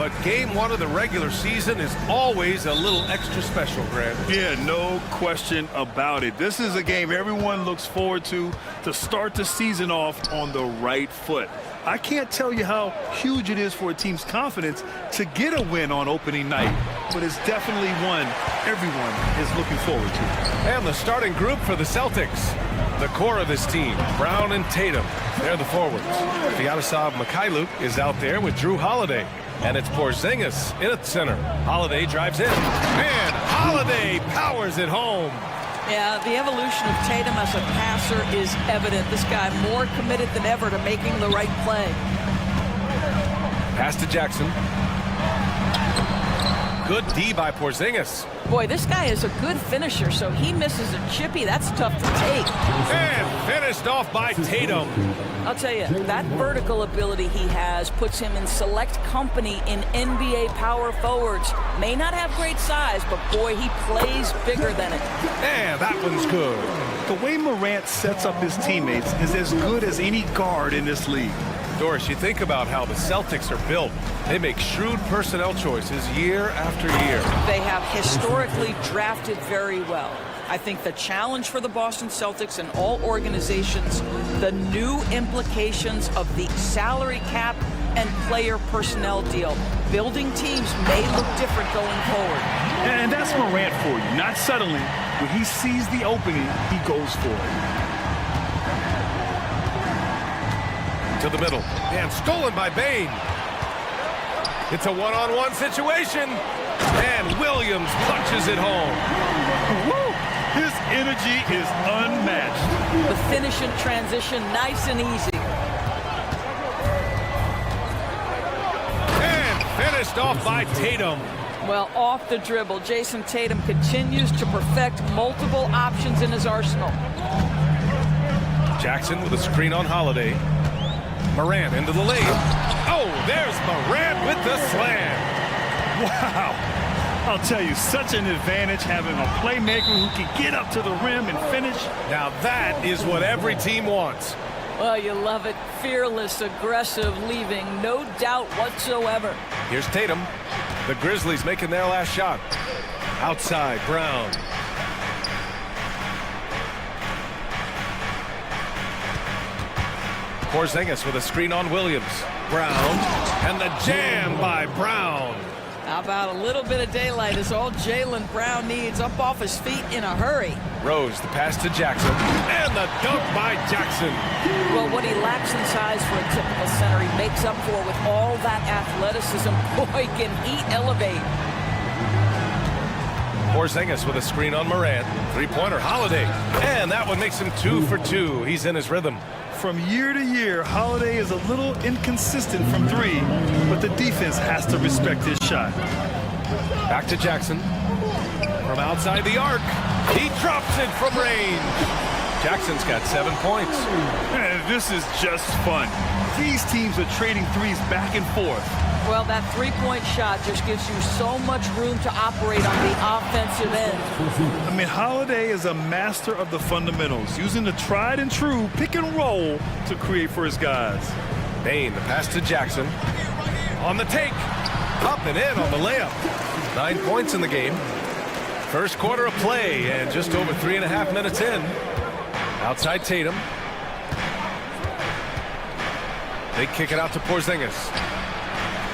but game one of the regular season is always a little extra special, Grant. Yeah, no question about it. This is a game everyone looks forward to start the season off on the right foot. I can't tell you how huge it is for a team's confidence to get a win on opening night, but it's definitely one everyone is looking forward to. And the starting group for the Celtics. The core of this team, Brown and Tatum. They're the forwards. Vyacheslav Mikhailuk is out there with Drew Holiday. And it's Porzingis in at center. Holiday drives in. And Holiday powers it home. Yeah, the evolution of Tatum as a passer is evident. This guy more committed than ever to making the right play. Pass to Jackson. Good D by Porzingis. Boy, this guy is a good finisher, so he misses a chippy. That's tough to take. And finished off by Tatum. I'll tell you, that vertical ability he has puts him in select company in NBA power forwards. May not have great size, but boy, he plays bigger than it. And that one's good. The way Morant sets up his teammates is as good as any guard in this league. Doris, you think about how the Celtics are built. They make shrewd personnel choices year after year. They have historically drafted very well. I think the challenge for the Boston Celtics and all organizations, the new implications of the salary cap and player personnel deal. Building teams may look different going forward. And that's Morant for you, not settling. When he sees the opening, he goes for it. To the middle, and stolen by Bane. It's a one-on-one situation, and Williams punches it home. Woo! His energy is unmatched. The finish in transition, nice and easy. And finished off by Tatum. Well, off the dribble, Jason Tatum continues to perfect multiple options in his arsenal. Jackson with a screen on Holiday. Morant into the lane. Oh, there's Morant with the slam. Wow. I'll tell you, such an advantage having a playmaker who can get up to the rim and finish. Now that is what every team wants. Well, you love it. Fearless, aggressive, leaving no doubt whatsoever. Here's Tatum. The Grizzlies making their last shot. Outside, Brown. Porzingis with a screen on Williams. Brown, and the jam by Brown. How about a little bit of daylight is all Jaylen Brown needs, up off his feet in a hurry. Rose, the pass to Jackson, and the dunk by Jackson. Well, what he lacks in size for a typical center, he makes up for with all that athleticism. Boy, can he elevate. Porzingis with a screen on Morant. Three-pointer, Holiday. And that one makes him 2 for 2. He's in his rhythm. From year to year, Holiday is a little inconsistent from three, but the defense has to respect his shot. Back to Jackson. From outside the arc, he drops it from range. Jackson's got 7 points. And this is just fun. These teams are trading threes back and forth. Well, that three-point shot just gives you so much room to operate on the offensive end. I mean, Holiday is a master of the fundamentals, using the tried and true pick and roll to create for his guys. Bane, the pass to Jackson. On the take. Up and in on the layup. 9 points in the game. First quarter of play, and just over 3.5 minutes in. Outside Tatum. They kick it out to Porzingis.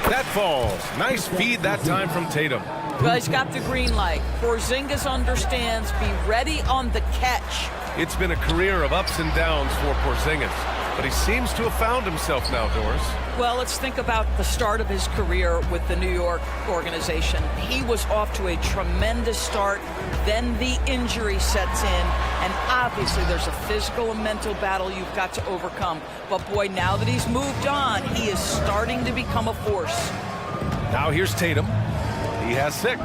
That falls. Nice feed that time from Tatum. Well, he's got the green light. Porzingis understands. Be ready on the catch. It's been a career of ups and downs for Porzingis, but he seems to have found himself now, Doris. Well, let's think about the start of his career with the New York organization. He was off to a tremendous start. Then the injury sets in, and obviously there's a physical and mental battle you've got to overcome. But boy, now that he's moved on, he is starting to become a force. Now here's Tatum. He has 6.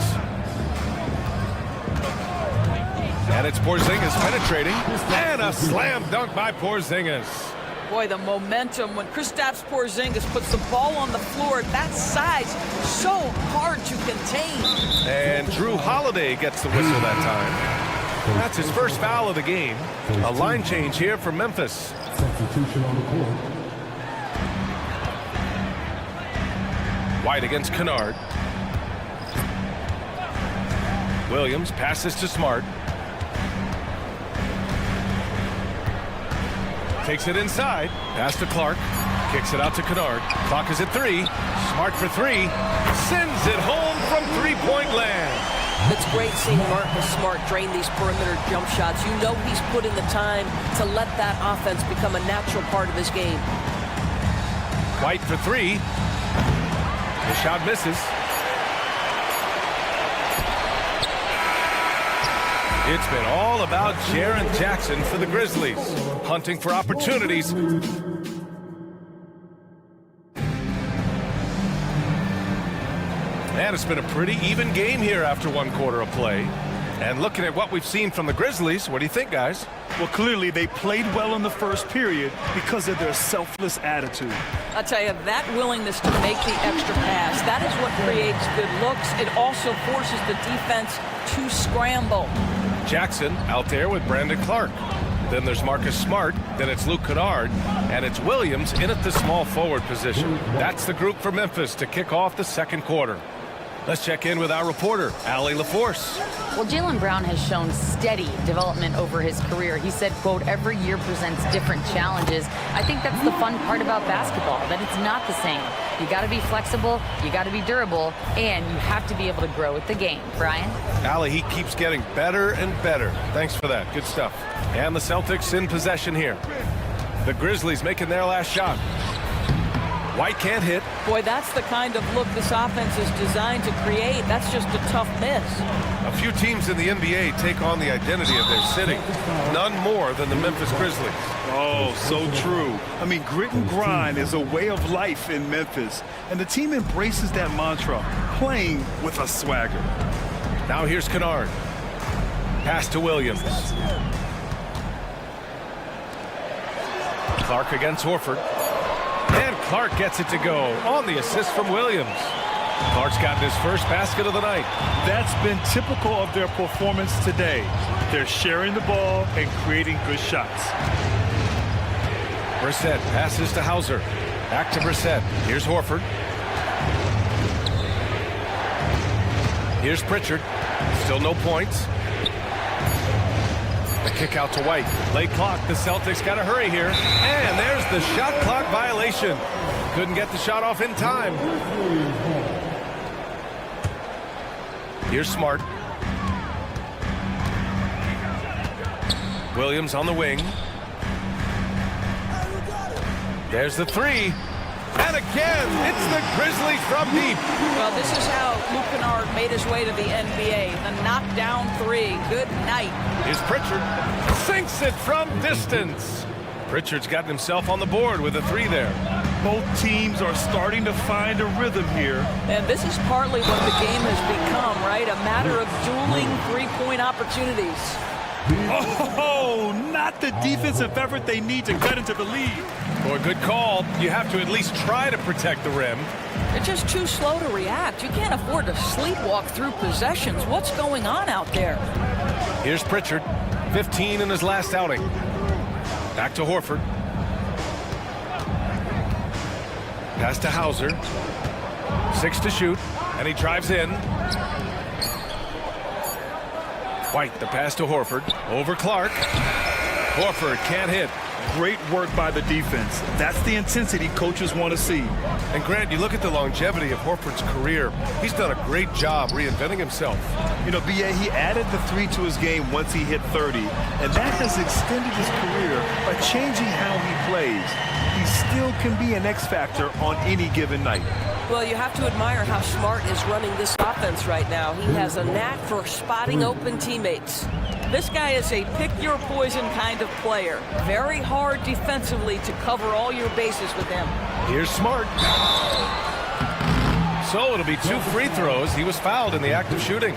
And it's Porzingis penetrating, and a slam dunk by Porzingis. Boy, the momentum when Kristaps Porzingis puts the ball on the floor at that size, so hard to contain. And Drew Holiday gets the whistle that time. That's his first foul of the game. A line change here for Memphis. Substitution on the court. White against Kennard. Williams passes to Smart. Takes it inside. Pass to Clark. Kicks it out to Kennard. Clock is at 3. Smart for 3. Sends it home from three-point land. It's great seeing Marcus Smart drain these perimeter jump shots. You know he's put in the time to let that offense become a natural part of his game. White for 3. The shot misses. It's been all about Jaren Jackson for the Grizzlies, hunting for opportunities. And it's been a pretty even game here after one quarter of play. And looking at what we've seen from the Grizzlies, what do you think, guys? Well, clearly they played well in the first period because of their selfless attitude. I'll tell you, that willingness to make the extra pass, that is what creates good looks. It also forces the defense to scramble. Jackson out there with Brandon Clark. Then there's Marcus Smart. Then it's Luke Kennard. And it's Williams in at the small forward position. That's the group for Memphis to kick off the second quarter. Let's check in with our reporter, Allie LaForce. Well, Jaylen Brown has shown steady development over his career. He said, quote, every year presents different challenges. I think that's the fun part about basketball, that it's not the same. You got to be flexible, you got to be durable, and you have to be able to grow with the game. Brian? Allie, he keeps getting better and better. Thanks for that. Good stuff. And the Celtics in possession here. The Grizzlies making their last shot. White can't hit. Boy, that's the kind of look this offense is designed to create. That's just a tough miss. A few teams in the NBA take on the identity of their city. None more than the Memphis Grizzlies. Oh, so true. I mean, grit and grind is a way of life in Memphis. And the team embraces that mantra, playing with a swagger. Now here's Kennard. Pass to Williams. Clark against Horford. And Clark gets it to go on the assist from Williams. Clark's gotten his first basket of the night. That's been typical of their performance today. They're sharing the ball and creating good shots. Brissett passes to Hauser. Back to Brissett. Here's Horford. Here's Pritchard. Still no points. The kick out to White. Late clock. The Celtics got to hurry here. And there's the shot clock violation. Couldn't get the shot off in time. Here's Smart. Williams on the wing. There's the 3. And again, it's the Grizzlies from deep. Well, this is how Luke Kennard made his way to the NBA. The knockdown 3. Good night. Here's Pritchard. Sinks it from distance. Pritchard's gotten himself on the board with a 3 there. Both teams are starting to find a rhythm here. And this is partly what the game has become, right? A matter of dueling three-point opportunities. Oh, not the defensive effort they need to get into the lead. Boy, good call. You have to at least try to protect the rim. They're just too slow to react. You can't afford to sleepwalk through possessions. What's going on out there? Here's Pritchard, 15 in his last outing. Back to Horford. Pass to Hauser. 6 to shoot, and he drives in. White, the pass to Horford. Over Clark. Horford can't hit. Great work by the defense. That's the intensity coaches want to see. And Grant, you look at the longevity of Horford's career. He's done a great job reinventing himself. You know, B.A., he added the 3 to his game once he hit 30, and that has extended his career by changing how he plays. He still can be an X factor on any given night. Well, you have to admire how Smart is running this offense right now. He has a knack for spotting open teammates. This guy is a pick-your-poison kind of player. Very hard defensively to cover all your bases with him. Here's Smart. So it'll be 2 free throws. He was fouled in the act of shooting.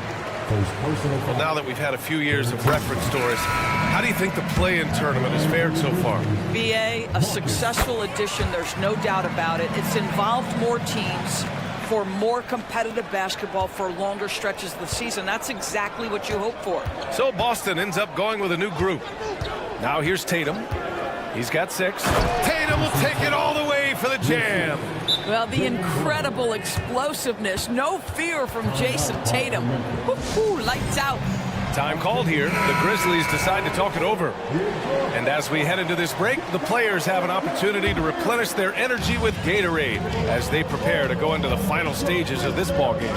Well, now that we've had a few years of reference stories, how do you think the play-in tournament has fared so far? BA, a successful addition, there's no doubt about it. It's involved more teams for more competitive basketball for longer stretches of the season. That's exactly what you hope for. So Boston ends up going with a new group. Now here's Tatum. He's got 6. Tatum will take it all the way for the jam. Well, the incredible explosiveness, no fear from Jason Tatum. Woo-hoo, lights out. Time called here. The Grizzlies decide to talk it over. And as we head into this break, the players have an opportunity to replenish their energy with Gatorade as they prepare to go into the final stages of this ball game.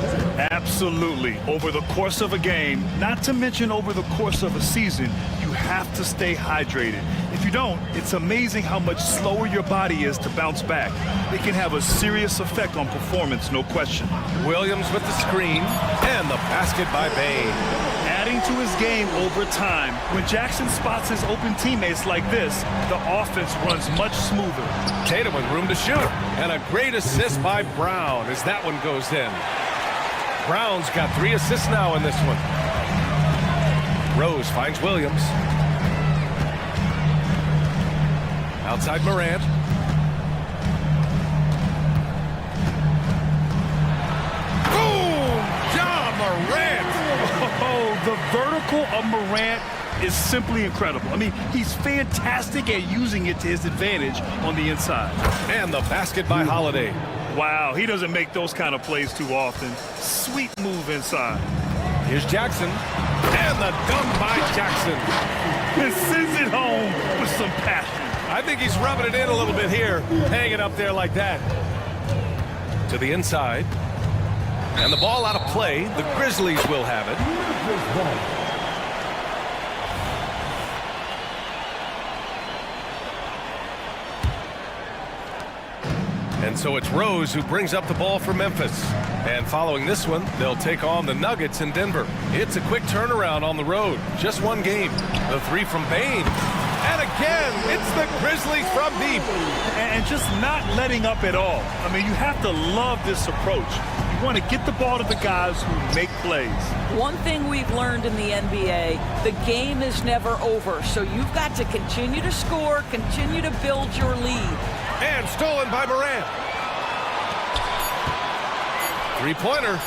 Absolutely. Over the course of a game, not to mention over the course of a season, you have to stay hydrated. If you don't, it's amazing how much slower your body is to bounce back. It can have a serious effect on performance, no question. Williams with the screen and the basket by Bain. Adding to his game over time, when Jackson spots his open teammates like this, the offense runs much smoother. Tatum with room to shoot. And a great assist by Brown as that one goes in. Brown's got 3 assists now in this one. Rose finds Williams. Outside Morant. Boom! Ja Morant! Oh, the vertical of Morant is simply incredible. I mean, he's fantastic at using it to his advantage on the inside. And the basket by Holiday. Wow, he doesn't make those kind of plays too often. Sweet move inside. Here's Jackson. And the dunk by Jackson. And sends it home with some passion. I think he's rubbing it in a little bit here, hanging up there like that. To the inside. And the ball out of play. The Grizzlies will have it. And so it's Rose who brings up the ball for Memphis. And following this one, they'll take on the Nuggets in Denver. It's a quick turnaround on the road. Just one game. The 3 from Bain. And again, it's the Grizzlies from deep. And just not letting up at all. I mean, you have to love this approach. You want to get the ball to the guys who make plays. One thing we've learned in the NBA, the game is never over. So you've got to continue to score, continue to build your lead. And stolen by Morant. Three-pointer.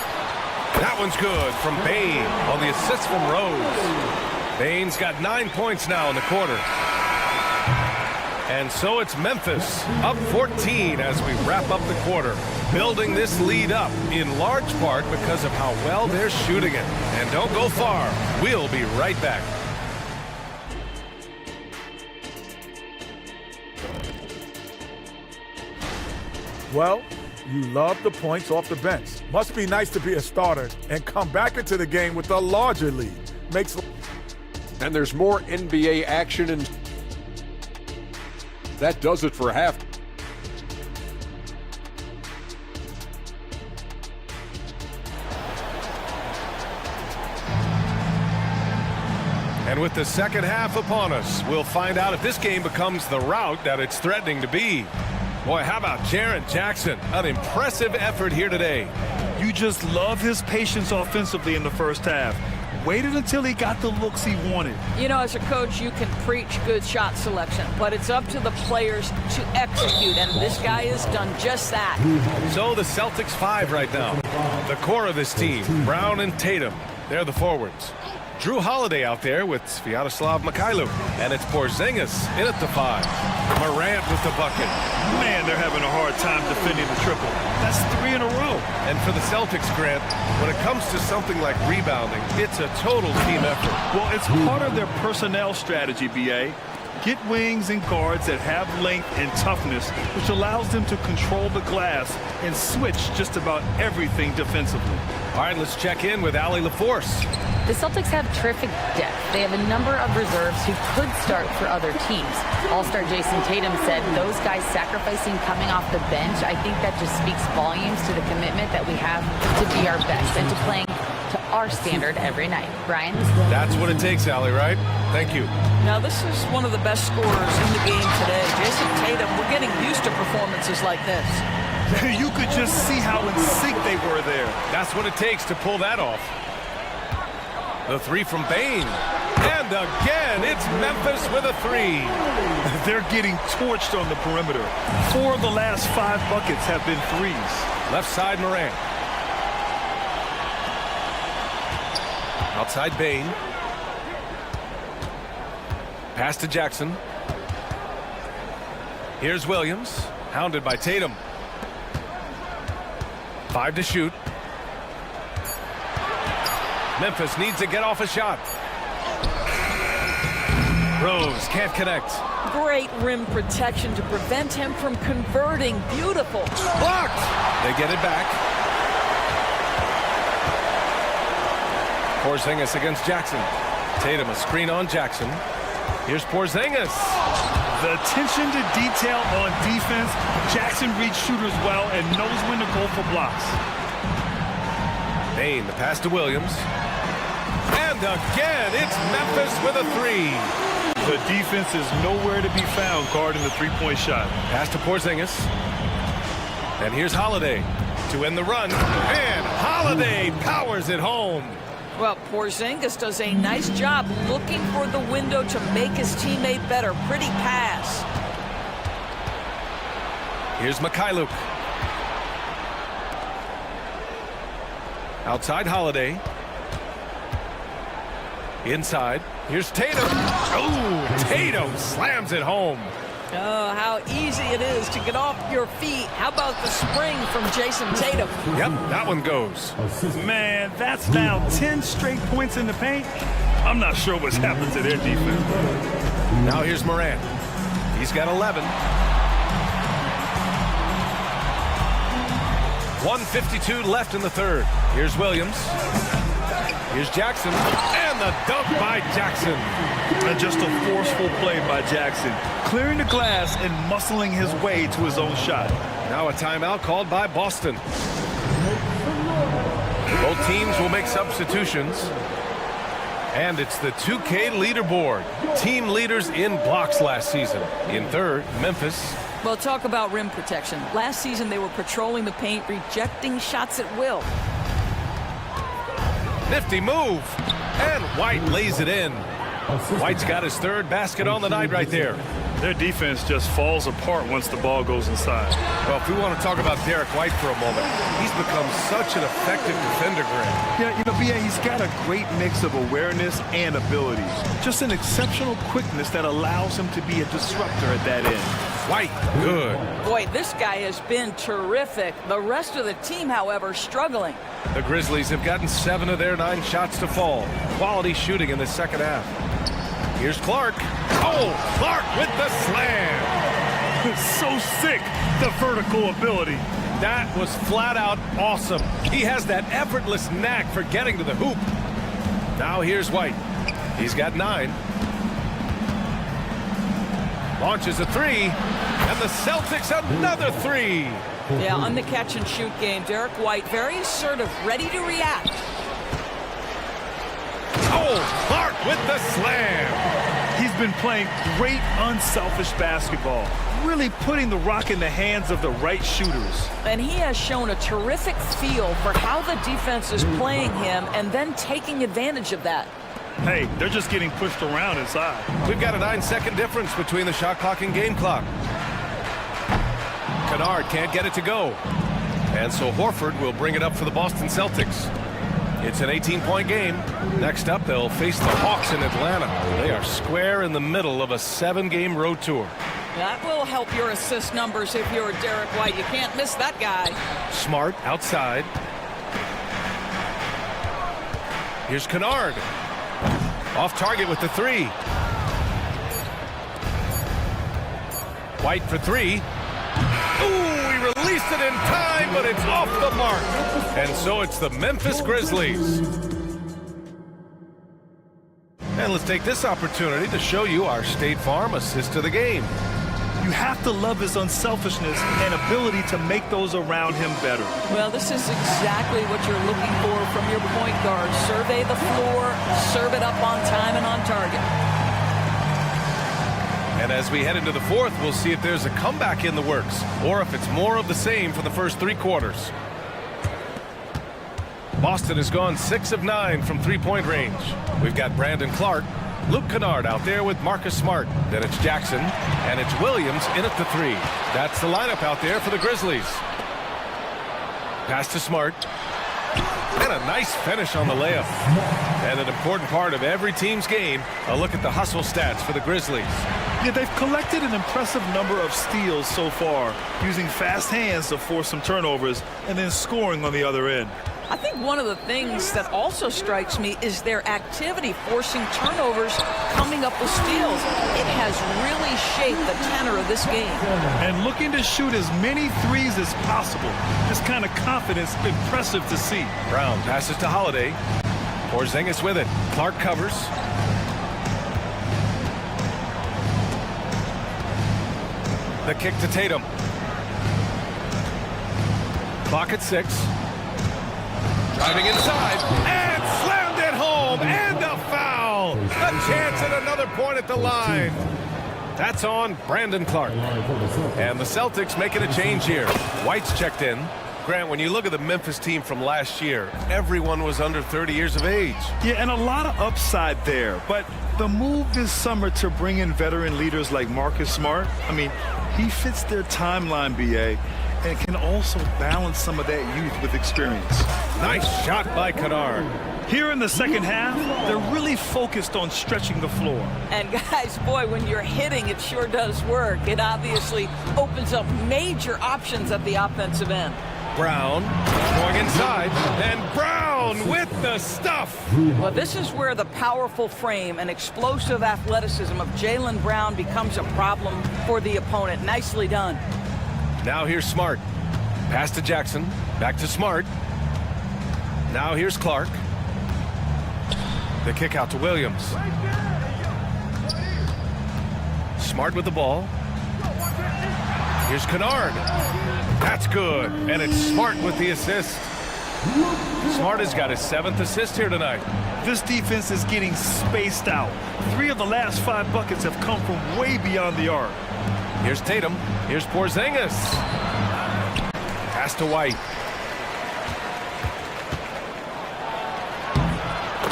That one's good from Bain on the assist from Rose. Bain's got 9 points now in the quarter. And so it's Memphis up 14 as we wrap up the quarter. Building this lead up in large part because of how well they're shooting it. And don't go far. We'll be right back. Well, you love the points off the bench. Must be nice to be a starter and come back into the game with a larger lead. Makes. And there's more NBA action, and that does it for half. And with the second half upon us, we'll find out if this game becomes the route that it's threatening to be. Boy, how about Jaren Jackson? An impressive effort here today. You just love his patience offensively in the first half. Waited until he got the looks he wanted. You know, as a coach, you can preach good shot selection, but it's up to the players to execute, and this guy has done just that. So the Celtics 5 right now. The core of this team, Brown and Tatum, they're the forwards. Drew Holiday out there with Sviatoslav Mikhailuk, and it's Porzingis in at the 5. Morant with the bucket. Man, they're having a hard time defending the triple. That's 3 in a row. And for the Celtics, Grant, when it comes to something like rebounding, it's a total team effort. Well, it's part of their personnel strategy, BA. Get wings and guards that have length and toughness, which allows them to control the glass and switch just about everything defensively. All right, let's check in with Allie LaForce. The Celtics have terrific depth. They have a number of reserves who could start for other teams. All-star Jason Tatum said those guys sacrificing coming off the bench, I think that just speaks volumes to the commitment that we have to be our best and to playing to our standard every night. Brian? That's what it takes, Allie, right? Thank you. Now, this is one of the best scorers in the game today. Jason Tatum, we're getting used to performances like this. You could just see how in sync they were there. That's what it takes to pull that off. The 3 from Bain. And again, it's Memphis with a 3. They're getting torched on the perimeter. 4 of the last 5 buckets have been threes. Left side, Morant. Outside, Bain. Pass to Jackson. Here's Williams. Hounded by Tatum. 5 to shoot. Memphis needs to get off a shot. Rose can't connect. Great rim protection to prevent him from converting. Beautiful. Blocked. They get it back. Porzingis against Jackson. Tatum a screen on Jackson. Here's Porzingis. The attention to detail on defense. Jackson reads shooters well and knows when to go for blocks. Payne, the pass to Williams. And again, it's Memphis with a three. The defense is nowhere to be found guarding the three-point shot. Pass to Porzingis. And here's Holiday to end the run. And Holiday powers it home. Well, Porzingis does a nice job looking for the window to make his teammate better. Pretty pass. Here's Mikhailuk. Outside Holiday. Inside. Here's Tatum. Oh, Tatum slams it home. Oh, how easy it is to get off your feet. How about the spring from Jason Tatum? Yep, that one goes. Man, that's now 10 straight points in the paint. I'm not sure what's happened to their defense. Now here's Morant. He's got 11. 1:52 left in the third. Here's Williams. Here's Jackson. And the dunk by Jackson. And just a forceful play by Jackson. Clearing the glass and muscling his way to his own shot. Now a timeout called by Boston. Both teams will make substitutions. And it's the 2K leaderboard. Team leaders in blocks last season. In third, Memphis. Well, talk about rim protection. Last season, they were patrolling the paint, rejecting shots at will. Nifty move. And White lays it in. White's got his third basket on the night right there. Their defense just falls apart once the ball goes inside. Well, if we want to talk about Derek White for a moment, he's become such an effective defender, Grant. Yeah, you know, B.A., he's got a great mix of awareness and ability. Just an exceptional quickness that allows him to be a disruptor at that end. White, good. Boy, this guy has been terrific. The rest of the team, however, struggling. The Grizzlies have gotten 7 of their 9 shots to fall. Quality shooting in the second half. Here's Clark. Oh, Clark with the slam. So sick, the vertical ability. That was flat out awesome. He has that effortless knack for getting to the hoop. Now here's White. He's got 9. Launches a 3. And the Celtics another 3. Yeah, on the catch and shoot game, Derek White very assertive, ready to react. Oh, Clark with the slam. He's been playing great unselfish basketball, really putting the rock in the hands of the right shooters. And he has shown a terrific feel for how the defense is playing him and then taking advantage of that. Hey, they're just getting pushed around inside. We've got a 9-second difference between the shot clock and game clock. Kennard can't get it to go. And so Horford will bring it up for the Boston Celtics. It's an 18-point game. Next up, they'll face the Hawks in Atlanta. They are square in the middle of a 7-game road tour. That will help your assist numbers if you're Derek White. You can't miss that guy. Smart outside. Here's Kennard. Off target with the 3. White for 3. Ooh, he released it in time, but it's off the mark. And so it's the Memphis Grizzlies. And let's take this opportunity to show you our State Farm assist to the game. You have to love his unselfishness and ability to make those around him better. Well, this is exactly what you're looking for from your point guard. Survey the floor, serve it up on time and on target. And as we head into the fourth, we'll see if there's a comeback in the works or if it's more of the same for the first 3 quarters. Boston has gone 6 of 9 from 3-point range. We've got Brandon Clark, Luke Kennard out there with Marcus Smart. Then it's Jackson, and it's Williams in at the 3. That's the lineup out there for the Grizzlies. Pass to Smart. And a nice finish on the layup. And an important part of every team's game, a look at the hustle stats for the Grizzlies. Yeah, they've collected an impressive number of steals so far, using fast hands to force some turnovers and then scoring on the other end. I think one of the things that also strikes me is their activity forcing turnovers, coming up with steals. It has really shaped the tenor of this game. And looking to shoot as many threes as possible. This kind of confidence, impressive to see. Brown passes to Holiday. Porzingis with it. Clark covers. The kick to Tatum. Clock at 6. Driving inside and slammed it home, and a foul. A chance at another point at the line. That's on Brandon Clark. And the Celtics making a change here. White's checked in. Grant, when you look at the Memphis team from last year, everyone was under 30 years of age. Yeah, and a lot of upside there. But the move this summer to bring in veteran leaders like Marcus Smart, I mean, he fits their timeline, BA, and can also balance some of that youth with experience. Nice shot by Kennard. Here in the second half, they're really focused on stretching the floor. And guys, boy, when you're hitting, it sure does work. It obviously opens up major options at the offensive end. Brown going inside, and Brown with the stuff. Well, this is where the powerful frame and explosive athleticism of Jaylen Brown becomes a problem for the opponent. Nicely done. Now here's Smart. Pass to Jackson. Back to Smart. Now here's Clark. The kick out to Williams. Smart with the ball. Here's Kennard. That's good. And it's Smart with the assist. Smart has got his 7th assist here tonight. This defense is getting spaced out. 3 of the last 5 buckets have come from way beyond the arc. Here's Tatum. Here's Porzingis. Pass to White.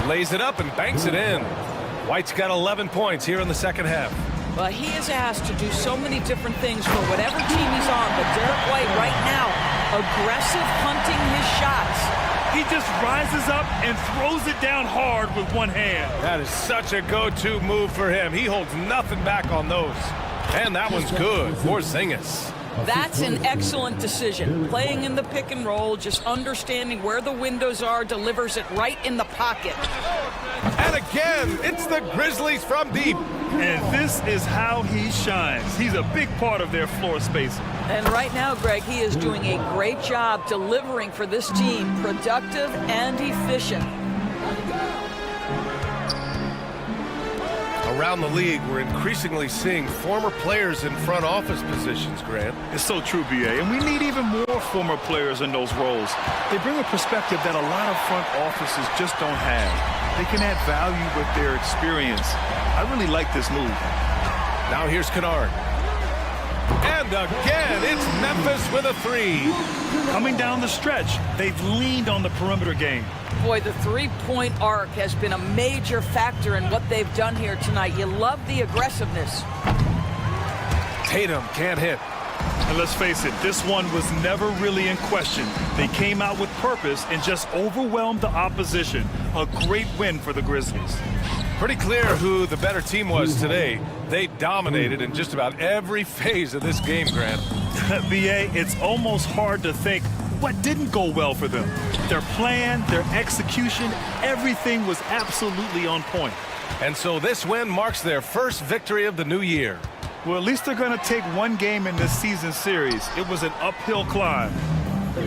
Lays it up and banks it in. White's got 11 points here in the second half. Well, he is asked to do so many different things for whatever team he's on, but Derek White right now, aggressive hunting his shots. He just rises up and throws it down hard with one hand. That is such a go-to move for him. He holds nothing back on those. And that one's good. Porzingis. That's an excellent decision. Playing in the pick and roll, just understanding where the windows are, delivers it right in the pocket. And again, it's the Grizzlies from deep. And this is how he shines. He's a big part of their floor spacing. And right now, Greg, he is doing a great job delivering for this team, productive and efficient. Around the league, we're increasingly seeing former players in front office positions, Grant. It's so true, BA, and we need even more former players in those roles. They bring a perspective that a lot of front offices just don't have. They can add value with their experience. I really like this move. Now here's Kennard. And again, it's Memphis with a 3. Coming down the stretch, they've leaned on the perimeter game. Boy, the three-point arc has been a major factor in what they've done here tonight. You love the aggressiveness. Tatum can't hit. And let's face it, this one was never really in question. They came out with purpose and just overwhelmed the opposition. A great win for the Grizzlies. Pretty clear who the better team was today. They dominated in just about every phase of this game, Grant. BA, it's almost hard to think what didn't go well for them. Their plan, their execution, everything was absolutely on point. And so this win marks their first victory of the new year. Well, at least they're going to take one game in this season series. It was an uphill climb.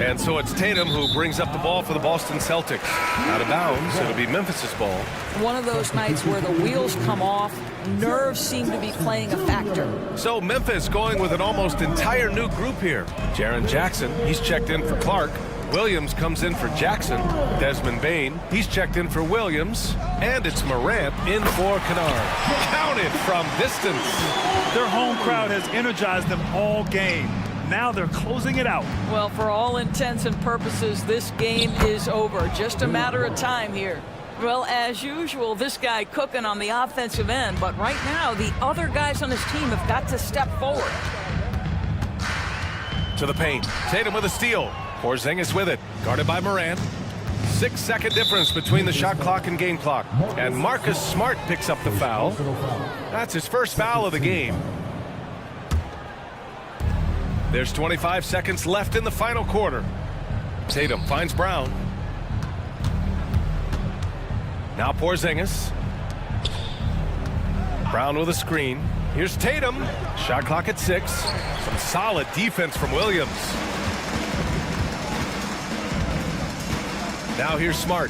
And so it's Tatum who brings up the ball for the Boston Celtics. Out of bounds, it'll be Memphis's ball. One of those nights where the wheels come off, nerves seem to be playing a factor. So Memphis going with an almost entire new group here. Jaren Jackson, he's checked in for Clark. Williams comes in for Jackson. Desmond Bane, he's checked in for Williams. And it's Morant in for Kennard. Counted from distance. Their home crowd has energized them all game. Now they're closing it out. Well, for all intents and purposes, this game is over. Just a matter of time here. Well, as usual, this guy cooking on the offensive end, but right now, the other guys on his team have got to step forward. To the paint. Tatum with a steal. Porzingis with it. Guarded by Morant. 6-second difference between the shot clock and game clock. And Marcus Smart picks up the foul. That's his first foul of the game. There's 25 seconds left in the final quarter. Tatum finds Brown. Now Porzingis. Brown with a screen. Here's Tatum. Shot clock at 6. Some solid defense from Williams. Now here's Smart.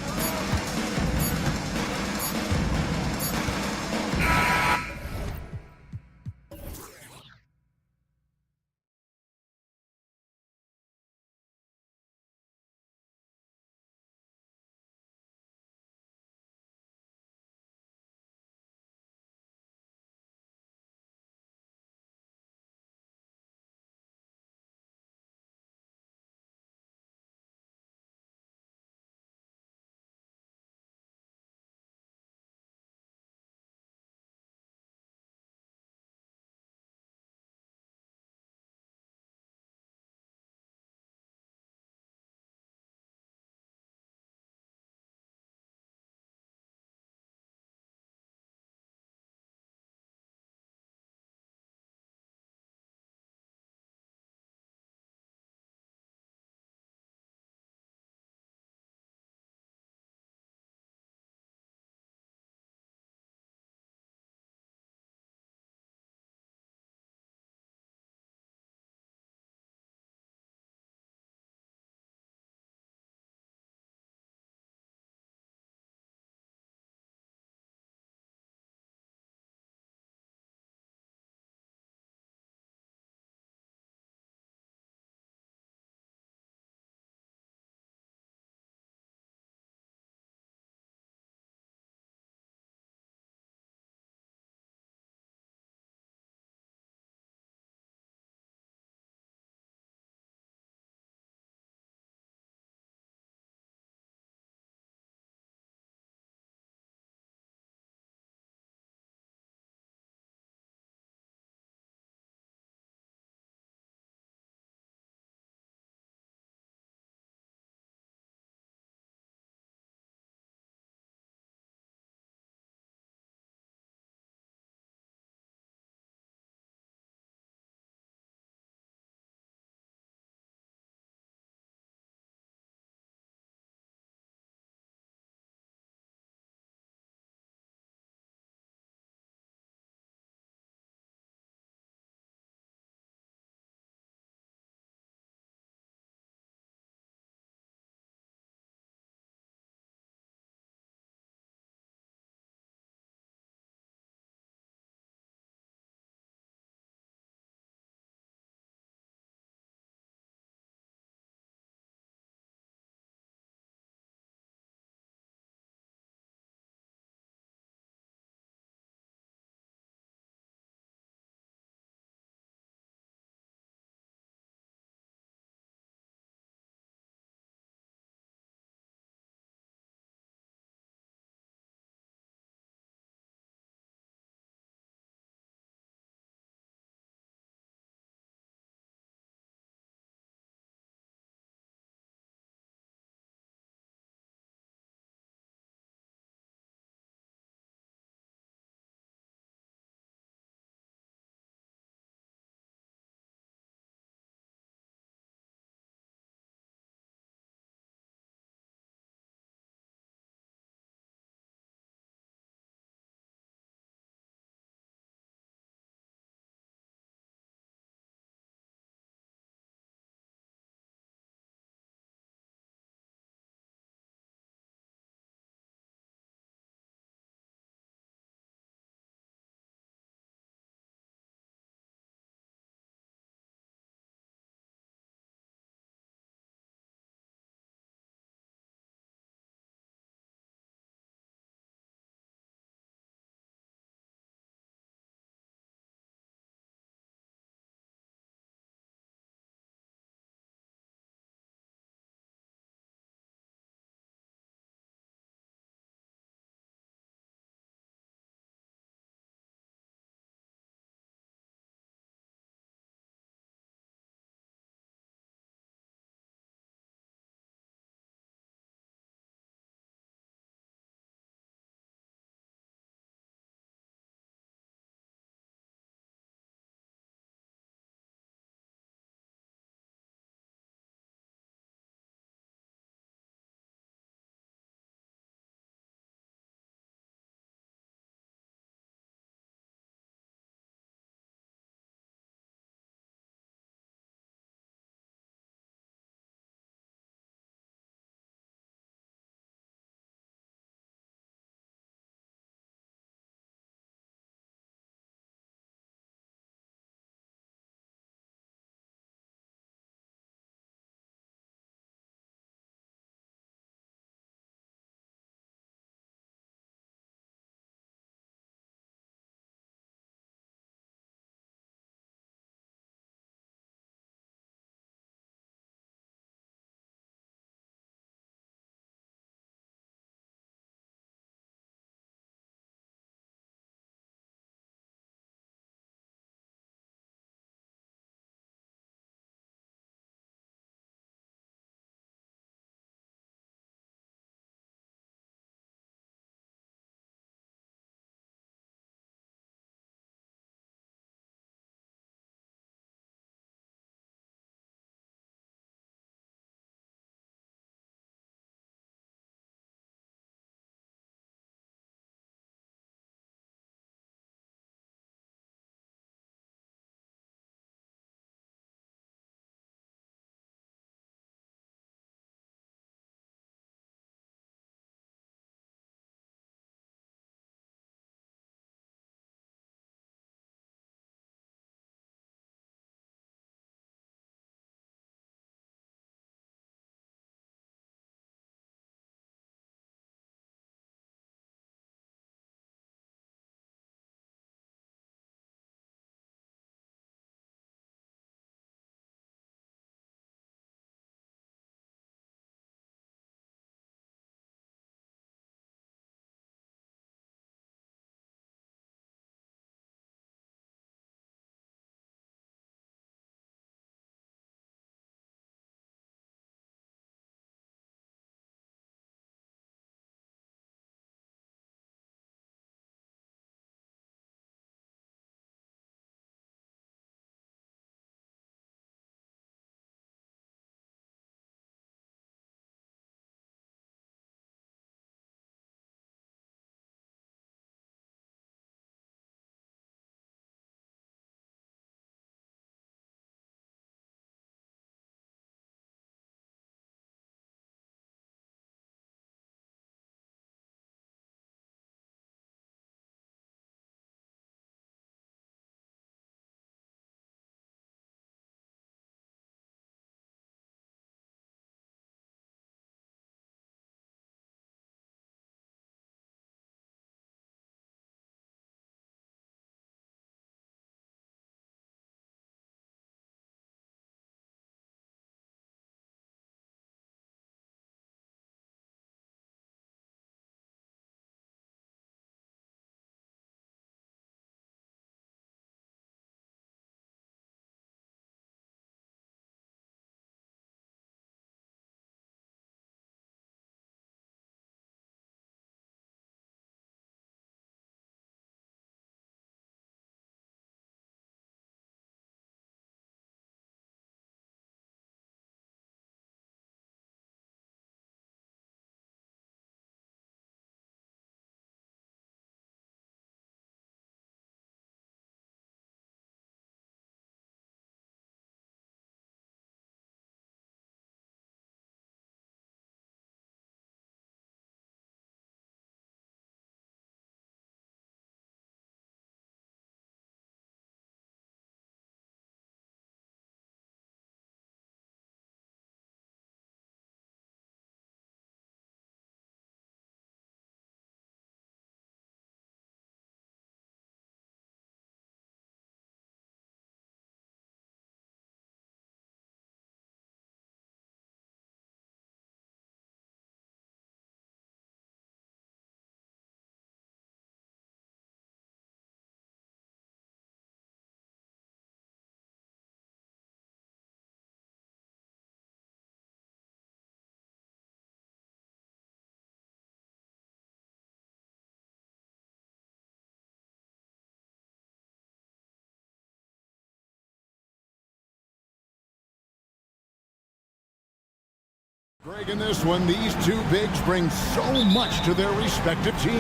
Greg, in this one, these two bigs bring so much to their respective teams.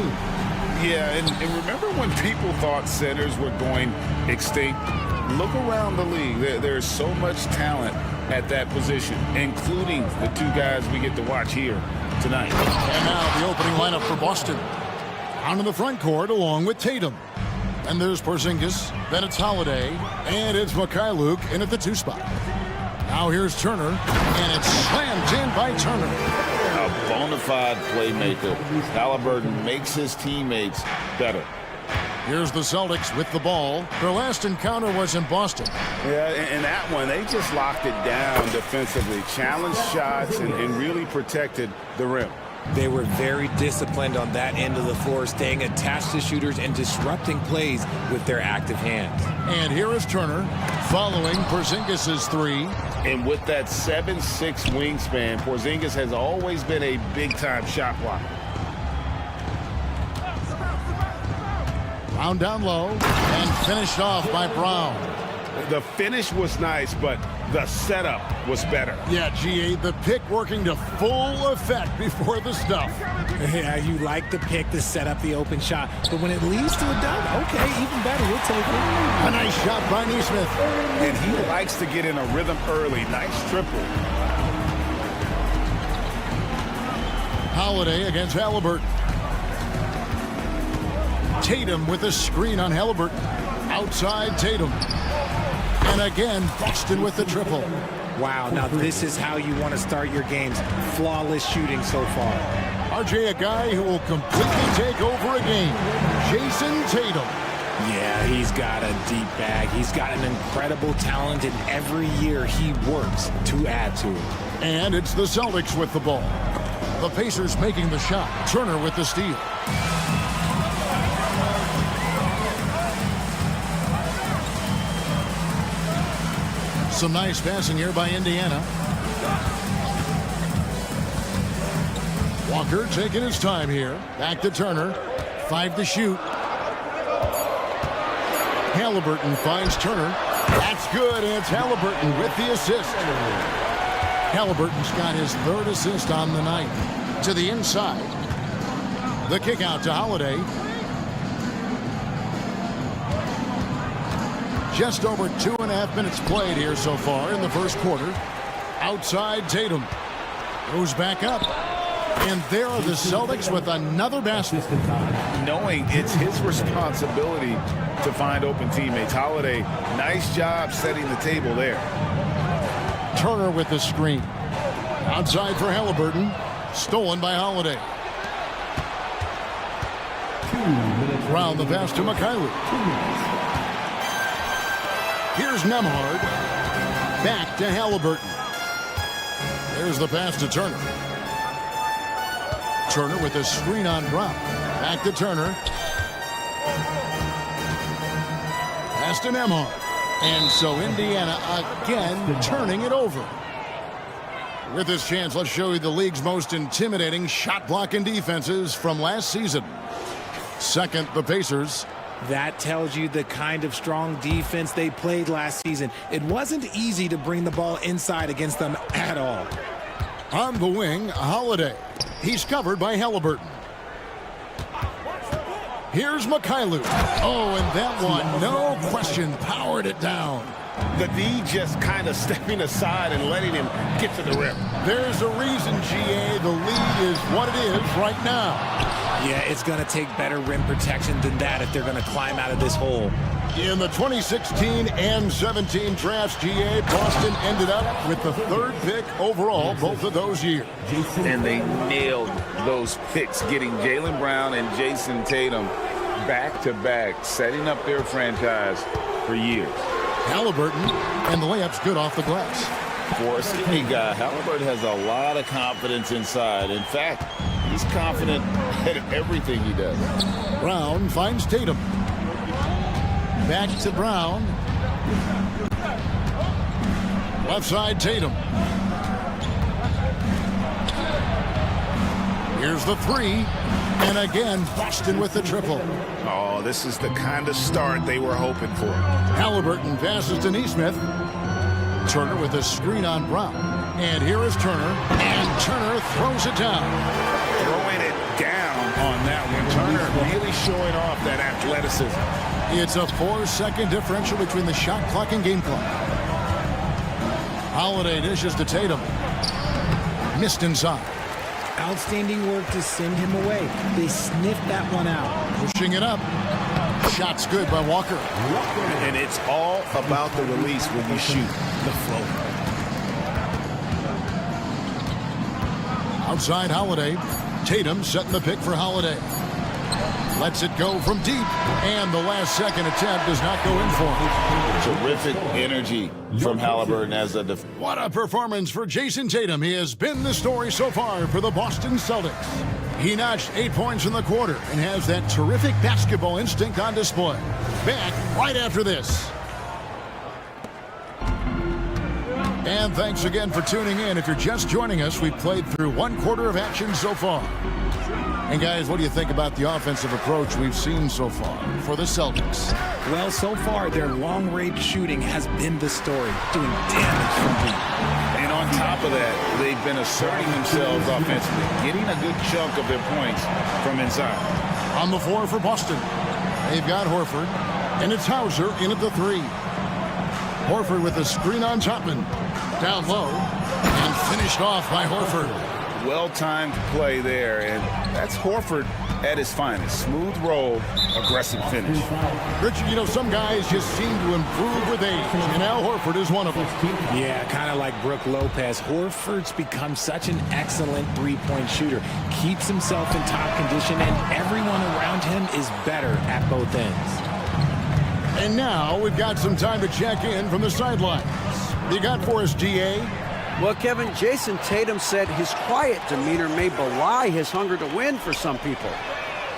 Yeah, and remember when people thought centers were going extinct? Look around the league. There's so much talent at that position, including the two guys we get to watch here tonight. And now the opening lineup for Boston. Out in the front court along with Tatum. And there's Porzingis, then it's Holiday, and it's Mikhailuk in at the 2 spot. Now here's Turner, and it's slammed in by Turner. A bona fide playmaker. Halliburton makes his teammates better. Here's the Celtics with the ball. Their last encounter was in Boston. Yeah, and that one, they just locked it down defensively. Challenged shots and really protected the rim. They were very disciplined on that end of the floor, staying attached to shooters and disrupting plays with their active hands. And here is Turner following Porzingis' 3. And with that 7'6" wingspan, Porzingis has always been a big-time shot blocker. Brown down low and finished off by Brown. The finish was nice, but the setup was better. Yeah, GA, the pick working to full effect before the stuff. Yeah, you like the pick to set up the open shot, but when it leads to a dunk, okay, even better, we'll take it. A nice shot by Nesmith. And he likes to get in a rhythm early. Nice triple. Holiday against Halliburton. Tatum with a screen on Halliburton. Outside Tatum. And again, Boston with the triple. Wow, now this is how you want to start your games. Flawless shooting so far. RJ, a guy who will completely take over a game. Jason Tatum. Yeah, he's got a deep bag. He's got an incredible talent, and every year he works to add to it. And it's the Celtics with the ball. The Pacers making the shot. Turner with the steal. Some nice passing here by Indiana. Walker taking his time here. Back to Turner. 5 to shoot. Halliburton finds Turner. That's good, and it's Halliburton with the assist. Halliburton's got his 3rd assist on the night. To the inside. The kick out to Holiday. Just over 2.5 minutes played here so far in the first quarter. Outside Tatum. Goes back up. And there are the Celtics with another basket. Knowing it's his responsibility to find open teammates. Holiday, nice job setting the table there. Turner with the screen. Outside for Halliburton. Stolen by Holiday. Round the pass to Mikhailuk. Here's Nembhard. Back to Halliburton. There's the pass to Turner. Turner with a screen on Brown. Back to Turner. Pass to Nembhard. And so Indiana again turning it over. With this chance, let's show you the league's most intimidating shot blocking defenses from last season. Second, the Pacers. That tells you the kind of strong defense they played last season. It wasn't easy to bring the ball inside against them at all. On the wing, Holiday. He's covered by Halliburton. Here's Mikhailuk. Oh, and that one, no question, powered it down. The D just kind of stepping aside and letting him get to the rim. There's a reason, GA, the lead is what it is right now. Yeah, it's going to take better rim protection than that if they're going to climb out of this hole. In the 2016 and 17 drafts, GA, Boston ended up with the 3rd pick overall both of those years. And they nailed those picks, getting Jaylen Brown and Jason Tatum back-to-back, setting up their franchise for years. Halliburton, and the layup's good off the glass. For a skinny guy, Halliburton has a lot of confidence inside. In fact, he's confident at everything he does. Brown finds Tatum. Back to Brown. Left side, Tatum. Here's the 3. And again, Boston with the triple. Oh, this is the kind of start they were hoping for. Halliburton passes to Nesmith. Turner with a screen on Brown. And here is Turner. And Turner throws it down. Throwing it down on that one. Turner really showing off that athleticism. It's a 4-second differential between the shot clock and game clock. Holiday dishes to Tatum. Missed inside. Outstanding work to send him away. They sniffed that one out. Pushing it up. Shot's good by Walker. And it's all about the release when you shoot the flow. Outside Holiday. Tatum setting the pick for Holiday. Lets it go from deep. And the last second attempt does not go in for him. Terrific energy from Halliburton as a defender. What a performance for Jason Tatum. He has been the story so far for the Boston Celtics. He notched 8 points in the quarter and has that terrific basketball instinct on display. Back right after this. And thanks again for tuning in. If you're just joining us, we've played through 1 quarter of action so far. And guys, what do you think about the offensive approach we've seen so far for the Celtics? Well, so far, their long-range shooting has been the story, doing damage from deep. And on top of that, they've been asserting themselves offensively, getting a good chunk of their points from inside. On the floor for Boston, they've got Horford, and it's Hauser in at the 3. Horford with a screen on Chapman. Down low, and finished off by Horford. Well-timed play there, and that's Horford at his finest. Smooth roll, aggressive finish. Richard, you know, some guys just seem to improve with age, and Al Horford is one of them. Yeah, kind of like Brook Lopez. Horford's become such an excellent three-point shooter. Keeps himself in top condition, and everyone around him is better at both ends. And now we've got some time to check in from the sidelines. You got for us, DA? Well, Kevin, Jason Tatum said his quiet demeanor may belie his hunger to win for some people.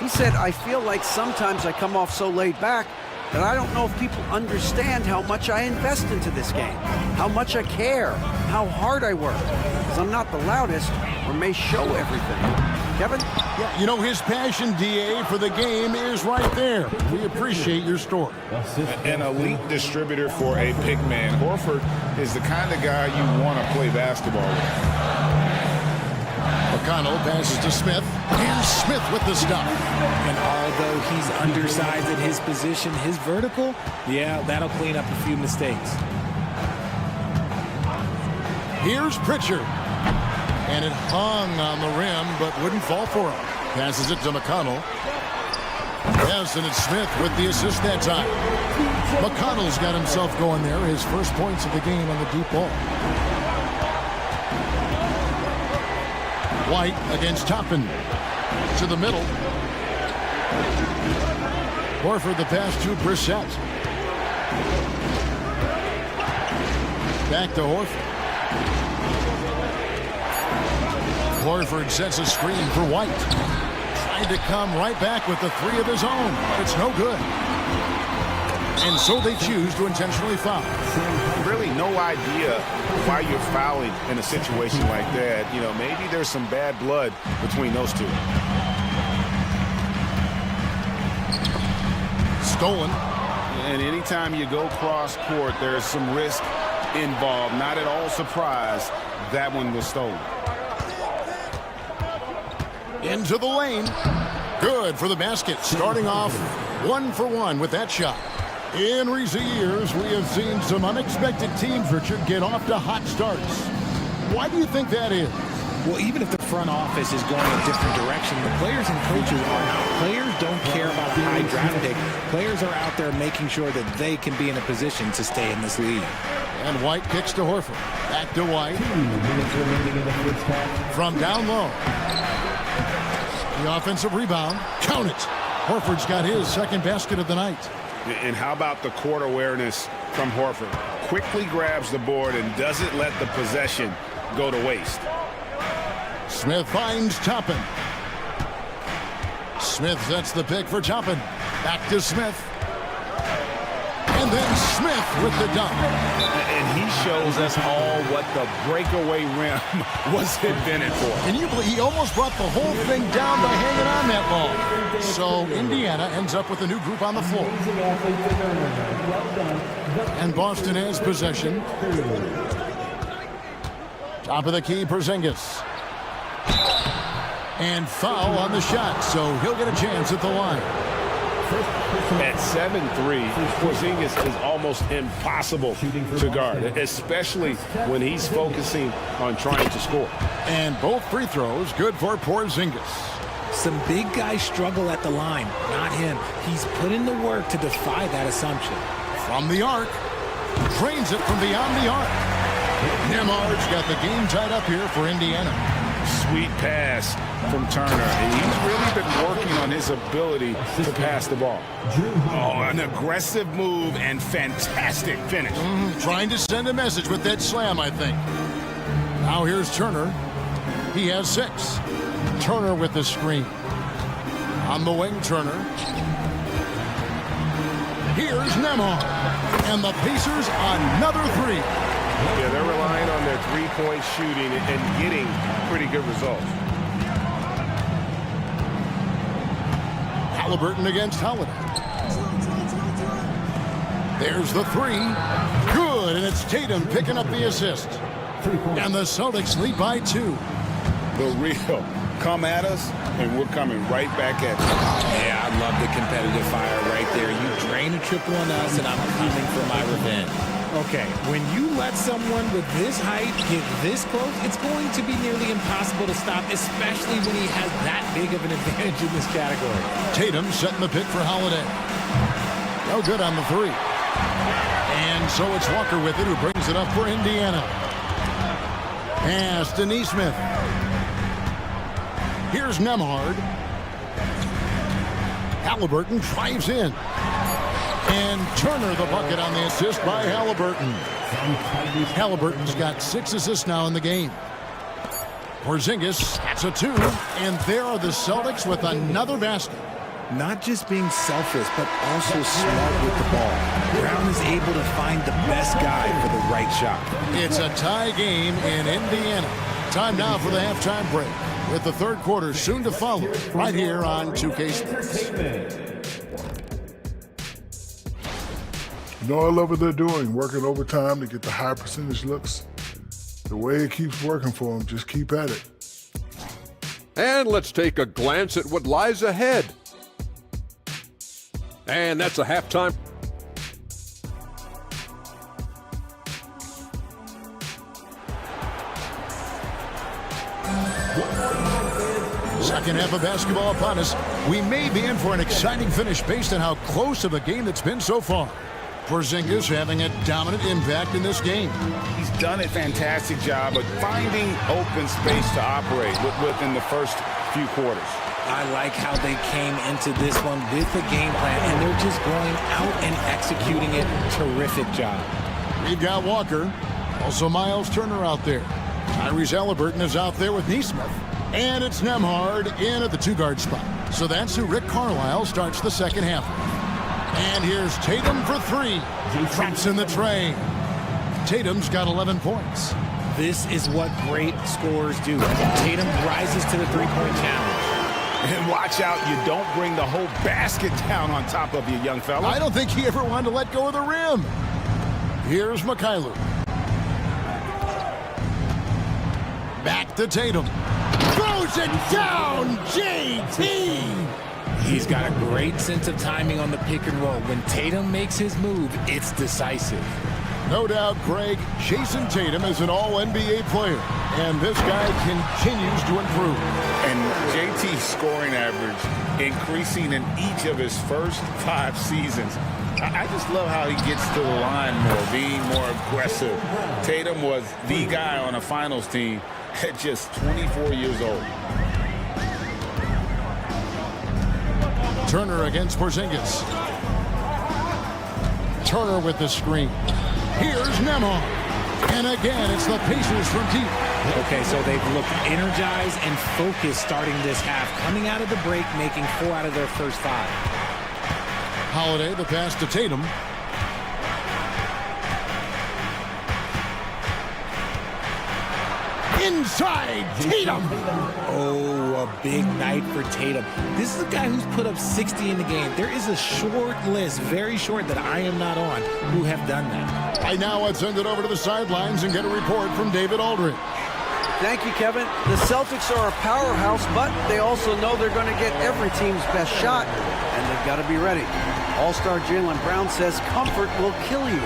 He said, I feel like sometimes I come off so laid back that I don't know if people understand how much I invest into this game, how much I care, how hard I work, because I'm not the loudest or may show everything. Kevin? Yeah, you know, his passion, DA, for the game is right there. We appreciate your story. An elite distributor for a big man. Horford is the kind of guy you want to play basketball with. McConnell passes to Smith, and Smith with the stop. And although he's undersized at his position, his vertical, yeah, that'll clean up a few mistakes. Here's Pritchard. And it hung on the rim, but wouldn't fall for him. Passes it to McConnell. Yes, and it's Smith with the assist that time. McConnell's got himself going there. His first points of the game on the deep ball. White against Toppin. To the middle. Horford the pass to Brissett. Back to Horford. Horford sets a screen for White. Tried to come right back with the 3 of his own. It's no good. And so they choose to intentionally foul. Really no idea why you're fouling in a situation like that. You know, maybe there's some bad blood between those two. Stolen. And anytime you go cross court, there's some risk involved. Not at all surprised that one was stolen. Into the lane. Good for the basket. Starting off 1 for 1 with that shot. In recent years, we have seen some unexpected teams, Richard, get off to hot starts. Why do you think that is? Well, even if the front office is going a different direction, the players and coaches are not. Players don't care about the high draft pick. Players are out there making sure that they can be in a position to stay in this league. And White kicks to Horford. Back to White. From down low. The offensive rebound. Count it. Horford's got his second basket of the night. And how about the court awareness from Horford? Quickly grabs the board and doesn't let the possession go to waste. Smith finds Toppin. Smith sets the pick for Toppin. Back to Smith. And then Smith with the dunk. And he shows us all what the breakaway rim was invented for. And you believe he almost brought the whole thing down by hanging on that ball. So Indiana ends up with a new group on the floor. And Boston has possession. Top of the key, Porzingis. And foul on the shot, so he'll get a chance at the line. At 7'3", Porzingis is almost impossible to guard, especially when he's focusing on trying to score. And both free throws good for Porzingis. Some big guys struggle at the line, not him. He's put in the work to defy that assumption. From the arc, drains it from beyond the arc. Nembhard's got the game tied up here for Indiana. Sweet pass from Turner. And he's really been working on his ability to pass the ball. Oh, an aggressive move and fantastic finish. Trying to send a message with that slam, I think. Now here's Turner. He has 6. Turner with the screen. On the wing, Turner. Here's Nembhard. And the Pacers another 3. Yeah, they're relying on their three-point shooting and getting pretty good results. Halliburton against Holiday. There's the 3. Good, and it's Tatum picking up the assist. And the Celtics lead by 2. The real come at us, and we're coming right back at you. Yeah, I love the competitive fire right there. You drain a triple on us, and I'm coming for my revenge. Okay, when you let someone with this height get this close, it's going to be nearly impossible to stop, especially when he has that big of an advantage in this category. Tatum setting the pick for Holiday. No good on the 3. And so it's Walker with it, who brings it up for Indiana. Pass to Nesmith. Here's Nembhard. Halliburton drives in. And Turner the bucket on the assist by Halliburton. Halliburton's got 6 assists now in the game. Porzingis, that's a 2. And there are the Celtics with another basket. Not just being selfish, but also smart with the ball. Brown is able to find the best guy for the right shot. It's a tie game in Indiana. Time now for the halftime break, with the third quarter soon to follow, right here on 2K Sports. You know, I love what they're doing, working overtime to get the high percentage looks. The way it keeps working for them, just keep at it. And let's take a glance at what lies ahead. And that's a halftime. Second half of basketball upon us. We may be in for an exciting finish based on how close of a game it's been so far. Porzingis having a dominant impact in this game. He's done a fantastic job of finding open space to operate within the first few quarters. I like how they came into this one with a game plan, and they're just going out and executing it. Terrific job. We've got Walker. Also Miles Turner out there. Tyrese Halliburton is out there with Nesmith. And it's Nembhard in at the 2-guard spot. So that's who Rick Carlisle starts the second half. And here's Tatum for 3. Drops in the tray. Tatum's got 11 points. This is what great scorers do. Tatum rises to the three-point challenge. And watch out, you don't bring the whole basket down on top of you, young fella. I don't think he ever wanted to let go of the rim. Here's Mikhailuk. Back to Tatum. Throws it down, JT! He's got a great sense of timing on the pick and roll. When Tatum makes his move, it's decisive. No doubt, Greg, Jason Tatum is an all-NBA player, and this guy continues to improve. And JT's scoring average increasing in each of his first 5 seasons. I just love how he gets to the line more, being more aggressive. Tatum was the guy on a finals team at just 24 years old. Turner against Porzingis. Turner with the screen. Here's Nembhard. And again, it's the Pacers from deep. Okay, so they've looked energized and focused starting this half. Coming out of the break, making 4 out of their first 5. Holiday, the pass to Tatum. Inside, Tatum. Oh, a big night for Tatum. This is a guy who's put up 60 in the game. There is a short list, very short, that I am not on, who have done that. Right now, let's send it over to the sidelines and get a report from David Aldridge. Thank you, Kevin. The Celtics are a powerhouse, but they also know they're going to get every team's best shot, and they've got to be ready. All-star Jaylen Brown says comfort will kill you.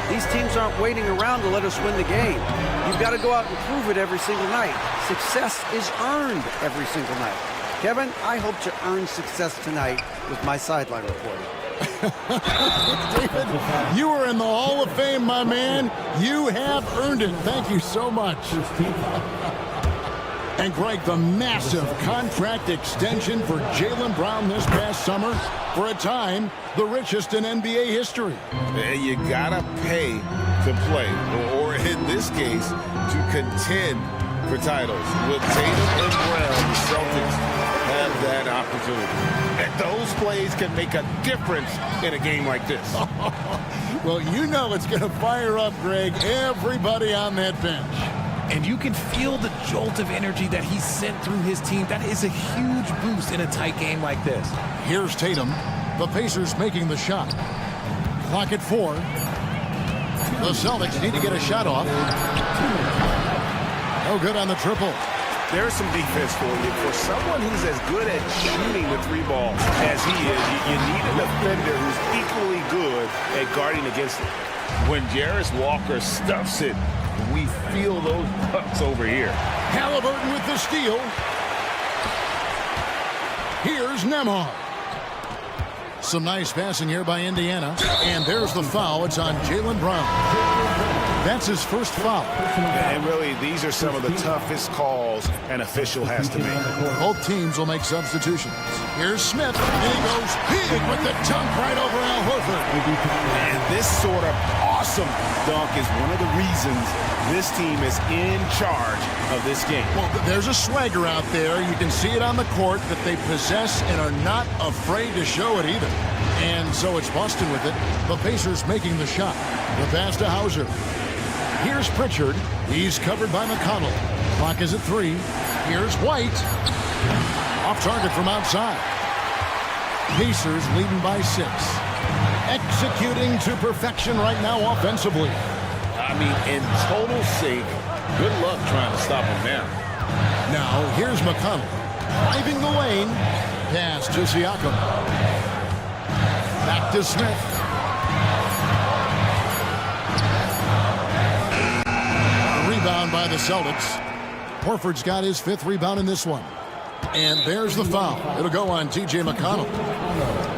These teams aren't waiting around to let us win the game. You've got to go out and prove it every single night. Success is earned every single night. Kevin, I hope to earn success tonight with my sideline reporting. David, you are in the Hall of Fame, my man. You have earned it. Thank you so much. And Greg, the massive contract extension for Jaylen Brown this past summer, for a time, the richest in NBA history. You gotta pay to play, or in this case, to contend for titles. With Tatum and Brown, the Celtics have that opportunity. And those plays can make a difference in a game like this. Well, you know it's going to fire up, Greg, everybody on that bench. And you can feel the jolt of energy that he sent through his team. That is a huge boost in a tight game like this. Here's Tatum. The Pacers making the shot. Clock at 4. The Celtics need to get a shot off. No good on the triple. There's some defense for you. For someone who's as good at shooting the three ball as he is, you need a defender who's equally good at guarding against it. When Jarris Walker stuffs it, we feel those pucks over here. Halliburton with the steal. Here's Nembhard. Some nice passing here by Indiana. And there's the foul. It's on Jaylen Brown. That's his first foul. And really, these are some of the toughest calls an official has to make. Both teams will make substitutions. Here's Smith, and he goes big with the dunk right over Al Horford. And this sort of awesome dunk is one of the reasons this team is in charge of this game. Well, there's a swagger out there. You can see it on the court that they possess and are not afraid to show it either. And so it's Boston with it. The Pacers making the shot. The pass to Hauser. Here's Pritchard. He's covered by McConnell. Clock is at 3. Here's White. Off target from outside. Pacers leading by 6. Executing to perfection right now offensively. I mean, in total sync. Good luck trying to stop him now. Now, here's McConnell. Driving the lane. Pass to Siakam. Back to Smith. Rebound by the Celtics. Horford's got his 5th rebound in this one. And there's the foul. It'll go on T.J. McConnell.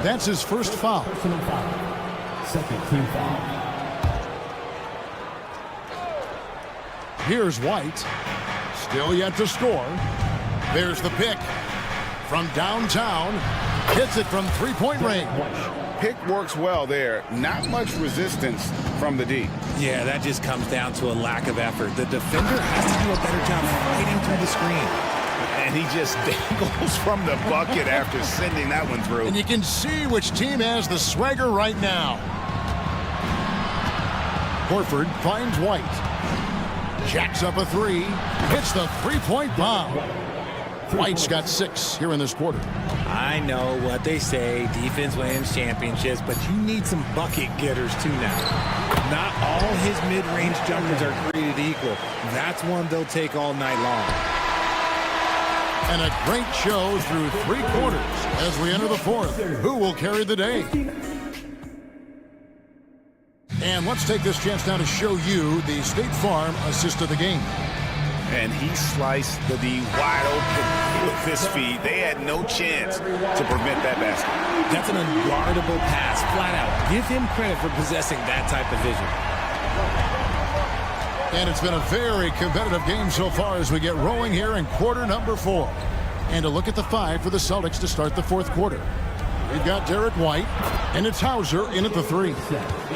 That's his first foul. Second team foul. Here's White. Still yet to score. There's the pick. From downtown. Hits it from three-point range. Pick works well there. Not much resistance from the D. Yeah, that just comes down to a lack of effort. The defender has to do a better job fighting through the screen. And he just dangles from the bucket after sending that one through. And you can see which team has the swagger right now. Horford finds White. Jacks up a 3. Hits the three-point bomb. White's got 6 here in this quarter. I know what they say, defense wins championships, but you need some bucket getters too now. Not all his mid-range jumpers are created equal. That's one they'll take all night long. And a great show through 3 quarters as we enter the 4th. Who will carry the day? And let's take this chance now to show you the State Farm assist of the game. And he sliced the D wide open with his feet. They had no chance to prevent that basket. That's an unguardable pass, flat out. Give him credit for possessing that type of vision. And it's been a very competitive game so far as we get rolling here in quarter number 4. And a look at the 5 for the Celtics to start the 4th quarter. We've got Derek White, and it's Hauser in at the 3.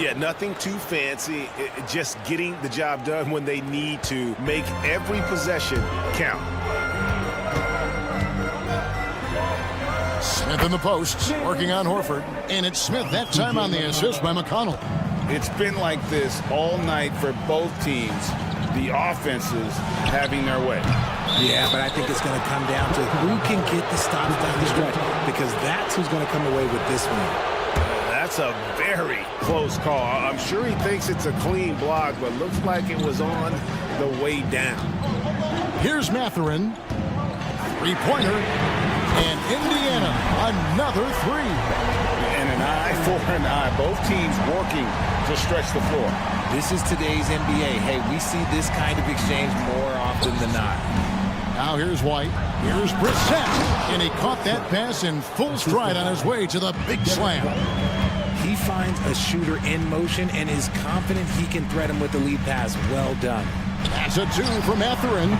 Yeah, nothing too fancy. Just getting the job done when they need to. Make every possession count. Smith in the post, working on Horford. And it's Smith that time on the assist by McConnell. It's been like this all night for both teams. The offenses having their way. Yeah, but I think it's going to come down to who can get the stops down the stretch, because that's who's going to come away with this one. That's a very close call. I'm sure he thinks it's a clean block, but looks like it was on the way down. Here's Mathurin. Three-pointer. And Indiana, another three. And an eye for an eye. Both teams working to stretch the floor. This is today's NBA. Hey, we see this kind of exchange more often than not. Now here's White. Here's Brissett. And he caught that pass in full stride on his way to the big slam. He finds a shooter in motion and is confident he can threat him with the lead pass. Well done. That's a two from Mathurin.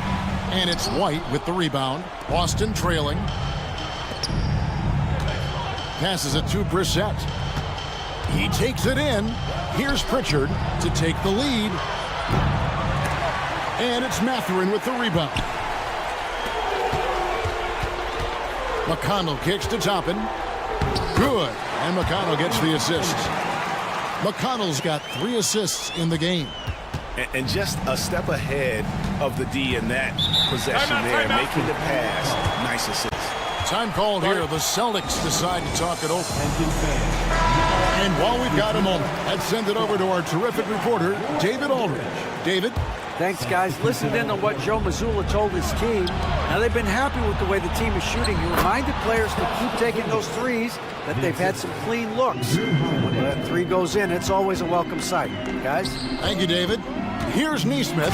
And it's White with the rebound. Boston trailing. Passes it to Brissett. He takes it in. Here's Pritchard to take the lead. And it's Mathurin with the rebound. McConnell kicks to Toppin. Good. And McConnell gets the assist. McConnell's got 3 assists in the game. And just a step ahead of the D in that possession there, making the pass. Nice assist. Time called here. The Celtics decide to talk it over. And while we've got a moment, let's send it over to our terrific reporter, David Aldridge. David? Thanks, guys. Listened in on what Joe Mazzulla told his team. Now, they've been happy with the way the team is shooting. He reminded players to keep taking those threes, that they've had some clean looks. When that three goes in, it's always a welcome sight. Guys? Thank you, David. Here's Neesmith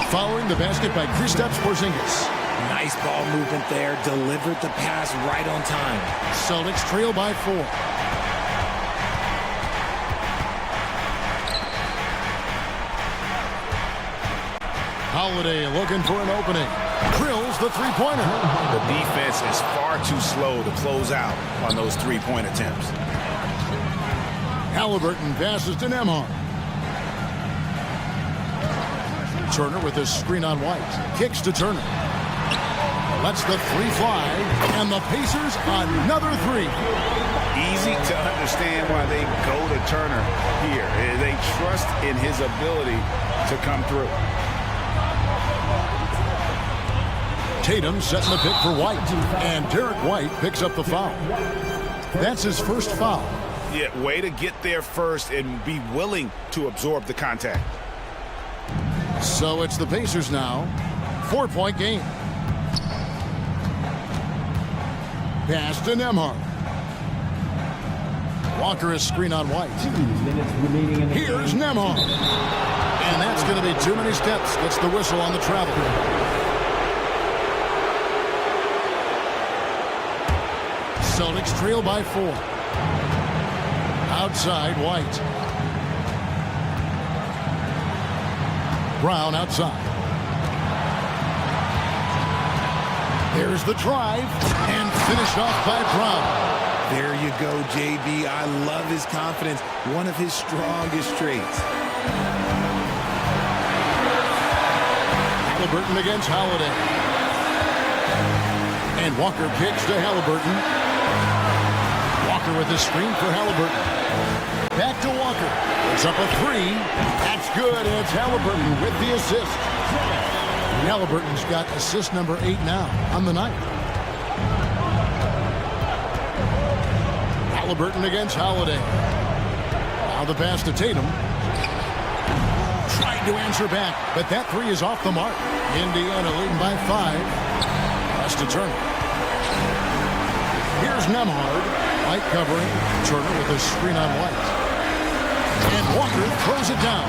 following the basket by Kristaps Porzingis. Nice ball movement there. Delivered the pass right on time. Celtics trail by 4. Holiday looking for an opening. Drills the three-pointer. The defense is far too slow to close out on those three-point attempts. Halliburton passes to Nembhard. Turner with his screen on White. Kicks to Turner. Lets the three fly. And the Pacers another three. Easy to understand why they go to Turner here. They trust in his ability to come through. Tatum setting the pick for White. And Derek White picks up the foul. That's his first foul. Yeah, way to get there first and be willing to absorb the contact. So it's the Pacers now. 4-point game. Pass to Nembhard. Walker is screen on White. Here's Nembhard. And that's going to be too many steps. Gets the whistle on the travel. Celtics trail by 4. Outside, White. Brown outside. There's the drive, and finished off by Brown. There you go, JB. I love his confidence. One of his strongest traits. Halliburton against Holiday. And Walker kicks to Halliburton. Walker with the screen for Halliburton. Back to Walker. It's up a 3. That's good, and it's Halliburton with the assist. And Halliburton's got assist number 8 now on the night. Halliburton against Holiday. Now the pass to Tatum. Trying to answer back, but that 3 is off the mark. Indiana leading by 5. Pass to Turner. Here's Nembhard. White covering. Turner with a screen on White. And Walker throws it down.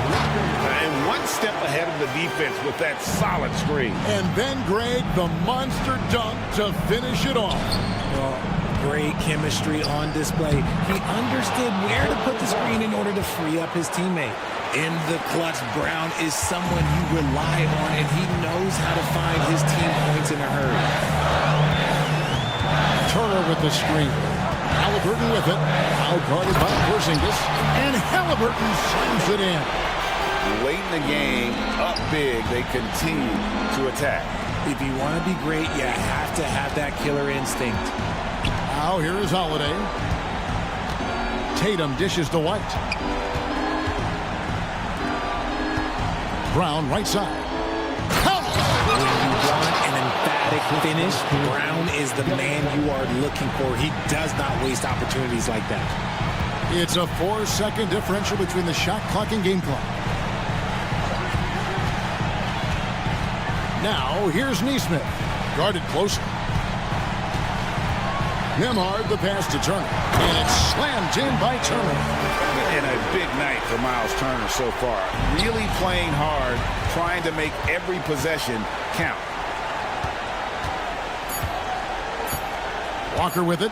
And one step ahead of the defense with that solid screen. And then Greg, the monster dunk to finish it off. Well, great chemistry on display. He understood where to put the screen in order to free up his teammate. In the clutch, Brown is someone you rely on, and he knows how to find his team points in a hurry. Turner with the screen. Halliburton with it. Out-guarded by Porzingis. And Halliburton slams it in. Late in the game, up big, they continue to attack. If you want to be great, you have to have that killer instinct. Now here is Holiday. Tatum dishes to White. Brown right side. When you want an emphatic finish, Brown is the man you are looking for. He does not waste opportunities like that. It's a 4-second differential between the shot clock and game clock. Now, here's Neesmith. Guarded closer. Nembhard, the pass to Turner. And it's slammed in by Turner. And a big night for Miles Turner so far. Really playing hard, trying to make every possession count. Walker with it.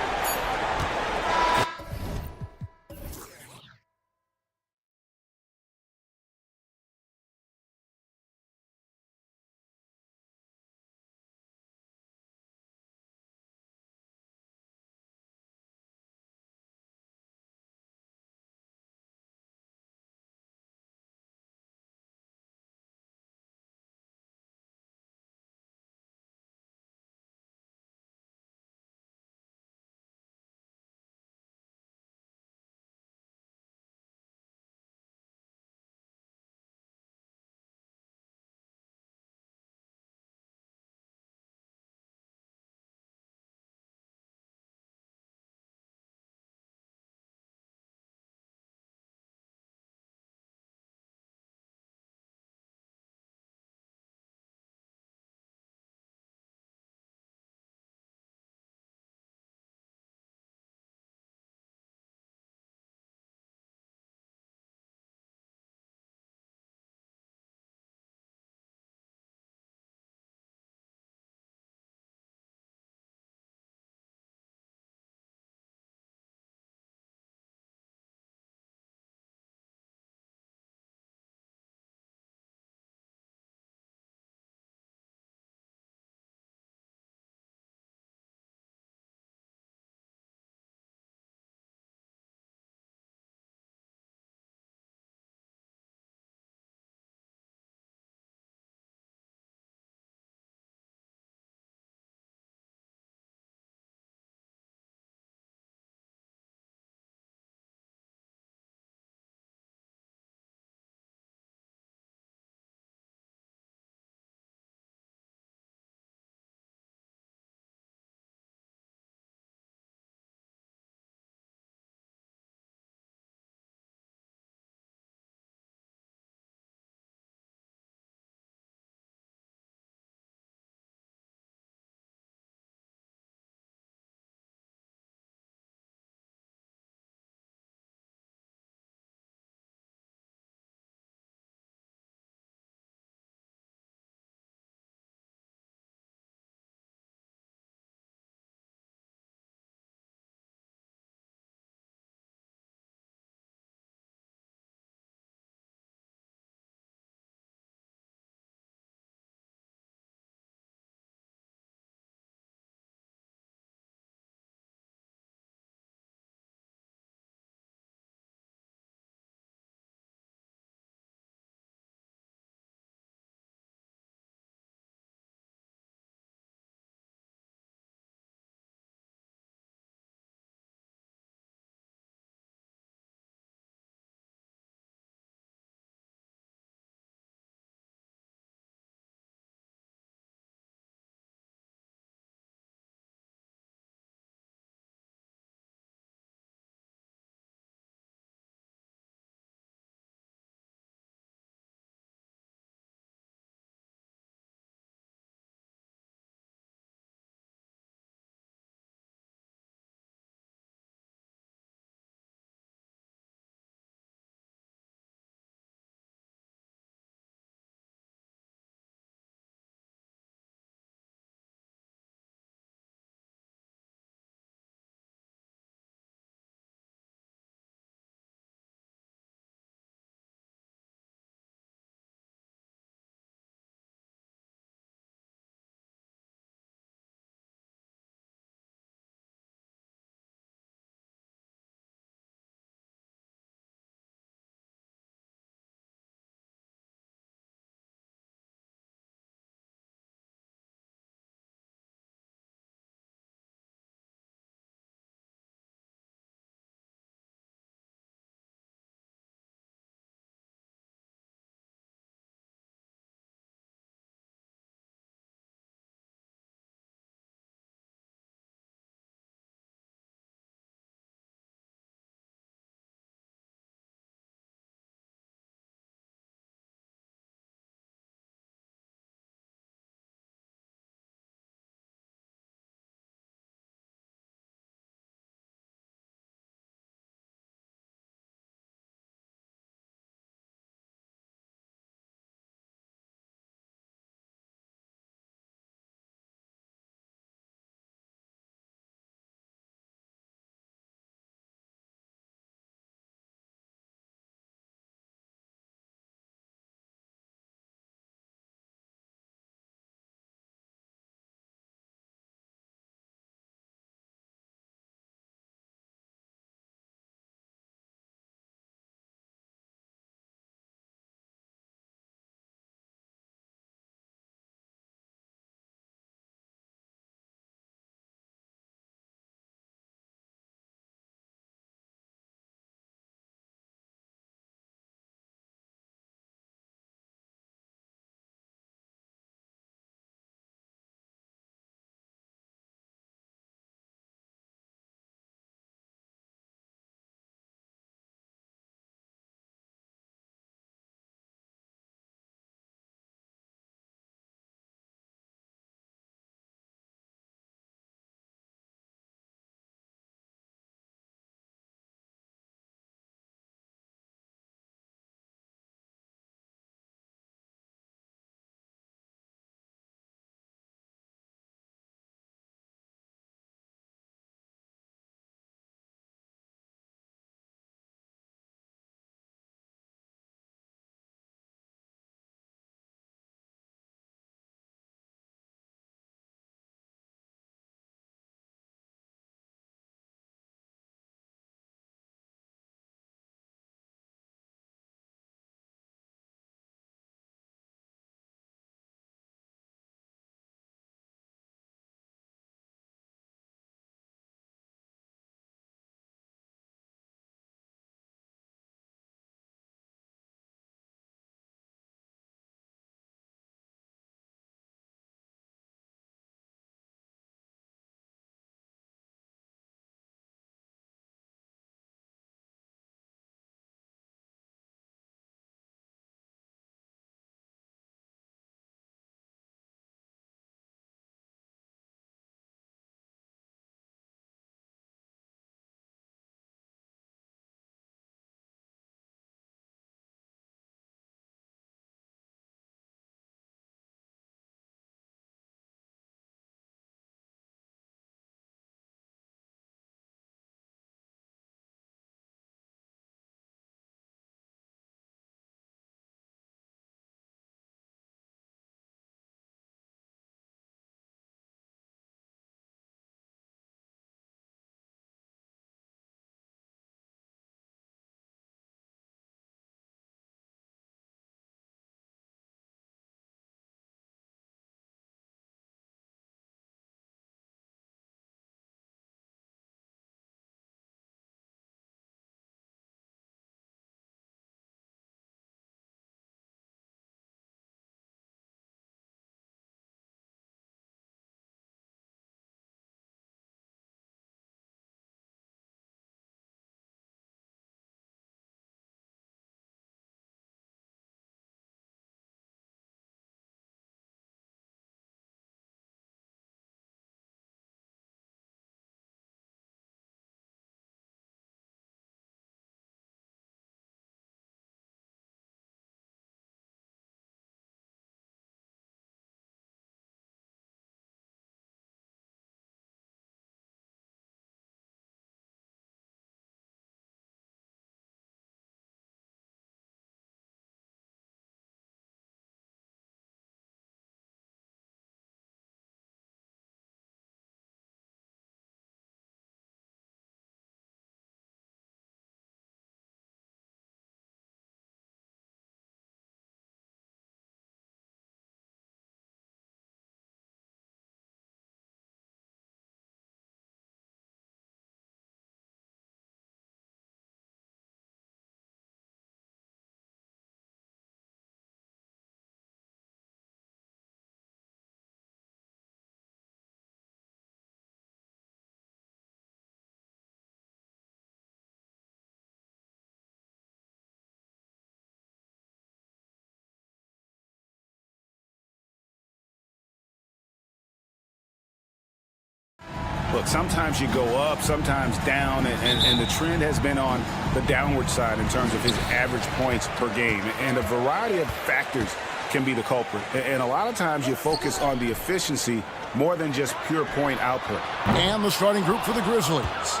Look, sometimes you go up, sometimes down, and the trend has been on the downward side in terms of his average points per game. And a variety of factors can be the culprit. And a lot of times you focus on the efficiency more than just pure point output. And the starting group for the Grizzlies.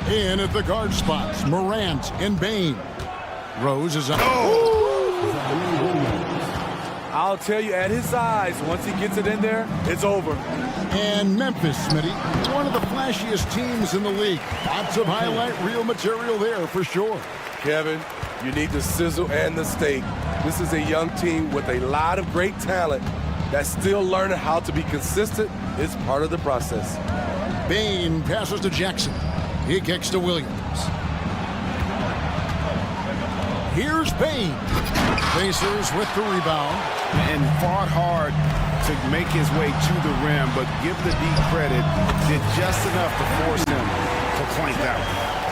In at the guard spots, Morant and Bain. Rose is up. I'll tell you, at his size, once he gets it in there, it's over. And Memphis, Smitty, one of the flashiest teams in the league. Lots of highlight reel material there for sure. Kevin, you need the sizzle and the steak. This is a young team with a lot of great talent that's still learning how to be consistent. It's part of the process. Bain passes to Jackson. He kicks to Williams. Here's Bain. Pacers with the rebound. And fought hard to make his way to the rim, but give the D credit, did just enough to force him to clank out.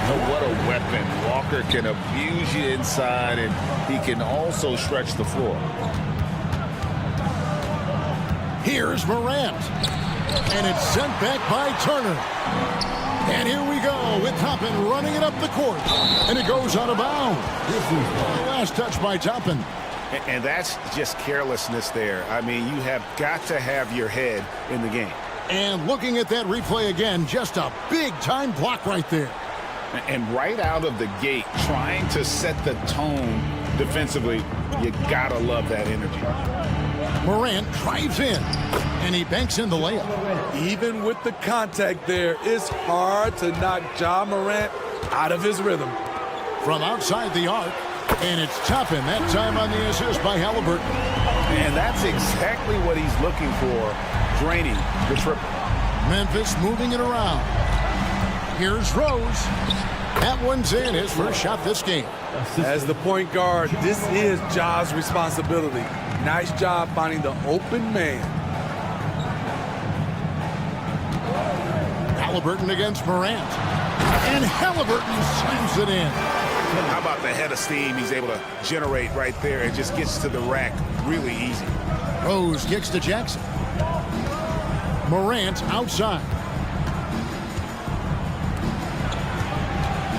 Oh, what a weapon. Walker can abuse you inside, and he can also stretch the floor. Here's Morant. And it's sent back by Turner. And here we go with Toppin running it up the court. And it goes out of bounds. Last touch by Toppin. And that's just carelessness there. I mean, you have got to have your head in the game. And looking at that replay again, just a big-time block right there. And right out of the gate, trying to set the tone defensively, you got to love that energy. Morant drives in, and he banks in the layup. Even with the contact there, it's hard to knock Ja Morant out of his rhythm. From outside the arc, and it's Toppin, that time on the assist by Halliburton. And that's exactly what he's looking for, draining the triple. Memphis moving it around. Here's Rose. That one's in, his first shot this game. As the point guard, this is Ja's responsibility. Nice job finding the open man. Halliburton against Morant. And Halliburton slams it in. How about the head of steam he's able to generate right there and just gets to the rack really easy. Rose kicks to Jackson. Morant outside.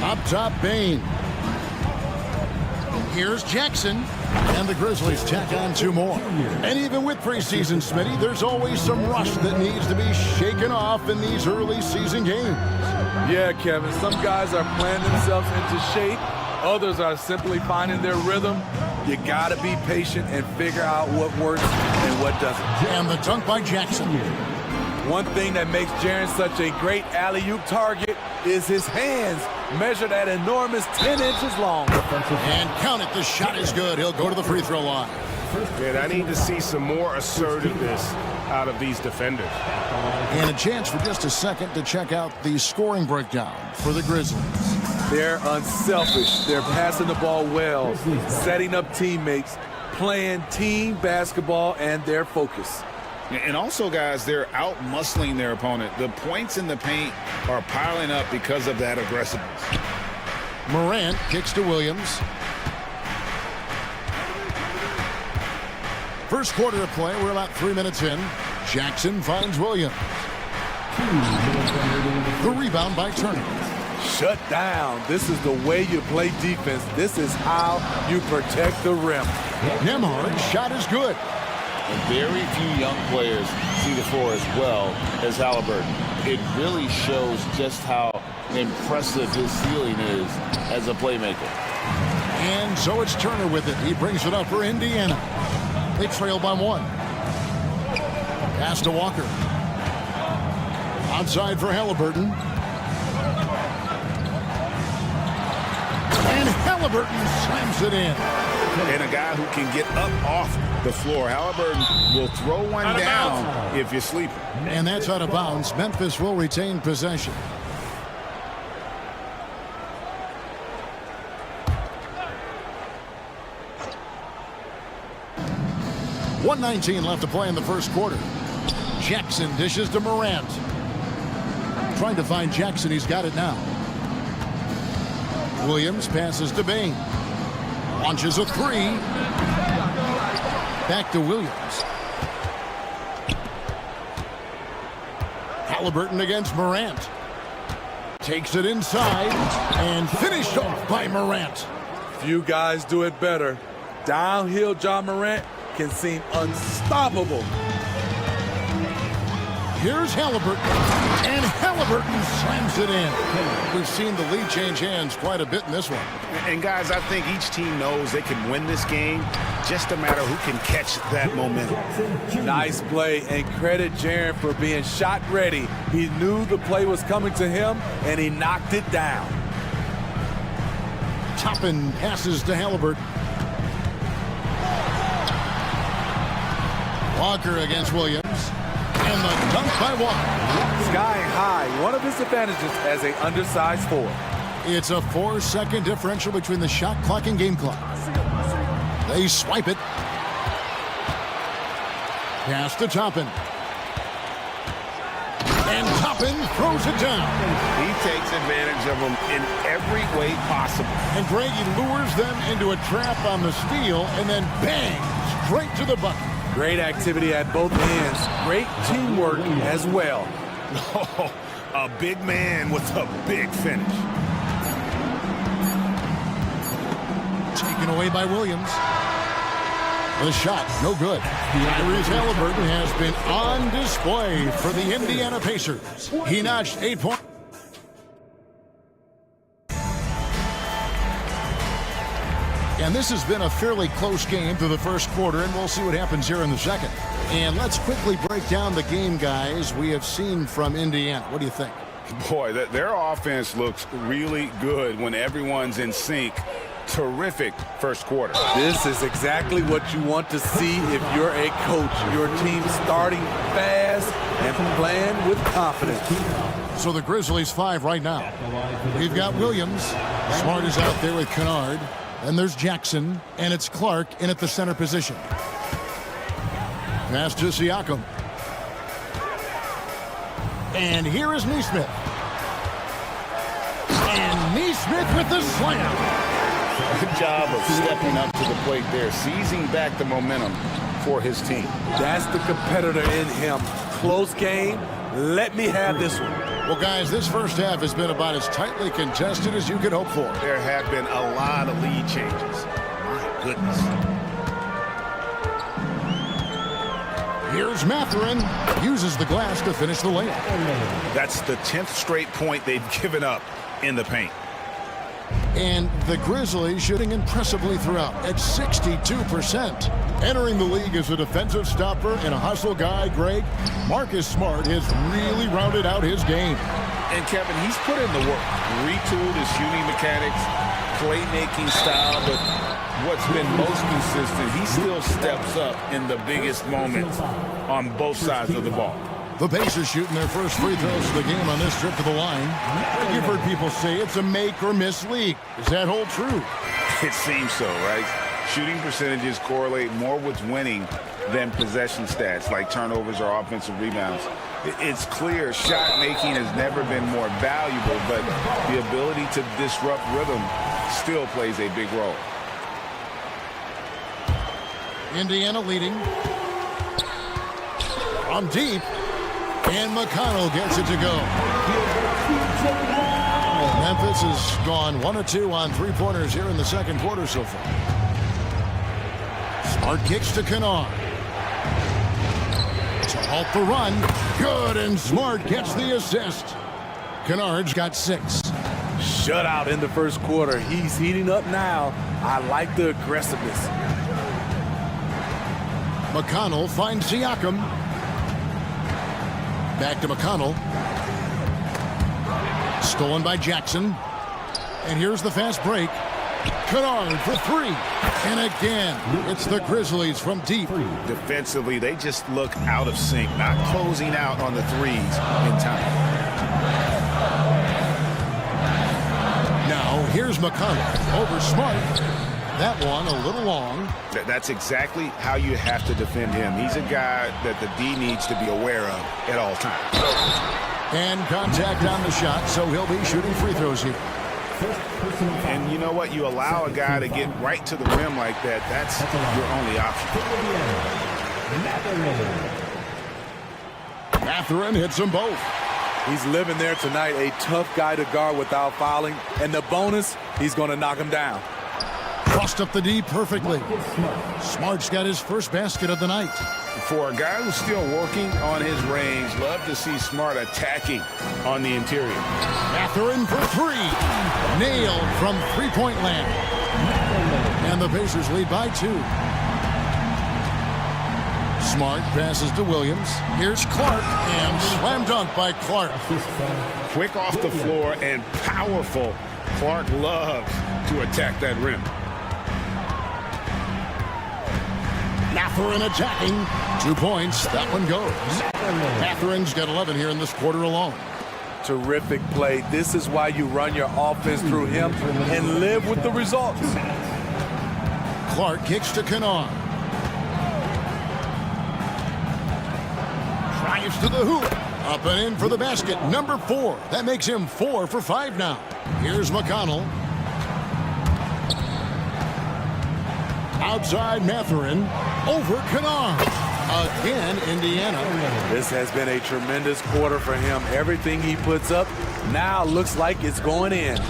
Up top, Bain. Here's Jackson. And the Grizzlies tack on two more. And even with preseason, Smitty, there's always some rust that needs to be shaken off in these early season games. Yeah, Kevin, some guys are playing themselves into shape. Others are simply finding their rhythm. You got to be patient and figure out what works and what doesn't. And the dunk by Jackson. One thing that makes Jaren such a great alley-oop target is his hands, measured at enormous 10 inches long. And count it, the shot is good. He'll go to the free throw line. Man, I need to see some more assertiveness out of these defenders. And a chance for just a second to check out the scoring breakdown for the Grizzlies. They're unselfish. They're passing the ball well, setting up teammates, playing team basketball, and their focus. And also, guys, they're out-muscling their opponent. The points in the paint are piling up because of that aggressiveness. Morant kicks to Williams. First quarter of play, we're about 3 minutes in. Jackson finds Williams. The rebound by Turner. Shut down. This is the way you play defense. This is how you protect the rim. Nembhard's shot is good. And very few young players see the floor as well as Halliburton. It really shows just how impressive his ceiling is as a playmaker. And so it's Turner with it. He brings it up for Indiana. They trail by one. Pass to Walker. Outside for Halliburton. And Halliburton slams it in. And a guy who can get up off the floor. Halliburton will throw one down if you're sleeping. And that's out of bounds. Memphis will retain possession. .119 left to play in the first quarter. Jackson dishes to Morant. Trying to find Jackson. He's got it now. Williams passes to Bain. Launches a three. Back to Williams. Halliburton against Morant. Takes it inside and finished off by Morant. Few guys do it better. Downhill John Morant can seem unstoppable. Here's Halliburton, and Halliburton slams it in. We've seen the lead change hands quite a bit in this one. And guys, I think each team knows they can win this game, just a matter who can catch that momentum. Nice play, and credit Jaren for being shot ready. He knew the play was coming to him, and he knocked it down. Toppin passes to Halliburton. Walker against Williams. And the dunk by Walker. Sky high, one of his advantages as an undersized forward. It's a 4-second differential between the shot clock and game clock. They swipe it. Pass to Toppin. And Toppin throws it down. He takes advantage of them in every way possible. And Grady lures them into a trap on the steal and then bang, straight to the bucket. Great activity at both ends. Great teamwork as well. Oh, a big man with a big finish. Taken away by Williams. The shot, no good. Tyrese Halliburton has been on display for the Indiana Pacers. He notched 8 points. And this has been a fairly close game through the first quarter, and we'll see what happens here in the second. And let's quickly break down the game, guys, we have seen from Indiana. What do you think? Boy, their offense looks really good when everyone's in sync. Terrific first quarter. This is exactly what you want to see if you're a coach. Your team starting fast and playing with confidence. So the Grizzlies 5 right now. We've got Williams. Smart is out there with Kennard. Then there's Jackson, and it's Clark in at the center position. Pass to Siakam. And here is Neesmith. And Neesmith with the slam. Good job of stepping up to the plate there, seizing back the momentum for his team. That's the competitor in him. Close game. Let me have this one. Well, guys, this first half has been about as tightly contested as you could hope for. There have been a lot of lead changes. My goodness. Here's Mathurin. Uses the glass to finish the layup. That's the 10th straight point they've given up in the paint. And the Grizzlies shooting impressively throughout at 62%. Entering the league as a defensive stopper and a hustle guy, Greg, Marcus Smart has really rounded out his game. And Kevin, he's put in the work. Retooled his shooting mechanics, playmaking style, but what's been most consistent, he still steps up in the biggest moments on both sides of the ball. The Pacers shooting their first free throws of the game on this trip to the line. You've heard people say it's a make or miss league. Does that hold true? It seems so, right? Shooting percentages correlate more with winning than possession stats like turnovers or offensive rebounds. It's clear shot making has never been more valuable, but the ability to disrupt rhythm still plays a big role. Indiana leading. From deep. And McConnell gets it to go. Memphis has gone 1 of 2 on three-pointers here in the second quarter so far. Smart kicks to Kennard. To halt the run. Good, and Smart gets the assist. Kennard's got 6. Shutout in the first quarter. He's heating up now. I like the aggressiveness. McConnell finds Siakam. Back to McConnell. Stolen by Jackson. And here's the fast break. Kennard for 3. And again, it's the Grizzlies from deep. Defensively, they just look out of sync, not closing out on the threes in time. Now, here's McConnell over Smart. That one a little long. That's exactly how you have to defend him. He's a guy that the D needs to be aware of at all times. And contact on the shot, so he'll be shooting free throws here. And you know what? You allow a guy to get right to the rim like that, that's your only option. Mathurin hits them both. He's living there tonight, a tough guy to guard without fouling. And the bonus, he's going to knock him down. Crossed up the D perfectly. Smart's got his first basket of the night. For a guy who's still working on his range, love to see Smart attacking on the interior. Mathurin for three. Nailed from three-point land. And the Pacers lead by 2. Smart passes to Williams. Here's Clark, and slam dunk by Clark. Quick off the floor and powerful. Clark loves to attack that rim. Mathurin attacking. 2 points. That one goes. Mathurin's got 11 here in this quarter alone. Terrific play. This is why you run your offense through him and live with the results. Clark kicks to Kennard. Drives to the hoop. Up and in for the basket. Number 4. That makes him 4 for 5 now. Here's McConnell. Outside Mathurin. Over Kennard. Again, Indiana. This has been a tremendous quarter for him. Everything he puts up now looks like it's going in.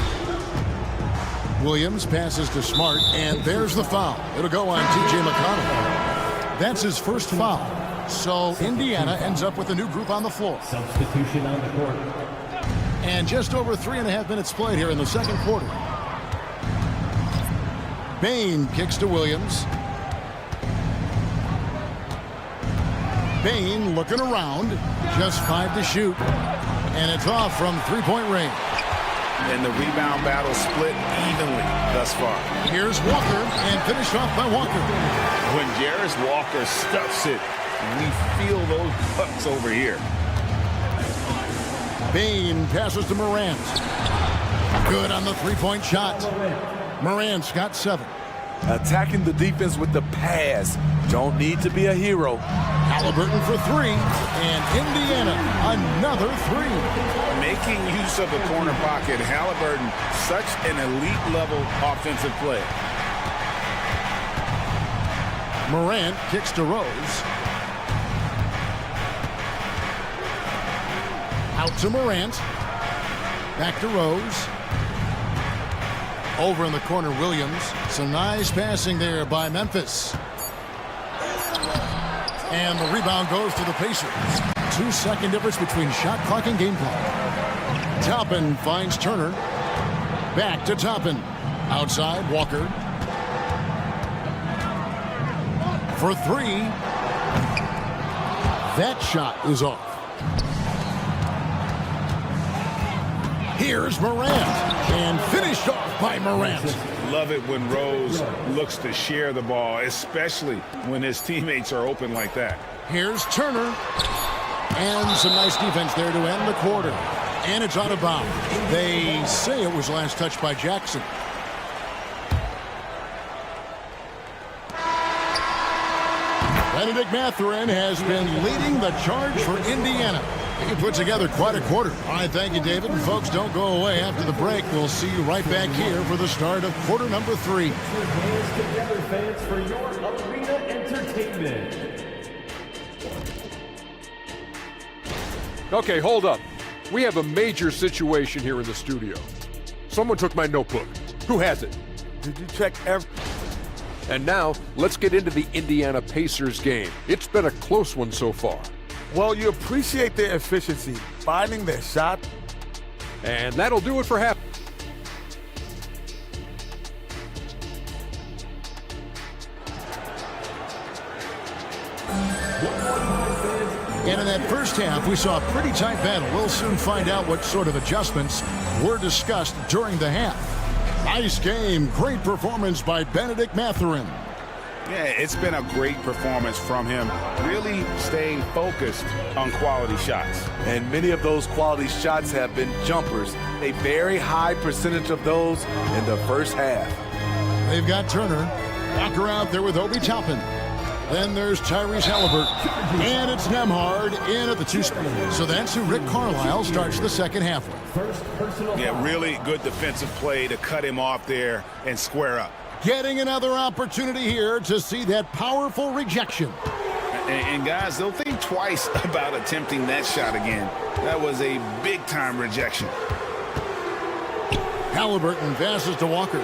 Williams passes to Smart, and there's the foul. It'll go on T.J. McConnell. That's his first foul. So Indiana ends up with a new group on the floor. Substitution on the court. And just over 3.5 minutes played here in the second quarter. Bain kicks to Williams. Bain looking around. Just 5 to shoot. And it's off from three-point range. And the rebound battle split evenly thus far. Here's Walker, and finished off by Walker. When Jarris Walker stuffs it, we feel those bucks over here. Bain passes to Morant. Good on the three-point shot. Morant's got 7. Attacking the defense with the pass. Don't need to be a hero. Halliburton for 3, and Indiana another 3. Making use of the corner pocket, Halliburton, such an elite-level offensive player. Morant kicks to Rose. Out to Morant. Back to Rose. Over in the corner, Williams. Some nice passing there by Memphis. And the rebound goes to the Pacers. 2-second difference between shot clock and game clock. Toppin finds Turner. Back to Toppin. Outside, Walker. For 3. That shot is off. Here's Morant. And finished off by Morant. Love it when Rose looks to share the ball, especially when his teammates are open like that. Here's Turner. And some nice defense there to end the quarter. And it's out of bounds. They say it was last touched by Jackson. Benedict Mathurin has been leading the charge for Indiana. He put together quite a quarter. All right, thank you, David. And folks, don't go away after the break. We'll see you right back here for the start of quarter number 3. Together, fans, for your arena entertainment. Okay, hold up. We have a major situation here in the studio. Someone took my notebook. Who has it? Did you check every... And now, let's get into the Indiana Pacers game. It's been a close one so far. Well, you appreciate their efficiency, finding their shot. And that'll do it for half. And in that first half, we saw a pretty tight battle. We'll soon find out what sort of adjustments were discussed during the half. Nice game. Great performance by Benedict Mathurin. Yeah, it's been a great performance from him, really staying focused on quality shots. And many of those quality shots have been jumpers. A very high percentage of those in the first half. They've got Turner. Walker out there with Obi Toppin. Then there's Tyrese Halliburton. And it's Nembhard in at the 2 spot. So that's who Rick Carlisle starts the second half with. Yeah, really good defensive play to cut him off there and square up. Getting another opportunity here to see that powerful rejection. And guys, they'll think twice about attempting that shot again. That was a big-time rejection. Halliburton passes to Walker.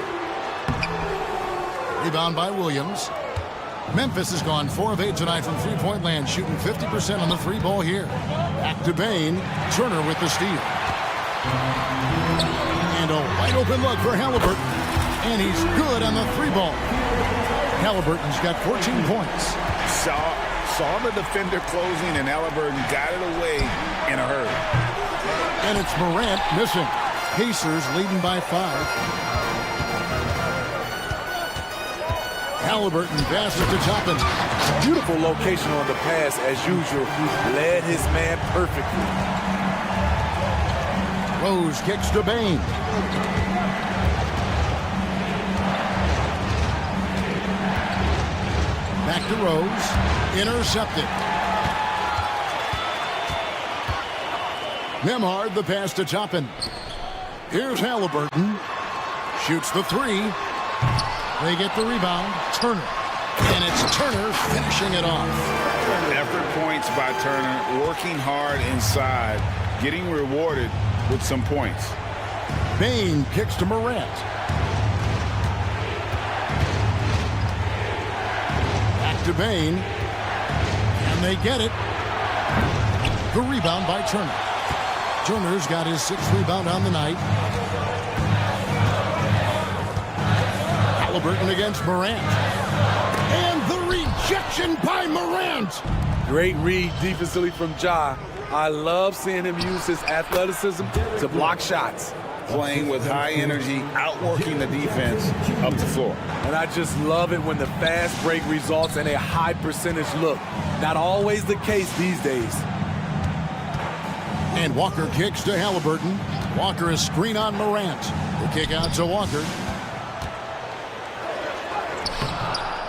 Rebound by Williams. Memphis has gone 4 of 8 tonight from three-point land, shooting 50% on the free ball here. Back to Bain. Turner with the steal. And a wide-open look for Halliburton. And he's good on the three ball. Halliburton's got 14 points. Saw the defender closing, and Halliburton got it away in a hurry. And it's Morant missing. Pacers leading by 5. Halliburton passes to Toppin. Beautiful location on the pass as usual. Led his man perfectly. Rose kicks to Bain. Back to Rose. Intercepted. Nembhard the pass to Toppin. Here's Halliburton. Shoots the three. They get the rebound. Turner. And it's Turner finishing it off. Effort points by Turner, working hard inside, getting rewarded with some points. Bain kicks to Morant. Back to Bain. And they get it. The rebound by Turner. Turner's got his 6th rebound on the night. Halliburton against Morant. And the rejection by Morant. Great read defensively from Ja. I love seeing him use his athleticism to block shots. Playing with high energy, outworking the defense up the floor. And I just love it when the fast break results in a high percentage look. Not always the case these days. And Walker kicks to Halliburton. Walker is screen on Morant. The kick out to Walker.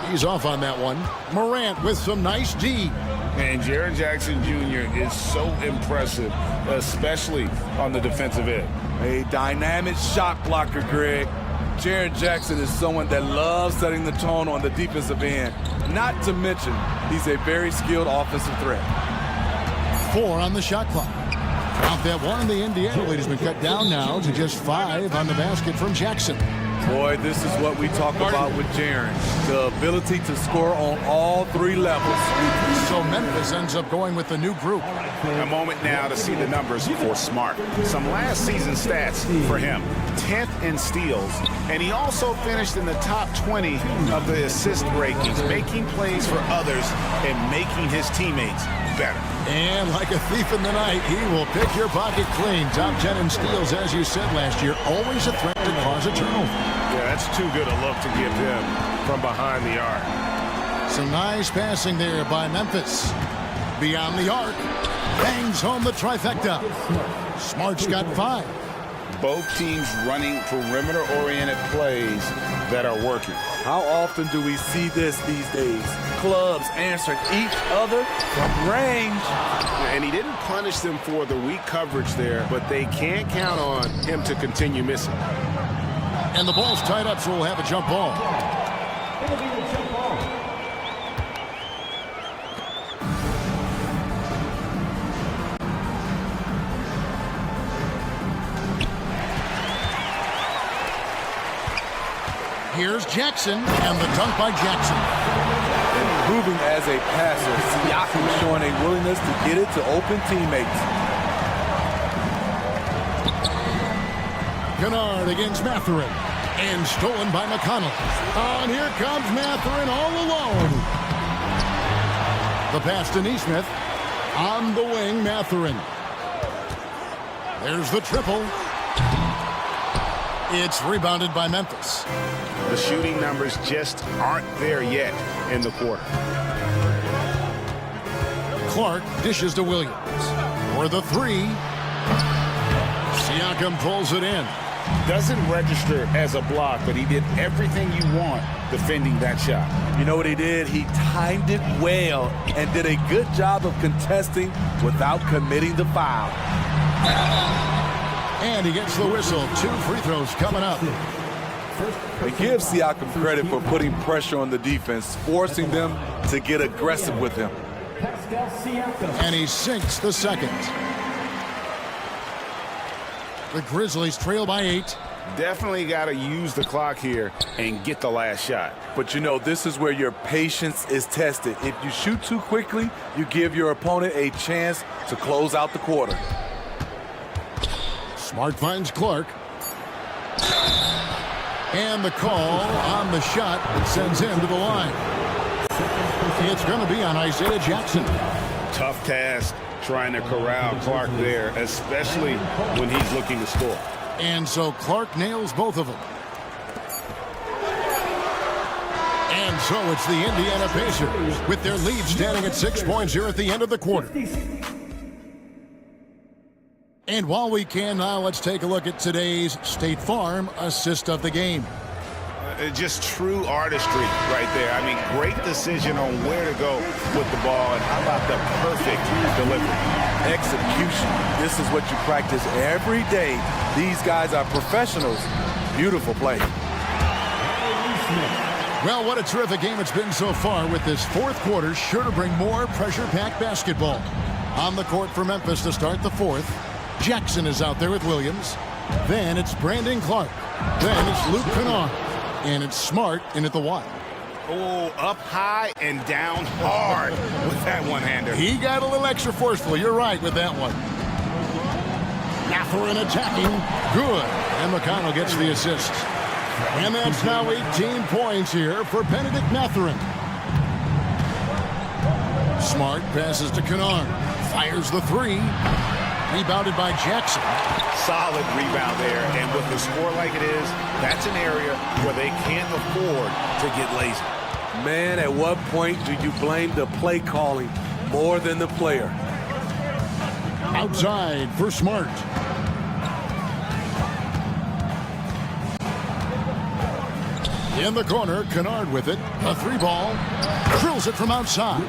He's off on that one. Morant with some nice D. And Jaren Jackson Jr. is so impressive, especially on the defensive end. A dynamic shot blocker, Greg. Jaren Jackson is someone that loves setting the tone on the defensive end. Not to mention, he's a very skilled offensive threat. 4 on the shot clock. Out that one, the Indiana lead has been cut down now to just 5 on the basket from Jackson. Boy, this is what we talk about with Jaren. The ability to score on all 3 levels. So Memphis ends up going with the new group. A moment now to see the numbers for Smart. Some last season stats for him. 10th in steals, and he also finished in the top 20 of the assist rankings, making plays for others and making his teammates better. And like a thief in the night, he will pick your pocket clean. Top 10 in steals, as you said last year, always a threat to cause a turnover. Yeah, that's too good a look to give him from behind the arc. Some nice passing there by Memphis. Beyond the arc, bangs home the trifecta. Smart's got 5. Both teams running perimeter-oriented plays that are working. How often do we see this these days? Clubs answering each other from range. And he didn't punish them for the weak coverage there, but they can't count on him to continue missing. And the ball's tied up, so we'll have a jump ball. Here's Jackson, and the dunk by Jackson. Improving as a passer, Siakam showing a willingness to get it to open teammates. Kennard against Mathurin, and stolen by McConnell. And here comes Mathurin all alone. The pass to Neesmith. On the wing, Mathurin. There's the triple. It's rebounded by Memphis. The shooting numbers just aren't there yet in the quarter. Clark dishes to Williams. For the 3. Siakam pulls it in. Doesn't register as a block, but he did everything you want defending that shot. You know what he did? He timed it well and did a good job of contesting without committing the foul. And he gets the whistle. 2 free throws coming up. I give Siakam credit for putting pressure on the defense, forcing them to get aggressive with him. And he sinks the second. The Grizzlies trail by 8. Definitely got to use the clock here and get the last shot. But you know, this is where your patience is tested. If you shoot too quickly, you give your opponent a chance to close out the quarter. Smart finds Clark. And the call on the shot that sends him to the line. It's going to be on Isaiah Jackson. Tough task trying to corral Clark there, especially when he's looking to score. And so Clark nails both of them. And so it's the Indiana Pacers with their lead standing at 6 points here at the end of the quarter. And while we can now, let's take a look at today's State Farm assist of the game. Just true artistry right there. I mean, great decision on where to go with the ball, and how about the perfect delivery? Execution. This is what you practice every day. These guys are professionals. Beautiful play. Well, what a terrific game it's been so far, with this fourth quarter sure to bring more pressure-packed basketball. On the court for Memphis to start the fourth, Jackson is out there with Williams. Then it's Brandon Clark. Then it's Luke Kennard. And it's Smart in at the one. Oh, up high and down hard with that one-hander. He got a little extra forceful. You're right with that one. Mathurin attacking. Good. And McConnell gets the assist. And that's now 18 points here for Benedict Mathurin. Smart passes to Kennard. Fires the three. Rebounded by Jackson. Solid rebound there, and with the score like it is, that's an area where they can't afford to get lazy. Man, at what point do you blame the play calling more than the player? Outside for Smart. In the corner, Kennard with it. A three ball. Drills it from outside.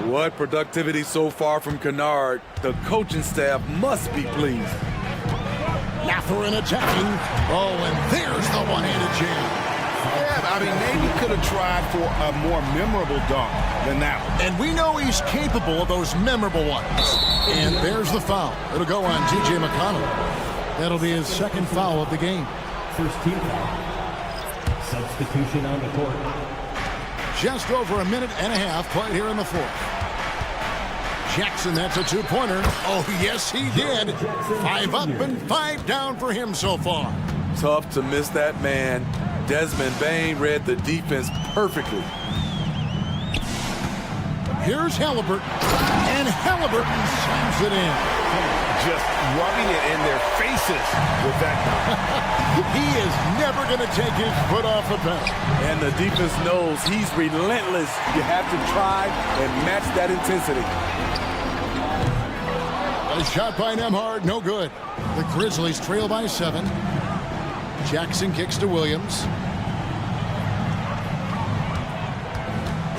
What productivity so far from Kennard. The coaching staff must be pleased. Mathurin attacking. Oh, and there's the one-handed jam. Yeah, I mean, maybe could have tried for a more memorable dunk than that one. And we know he's capable of those memorable ones. And there's the foul. It'll go on T.J. McConnell. That'll be his second foul of the game. First team foul. Substitution on the court. Just over a minute and a half played here in the fourth. Jackson, that's a two-pointer. Oh, yes, he did. 5 up and 5 down for him so far. Tough to miss that man. Desmond Bain read the defense perfectly. Here's Halliburton. And Halliburton slams it in. Just rubbing it in their faces with that. He is never going to take his foot off the pedal. And the defense knows he's relentless. You have to try and match that intensity. A shot by Nembhard, no good. The Grizzlies trail by 7. Jackson kicks to Williams.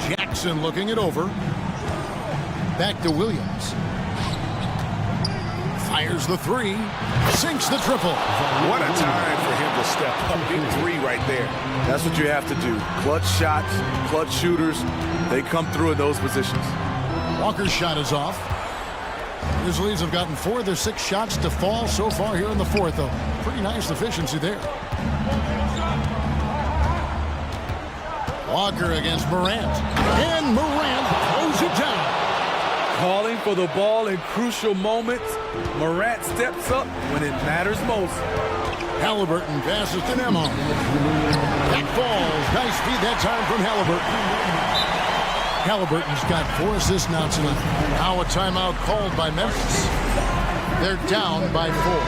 Jackson looking it over. Back to Williams. Fires the three. Sinks the triple. What a time for him to step up. Big three right there. That's what you have to do. Clutch shots, clutch shooters. They come through in those positions. Walker's shot is off. Grizzlies have gotten 4 of their 6 shots to fall so far here in the fourth, though. Pretty nice efficiency there. Walker against Morant. And Morant throws it down. Calling for the ball in crucial moments. Morant steps up when it matters most. Halliburton passes to Nembhard. That falls. Nice feed that time from Halliburton. Halliburton's got 4 assists now tonight. Now a timeout called by Memphis. They're down by 4.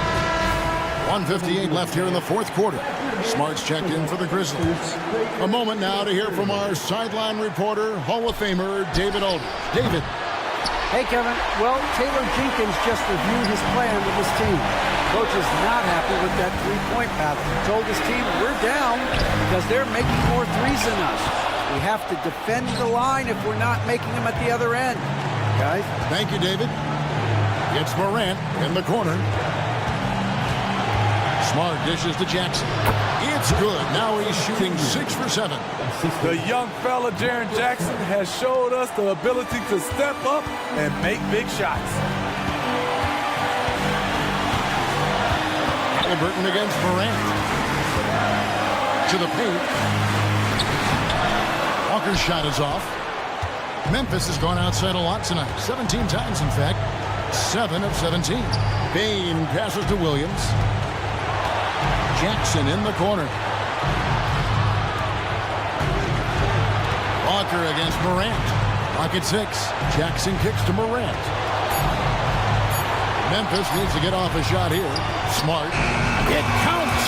1:58 left here in the fourth quarter. Smart's checked in for the Grizzlies. A moment now to hear from our sideline reporter, Hall of Famer David Aldridge. David. Hey, Kevin. Well, Taylor Jenkins just reviewed his plan with his team. Coach is not happy with that three-point path. Told his team, we're down because they're making more threes than us. We have to defend the line if we're not making them at the other end. Guys? Thank you, David. It's Morant in the corner. Smart dishes to Jackson. It's good. Now he's shooting 6 for 7. The young fella, Jaren Jackson, has showed us the ability to step up and make big shots. Halliburton against Morant. To the paint. Walker's shot is off. Memphis has gone outside a lot tonight. 17 times, in fact. 7 of 17. Bain passes to Williams. Jackson in the corner. Walker against Morant. Lock at 6. Jackson kicks to Morant. Memphis needs to get off a shot here. Smart. It counts.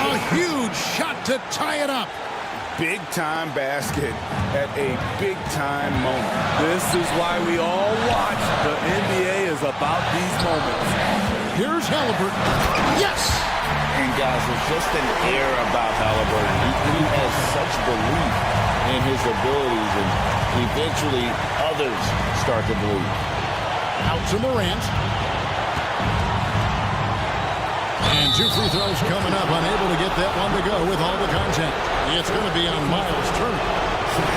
A huge shot to tie it up. Big-time basket at a big-time moment. This is why we all watch. The NBA is about these moments. Here's Halliburton. Yes! And guys, there's just an air about Halliburton. He has such belief in his abilities, and eventually others start to believe. Out to Morant. And 2 free throws coming up. Unable to get that one to go with all the contact. It's going to be on Miles Turner.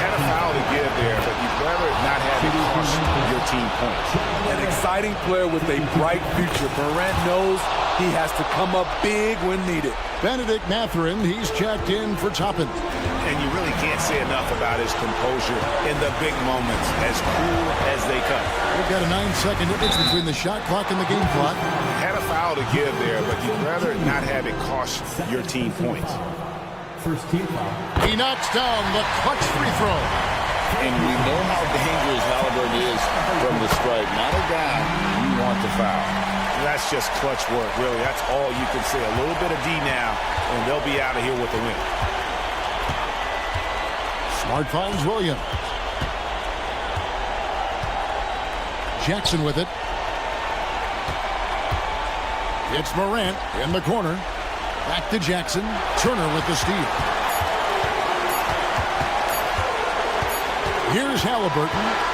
Had a foul to give there, but you'd rather not have it cost your team points. An exciting player with a bright future. Morant knows he has to come up big when needed. Benedict Mathurin, he's checked in for Toppin. And you really can't say enough about his composure in the big moments, as cool as they come. We've got a 9-second difference between the shot clock and the game clock. Had a foul to give there, but you'd rather not have it cost your team points. First team foul. He knocks down the clutch free throw. And we know how dangerous Halliburton is from the stripe. Not a guy you want to foul. That's just clutch work, really. That's all you can say. A little bit of D now, and they'll be out of here with the win. Smart finds Williams. Jackson with it. It's Morant in the corner. Back to Jackson. Turner with the steal. Here's Halliburton.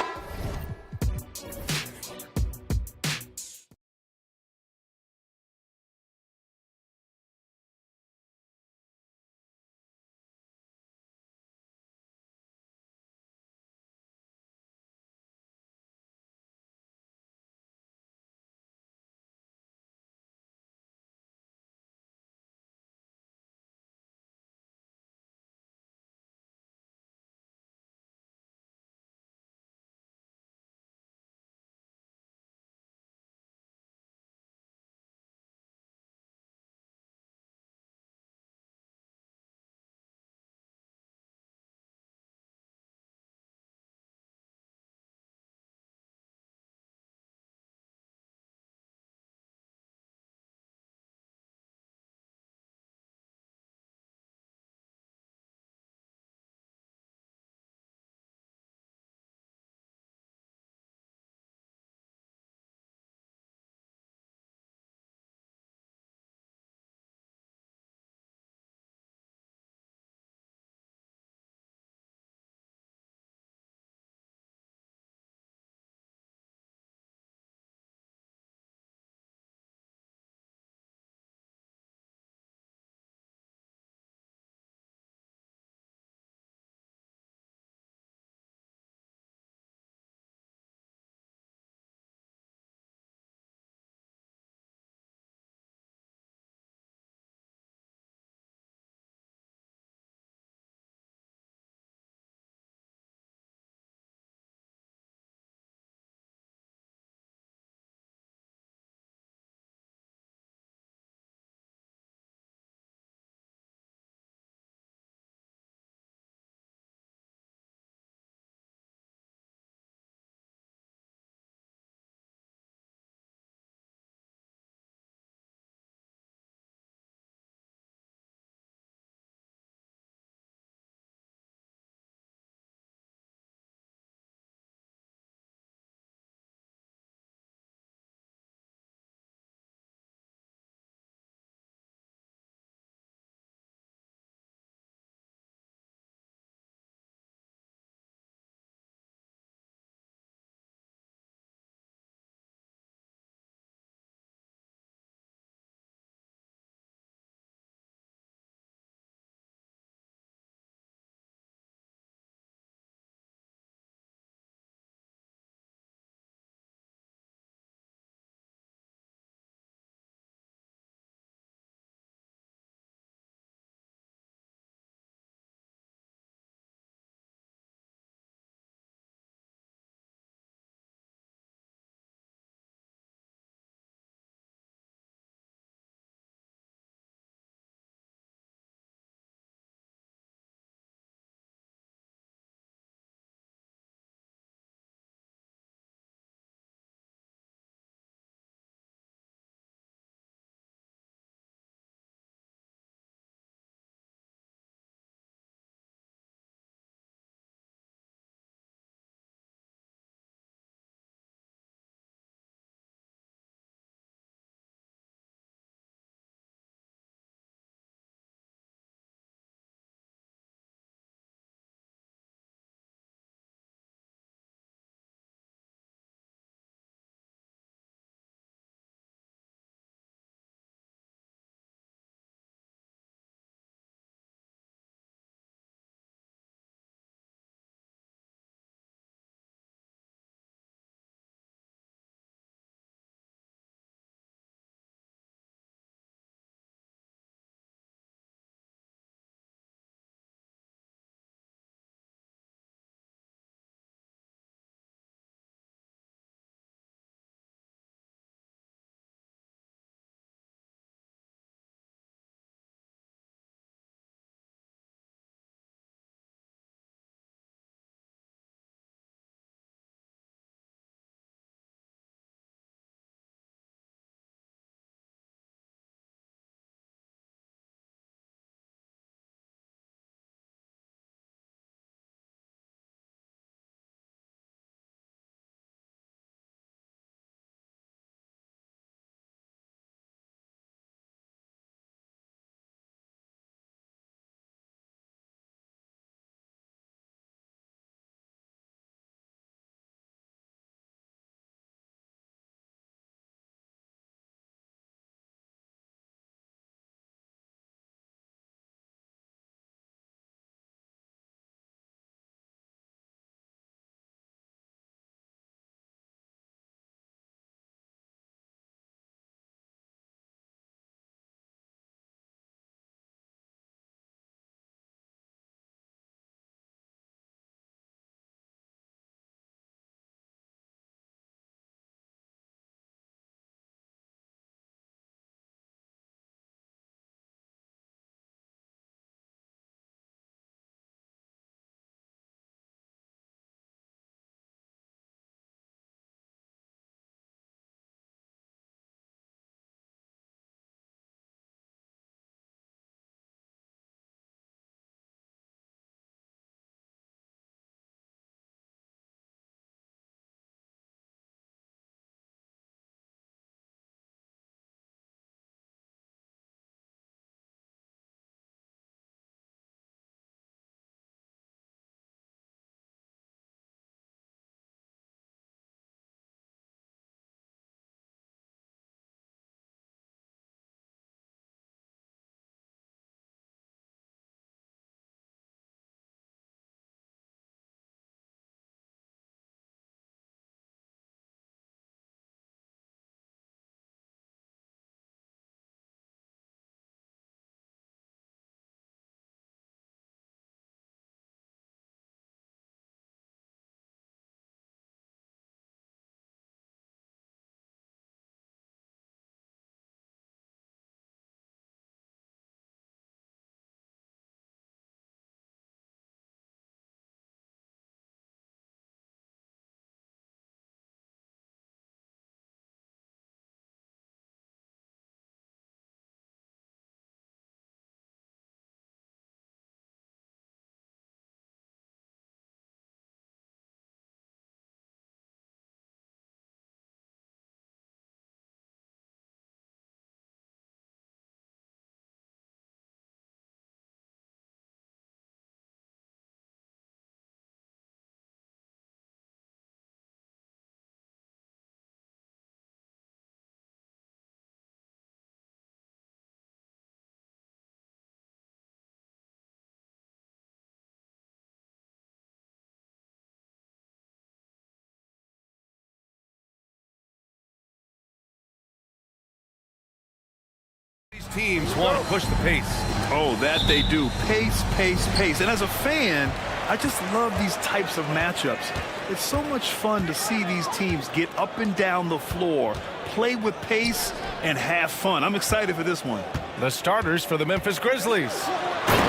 teams want to push the pace. Oh, that they do. Pace, pace, pace. And as a fan, I just love these types of matchups. It's so much fun to see these teams get up and down the floor, play with pace, and have fun. I'm excited for this one. The starters for the Memphis Grizzlies.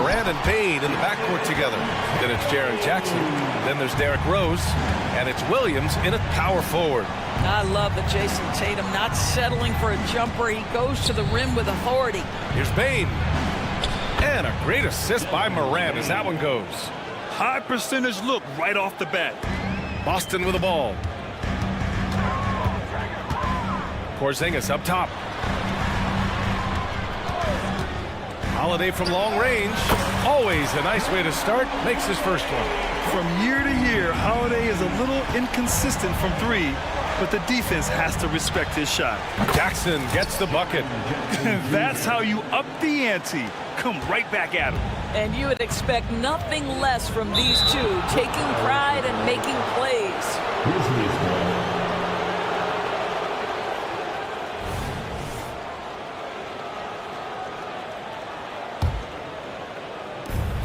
Morant and Payne in the backcourt together. Then it's Jaren Jackson. Then there's Derrick Rose. And it's Williams in at power forward. I love that Jason Tatum not settling for a jumper. He goes to the rim with authority. Here's Payne. And a great assist by Morant as that one goes. High percentage look right off the bat. Boston with the ball. Porzingis up top. Holiday from long range. Always a nice way to start. Makes his first one. From year to year, Holiday is a little inconsistent from three, but the defense has to respect his shot. Jackson gets the bucket. That's how you up the ante. Come right back at him. And you would expect nothing less from these two, taking pride and making plays.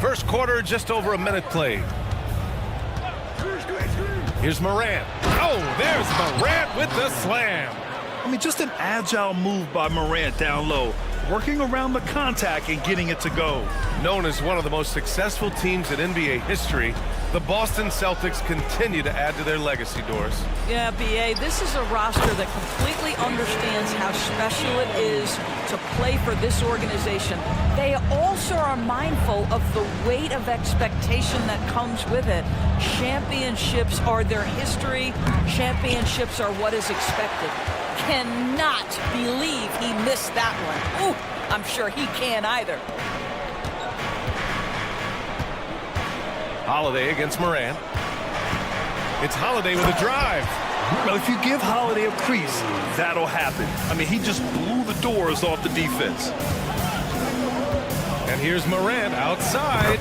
First quarter, just over a minute played. Here's Morant. Oh, there's Morant with the slam. I mean, just an agile move by Morant down low, working around the contact and getting it to go. Known as one of the most successful teams in NBA history, the Boston Celtics continue to add to their legacy, Doris. Yeah, B.A., this is a roster that completely understands how special it is to play for this organization. They also are mindful of the weight of expectation that comes with it. Championships are their history. Championships are what is expected. Cannot believe he missed that one. Ooh, I'm sure he can't either. Holiday against Morant. It's Holiday with a drive. Well, if you give Holiday a crease, that'll happen. I mean, he just blew the doors off the defense. And here's Morant outside.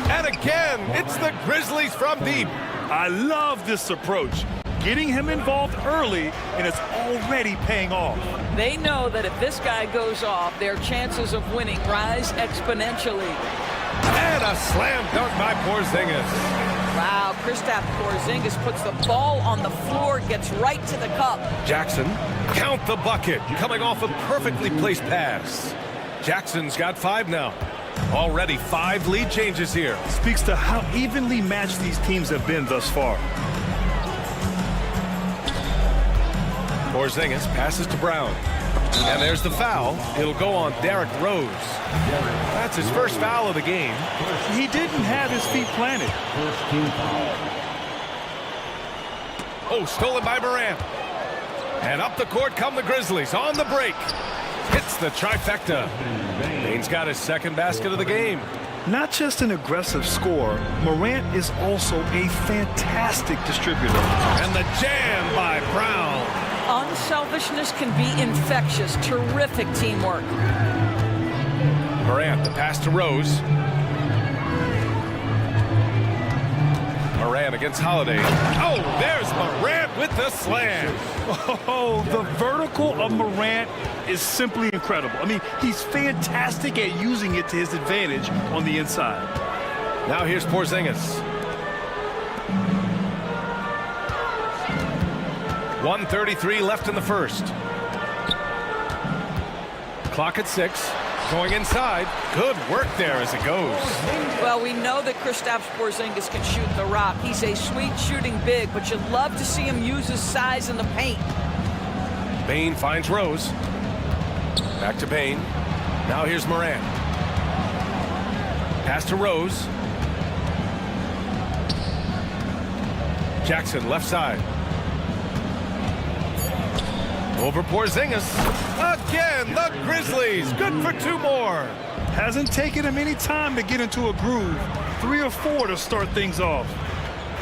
And again, it's the Grizzlies from deep. I love this approach. Getting him involved early, and it's already paying off. They know that if this guy goes off, their chances of winning rise exponentially. And a slam dunk by Porzingis. Wow, Kristaps Porzingis puts the ball on the floor, gets right to the cup. Jackson, count the bucket, coming off a perfectly placed pass. Jackson's got 5 now. Already 5 lead changes here. Speaks to how evenly matched these teams have been thus far. Porzingis passes to Brown. And there's the foul. It'll go on Derrick Rose. That's his first foul of the game. He didn't have his feet planted. Oh, stolen by Morant. And up the court come the Grizzlies on the break. Hits the trifecta. Payne's got his second basket of the game. Not just an aggressive scorer, Morant is also a fantastic distributor. And the jam by Brown. Unselfishness can be infectious. Terrific teamwork. Morant, the pass to Rose. Morant against Holiday. Oh, there's Morant with the slam. Oh, the vertical of Morant is simply incredible. I mean, he's fantastic at using it to his advantage on the inside. Now here's Porzingis. 1:33 left in the first. Clock at 6. Going inside. Good work there as it goes. Well, we know that Kristaps Porzingis can shoot the rock. He's a sweet shooting big, but you'd love to see him use his size in the paint. Payne finds Rose. Back to Payne. Now here's Morant. Pass to Rose. Jackson left side. Over Porzingis. Again, the Grizzlies. Good for 2 more. Hasn't taken him any time to get into a groove. 3 or 4 to start things off.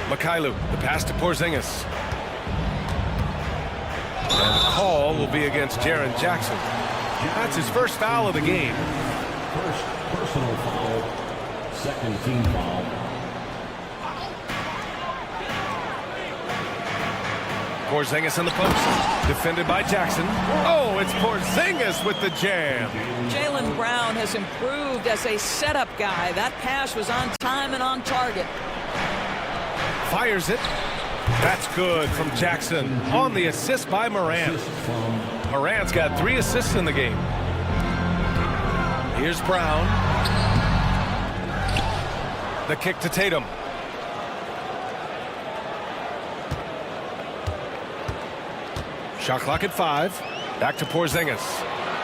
Mikhailuk, the pass to Porzingis. And the call will be against Jaren Jackson. That's his first foul of the game. First personal foul, second team foul. Porzingis in the post. Defended by Jackson. Oh, it's Porzingis with the jam. Jaylen Brown has improved as a setup guy. That pass was on time and on target. Fires it. That's good from Jackson on the assist by Morant. Morant's got 3 assists in the game. Here's Brown. The kick to Tatum. Shot clock at 5. Back to Porzingis.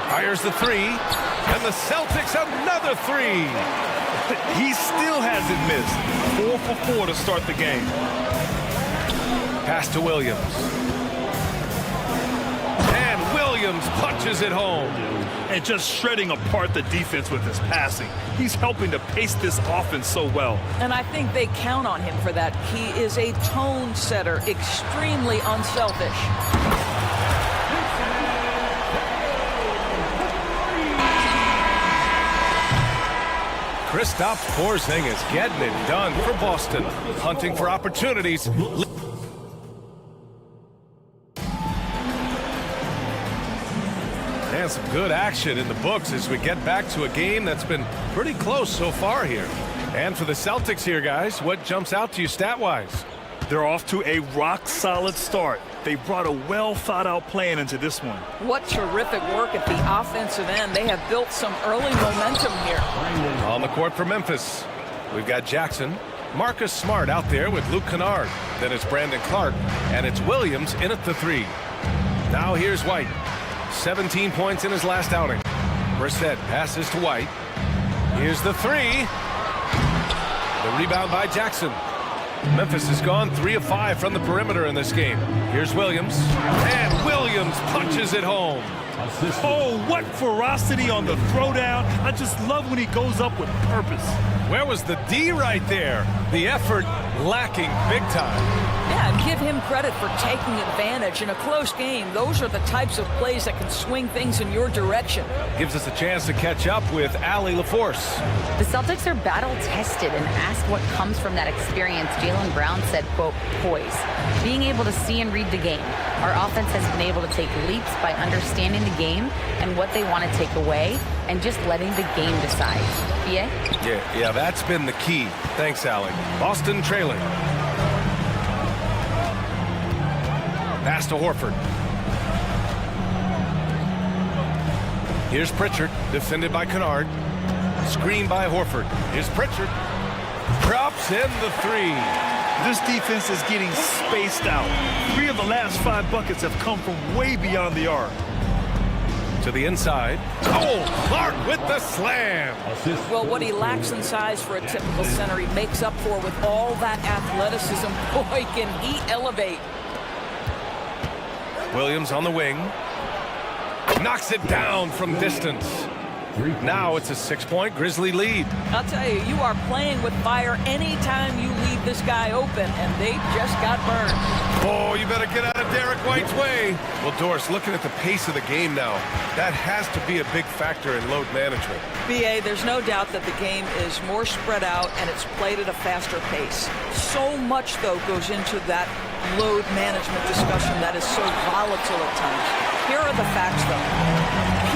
Fires the 3. And the Celtics another 3. He still hasn't missed. 4 for 4 to start the game. Pass to Williams. And Williams punches it home. And just shredding apart the defense with his passing. He's helping to pace this offense so well. And I think they count on him for that. He is a tone setter, extremely unselfish. Kristaps Porzingis getting it done for Boston. Hunting for opportunities. And some good action in the books as we get back to a game that's been pretty close so far here. And for the Celtics here, guys, what jumps out to you stat-wise? They're off to a rock-solid start. They brought a well-thought-out plan into this one. What terrific work at the offensive end. They have built some early momentum here. On the court for Memphis, we've got Jackson. Marcus Smart out there with Luke Kennard. Then it's Brandon Clark, and it's Williams in at the 3. Now here's White. 17 points in his last outing. Brissett passes to White. Here's the 3. The rebound by Jackson. Memphis has gone 3 of 5 from the perimeter in this game. Here's Williams. And Williams punches it home. Oh, what ferocity on the throwdown. I just love when he goes up with purpose. Where was the D right there? The effort lacking big time. Yeah, and give him credit for taking advantage. In a close game, those are the types of plays that can swing things in your direction. Gives us a chance to catch up with Allie LaForce. The Celtics are battle-tested, and asked what comes from that experience, Jaylen Brown said, quote, poise. Being able to see and read the game. Our offense has been able to take leaps by understanding the game and what they want to take away and just letting the game decide. BA? Yeah, that's been the key. Thanks, Allie. Boston trailing. Pass to Horford. Here's Pritchard, defended by Kennard. Screen by Horford. Here's Pritchard. Drops in the 3. This defense is getting spaced out. 3 of the last 5 buckets have come from way beyond the arc. To the inside. Oh, Clark with the slam. Well, what he lacks in size for a typical center, he makes up for with all that athleticism. Boy, can he elevate. Williams on the wing. Knocks it down from distance. Now it's a 6-point Grizzly lead. I'll tell you, you are playing with fire anytime you leave this guy open, and they just got burned. Oh, you better get out of Derek White's way. Well, Doris, looking at the pace of the game now, that has to be a big factor in load management. BA, there's no doubt that the game is more spread out and it's played at a faster pace. So much, though, goes into that load management discussion that is so volatile at times. Here are the facts, though.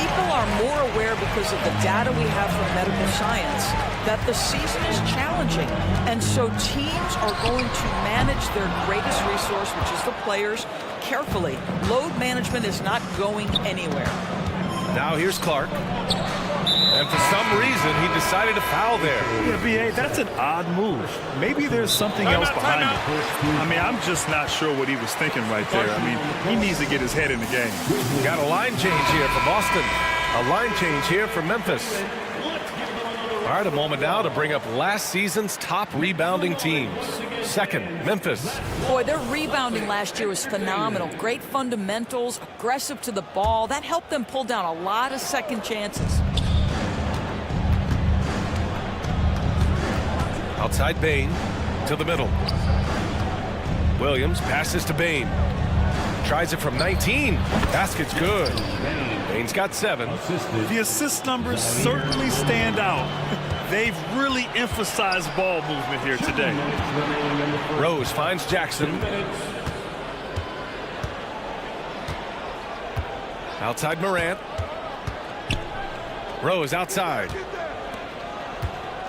People are more aware because of the data we have from medical science that the season is challenging. And so teams are going to manage their greatest resource, which is the players, carefully. Load management is not going anywhere. Now here's Clark. And for some reason, he decided to foul there. Yeah, B.A., that's an odd move. Maybe there's something else behind it. I mean, I'm just not sure what he was thinking right there. I mean, he needs to get his head in the game. Got a line change here for Boston. A line change here for Memphis. All right, a moment now to bring up last season's top rebounding teams. Second, Memphis. Boy, their rebounding last year was phenomenal. Great fundamentals, aggressive to the ball. That helped them pull down a lot of second chances. Outside Bain to the middle. Williams passes to Bain. Tries it from 19. Basket's good. Bain's got 7. The assist numbers certainly stand out. They've really emphasized ball movement here today. Rose finds Jackson. Outside Morant. Rose outside.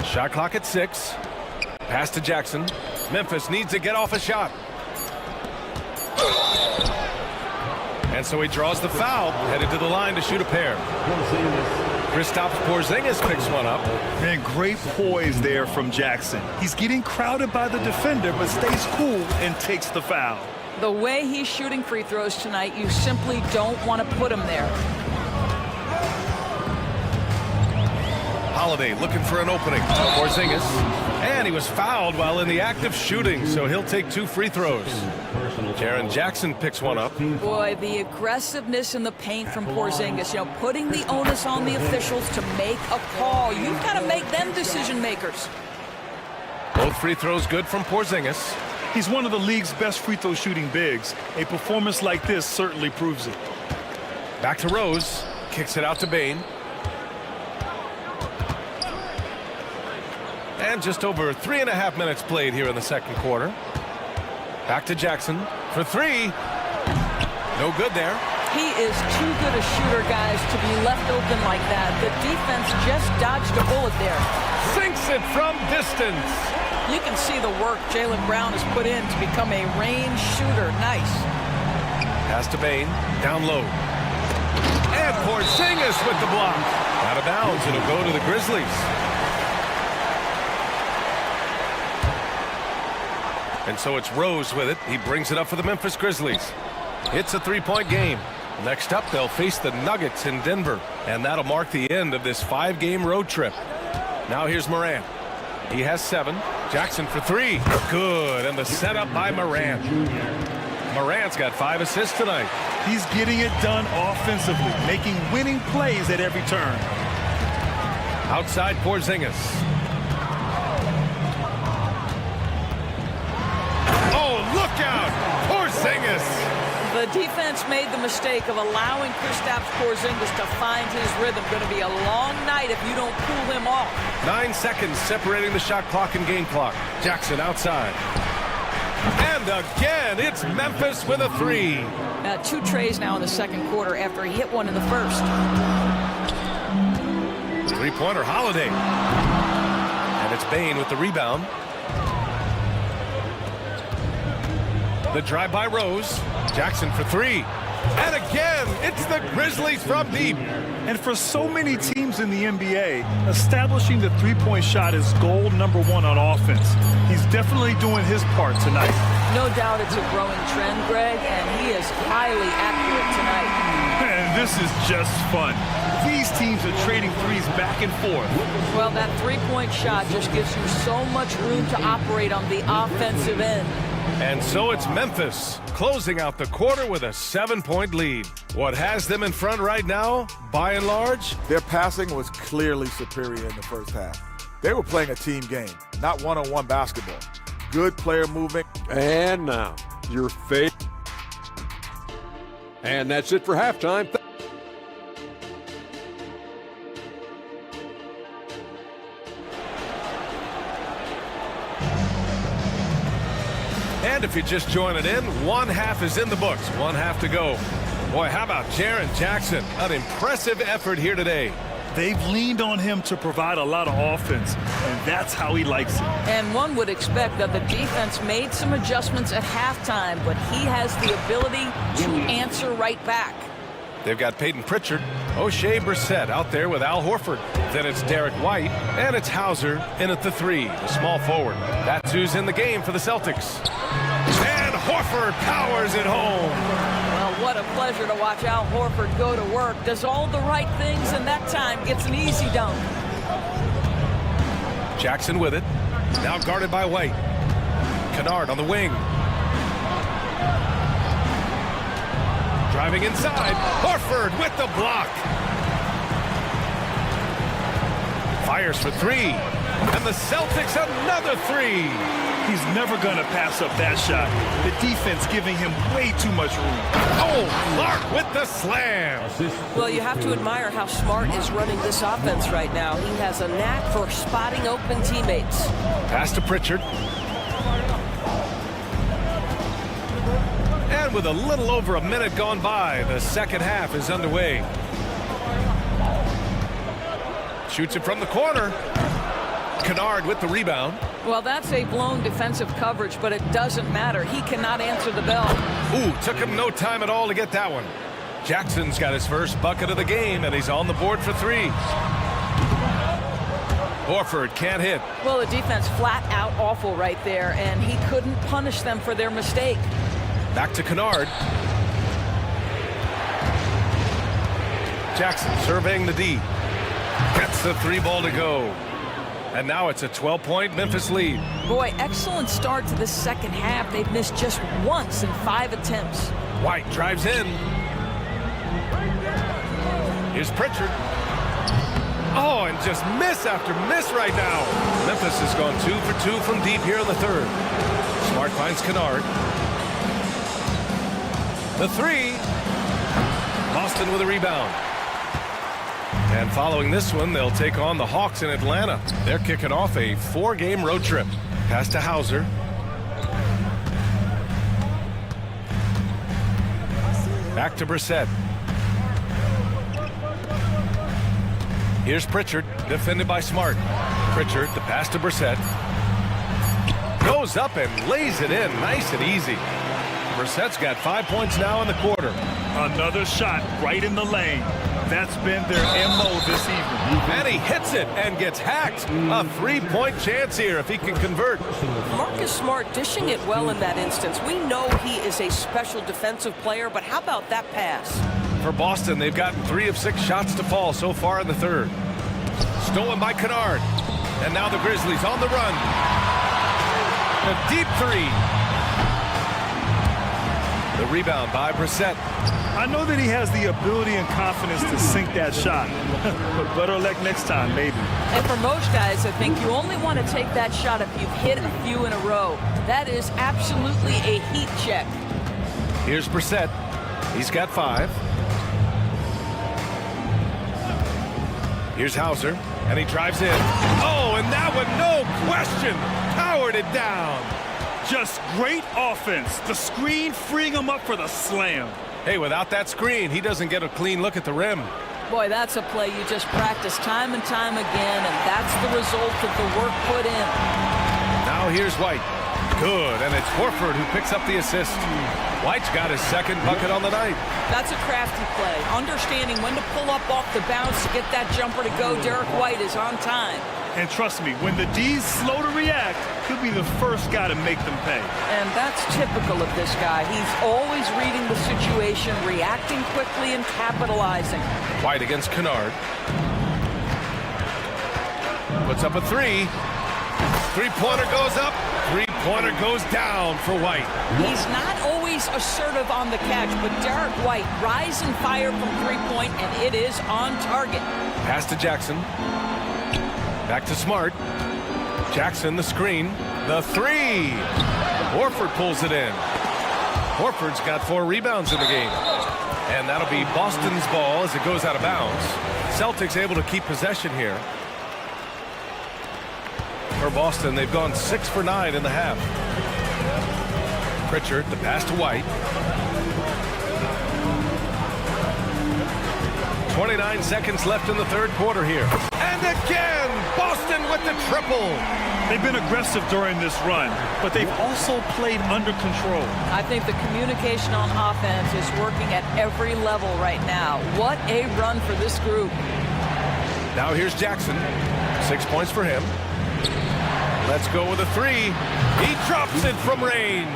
Shot clock at 6. Pass to Jackson. Memphis needs to get off a shot. And so he draws the foul, headed to the line to shoot a pair. Kristaps Porzingis picks one up. Man, great poise there from Jackson. He's getting crowded by the defender, but stays cool and takes the foul. The way he's shooting free throws tonight, you simply don't want to put him there. Holiday looking for an opening. Porzingis. And he was fouled while in the act of shooting, so he'll take 2 free throws. Jaren Jackson picks one up. Boy, the aggressiveness in the paint from Porzingis, you know, putting the onus on the officials to make a call. You've got to make them decision makers. Both free throws good from Porzingis. He's one of the league's best free throw shooting bigs. A performance like this certainly proves it. Back to Rose. Kicks it out to Bane. And just over 3.5 minutes played here in the second quarter. Back to Jackson for 3. No good there. He is too good a shooter, guys, to be left open like that. The defense just dodged a bullet there. Sinks it from distance. You can see the work Jaylen Brown has put in to become a range shooter. Nice. Pass to Bane. Down low. And Porzingis with the block. Out of bounds. It'll go to the Grizzlies. And so it's Rose with it. He brings it up for the Memphis Grizzlies. It's a 3-point game. Next up, they'll face the Nuggets in Denver. And that'll mark the end of this 5-game road trip. Now here's Morant. He has 7. Jackson for 3. Good. And the setup by Morant. Morant's got 5 assists tonight. He's getting it done offensively, making winning plays at every turn. Outside Porzingis. Look out! Porzingis! The defense made the mistake of allowing Kristaps Porzingis to find his rhythm. Going to be a long night if you don't cool him off. 9 seconds separating the shot clock and game clock. Jackson outside. And again, it's Memphis with a 3. 2 trays now in the second quarter after he hit one in the first. 3-pointer Holiday. And it's Bane with the rebound. The drive by Rose. Jackson for 3. And again, it's the Grizzlies from deep. And for so many teams in the NBA, establishing the three-point shot is goal number 1 on offense. He's definitely doing his part tonight. No doubt it's a growing trend, Greg, and he is highly accurate tonight. And this is just fun. These teams are trading threes back and forth. Well, that three-point shot just gives you so much room to operate on the offensive end. And so it's Memphis closing out the quarter with a 7-point lead. What has them in front right now, by and large? Their passing was clearly superior in the first half. They were playing a team game, not one-on-one basketball. Good player movement. And now, your fate. And that's it for halftime. And if you're just joining in, 1 half is in the books. 1 half to go. Boy, how about Jaren Jackson? An impressive effort here today. They've leaned on him to provide a lot of offense, and that's how he likes it. And one would expect that the defense made some adjustments at halftime, but he has the ability to answer right back. They've got Peyton Pritchard, O'Shea Brissett out there with Al Horford. Then it's Derek White, and it's Hauser in at the 3, the small forward. That's who's in the game for the Celtics. And Horford powers it home. Well, what a pleasure to watch Al Horford go to work. Does all the right things, and that time gets an easy dunk. Jackson with it. Now guarded by White. Kennard on the wing. Driving inside. Horford with the block. Fires for 3. And the Celtics another 3. He's never going to pass up that shot. The defense giving him way too much room. Oh, Clark with the slam. Well, you have to admire how Smart is running this offense right now. He has a knack for spotting open teammates. Pass to Pritchard. And with a little over a minute gone by, the second half is underway. Shoots it from the corner. Kennard with the rebound. Well, that's a blown defensive coverage, but it doesn't matter. He cannot answer the bell. Ooh, took him no time at all to get that one. Jackson's got his first bucket of the game, and he's on the board for three. Horford can't hit. Well, the defense flat out awful right there, and he couldn't punish them for their mistake. Back to Kennard. Jackson surveying the D. Gets the three ball to go. And now it's a 12-point Memphis lead. Boy, excellent start to the second half. They've missed just once in 5 attempts. White drives in. Here's Pritchard. Oh, and just miss after miss right now. Memphis has gone 2 for 2 from deep here in the third. Smart finds Kennard. The three. Boston with a rebound. And following this one, they'll take on the Hawks in Atlanta. They're kicking off a 4-game road trip. Pass to Hauser. Back to Brissett. Here's Pritchard, defended by Smart. Pritchard, the pass to Brissett. Goes up and lays it in, nice and easy. Brissett's got 5 points now in the quarter. Another shot right in the lane. That's been their MO this evening. And he hits it and gets hacked. A 3-point chance here if he can convert. Marcus Smart dishing it well in that instance. We know he is a special defensive player, but how about that pass? For Boston, they've gotten 3 of 6 shots to fall so far in the third. Stolen by Kennard. And now the Grizzlies on the run. A deep three. The rebound by Brissett. I know that he has the ability and confidence to sink that shot, but better luck next time, maybe. And for most guys, I think you only want to take that shot if you've hit a few in a row. That is absolutely a heat check. Here's Brissett. He's got 5. Here's Hauser, and he drives in. Oh, and that one, no question, powered it down. Just great offense. The screen freeing him up for the slam. Hey, without that screen, he doesn't get a clean look at the rim. Boy, that's a play you just practice time and time again, and that's the result of the work put in. Now here's White. Good, and it's Horford who picks up the assist. White's got his second bucket on the night. That's a crafty play. Understanding when to pull up off the bounce to get that jumper to go. Derek White is on time. And trust me, when the D's slow to react, he'll be the first guy to make them pay. And that's typical of this guy. He's always reading the situation, reacting quickly and capitalizing. White against Kennard. Puts up a 3. Three-pointer goes up. Three-pointer goes down for White. He's not always assertive on the catch, but Derek White rise and fire from three-point, and it is on target. Pass to Jackson. Back to Smart. Jackson, the screen. The 3. Horford pulls it in. Horford's got 4 rebounds in the game. And that'll be Boston's ball as it goes out of bounds. Celtics able to keep possession here. For Boston, they've gone 6 for 9 in the half. Pritchard, the pass to White. 29 seconds left in the third quarter here. And again, Boston with the triple. They've been aggressive during this run, but they've also played under control. I think the communication on offense is working at every level right now. What a run for this group. Now here's Jackson. 6 points for him. Let's go with a 3. He drops it from range.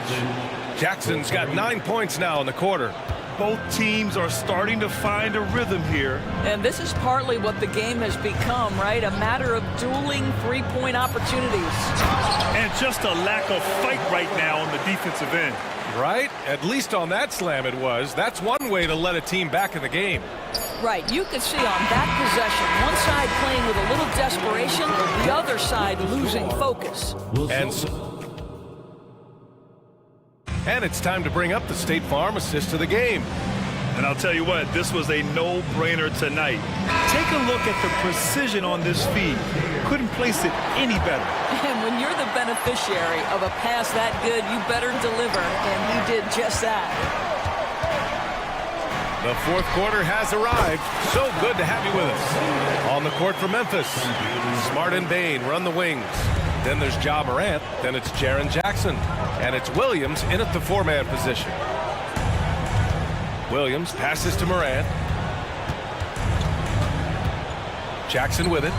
Jackson's got 9 points now in the quarter. Both teams are starting to find a rhythm here. And this is partly what the game has become, right? A matter of dueling three-point opportunities. And just a lack of fight right now on the defensive end. Right? At least on that slam it was. That's one way to let a team back in the game. Right. You could see on that possession, one side playing with a little desperation, the other side losing focus. And it's time to bring up the State Farm assist of the game. And I'll tell you what, this was a no-brainer tonight. Take a look at the precision on this feed. Couldn't place it any better. And when you're the beneficiary of a pass that good, you better deliver, and he did just that. The fourth quarter has arrived. So good to have you with us. On the court for Memphis, Smart and Bain run the wings. Then there's Ja Morant. Then it's Jaren Jackson. And it's Williams in at the four-man position. Williams passes to Morant. Jackson with it.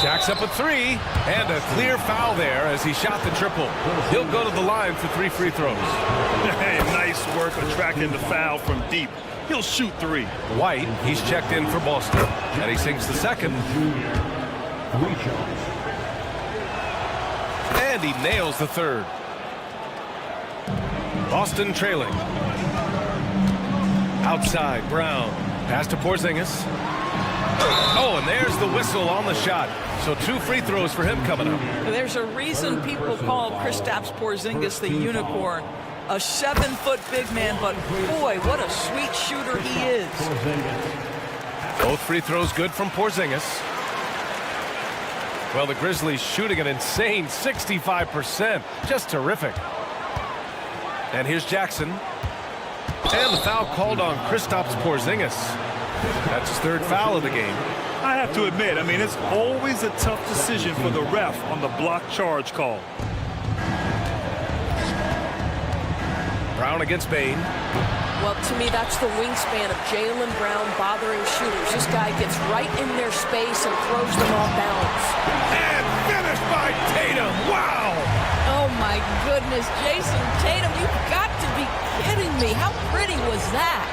Jacks up a three. And a clear foul there as he shot the triple. He'll go to the line for 3 free throws. Hey, nice work attracting the foul from deep. He'll shoot 3. White, he's checked in for Boston. And he sinks the second. And he nails the third. Boston trailing. Outside, Brown. Pass to Porzingis. Oh, and there's the whistle on the shot. So 2 free throws for him coming up. There's a reason people call Kristaps Porzingis the unicorn. A 7-foot big man, but boy, what a sweet shooter he is. Both free throws good from Porzingis. Well, the Grizzlies shooting an insane 65%. Just terrific. And here's Jackson. And the foul called on Kristaps Porzingis. That's his 3rd foul of the game. I have to admit, I mean, it's always a tough decision for the ref on the block charge call. Brown against Bain. Well, to me, that's the wingspan of Jaylen Brown bothering shooters. This guy gets right in their space and throws them off balance. And finished by Tatum. Wow! Oh, my goodness. Jason Tatum, you've got to be kidding me. How pretty was that?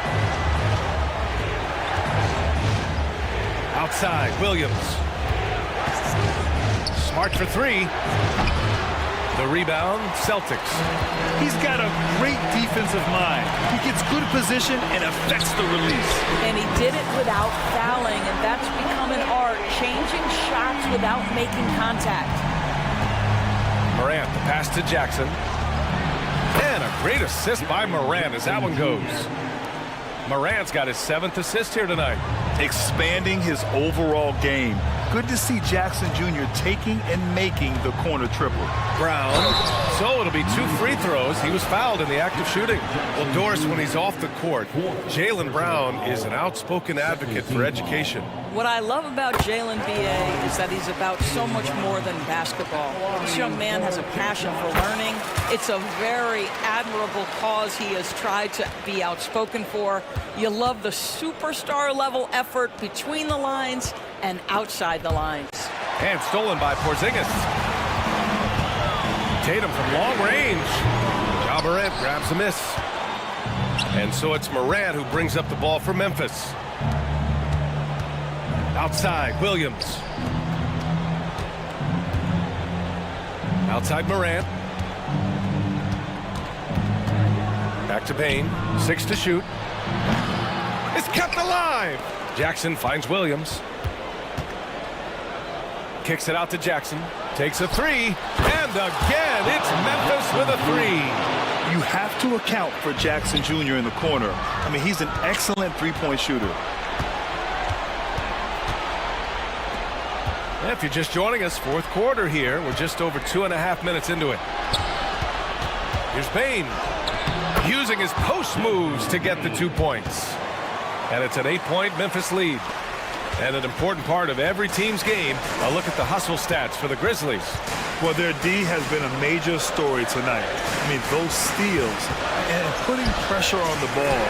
Outside, Williams. Smart for 3. The rebound, Celtics. He's got a great defensive mind. He gets good position and affects the release. And he did it without fouling, and that's become an art, changing shots without making contact. Morant, the pass to Jackson. And a great assist by Morant as that one goes. Morant's got his 7th assist here tonight. Expanding his overall game. Good to see Jackson Jr. taking and making the corner triple. Brown. So it'll be 2 free throws. He was fouled in the act of shooting. Well, Doris, when he's off the court, Jaylen Brown is an outspoken advocate for education. What I love about Jaylen B.A. is that he's about so much more than basketball. This young man has a passion for learning. It's a very admirable cause he has tried to be outspoken for. You love the superstar level effort between the lines and outside the lines. And stolen by Porzingis. Tatum from long range. Ja Morant grabs a miss. And so it's Morant who brings up the ball for Memphis. Outside, Williams. Outside Morant. Back to Bain. 6 to shoot. It's kept alive. Jackson finds Williams. Kicks it out to Jackson. Takes a 3. And again, it's Memphis with a 3. You have to account for Jackson Jr. in the corner. I mean, he's an excellent three-point shooter. If you're just joining us, 4th quarter here. We're just over 2.5 minutes into it. Here's Bain. Using his post moves to get the 2 points. And it's an 8-point Memphis lead. And an important part of every team's game, a look at the hustle stats for the Grizzlies. Well, their D has been a major story tonight. I mean, those steals and putting pressure on the ball,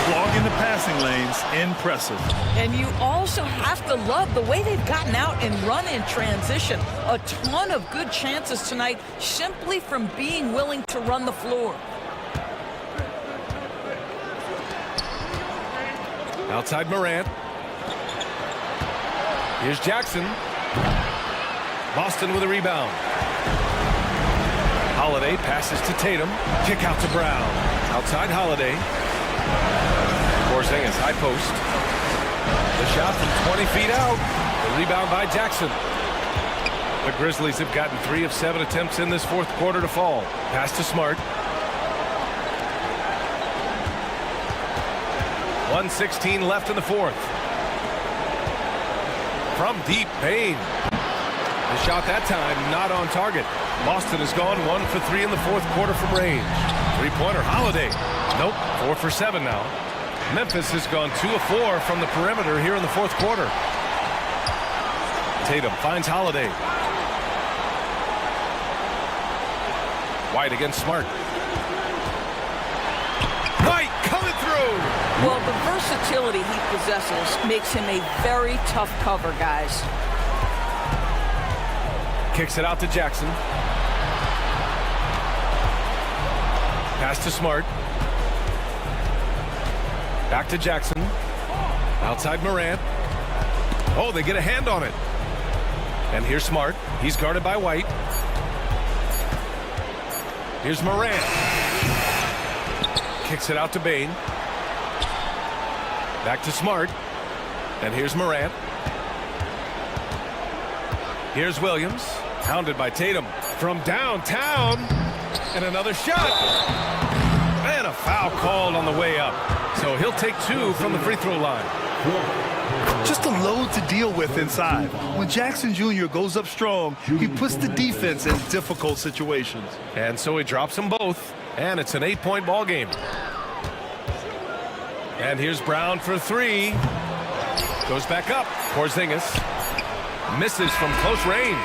clogging the passing lanes, impressive. And you also have to love the way they've gotten out and run in transition. A ton of good chances tonight simply from being willing to run the floor. Outside Morant. Here's Jackson. Boston with a rebound. Holiday passes to Tatum. Kick out to Brown. Outside Holiday. Porzingis, high post. The shot from 20 feet out. The rebound by Jackson. The Grizzlies have gotten 3 of 7 attempts in this 4th quarter to fall. Pass to Smart. 1:16 left in the fourth. From deep, Payne. The shot that time not on target. Boston has gone 1 for 3 in the fourth quarter from range. Three-pointer, Holiday. Nope, 4 for 7 now. Memphis has gone 2 of 4 from the perimeter here in the fourth quarter. Tatum finds Holiday. White against Smart. White coming through. Well, the versatility he possesses makes him a very tough cover, guys. Kicks it out to Jackson. Pass to Smart. Back to Jackson. Outside Morant. Oh, they get a hand on it. And here's Smart. He's guarded by White. Here's Morant. Kicks it out to Bane. Back to Smart. And here's Morant. Here's Williams. Hounded by Tatum from downtown. And another shot. And a foul called on the way up. So he'll take 2 from the free throw line. Just a load to deal with inside. When Jackson Jr. goes up strong, he puts the defense in difficult situations. And so he drops them both. And it's an 8-point ball game. And here's Brown for 3. Goes back up. Porzingis misses from close range.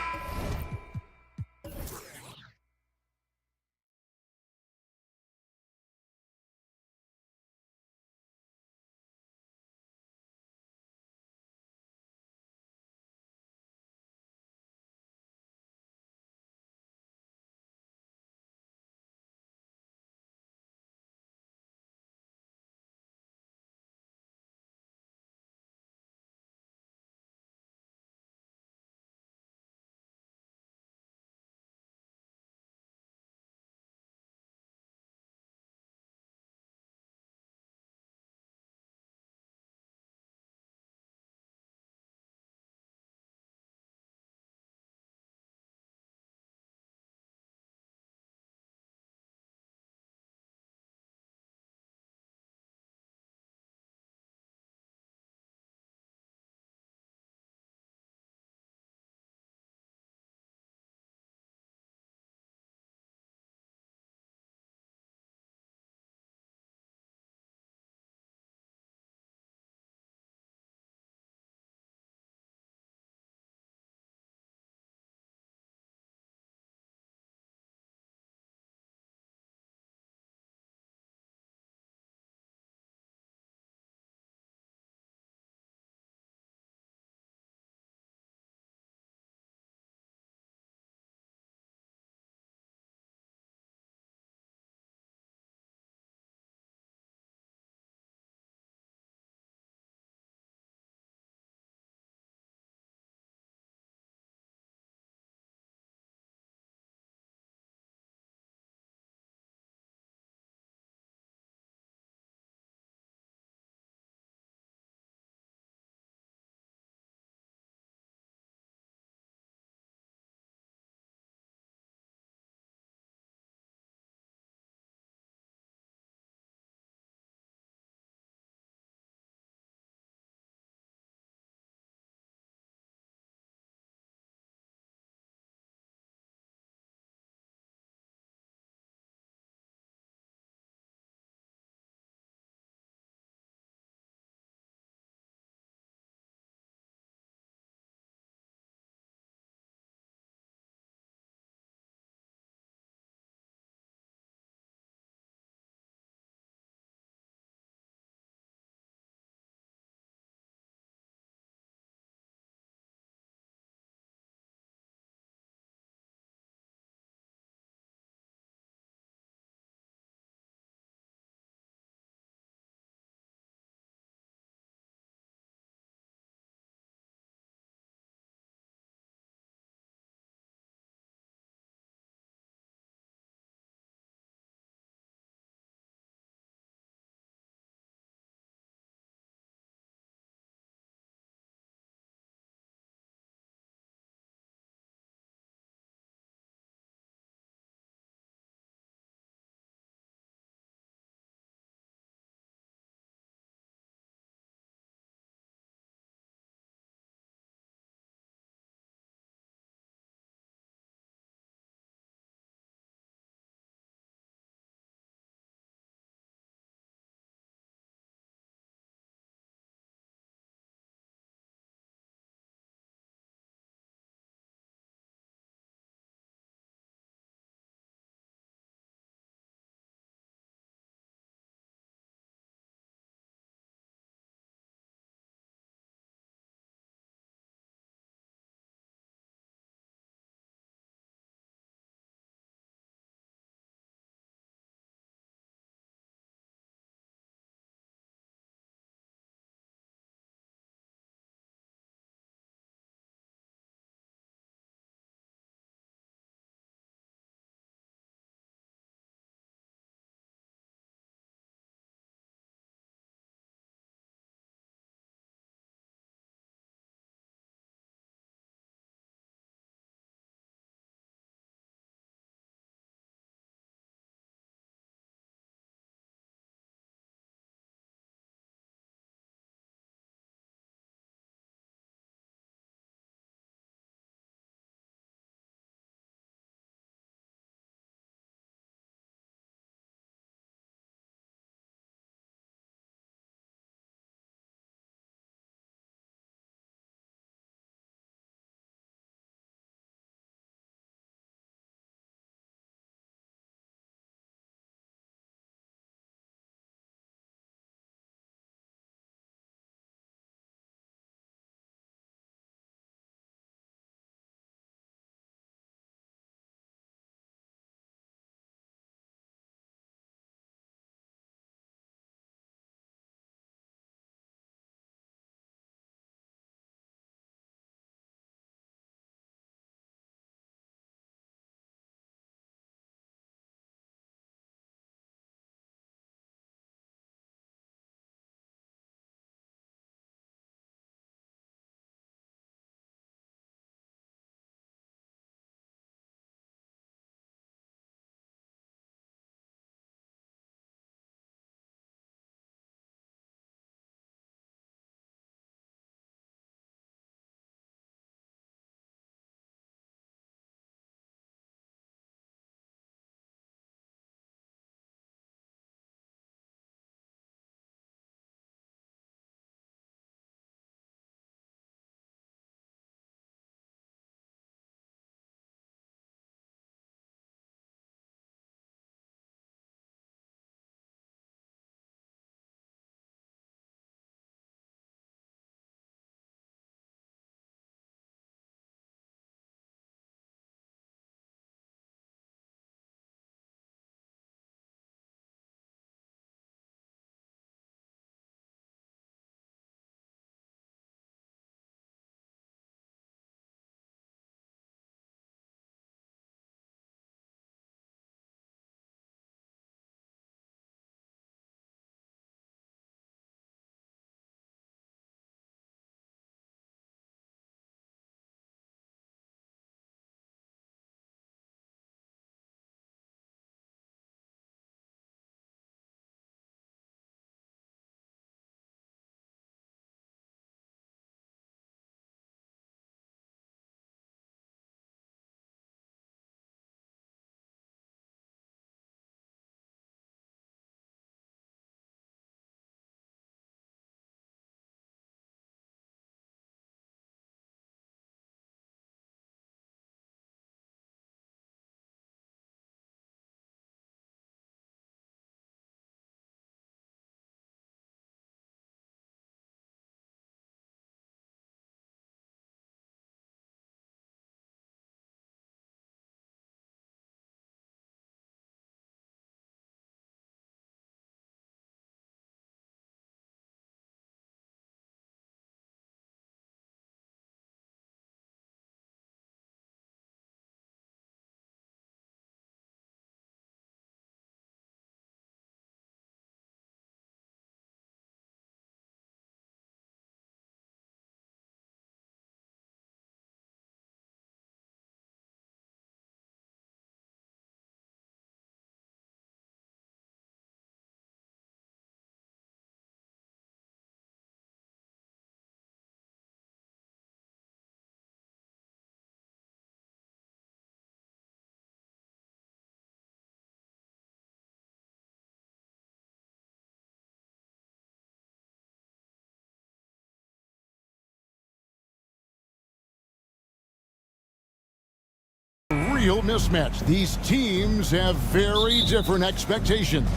real mismatch. These teams have very different expectations.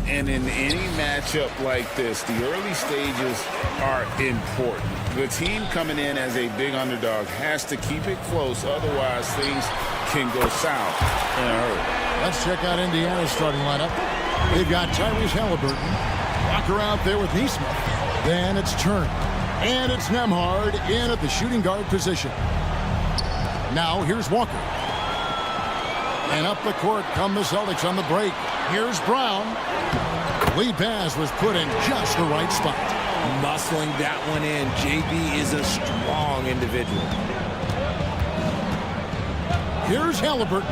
And in any matchup like this, the early stages are important. The team coming in as a big underdog has to keep it close, otherwise things can go south in a hurry. Let's check out Indiana's starting lineup. They've got Tyrese Halliburton, Walker out there with Neesmith. Then it's Turner, and it's Nembhard in at the shooting guard position. Now here's Walker. And up the court come the Celtics on the break. Here's Brown. Lead pass was put in just the right spot. Muscling that one in. JB is a strong individual. Here's Halliburton.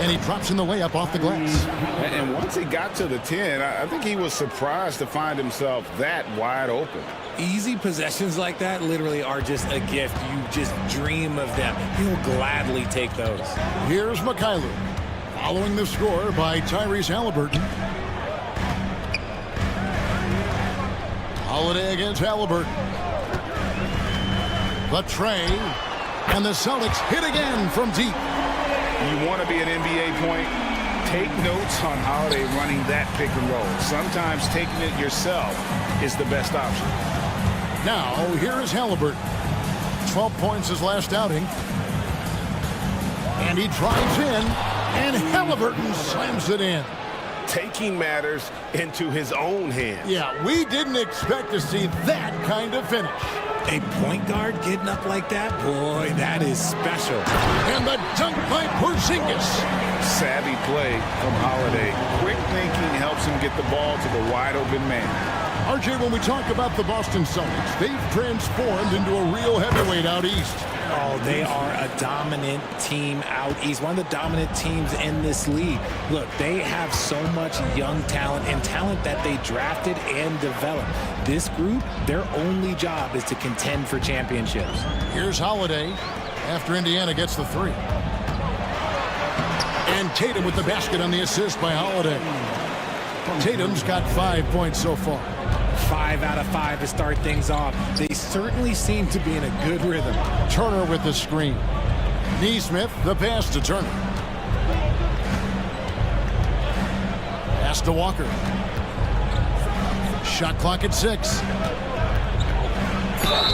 And he drops in the layup off the glass. And once he got to the 10, I think he was surprised to find himself that wide open. Easy possessions like that literally are just a gift. You just dream of them. He'll gladly take those. Here's Mikhailuk. Following the score by Tyrese Halliburton. Holiday against Halliburton. The tray. And the Celtics hit again from deep. You want to be an NBA point? Take notes on Holiday running that pick and roll. Sometimes taking it yourself is the best option. Now, here is Halliburton. 12 points his last outing. And he drives in, and Halliburton slams it in. Taking matters into his own hands. Yeah, we didn't expect to see that kind of finish. A point guard getting up like that? Boy, that is special. And the dunk by Porzingis. Savvy play from Holiday. Quick thinking helps him get the ball to the wide open man. RJ, when we talk about the Boston Celtics, they've transformed into a real heavyweight out east. Oh, they are a dominant team out east. One of the dominant teams in this league. Look, they have so much young talent and talent that they drafted and developed. This group, their only job is to contend for championships. Here's Holiday after Indiana gets the three. And Tatum with the basket on the assist by Holiday. Tatum's got 5 points so far. 5 out of 5 to start things off. They certainly seem to be in a good rhythm. Turner with the screen. Neesmith, the pass to Turner. Pass to Walker. Shot clock at 6.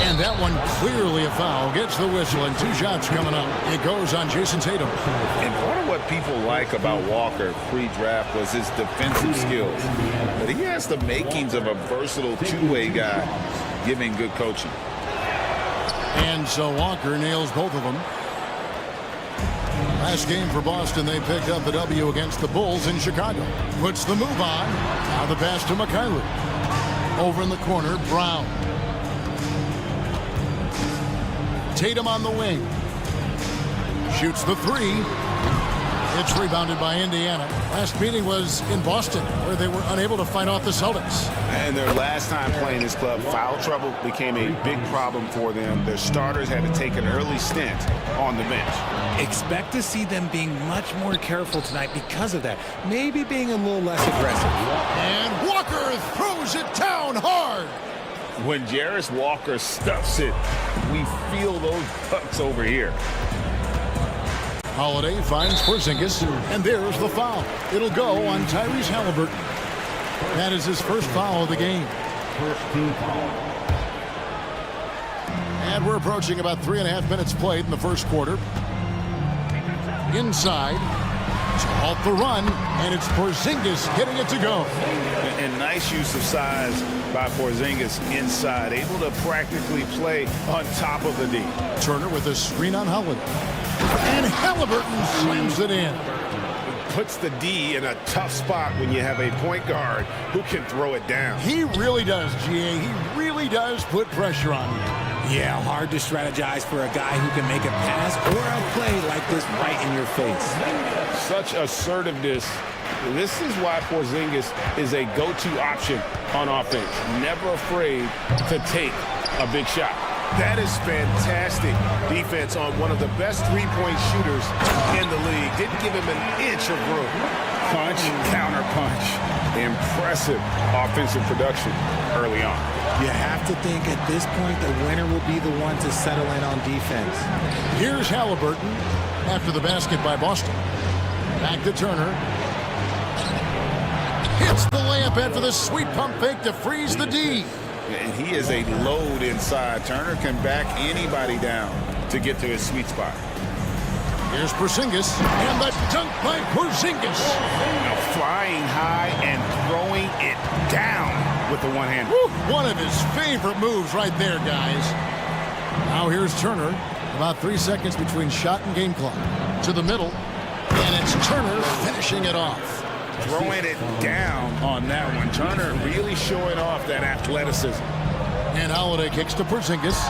And that one clearly a foul. Gets the whistle and 2 shots coming up. It goes on Jason Tatum. And part of what people like about Walker pre-draft was his defensive skills. But he has the makings of a versatile two-way guy, giving good coaching. And so Walker nails both of them. Last game for Boston, they picked up the W against the Bulls in Chicago. Puts the move on. Now the pass to Mikhailuk. Over in the corner, Brown. Tatum on the wing. Shoots the three. It's rebounded by Indiana. Last meeting was in Boston, where they were unable to fight off the Celtics. And their last time playing this club, foul trouble became a big problem for them. Their starters had to take an early stint on the bench. Expect to see them being much more careful tonight because of that. Maybe being a little less aggressive. And Walker throws it down hard. When Jarris Walker stuffs it, we feel those bucks over here. Holiday finds Porzingis, and there's the foul. It'll go on Tyrese Halliburton. That is his first foul of the game. And we're approaching about 3.5 minutes played in the first quarter. Inside to halt the run, and it's Porzingis getting it to go. And nice use of size by Porzingis inside, able to practically play on top of the D. Turner with a screen on Holiday. And Halliburton slams it in. Puts the D in a tough spot when you have a point guard who can throw it down. He really does, GA. He really does put pressure on you. Yeah, hard to strategize for a guy who can make a pass or a play like this right in your face. Such assertiveness. This is why Porzingis is a go-to option on offense. Never afraid to take a big shot. That is fantastic defense on one of the best three-point shooters in the league. Didn't give him an inch of room. Punch, counter punch. Impressive offensive production early on. You have to think at this point the winner will be the one to settle in on defense. Here's Halliburton after the basket by Boston. Back to Turner. Hits the layup after the sweet pump fake to freeze the D. And he is a load inside. Turner can back anybody down to get to his sweet spot. Here's Porzingis, and the dunk by Porzingis. Now flying high and throwing it down with the one hand. One of his favorite moves right there, guys. Now here's Turner. About 3 seconds between shot and game clock. To the middle, and it's Turner finishing it off. Throwing it down on that one. Turner really showing off that athleticism. And Holiday kicks to Porzingis.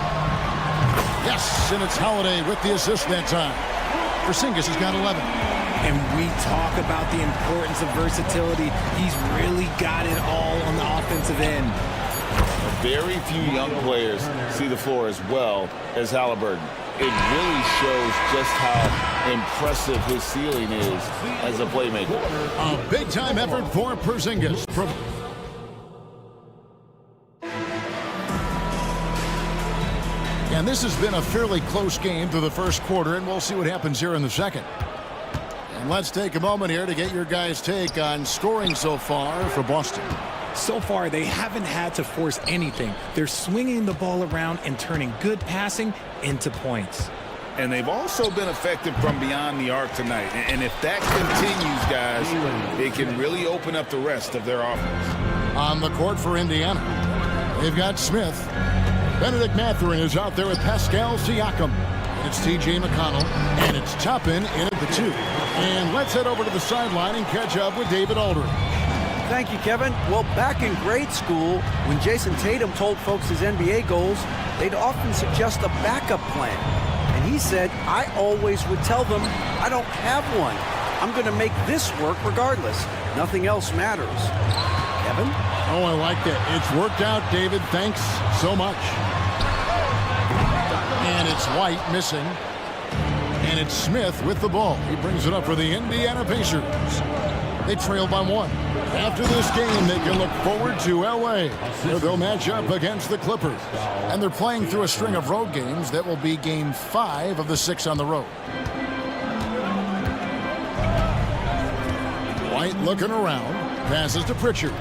Yes, and it's Holiday with the assist that time. Porzingis has got 11. And we talk about the importance of versatility. He's really got it all on the offensive end. Very few young players see the floor as well as Halliburton. It really shows just how impressive his ceiling is as a playmaker. A big-time effort for Porzingis. And this has been a fairly close game through the first quarter, and we'll see what happens here in the second. And let's take a moment here to get your guys' take on scoring so far for Boston. So far, they haven't had to force anything. They're swinging the ball around and turning good passing into points. And they've also been effective from beyond the arc tonight. And if that continues, guys, it can really open up the rest of their offense. On the court for Indiana, they've got Smith. Benedict Mathurin is out there with Pascal Siakam. It's T.J. McConnell, and it's Toppin in at the 2. And let's head over to the sideline and catch up with David Aldridge. Thank you, Kevin. Well, back in grade school, when Jason Tatum told folks his NBA goals, they'd often suggest a backup plan. And he said, I always would tell them, I don't have one. I'm going to make this work regardless. Nothing else matters. Kevin? Oh, I like that. It's worked out, David. Thanks so much. And it's White missing. And it's Smith with the ball. He brings it up for the Indiana Pacers. They trail by 1. After this game, they can look forward to L.A., where they'll match up against the Clippers. And they're playing through a string of road games that will be game 5 of the 6 on the road. White looking around. Passes to Pritchard.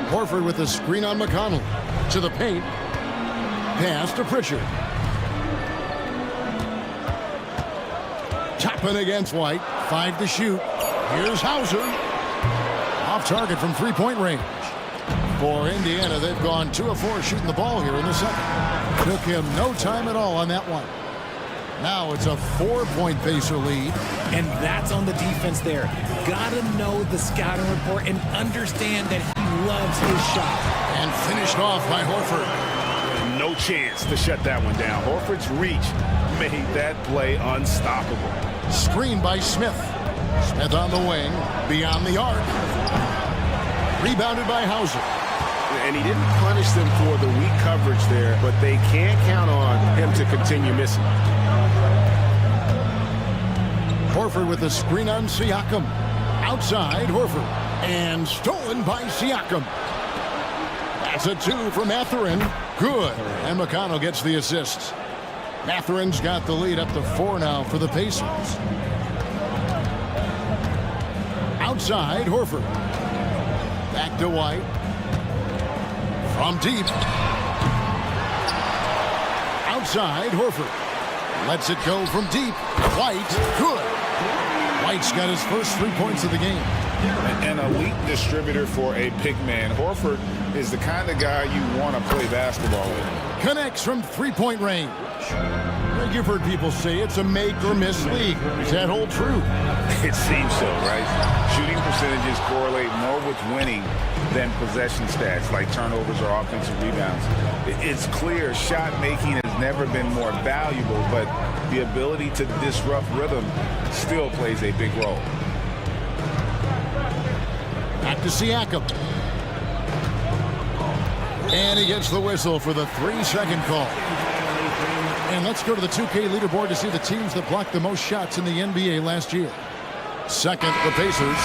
Horford with a screen on McConnell. To the paint. Pass to Pritchard. Toppin against White. 5 to shoot. Here's Hauser. Off target from three-point range. For Indiana, they've gone 2 of 4 shooting the ball here in the second. Took him no time at all on that one. Now it's a 4-point Pacer lead. And that's on the defense there. Gotta know the scouting report and understand that he loves his shot. And finished off by Horford. No chance to shut that one down. Horford's reach made that play unstoppable. Screen by Smith. Smith on the wing, beyond the arc. Rebounded by Hauser. And he didn't punish them for the weak coverage there, but they can't count on him to continue missing. Horford with the screen on Siakam. Outside, Horford. And stolen by Siakam. That's a 2 from Mathurin. Good. And McConnell gets the assist. Mathurin's got the lead up to 4 now for the Pacers. Outside, Horford. Back to White. From deep. Outside, Horford. Lets it go from deep. White, good. White's got his first 3 points of the game. An elite distributor for a big man. Horford is the kind of guy you want to play basketball with. Connects from three-point range. You've heard people say it's a make-or-miss league. Does that hold true? It seems so, right? Shooting percentages correlate more with winning than possession stats like turnovers or offensive rebounds. It's clear shot making has never been more valuable, but the ability to disrupt rhythm still plays a big role. Back to Siakam. And he gets the whistle for the 3-second call. And let's go to the 2K leaderboard to see the teams that blocked the most shots in the NBA last year. Second, the Pacers.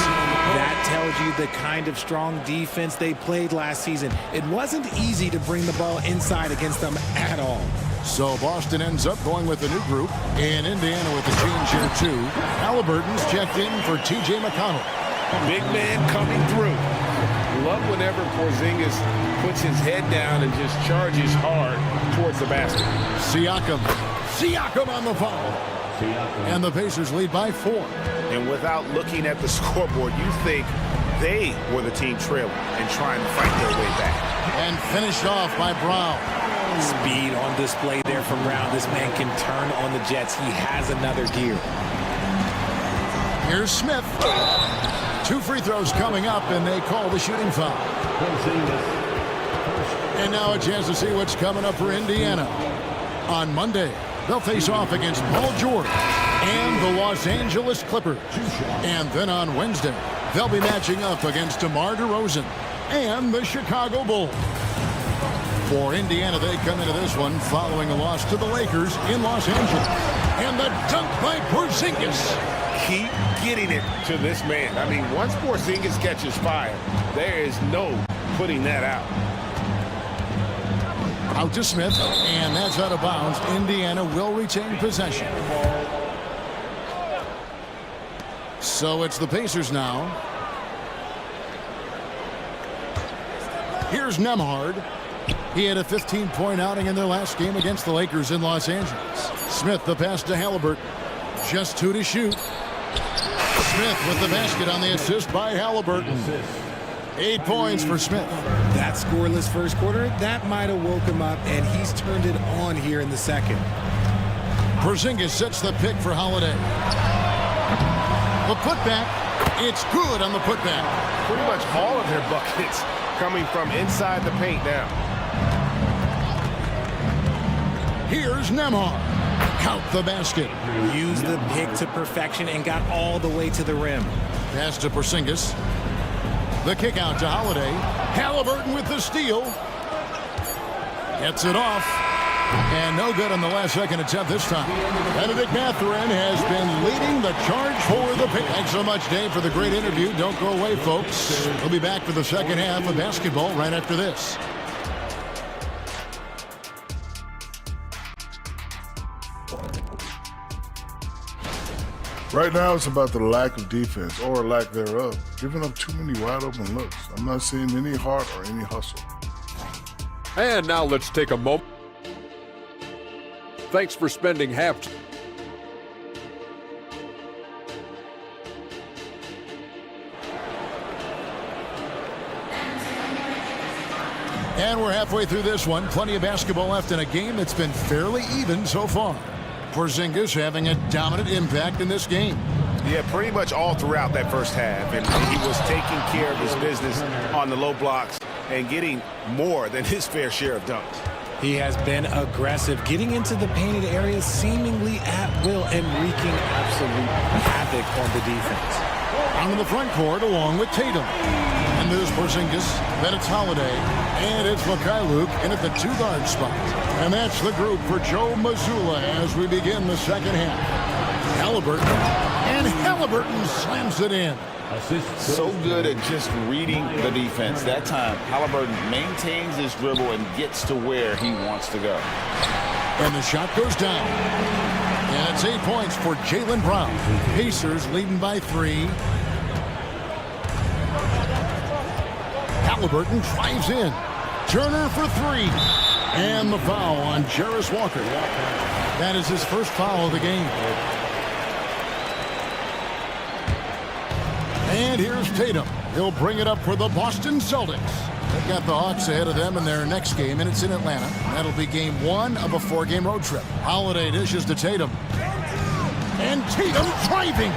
That tells you the kind of strong defense they played last season. It wasn't easy to bring the ball inside against them at all. So Boston ends up going with a new group. In Indiana with a change here too. Halliburton's checked in for T.J. McConnell. Big man coming through. Love whenever Porzingis puts his head down and just charges hard towards the basket. Siakam on the foul. And the Pacers lead by 4. And without looking at the scoreboard, you think they were the team trailing and trying to fight their way back. And finished off by Brown. Speed on display there from Brown. This man can turn on the Jets. He has another gear. Here's Smith. 2 free throws coming up, and they call the shooting foul. And now a chance to see what's coming up for Indiana. On Monday, they'll face off against Paul George and the Los Angeles Clippers. And then on Wednesday, they'll be matching up against DeMar DeRozan and the Chicago Bulls. For Indiana, they come into this one following a loss to the Lakers in Los Angeles. And the dunk by Porzingis. Keep getting it to this man. I mean, once Porzingis catches fire, there is no putting that out. Out to Smith, and that's out of bounds. Indiana will retain possession. So it's the Pacers now. Here's Nembhard. He had a 15-point outing in their last game against the Lakers in Los Angeles. Smith, the pass to Halliburton. Just 2 to shoot. Smith with the basket on the assist by Halliburton. 8 points for Smith. That scoreless first quarter, that might have woke him up, and he's turned it on here in the second. Porzingis sets the pick for Holiday. The putback, it's good on the putback. Pretty much all of their buckets coming from inside the paint now. Here's Nembhard. Count the basket. Used the pick to perfection and got all the way to the rim. Pass to Porzingis. The kick out to Holiday. Halliburton with the steal. Gets it off. And no good on the last second attempt this time. Benedict Mathurin has been leading the charge for the pick. Thanks so much, Dave, for the great interview. Don't go away, folks. We'll be back for the second half of basketball right after this. Right now, it's about the lack of defense, or lack thereof. Giving up too many wide open looks. I'm not seeing any heart or any hustle. And now let's take a moment. Thanks for spending half. And we're halfway through this one. Plenty of basketball left in a game that's been fairly even so far. Porzingis having a dominant impact in this game. Yeah, pretty much all throughout that first half. And he was taking care of his business on the low blocks and getting more than his fair share of dunks. He has been aggressive, getting into the painted areas seemingly at will and wreaking absolute havoc on the defense. Out in the front court along with Tatum. And there's Porzingis, then it's Holiday, and it's Mikhailuk in at the 2-guard spot. And that's the group for Joe Mazzulla as we begin the second half. Halliburton, and Halliburton slams it in. So good at just reading the defense. That time, Halliburton maintains his dribble and gets to where he wants to go. And the shot goes down. And it's 8 points for Jaylen Brown. Pacers leading by 3. Halliburton drives in. Turner for 3. And the foul on Jarris Walker. That is his first foul of the game. And here's Tatum. He'll bring it up for the Boston Celtics. They've got the Hawks ahead of them in their next game, and it's in Atlanta. That'll be game 1 of a 4-game road trip. Holiday dishes to Tatum. And Tatum driving.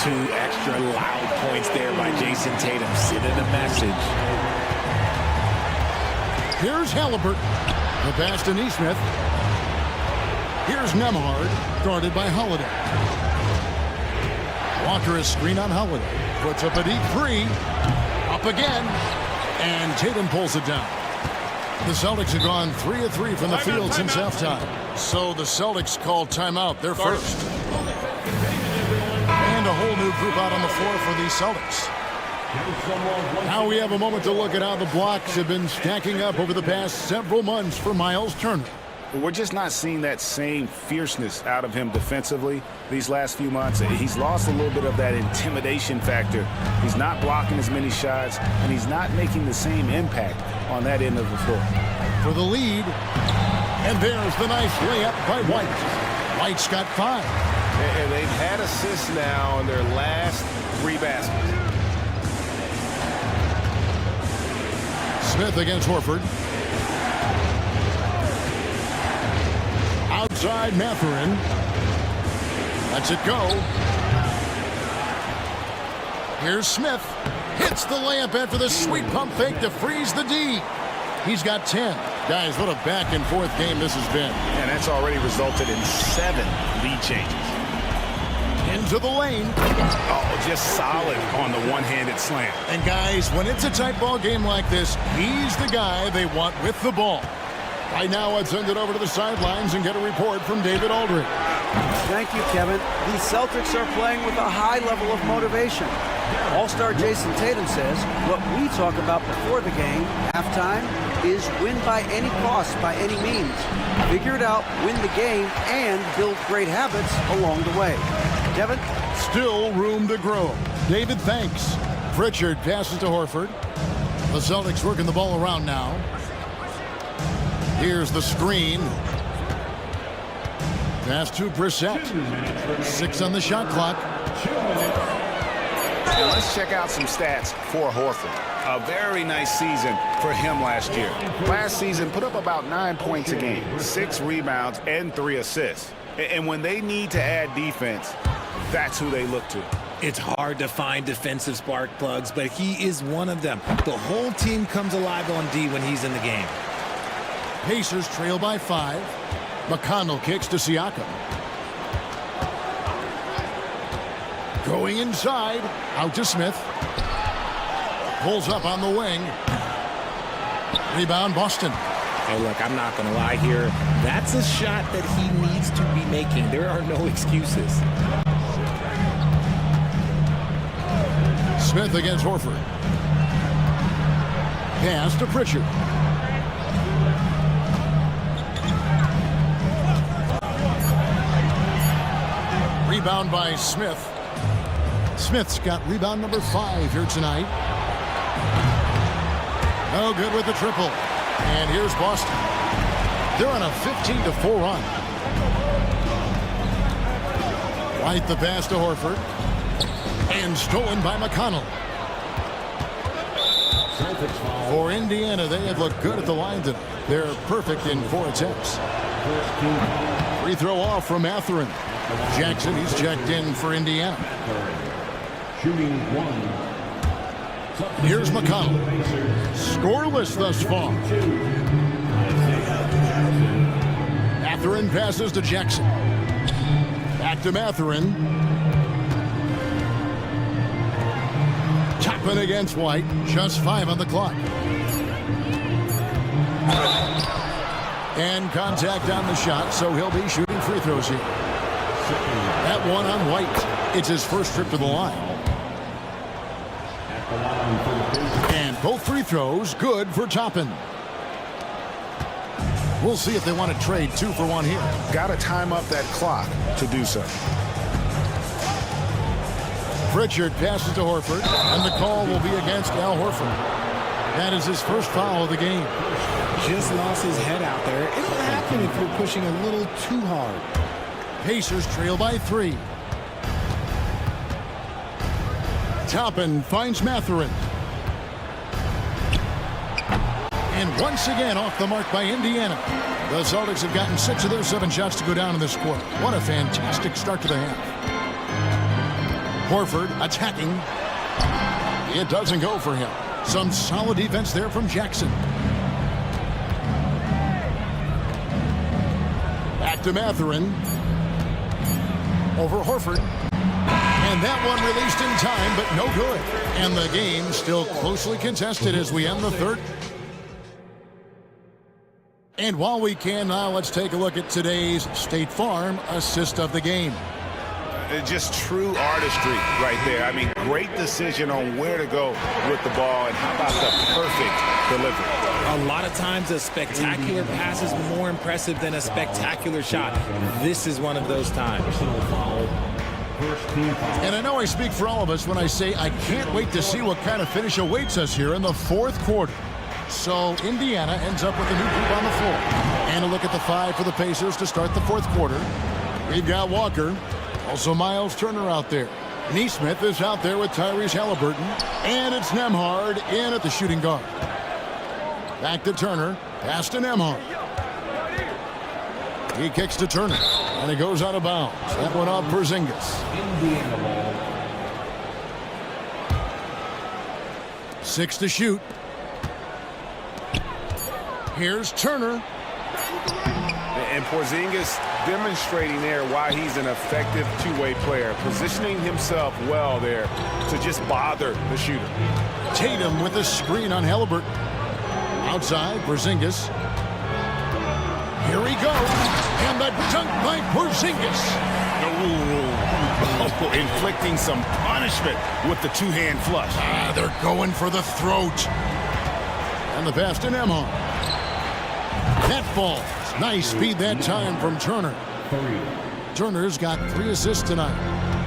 2 extra loud points there by Jason Tatum. Sending a message. Here's Halliburton. The pass to Nesmith. Here's Nembhard, guarded by Holiday. Walker is screen on Holiday. Puts up a deep 3. Up again. And Tatum pulls it down. The Celtics have gone 3 of 3 from the field since halftime. So the Celtics called timeout. They're first. And a whole new group out on the floor for the Celtics. Now we have a moment to look at how the blocks have been stacking up over the past several months for Miles Turner. We're just not seeing that same fierceness out of him defensively these last few months. He's lost a little bit of that intimidation factor. He's not blocking as many shots, and he's not making the same impact on that end of the floor. For the lead, and there's the nice layup by White. White's got 5. And they've had assists now on their last 3 baskets. Smith against Horford. Outside Mathurin. Lets it go. Here's Smith. Hits the layup after the sweet pump fake to freeze the D. He's got 10. Guys, what a back-and-forth game this has been. And that's already resulted in 7 lead changes. Into the lane. Oh, just solid on the one-handed slam. And guys, when it's a tight ball game like this, he's the guy they want with the ball. Right now, let's send it over to the sidelines and get a report from David Aldridge. Thank you, Kevin. The Celtics are playing with a high level of motivation. All-star Jason Tatum says what we talk about before the game, halftime, is win by any cost, by any means. Figure it out, win the game, and build great habits along the way. Kevin? Still room to grow. David, thanks. Pritchard passes to Horford. The Celtics working the ball around now. Here's the screen. Pass to Brissett. 6 on the shot clock. Now let's check out some stats for Horford. A very nice season for him last year. Last season, put up about 9 points a game, 6 rebounds, and 3 assists. And when they need to add defense, that's who they look to. It's hard to find defensive spark plugs, but he is one of them. The whole team comes alive on D when he's in the game. Pacers trail by 5. McConnell kicks to Siakam. Going inside, out to Smith. Pulls up on the wing. Rebound, Boston. Hey, look, I'm not going to lie here. That's a shot that he needs to be making. There are no excuses. Smith against Horford. Pass to Pritchard. Rebound by Smith. Smith's got rebound number 5 here tonight. No good with the triple. And here's Boston. They're on a 15-4 run. White the pass to Horford. And stolen by McConnell. For Indiana, they have looked good at the line tonight. They're perfect in 4 attempts. Free throw off from Mathurin. Jackson, he's checked in for Indiana. Shooting 1. Here's McConnell. Scoreless thus far. Mathurin passes to Jackson. Back to Mathurin. Toppin against White. Just 5 on the clock. And contact on the shot, so he'll be shooting free throws here. That one on White. It's his first trip to the line. And both free throws good for Toppin. We'll see if they want to trade 2 for 1 here. Got to time up that clock to do so. Pritchard passes to Horford, and the call will be against Al Horford. That is his first foul of the game. Just lost his head out there. It'll happen if you're pushing a little too hard. Pacers trail by 3. Toppin finds Mathurin. And once again off the mark by Indiana. The Celtics have gotten 6 of their 7 shots to go down in this quarter. What a fantastic start to the half. Horford attacking. It doesn't go for him. Some solid defense there from Jackson. Back to Mathurin. Over Horford. And that one released in time, but no good. And the game still closely contested as we end the third. And while we can now, let's take a look at today's State Farm assist of the game. Just true artistry right there. I mean, great decision on where to go with the ball, and how about the perfect delivery? A lot of times a spectacular pass is more impressive than a spectacular shot. This is one of those times. And I know I speak for all of us when I say I can't wait to see what kind of finish awaits us here in the fourth quarter. So Indiana ends up with a new group on the floor. And a look at the 5 for the Pacers to start the fourth quarter. We've got Walker, also Miles Turner out there. Neesmith is out there with Tyrese Halliburton. And it's Nembhard in at the shooting guard. Back to Turner, pass to Nembhard. He kicks to Turner, and it goes out of bounds. That one off Porzingis. 6 to shoot. Here's Turner. And Porzingis demonstrating there why he's an effective two-way player, positioning himself well there to just bother the shooter. Tatum with a screen on Halliburton. Outside, Porzingis. Here he goes. And the dunk by Porzingis. Oh, inflicting some punishment with the two-hand flush. They're going for the throat. And the pass to Nembhard. That falls. Nice speed that time from Turner. Turner's got 3 assists tonight.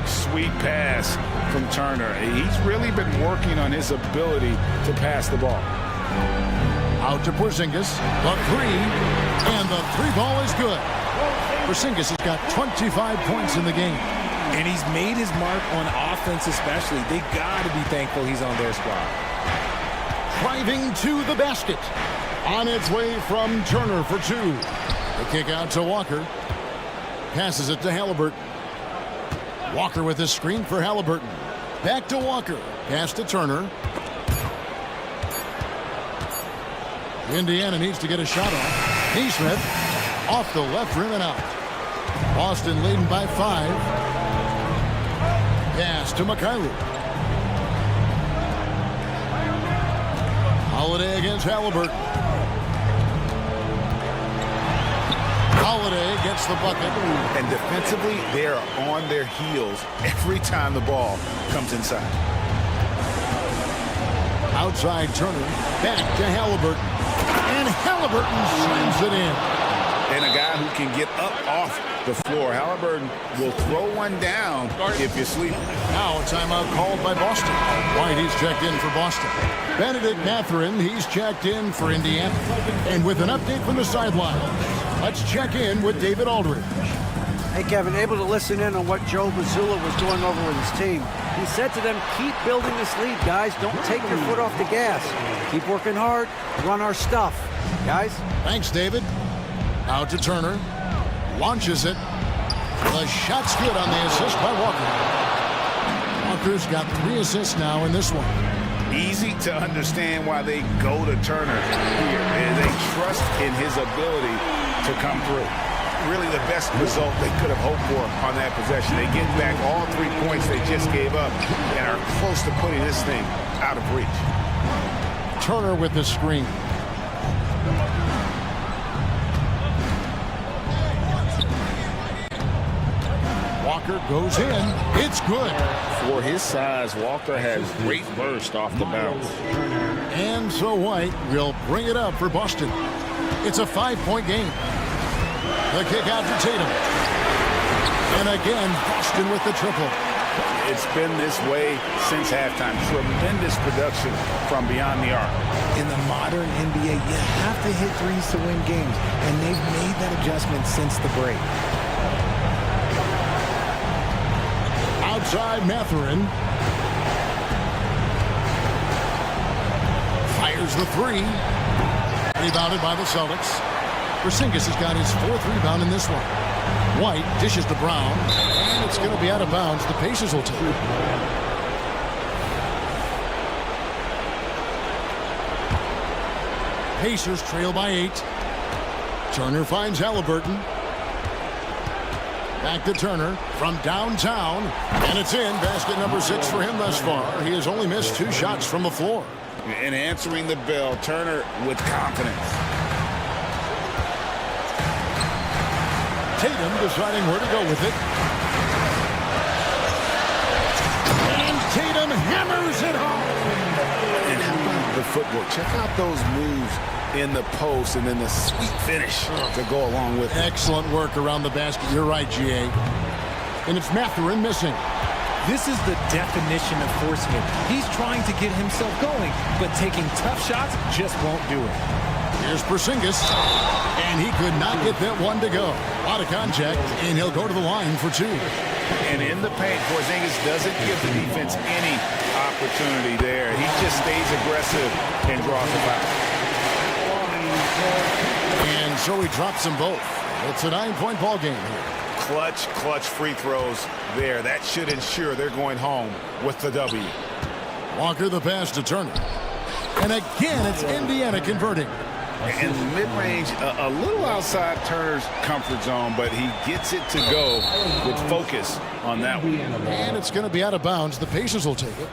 Sweet pass from Turner. He's really been working on his ability to pass the ball. Out to Porzingis. The 3. And the 3 ball is good. Porzingis has got 25 points in the game. And he's made his mark on offense especially. They got to be thankful he's on their squad. Driving to the basket. On its way from Turner for 2. The kick out to Walker. Passes it to Halliburton. Walker with his screen for Halliburton. Back to Walker. Pass to Turner. Indiana needs to get a shot off. Neesmith off the left rim and out. Boston leading by 5. Pass to Mikhailuk. Holiday against Halliburton. Holiday gets the bucket. And defensively, they are on their heels every time the ball comes inside. Outside Turner. Back to Halliburton. And Halliburton slams it in. And a guy who can get up off the floor. Halliburton will throw one down if you're sleeping. Now a timeout called by Boston. White, he's checked in for Boston. Benedict Mathurin, he's checked in for Indiana. And with an update from the sideline, let's check in with David Aldridge. Hey, Kevin, able to listen in on what Joe Mazzulla was doing over with his team. He said to them, keep building this lead, guys. Don't take your foot off the gas. Keep working hard. Run our stuff. Guys? Thanks, David. Out to Turner. Launches it. The shot's good on the assist by Walker. Walker's got 3 assists now in this one. Easy to understand why they go to Turner here. And they trust in his ability to come through. Really the best result they could have hoped for on that possession. They get back all 3 points they just gave up and are close to putting this thing out of reach. Turner with the screen. Walker goes in. It's good. For his size, Walker has great burst off the bounce. And so White will bring it up for Boston. It's a 5-point game. The kick out to Tatum. And again, Boston with the triple. It's been this way since halftime. Tremendous production from beyond the arc. In the modern NBA, you have to hit threes to win games, and they've made that adjustment since the break. Outside Mathurin. Fires the 3. Rebounded by the Celtics. Porzingis has got his 4th rebound in this one. White dishes to Brown, and it's going to be out of bounds. The Pacers will take it. Pacers trail by 8. Turner finds Halliburton. Back to Turner from downtown, and it's in. Basket number 6 for him thus far. He has only missed 2 shots from the floor. And answering the bell, Turner with confidence. Tatum deciding where to go with it. Tatum hammers it home. And how about the footwork? Check out those moves in the post and then the sweet finish to go along with it. Excellent work around the basket. You're right, GA. And it's Mathurin missing. This is the definition of forcing it. He's trying to get himself going, but taking tough shots just won't do it. Here's Porzingis, and he could not get that one to go. Out of contact, and he'll go to the line for two. And in the paint, Porzingis doesn't give the defense any opportunity there. He just stays aggressive and draws the foul. And so he drops them both. It's a 9-point ball game here. Clutch free throws there. That should ensure they're going home with the W. Walker the pass to Turner. And again, it's Indiana converting. And mid-range, a little outside Turner's comfort zone, but he gets it to go with focus on that one. And it's going to be out of bounds. The Pacers will take it.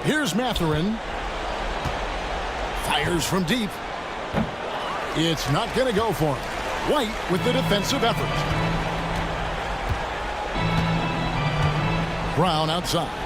Here's Mathurin. Fires from deep. It's not going to go for him. White with the defensive effort. Brown outside.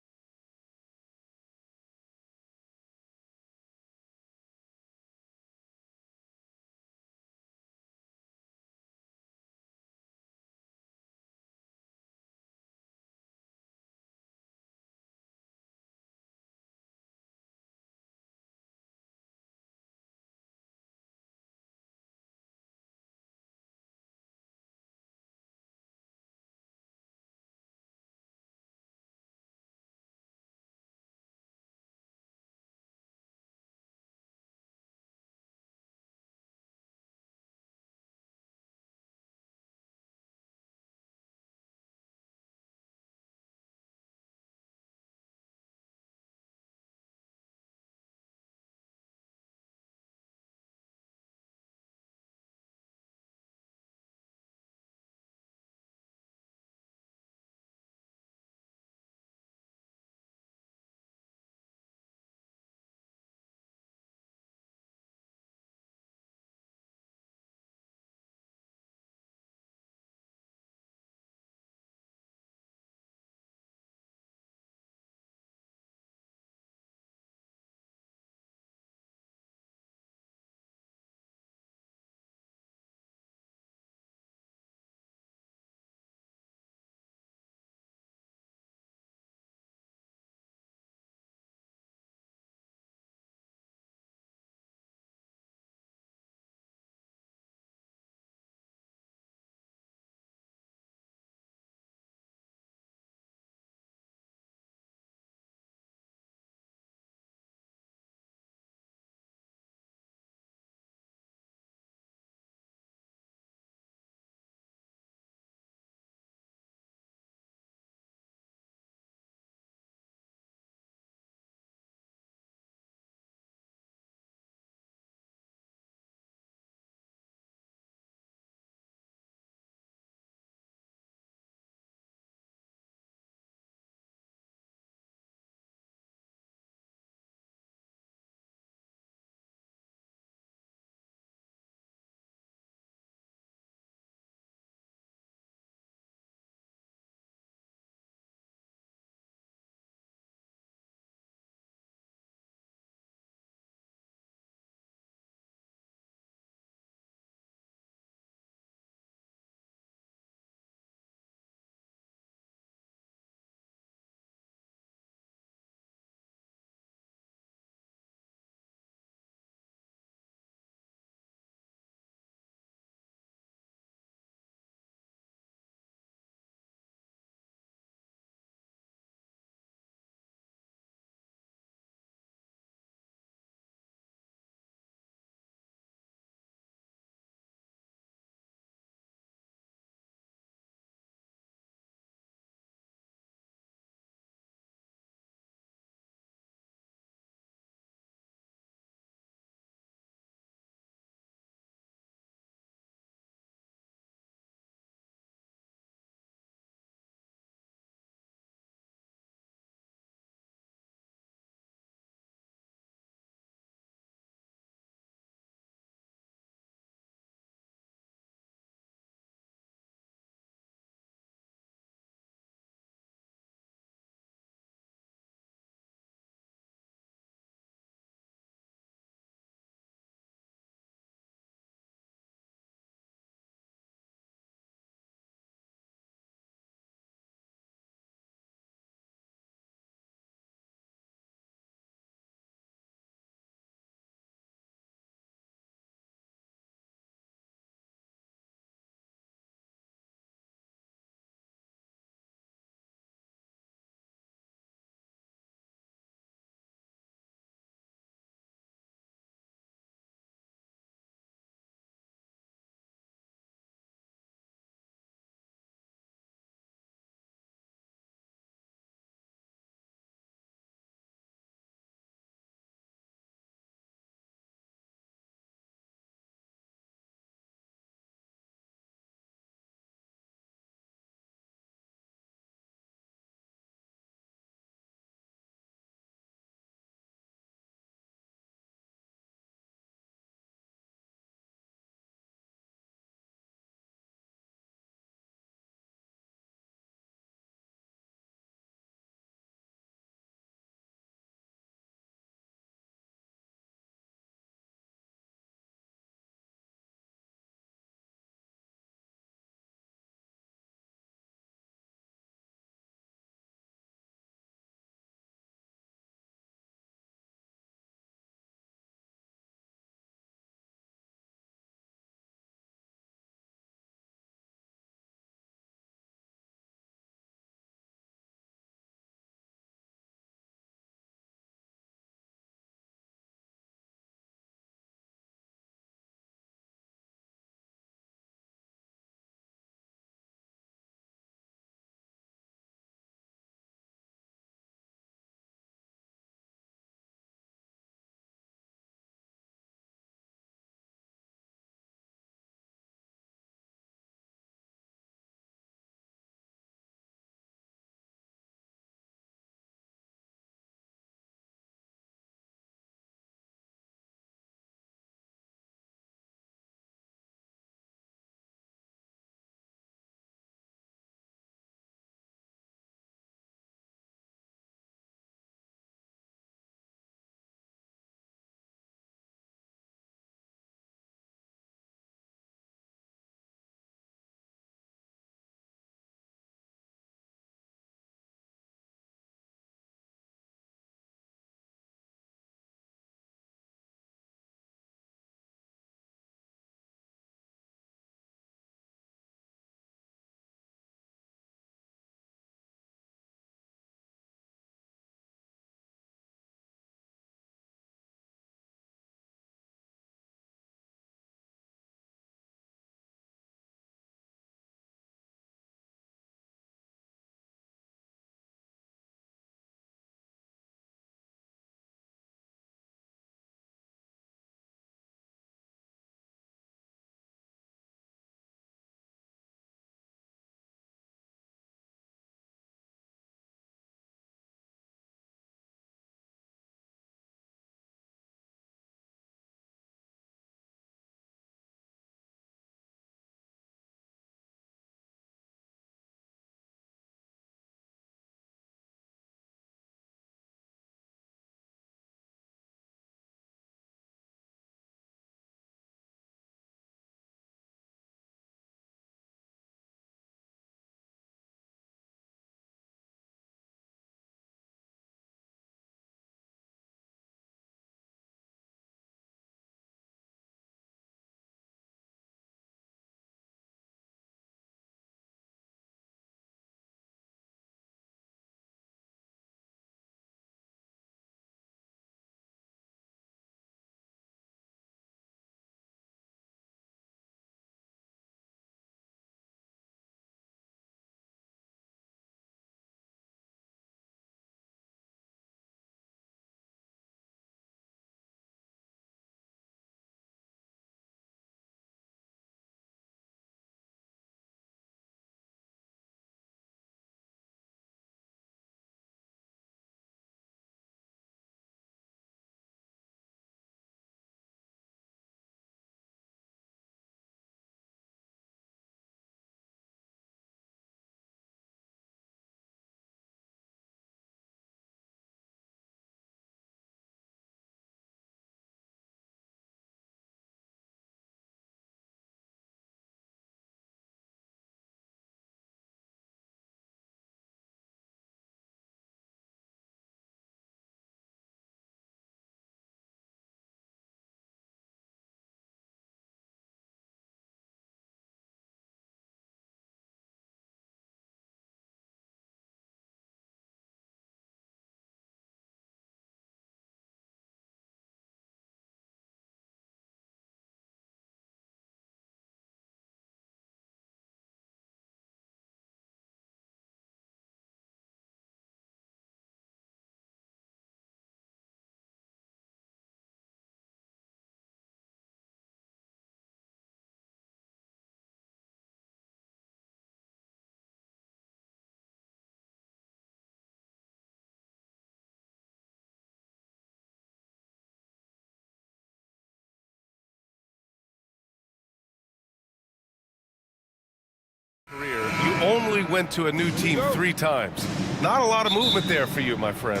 only went to a new team 3 times. Not a lot of movement there for you, my friend.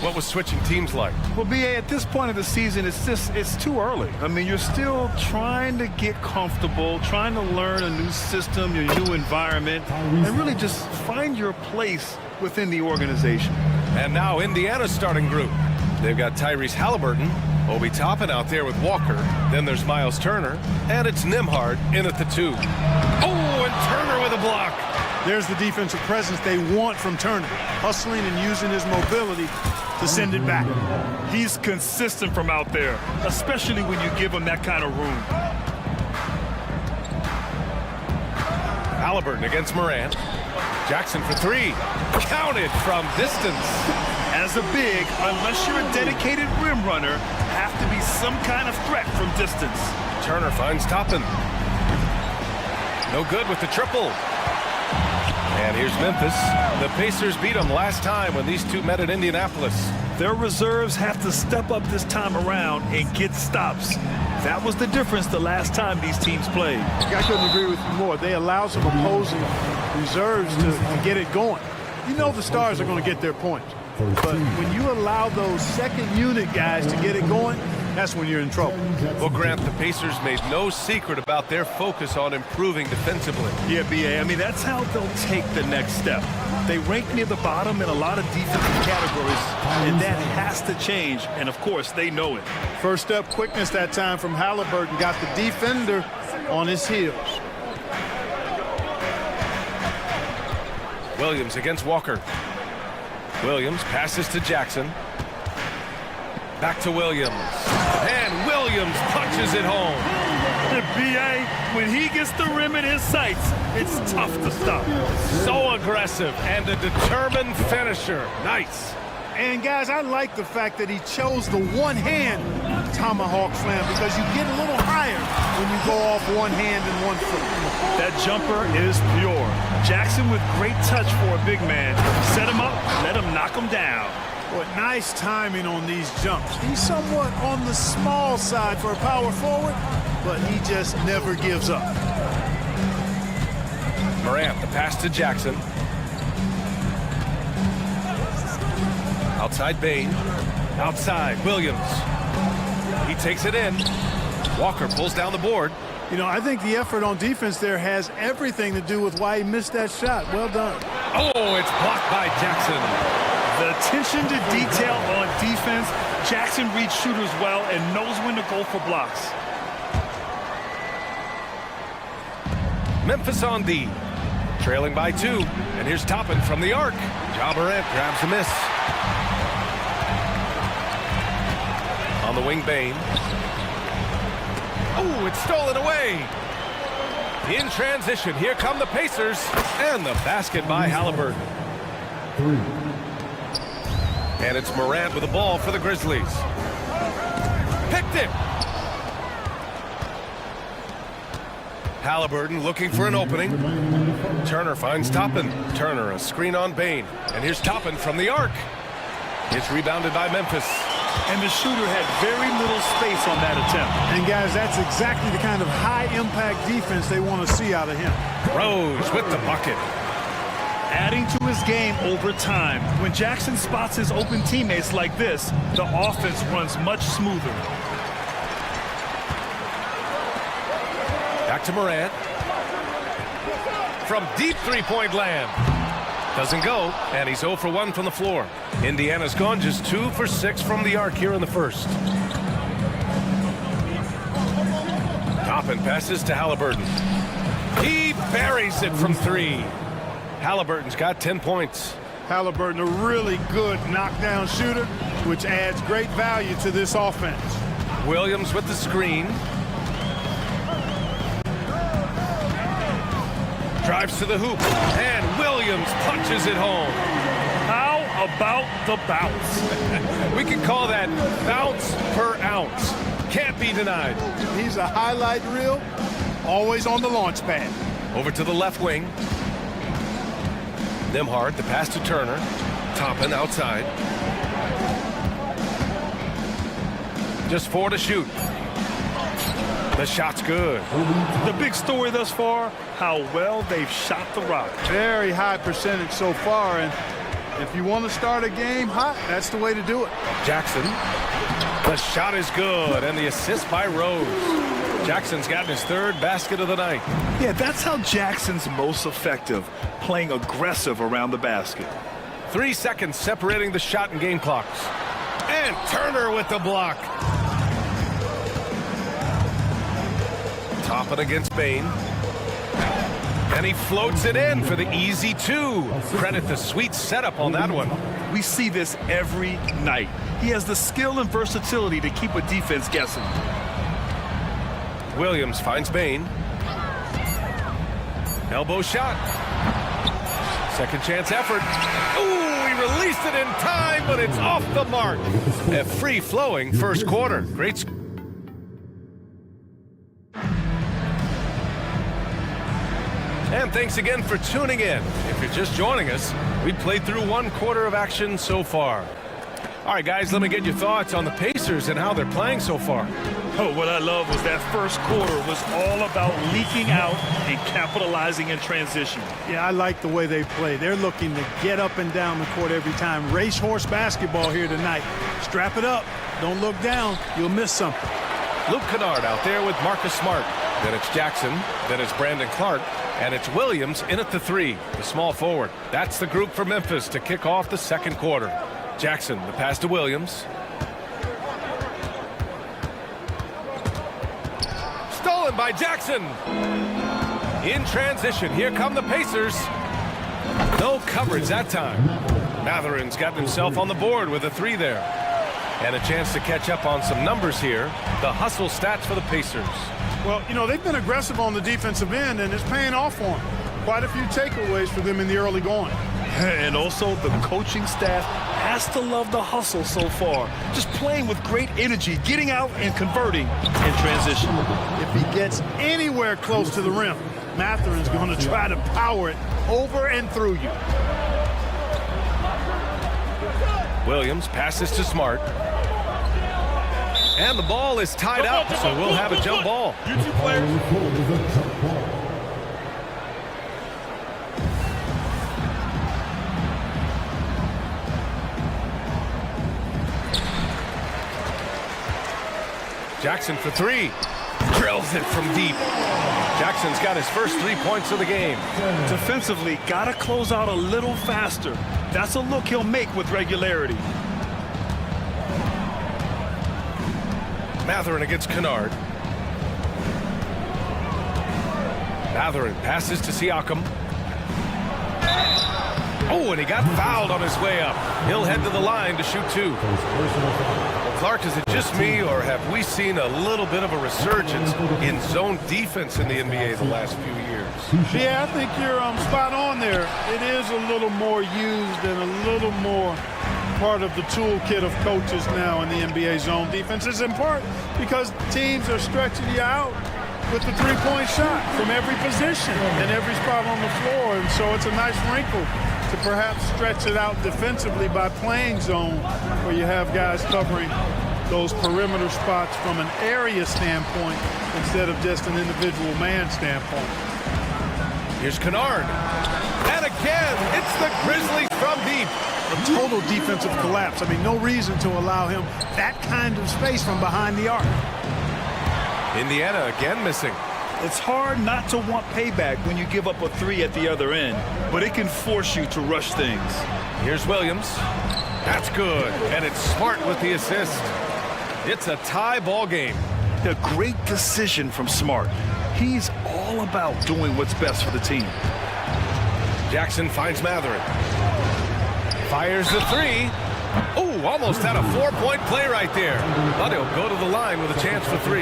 What was switching teams like? Well, BA, at this point of the season, it's too early. I mean, you're still trying to get comfortable, trying to learn a new system, your new environment, and really just find your place within the organization. And now Indiana's starting group. They've got Tyrese Halliburton, Obi Toppin out there with Walker. Then there's Miles Turner, and it's Nembhard in at the 2. Oh, and Turner with a block. There's the defensive presence they want from Turner, hustling and using his mobility to send it back. He's consistent from out there, especially when you give him that kind of room. Halliburton against Morant. Jackson for 3. Counted from distance. As a big, unless you're a dedicated rim runner, have to be some kind of threat from distance. Turner finds Toppin. No good with the triple. And here's Memphis. The Pacers beat them last time when these two met at Indianapolis. Their reserves have to step up this time around and get stops. That was the difference the last time these teams played. I couldn't agree with you more. They allow some opposing reserves to get it going. You know the stars are going to get their points. But when you allow those second unit guys to get it going, that's when you're in trouble. Well, Grant, the Pacers made no secret about their focus on improving defensively. Yeah, BA, I mean, that's how they'll take the next step. They rank near the bottom in a lot of defensive categories, and that has to change, and of course, they know it. First step quickness that time from Halliburton got the defender on his heels. Williams against Walker. Williams passes to Jackson. Back to Williams. And Williams punches it home. The BA, when he gets the rim in his sights, it's tough to stop. So aggressive and a determined finisher. Nice. And guys, I like the fact that he chose the one-hand tomahawk slam because you get a little higher when you go off one hand and one foot. That jumper is pure. Jackson with great touch for a big man. Set him up, let him knock him down. What nice timing on these jumps. He's somewhat on the small side for a power forward, but he just never gives up. Morant, the pass to Jackson. Outside Bain. Outside Williams. He takes it in. Walker pulls down the board. You know, I think the effort on defense there has everything to do with why he missed that shot. Well done. Oh, it's blocked by Jackson. The attention to detail on defense. Jackson reads shooters well and knows when to go for blocks. Memphis on D. Trailing by 2. And here's Toppin from the arc. Ja Morant grabs a miss. On the wing, Bain. Oh, it's stolen away. In transition, here come the Pacers. And the basket by Halliburton. 3. And it's Morant with the ball for the Grizzlies. Picked it. Halliburton looking for an opening. Turner finds Toppin. Turner, a screen on Bain. And here's Toppin from the arc. It's rebounded by Memphis. And the shooter had very little space on that attempt. And guys, that's exactly the kind of high-impact defense they want to see out of him. Rose with the bucket. Adding to his game over time. When Jackson spots his open teammates like this, the offense runs much smoother. Back to Morant. From deep three-point land. Doesn't go, and he's 0 for 1 from the floor. Indiana's gone just 2 for 6 from the arc here in the first. Toppin passes to Halliburton. He buries it from 3. Halliburton's got 10 points. Halliburton, a really good knockdown shooter, which adds great value to this offense. Williams with the screen. Drives to the hoop, and Williams punches it home. How about the bounce? We can call that bounce per ounce. Can't be denied. He's a highlight reel, always on the launch pad. Over to the left wing. Nembhard, the pass to Turner. Toppin outside. Just 4 to shoot. The shot's good. The big story thus far, how well they've shot the rock. Very high percentage so far, and if you want to start a game hot, that's the way to do it. Jackson. The shot is good, and the assist by Rose. Jackson's gotten his third basket of the night. Yeah, that's how Jackson's most effective, playing aggressive around the basket. 3 seconds separating the shot and game clocks. And Turner with the block. Toppin against Bain. And he floats it in for the easy two. Credit the sweet setup on that one. We see this every night. He has the skill and versatility to keep a defense guessing. Williams finds Bain. Elbow shot. Second chance effort. Ooh, he released it in time, but it's off the mark. A free-flowing first quarter. Great. And thanks again for tuning in. If you're just joining us, we played through 1 quarter of action so far. All right, guys, let me get your thoughts on the Pacers and how they're playing so far. Oh, what I love was that first quarter was all about leaking out and capitalizing in transition. Yeah, I like the way they play. They're looking to get up and down the court every time. Racehorse basketball here tonight. Strap it up. Don't look down. You'll miss something. Luke Kennard out there with Marcus Smart. Then it's Jackson. Then it's Brandon Clark. And it's Williams in at the 3, the small forward. That's the group for Memphis to kick off the second quarter. Jackson, the pass to Williams. Stolen by Jackson. In transition, here come the Pacers. No coverage that time. Matherin's gotten himself on the board with a 3 there. And a chance to catch up on some numbers here. The hustle stats for the Pacers. Well, you know, they've been aggressive on the defensive end, and it's paying off for them. Quite a few takeaways for them in the early going. And also, the coaching staff has to love the hustle so far. Just playing with great energy, getting out and converting in transition. If he gets anywhere close to the rim, Matherin's going to try to power it over and through you. Williams passes to Smart. And the ball is tied up, so we'll have a jump ball. Jackson for 3. Drills it from deep. Jackson's got his first 3 points of the game. Defensively, got to close out a little faster. That's a look he'll make with regularity. Matherin against Kennard. Matherin passes to Siakam. Oh, and he got fouled on his way up. He'll head to the line to shoot 2. Well, Clark, is it just me, or have we seen a little bit of a resurgence in zone defense in the NBA the last few years? Yeah, I think you're spot on there. It is a little more used and a little more part of the toolkit of coaches now in the NBA zone defenses, in part because teams are stretching you out with the three-point shot from every position and every spot on the floor. And so it's a nice wrinkle to perhaps stretch it out defensively by playing zone, where you have guys covering those perimeter spots from an area standpoint instead of just an individual man standpoint. Here's Kennard. And again, it's the Grizzlies from deep. A total defensive collapse. I mean, no reason to allow him that kind of space from behind the arc. Indiana again missing. It's hard not to want payback when you give up a 3 at the other end, but it can force you to rush things. Here's Williams. That's good, and it's Smart with the assist. It's a tie ball game. A great decision from Smart. He's all about doing what's best for the team. Jackson finds Matherin. Fires the 3. Oh, almost had a 4-point play right there. But he'll go to the line with a chance for 3.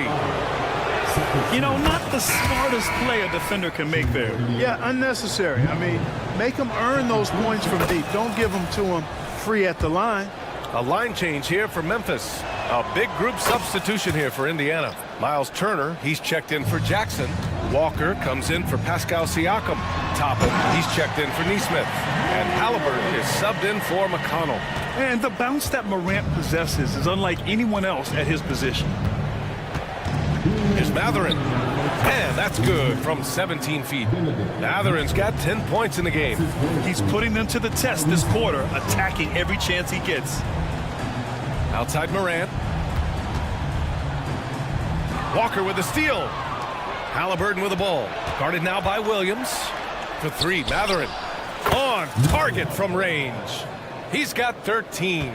You know, not the smartest play a defender can make there. Yeah, unnecessary. I mean, make them earn those points from deep. Don't give them to them free at the line. A line change here for Memphis. A big group substitution here for Indiana. Miles Turner, he's checked in for Jackson. Walker comes in for Pascal Siakam. Toppin, he's checked in for Nesmith. And Halliburton is subbed in for McConnell. And the bounce that Morant possesses is unlike anyone else at his position. Here's Matherin. And that's good from 17 feet. Matherin's got 10 points in the game. He's putting them to the test this quarter, attacking every chance he gets. Outside Morant. Walker with the steal. Halliburton with the ball. Guarded now by Williams. For three, Matherin. On target from range. He's got 13.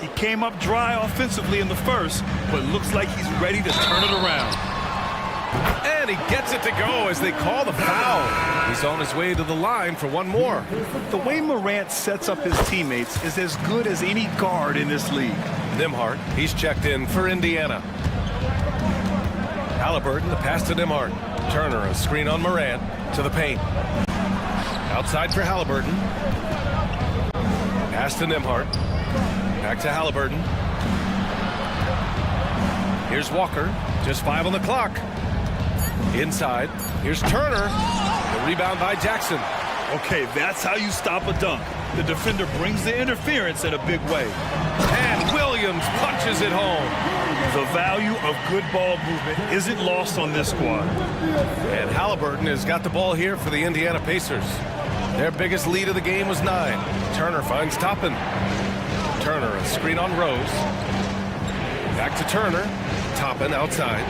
He came up dry offensively in the first, but looks like he's ready to turn it around. And he gets it to go as they call the foul. He's on his way to the line for one more. The way Morant sets up his teammates is as good as any guard in this league. Nembhard, he's checked in for Indiana. Halliburton, the pass to Nembhard. Turner, a screen on Morant to the paint. Outside for Halliburton. Pass to Nembhard. Back to Halliburton. Here's Walker. Just 5 on the clock. Inside. Here's Turner. The rebound by Jackson. Okay, that's how you stop a dunk. The defender brings the interference in a big way. And Williams punches it home. The value of good ball movement isn't lost on this squad. And Halliburton has got the ball here for the Indiana Pacers. Their biggest lead of the game was 9. Turner finds Toppin. Turner, a screen on Rose. Back to Turner. Toppin outside.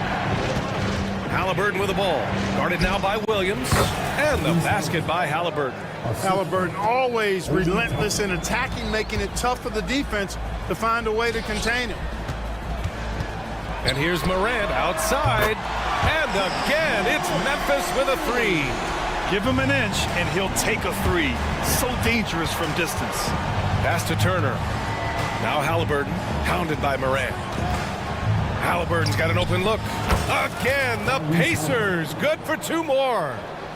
Halliburton with the ball. Guarded now by Williams. And the basket by Halliburton. Halliburton always relentless in attacking, making it tough for the defense to find a way to contain him. And here's Morant outside. And again, it's Memphis with a 3. Give him an inch, and he'll take a 3. So dangerous from distance. Pass to Turner. Now Halliburton, pounded by Morant. Halliburton's got an open look. Again, the Pacers, good for 2 more.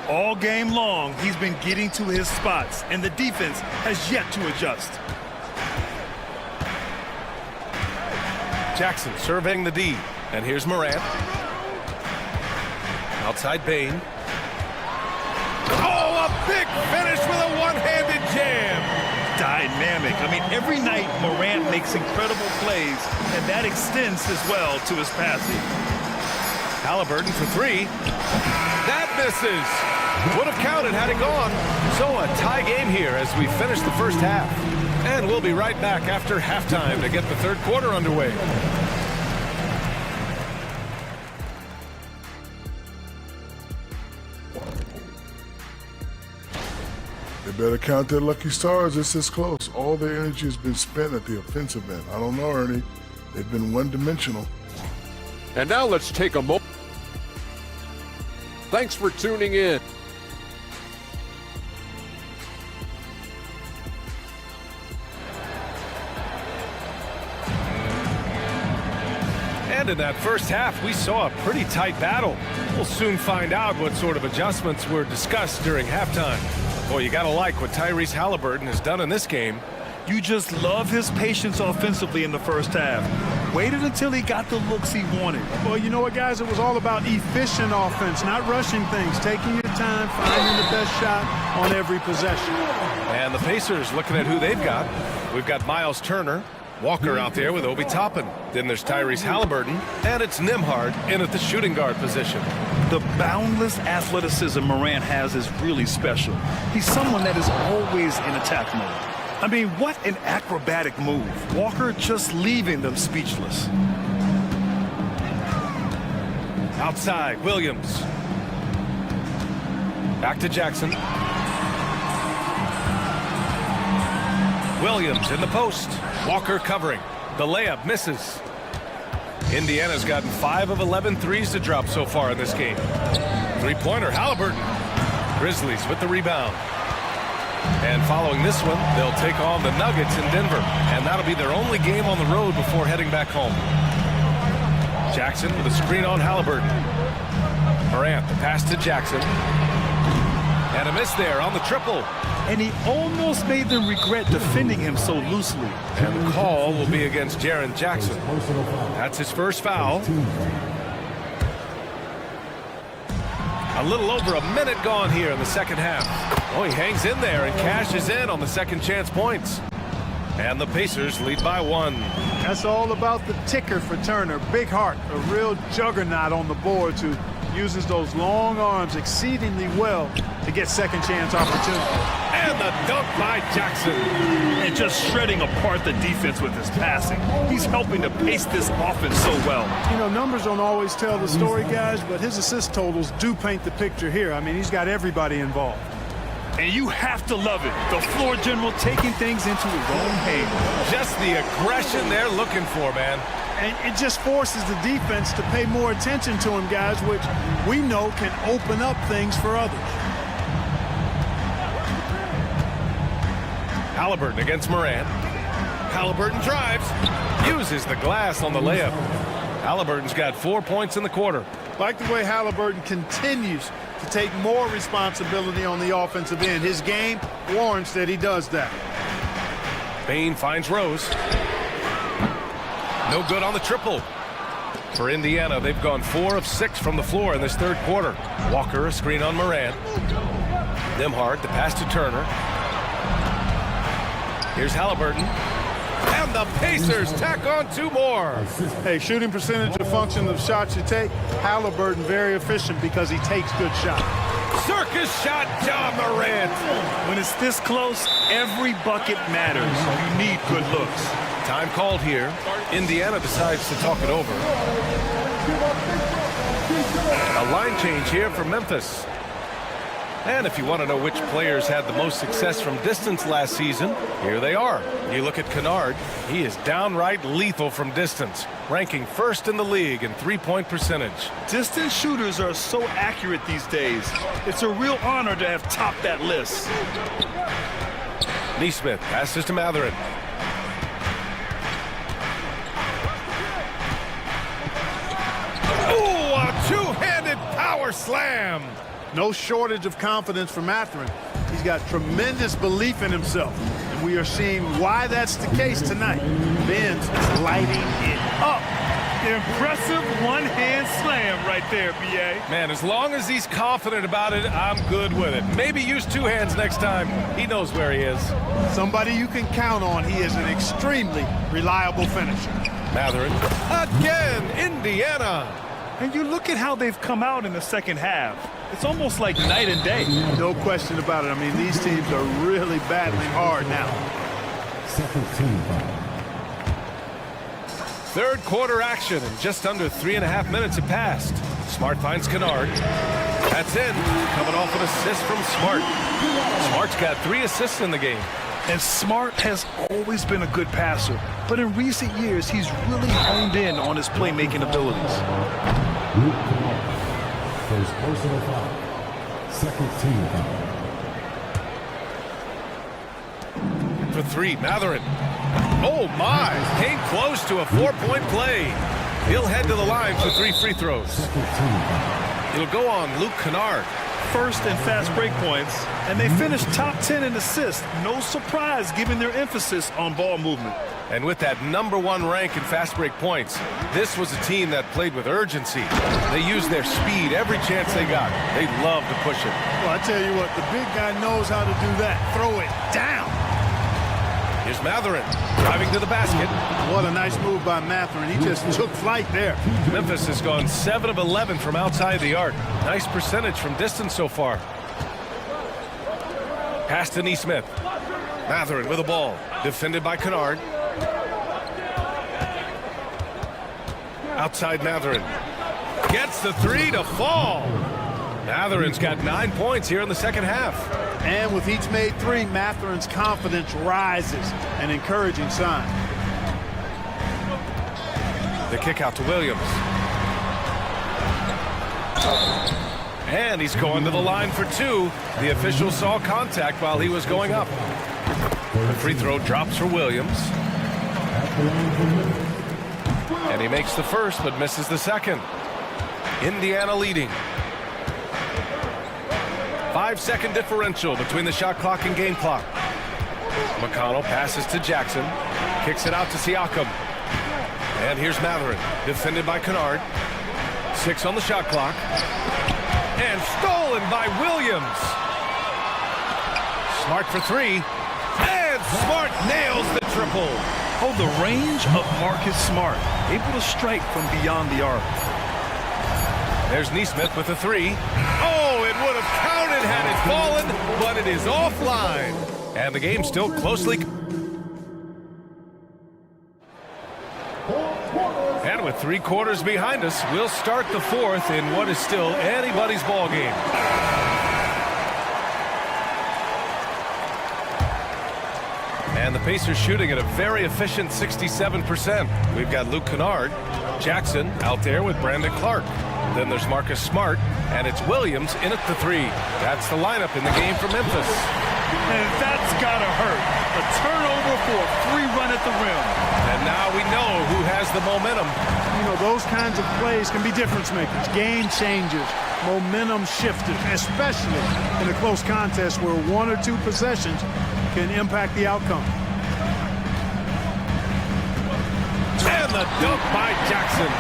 All game long, he's been getting to his spots, and the defense has yet to adjust. Jackson surveying the D. And here's Morant. Outside Bain. Oh, a big finish with a one-handed jam. Dynamic. I mean, every night Morant makes incredible plays, and that extends as well to his passing. Halliburton for 3. That misses. Would have counted had it gone. So a tie game here as we finish the first half. And we'll be right back after halftime to get the third quarter underway. They better count their lucky stars. It's this close. All their energy has been spent at the offensive end. I don't know, Ernie. They've been one-dimensional. And now let's take a moment. Thanks for tuning in. And in that first half, we saw a pretty tight battle. We'll soon find out what sort of adjustments were discussed during halftime. Boy, you gotta like what Tyrese Halliburton has done in this game. You just love his patience offensively in the first half. Waited until he got the looks he wanted. Well, you know what, guys? It was all about efficient offense, not rushing things, taking your time, finding the best shot on every possession. And the Pacers looking at who they've got. We've got Miles Turner, Walker out there with Obi Toppin. Then there's Tyrese Halliburton, and it's Nembhard in at the shooting guard position. The boundless athleticism Morant has is really special. He's someone that is always in attack mode. I mean, what an acrobatic move. Walker just leaving them speechless. Outside, Williams. Back to Jackson. Williams in the post. Walker covering. The layup misses. Indiana's gotten 5 of 11 threes to drop so far in this game. Three-pointer, Halliburton. Grizzlies with the rebound. And following this one, they'll take on the Nuggets in Denver. And that'll be their only game on the road before heading back home. Jackson with a screen on Halliburton. Morant, the pass to Jackson. And a miss there on the triple. And he almost made them regret defending him so loosely. And the call will be against Jaren Jackson. That's his first foul. A little over a minute gone here in the second half. Oh, he hangs in there and cashes in on the second chance points. And the Pacers lead by 1. That's all about the ticker for Turner. Big heart, a real juggernaut on the boards who uses those long arms exceedingly well to get second chance opportunity. And the dunk by Jackson. And just shredding apart the defense with his passing. He's helping to pace this offense so well. You know, numbers don't always tell the story, guys, but his assist totals do paint the picture here. I mean, he's got everybody involved. And you have to love it. The floor general taking things into his own hands. Just the aggression they're looking for, man. And it just forces the defense to pay more attention to him, guys, which we know can open up things for others. Halliburton against Morant. Halliburton drives, uses the glass on the layup. Halliburton's got 4 points in the quarter. Like the way Halliburton continues to take more responsibility on the offensive end. His game warrants that he does that. Bain finds Rose. No good on the triple. For Indiana, they've gone 4 of 6 from the floor in this third quarter. Walker, a screen on Morant. Nembhard, the pass to Turner. Here's Halliburton. And the Pacers tack on 2 more. Hey, shooting percentage a function of shots you take. Halliburton very efficient because he takes good shots. Circus shot, John Morant. When it's this close, every bucket matters. You need good looks. Time called here. Indiana decides to talk it over. A line change here for Memphis. And if you want to know which players had the most success from distance last season, here they are. You look at Kennard, he is downright lethal from distance, ranking first in the league in three-point percentage. Distance shooters are so accurate these days. It's a real honor to have topped that list. Neesmith passes to Matherin. Ooh, a two-handed power slam. No shortage of confidence for Matherin. He's got tremendous belief in himself, and we are seeing why that's the case tonight. Ben's lighting it up. Impressive one-hand slam right there, B.A. Man, as long as he's confident about it, I'm good with it. Maybe use 2 hands next time. He knows where he is. Somebody you can count on. He is an extremely reliable finisher. Matherin again, Indiana. And you look at how they've come out in the second half. It's almost like night and day. No question about it. I mean, these teams are really battling hard now. Second team foul. Third quarter action, and just under 3.5 minutes have passed. Smart finds Kennard. That's in. Coming off an assist from Smart. Smart's got 3 assists in the game. And Smart has always been a good passer, but in recent years, he's really honed in on his playmaking abilities. First personal foul. Second team foul. For 3, Matherin. Oh my, came close to a 4-point play. He'll head to the line for 3 free throws. It'll go on Luke Kennard. First and fast break points, and they finished top 10 in assists. No surprise given their emphasis on ball movement. And with that #1 rank in fast break points, this was a team that played with urgency. They used their speed every chance they got. They love to push it. Well, I tell you what, the big guy knows how to do that. Throw it down. Here's Matherin driving to the basket. What a nice move by Matherin. He just took flight there. Memphis has gone 7 of 11 from outside the arc. Nice percentage from distance so far. Pass to Neesmith. Matherin with the ball. Defended by Kennard. Outside Matherin. Gets the 3 to fall. Matherin's got 9 points here in the second half. And with each made 3, Matherin's confidence rises, an encouraging sign. The kick out to Williams. And he's going to the line for 2. The official saw contact while he was going up. The free throw drops for Williams. And he makes the first but misses the second. Indiana leading. 5-second differential between the shot clock and game clock. McConnell passes to Jackson. Kicks it out to Siakam. And here's Matherin, defended by Kennard. 6 on the shot clock. And stolen by Williams. Smart for 3. And Smart nails the triple. pull. Oh, the range of Marcus Smart. Able to strike from beyond the arc. There's Neesmith with a three. Oh, it would have counted had it fallen, but it is offline. And the game still closely. And with 3 quarters behind us, we'll start the fourth in what is still anybody's ball game. And the Pacers shooting at a very efficient 67%. We've got Luke Kennard, Jackson out there with Brandon Clark. Then there's Marcus Smart, and it's Williams in at the 3. That's the lineup in the game for Memphis. And that's gotta hurt. A turnover for a free run at the rim. And now we know who has the momentum. You know, those kinds of plays can be difference makers, game changers, momentum shifters, especially in a close contest where 1 or 2 possessions can impact the outcome. And the dunk by Jackson.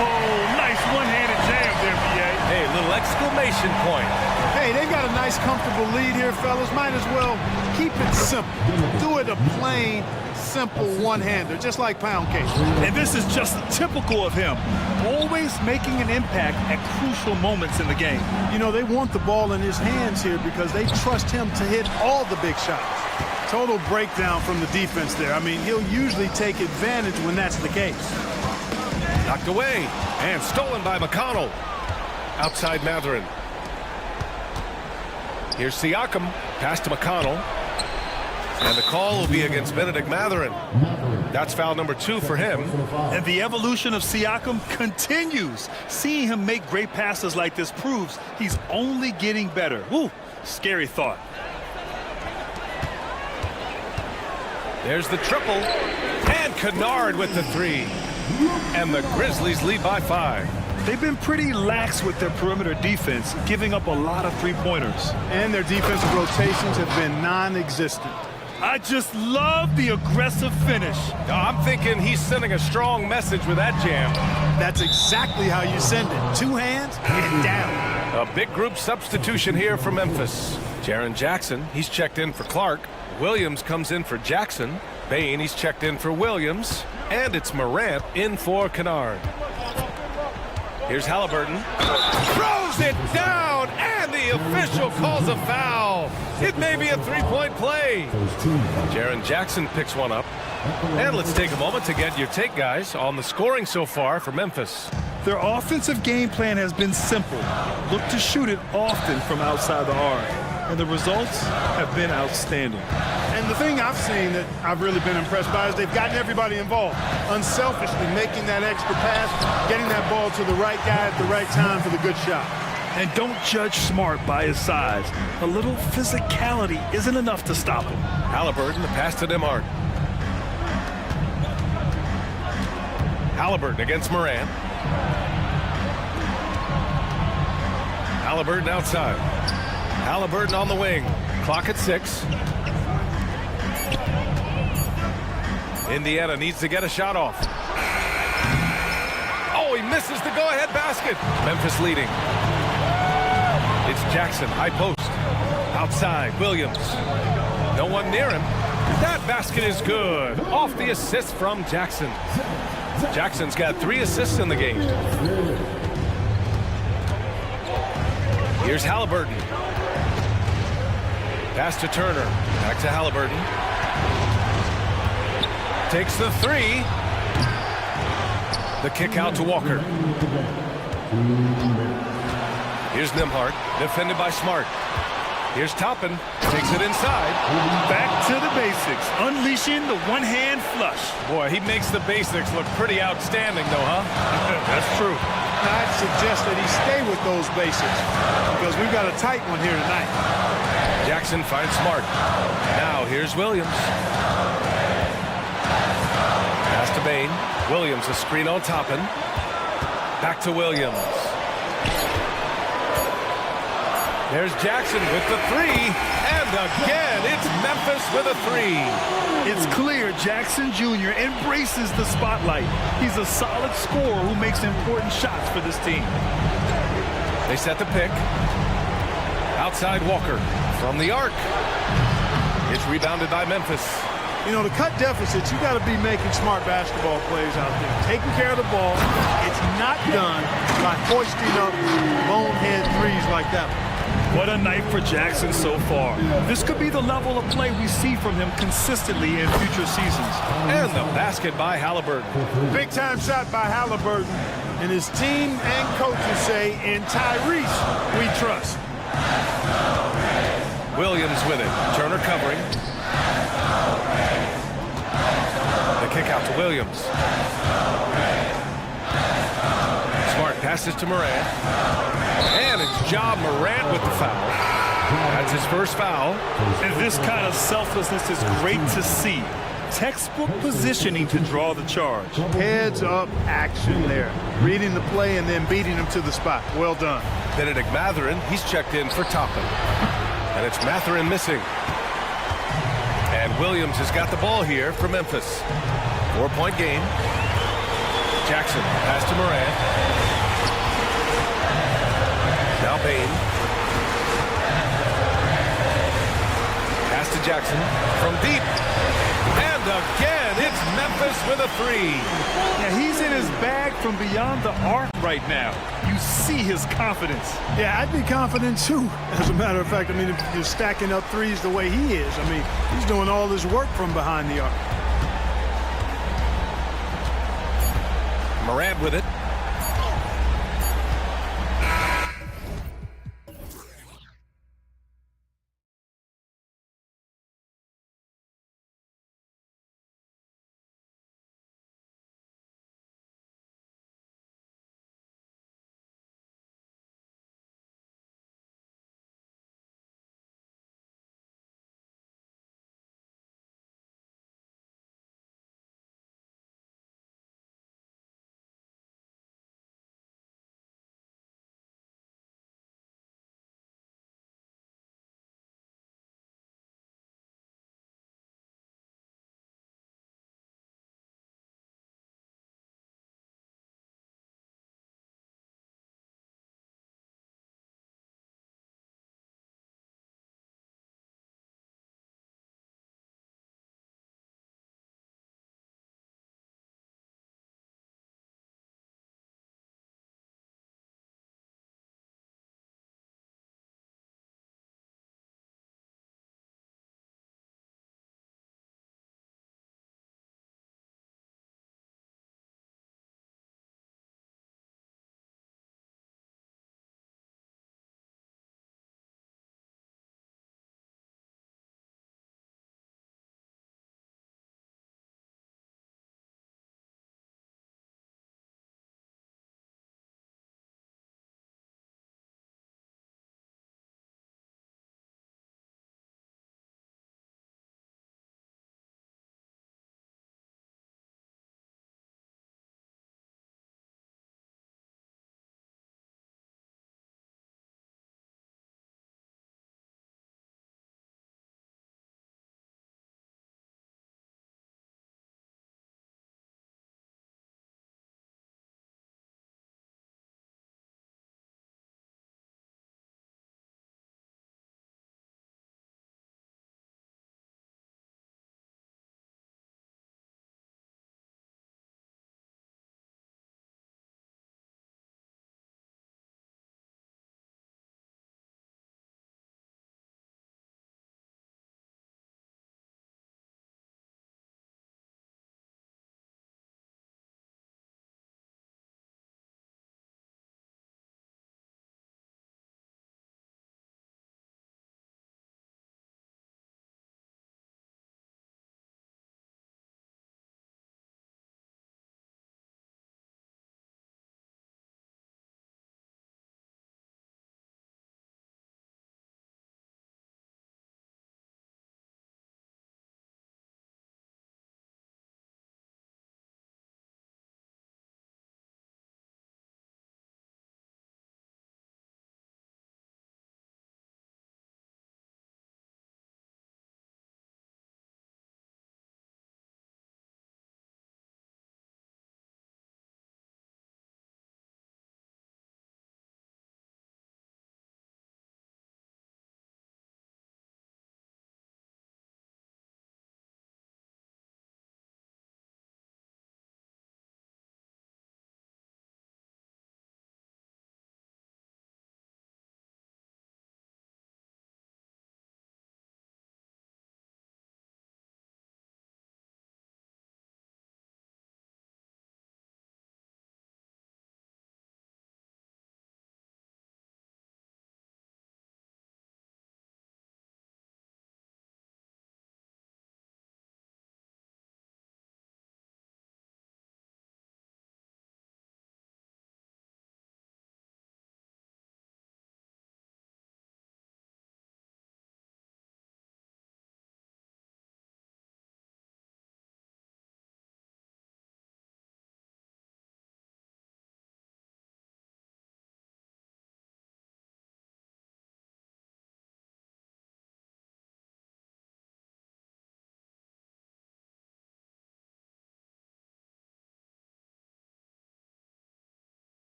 Oh, nice one-handed jam there, B.A. Hey, little exclamation point. Hey, they got a nice, comfortable lead here, fellas. Might as well keep it simple. Do it a plain, simple one-hander, just like pound cake. And this is just typical of him. Always making an impact at crucial moments in the game. You know, they want the ball in his hands here because they trust him to hit all the big shots. Total breakdown from the defense there. I mean, he'll usually take advantage when that's the case. Knocked away and stolen by McConnell. Outside Mathurin. Here's Siakam. Pass to McConnell. And the call will be against Benedict Mathurin. That's foul number 2 for him. And the evolution of Siakam continues. Seeing him make great passes like this proves he's only getting better. Woo, scary thought. There's the triple. And Kennard with the 3. And the Grizzlies lead by 5. They've been pretty lax with their perimeter defense, giving up a lot of three-pointers. And their defensive rotations have been non-existent. I just love the aggressive finish. I'm thinking he's sending a strong message with that jam. That's exactly how you send it. 2 hands, get down. A big group substitution here for Memphis. Jaren Jackson, he's checked in for Clark. Williams comes in for Jackson. Bain, he's checked in for Williams. And it's Morant in for Kennard. Here's Halliburton. Throws it down, and the official calls a foul. It may be a 3-point play. Jaren Jackson picks one up. And let's take a moment to get your take, guys, on the scoring so far for Memphis. Their offensive game plan has been simple. Look to shoot it often from outside the arc. And the results have been outstanding. And the thing I've seen that I've really been impressed by is they've gotten everybody involved. Unselfishly making that extra pass, getting that ball to the right guy at the right time for the good shot. And don't judge Smart by his size. A little physicality isn't enough to stop him. Halliburton, the pass to Demart. Halliburton against Morant. Halliburton outside. Halliburton on the wing. Clock at 6. Indiana needs to get a shot off. Oh, he misses the go-ahead basket. Memphis leading. It's Jackson, high post. Outside, Williams. No one near him. That basket is good. Off the assist from Jackson. Jackson's got 3 assists in the game. Here's Halliburton. Pass to Turner. Back to Halliburton. Takes the 3. The kick out to Walker. Here's Nembhard. Defended by Smart. Here's Toppin. Takes it inside. Back to the basics. Unleashing the one-hand flush. Boy, he makes the basics look pretty outstanding, though, huh? That's true. I'd suggest that he stay with those basics because we've got a tight one here tonight. Jackson finds Smart. Now here's Williams. Pass to Bain. Williams, a screen on Toppin. Back to Williams. There's Jackson with the 3. And again, it's Memphis with a 3. It's clear Jackson Jr. embraces the spotlight. He's a solid scorer who makes important shots for this team. They set the pick. Outside Walker from the arc. It's rebounded by Memphis. You know, to cut deficits, you got to be making smart basketball plays out there. Taking care of the ball. It's not done by hoisting up bonehead threes like that one. What a night for Jackson so far. This could be the level of play we see from him consistently in future seasons. And the basket by Halliburton. Big time shot by Halliburton. And his team and coaches say, in Tyrese, we trust. Williams with it. Turner covering. The kick out to Williams. Smart passes to Morant. And it's Ja Morant with the foul. That's his first foul. And this kind of selflessness is great to see. Textbook positioning to draw the charge. Heads up action there. Reading the play and then beating him to the spot. Well done. Benedict Mathurin, he's checked in for Toppin. And it's Mathurin missing. And Williams has got the ball here for Memphis. 4-point game. Jackson, pass to Morant. Now Bain. Pass to Jackson from deep. And again, it's Memphis with a three. Yeah, he's in his bag from beyond the arc right now. You see his confidence. Yeah, I'd be confident too. As a matter of fact, I mean, if you're stacking up threes the way he is, I mean, he's doing all his work from behind the arc. Morant with it.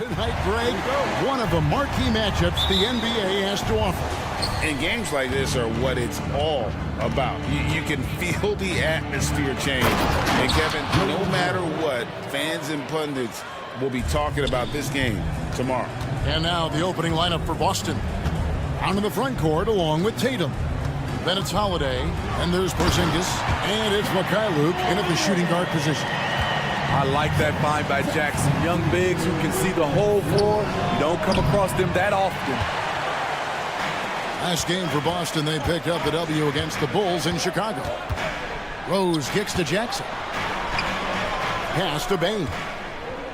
Tonight, Greg, one of the marquee matchups the NBA has to offer. And games like this are what it's all about. You can feel the atmosphere change. And Kevin, no matter what, fans and pundits will be talking about this game tomorrow. And now the opening lineup for Boston. Out in the front court along with Tatum. Then it's Holiday, and there's Porzingis, and it's Mikhailuk in at the shooting guard position. I like that find by Jackson. Young bigs who can see the whole floor. You don't come across them that often. Last game for Boston, they picked up the W against the Bulls in Chicago. Rose kicks to Jackson. Pass to Bain.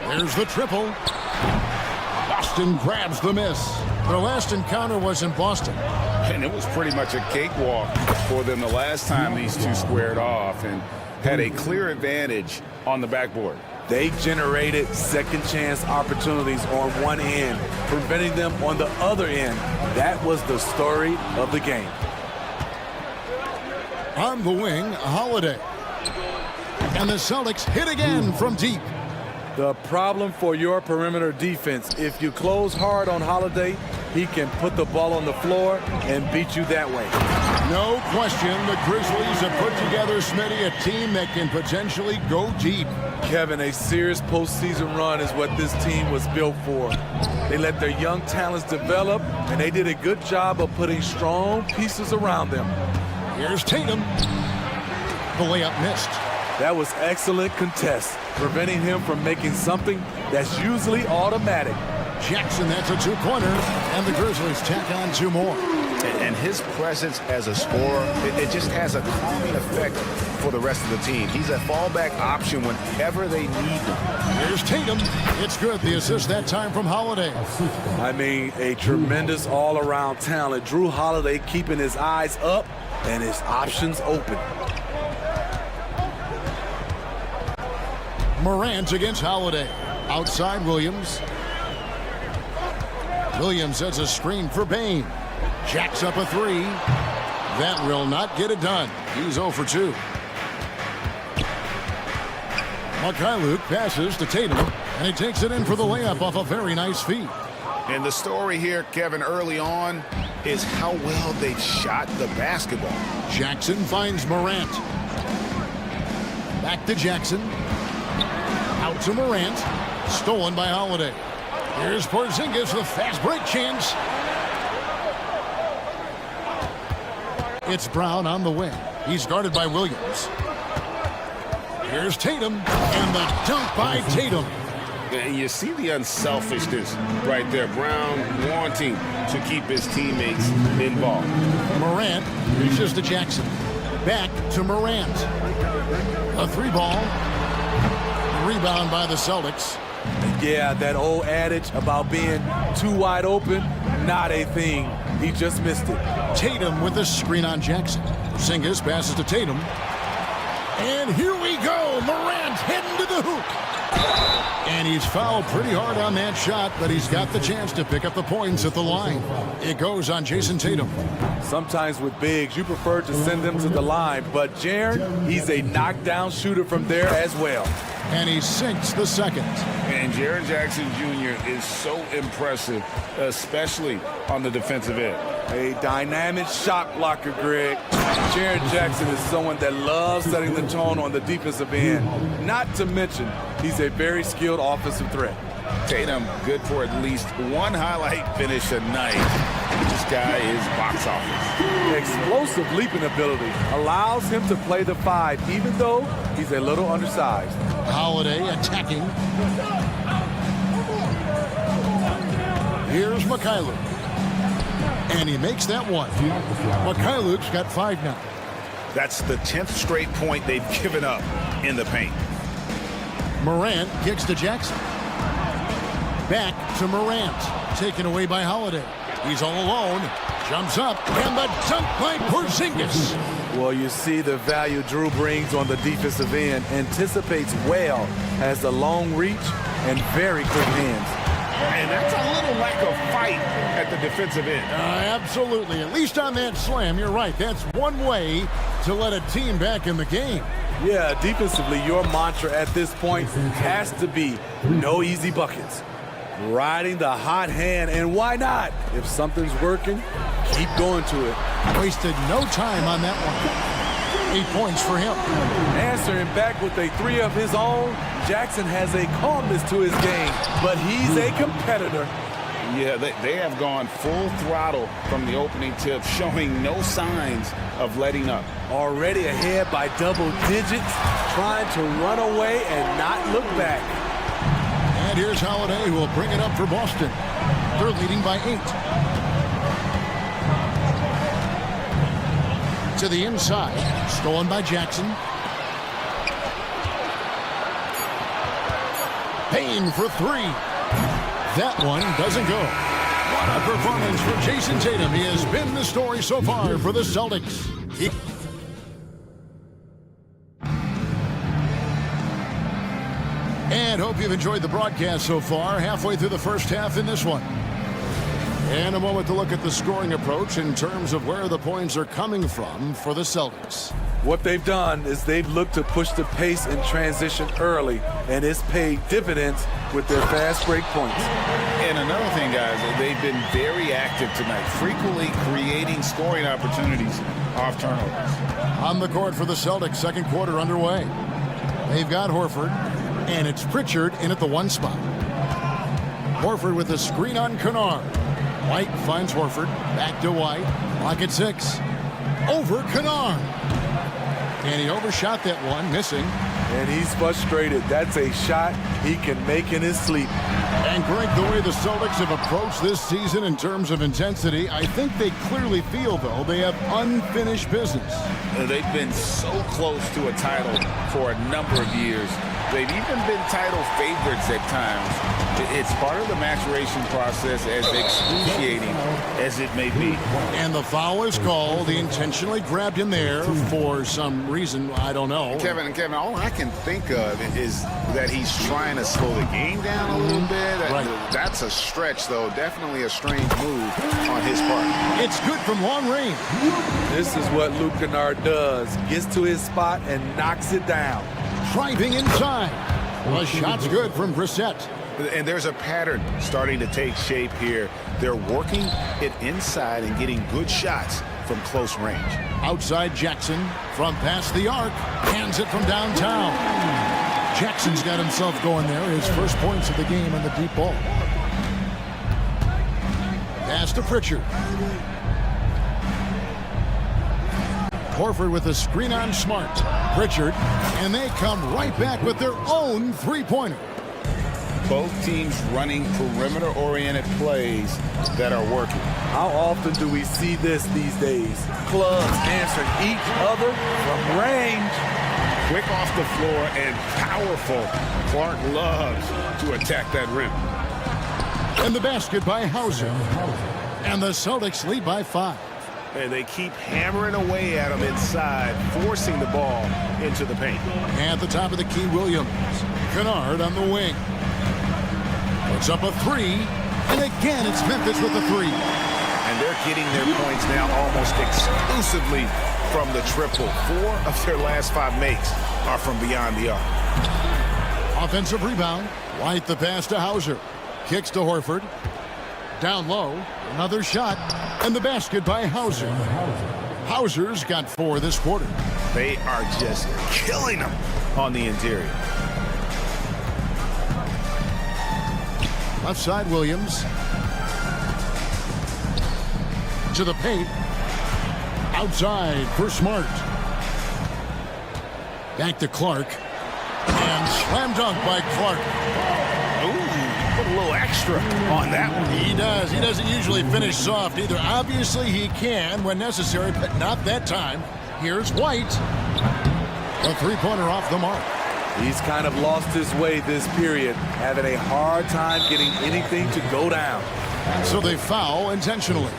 There's the triple. Boston grabs the miss. Their last encounter was in Boston. And it was pretty much a cakewalk for them the last time these two squared off and had a clear advantage on the backboard. They generated second chance opportunities on one end, preventing them on the other end. That was the story of the game. On the wing, Holiday. And the Celtics hit again from deep. The problem for your perimeter defense, if you close hard on Holiday, he can put the ball on the floor and beat you that way. No question, the Grizzlies have put together, Smitty, a team that can potentially go deep. Kevin, a serious postseason run is what this team was built for. They let their young talents develop, and they did a good job of putting strong pieces around them. Here's Tatum. The layup missed. That was excellent contest, preventing him from making something that's usually automatic. Jackson, that's a two-pointer, and the Grizzlies tack on two more. And his presence as a scorer, it just has a calming effect for the rest of the team. He's a fallback option whenever they need him. Here's Tatum. It's good. The assist that time from Holiday. I mean, a tremendous all-around talent. Drew Holiday keeping his eyes up and his options open. Morant against Holiday. Outside Williams. Williams sets a screen for Bain. Jacks up a three. That will not get it done. He's 0 for 2. Mikhailuk passes to Tatum, and he takes it in for the layup off a very nice feed. And the story here, Kevin, early on is how well they shot the basketball. Jackson finds Morant. Back to Jackson. Out to Morant. Stolen by Holiday. Here's Porzingis with a fast break chance. It's Brown on the wing. He's guarded by Williams. Here's Tatum, and the dunk by Tatum. And you see the unselfishness right there. Brown wanting to keep his teammates involved. Morant reaches to Jackson. Back to Morant. A three ball. Rebound by the Celtics. Yeah, that old adage about being too wide open, not a thing. He just missed it. Tatum with the screen on Jackson. Porzingis passes to Tatum. And here we go. Morant heading to the hoop. And he's fouled pretty hard on that shot, but he's got the chance to pick up the points at the line. It goes on Jason Tatum. Sometimes with bigs, you prefer to send them to the line, but Jaren, he's a knockdown shooter from there as well. And he sinks the second. And Jaren Jackson Jr. is so impressive, especially on the defensive end. A dynamic shot blocker, Greg. Jaren Jackson is someone that loves setting the tone on the defensive end. Not to mention, he's a very skilled offensive threat. Tatum, good for at least one highlight finish a night. This guy is box office. Explosive leaping ability allows him to play the 5, even though he's a little undersized. Holiday attacking. Here's Mikhailuk. And he makes that one. Mikhailuk's got 5 now. That's the 10th straight point they've given up in the paint. Morant kicks to Jackson. Back to Morant. Taken away by Holiday. He's all alone. Jumps up. And the dunk by Porzingis. Well, you see the value Drew brings on the defensive end. Anticipates well. Has a long reach and very quick hands. And that's a little lack of fight at the defensive end. Absolutely. At least on that slam, you're right. That's one way to let a team back in the game. Yeah, defensively, your mantra at this point has to be no easy buckets. riding the hot hand, and why not? If something's working, keep going to it. Wasted no time on that one. 8 points for him. Answering back with a 3 of his own, Jackson has a calmness to his game, but he's a competitor. Yeah, they have gone full throttle from the opening tip, showing no signs of letting up. Already ahead by double digits, trying to run away and not look back. And here's Holiday, who will bring it up for Boston. They're leading by 8. To the inside, stolen by Jackson. Payne for 3. That one doesn't go. What a performance for Jason Tatum. He has been the story so far for the Celtics. And hope you've enjoyed the broadcast so far. Halfway through the first half in this one. And a moment to look at the scoring approach in terms of where the points are coming from for the Celtics. What they've done is they've looked to push the pace and transition early, and it's paid dividends with their fast break points. And another thing, guys, they've been very active tonight, frequently creating scoring opportunities off turnovers. On the court for the Celtics, second quarter underway. They've got Horford, and it's Pritchard in at the 1 spot. Horford with a screen on Kennard. White finds Horford, back to White, lock at 6. Over Kennard. And he overshot that one, missing. And he's frustrated. That's a shot he can make in his sleep. And Greg, the way the Celtics have approached this season in terms of intensity, I think they clearly feel, though, they have unfinished business. They've been so close to a title for a number of years. They've even been title favorites at times. It's part of the maturation process, as excruciating as it may be. And the foul is called. He intentionally grabbed him there for some reason, I don't know. Kevin, all I can think of is that he's trying to slow the game down a little bit. Right. That's a stretch, though. Definitely a strange move on his part. It's good from long range. This is what Luke Kennard does. Gets to his spot and knocks it down. Driving inside. Well, the shot's good from Brissett. And there's a pattern starting to take shape here. They're working it inside and getting good shots from close range. Outside Jackson from past the arc. Hands it from downtown. Jackson's got himself going there. His first points of the game on the deep ball. Pass to Pritchard. Horford with a screen on Smart. Pritchard, and they come right back with their own three-pointer. Both teams running perimeter-oriented plays that are working. How often do we see this these days? Clubs answering each other from range. Quick off the floor and powerful. Clark loves to attack that rim. And the basket by Hauser. And the Celtics lead by 5. And they keep hammering away at him inside, forcing the ball into the paint. At the top of the key, Williams. Kennard on the wing. Puts up a 3. And again, it's Memphis with a 3. And they're getting their points now almost exclusively from the triple. 4 of their last 5 makes are from beyond the arc. Offensive rebound. White the pass to Hauser. Kicks to Horford. Down low. Another shot. And the basket by Hauser. Hauser's got 4 this quarter. They are just killing them on the interior. Left side, Williams. To the paint. Outside for Smart. Back to Clark. And slam dunk by Clark. Ooh, put a little extra on that one. He does. He doesn't usually finish soft either. Obviously, he can when necessary, but not that time. Here's White. A three-pointer off the mark. He's kind of lost his way this period, having a hard time getting anything to go down. So they foul intentionally.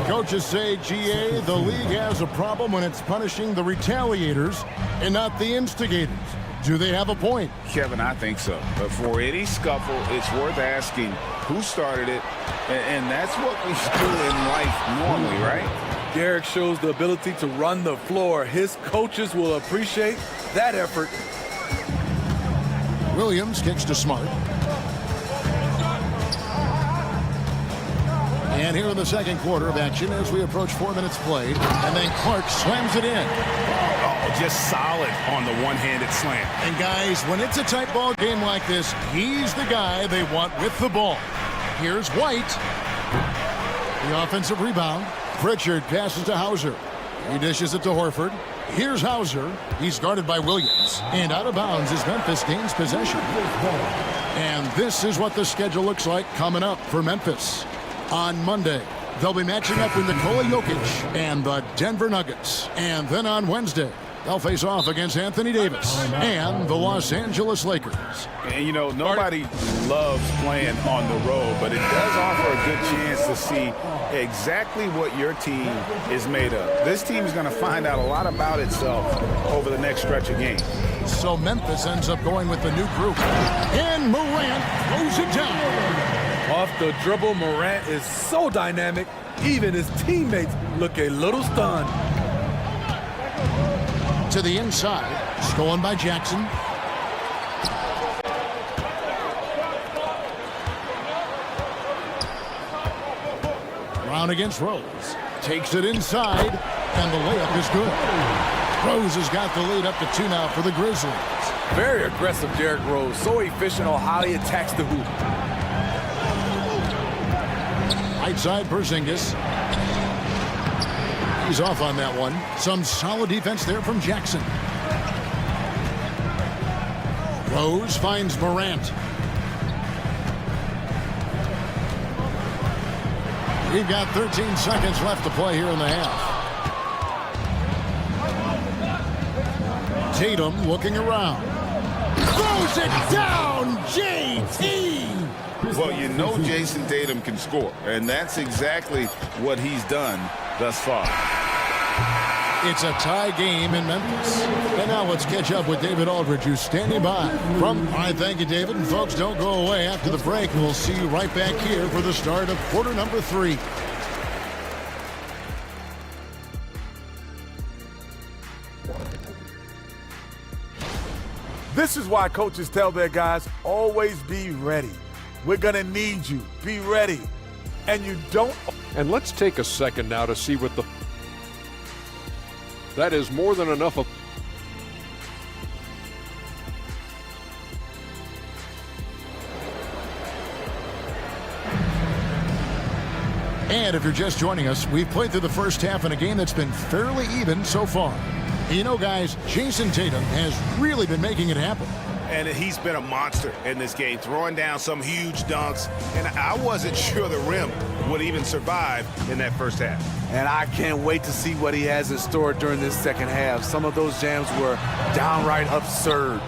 Coaches say, GA, the league has a problem when it's punishing the retaliators and not the instigators. Do they have a point? Kevin, I think so. But for any scuffle, it's worth asking who started it, and that's what we do in life normally, right? Derek shows the ability to run the floor. His coaches will appreciate that effort. Williams kicks to Smart. And here in the second quarter of action as we approach 4 minutes played. And then Clark slams it in. Oh, just solid on the one-handed slam. And guys, when it's a tight ball game like this, he's the guy they want with the ball. Here's White. The offensive rebound. Pritchard passes to Hauser. He dishes it to Horford. Here's Hauser. He's guarded by Williams. And out of bounds as Memphis gains possession. And this is what the schedule looks like coming up for Memphis. On Monday, they'll be matching up with Nikola Jokic and the Denver Nuggets. And then on Wednesday, they'll face off against Anthony Davis and the Los Angeles Lakers. And, you know, nobody loves playing on the road, but it does offer a good chance to see exactly what your team is made of. This team is going to find out a lot about itself over the next stretch of games. So Memphis ends up going with the new group. And Morant throws it down. Off the dribble, Morant is so dynamic, even his teammates look a little stunned. To the inside, stolen by Jackson. Brown against Rose. Takes it inside, and the layup is good. Rose has got the lead up to 2 now for the Grizzlies. Very aggressive, Derrick Rose. So efficient on how he attacks the hoop. Right side, Porzingis. He's off on that one. Some solid defense there from Jackson. Rose finds Morant. We've got 13 seconds left to play here in the half. Tatum looking around. Throws it down, JT! Well, you know Jason Tatum can score, and that's exactly what he's done thus far. It's a tie game in Memphis. And now let's catch up with David Aldridge, who's standing by. All right, thank you, David. And folks, don't go away after the break. We'll see you right back here for the start of quarter number 3. This is why coaches tell their guys, always be ready. We're going to need you. Be ready. And you don't... And let's take a second now to see what the... That is more than enough of... And if you're just joining us, we've played through the first half in a game that's been fairly even so far. You know, guys, Jason Tatum has really been making it happen. And he's been a monster in this game, throwing down some huge dunks. And I wasn't sure the rim would even survive in that first half. And I can't wait to see what he has in store during this second half. Some of those jams were downright absurd.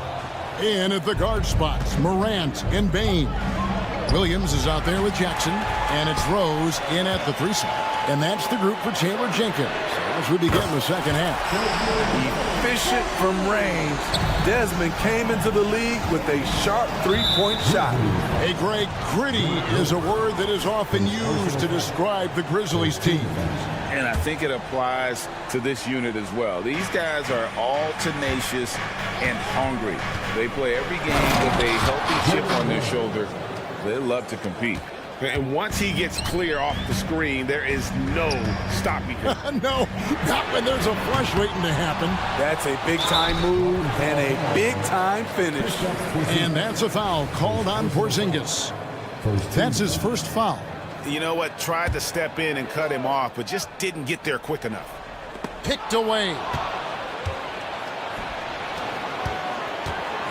And at the guard spots, Morant and Bain. Williams is out there with Jackson, and it's Rose in at the 3 spot. And that's the group for Taylor Jenkins as we begin the second half. Efficient from range. Desmond came into the league with a sharp three-point shot. Hey, Greg, gritty is a word that is often used to describe the Grizzlies team. And I think it applies to this unit as well. These guys are all tenacious and hungry. They play every game with a healthy chip on their shoulder. They love to compete. And once he gets clear off the screen, there is no stopping him. No, not when there's a flush waiting to happen. That's a big-time move and a big-time finish. And that's a foul called on Porzingis. That's his first foul. You know what? Tried to step in and cut him off, but just didn't get there quick enough. Picked away.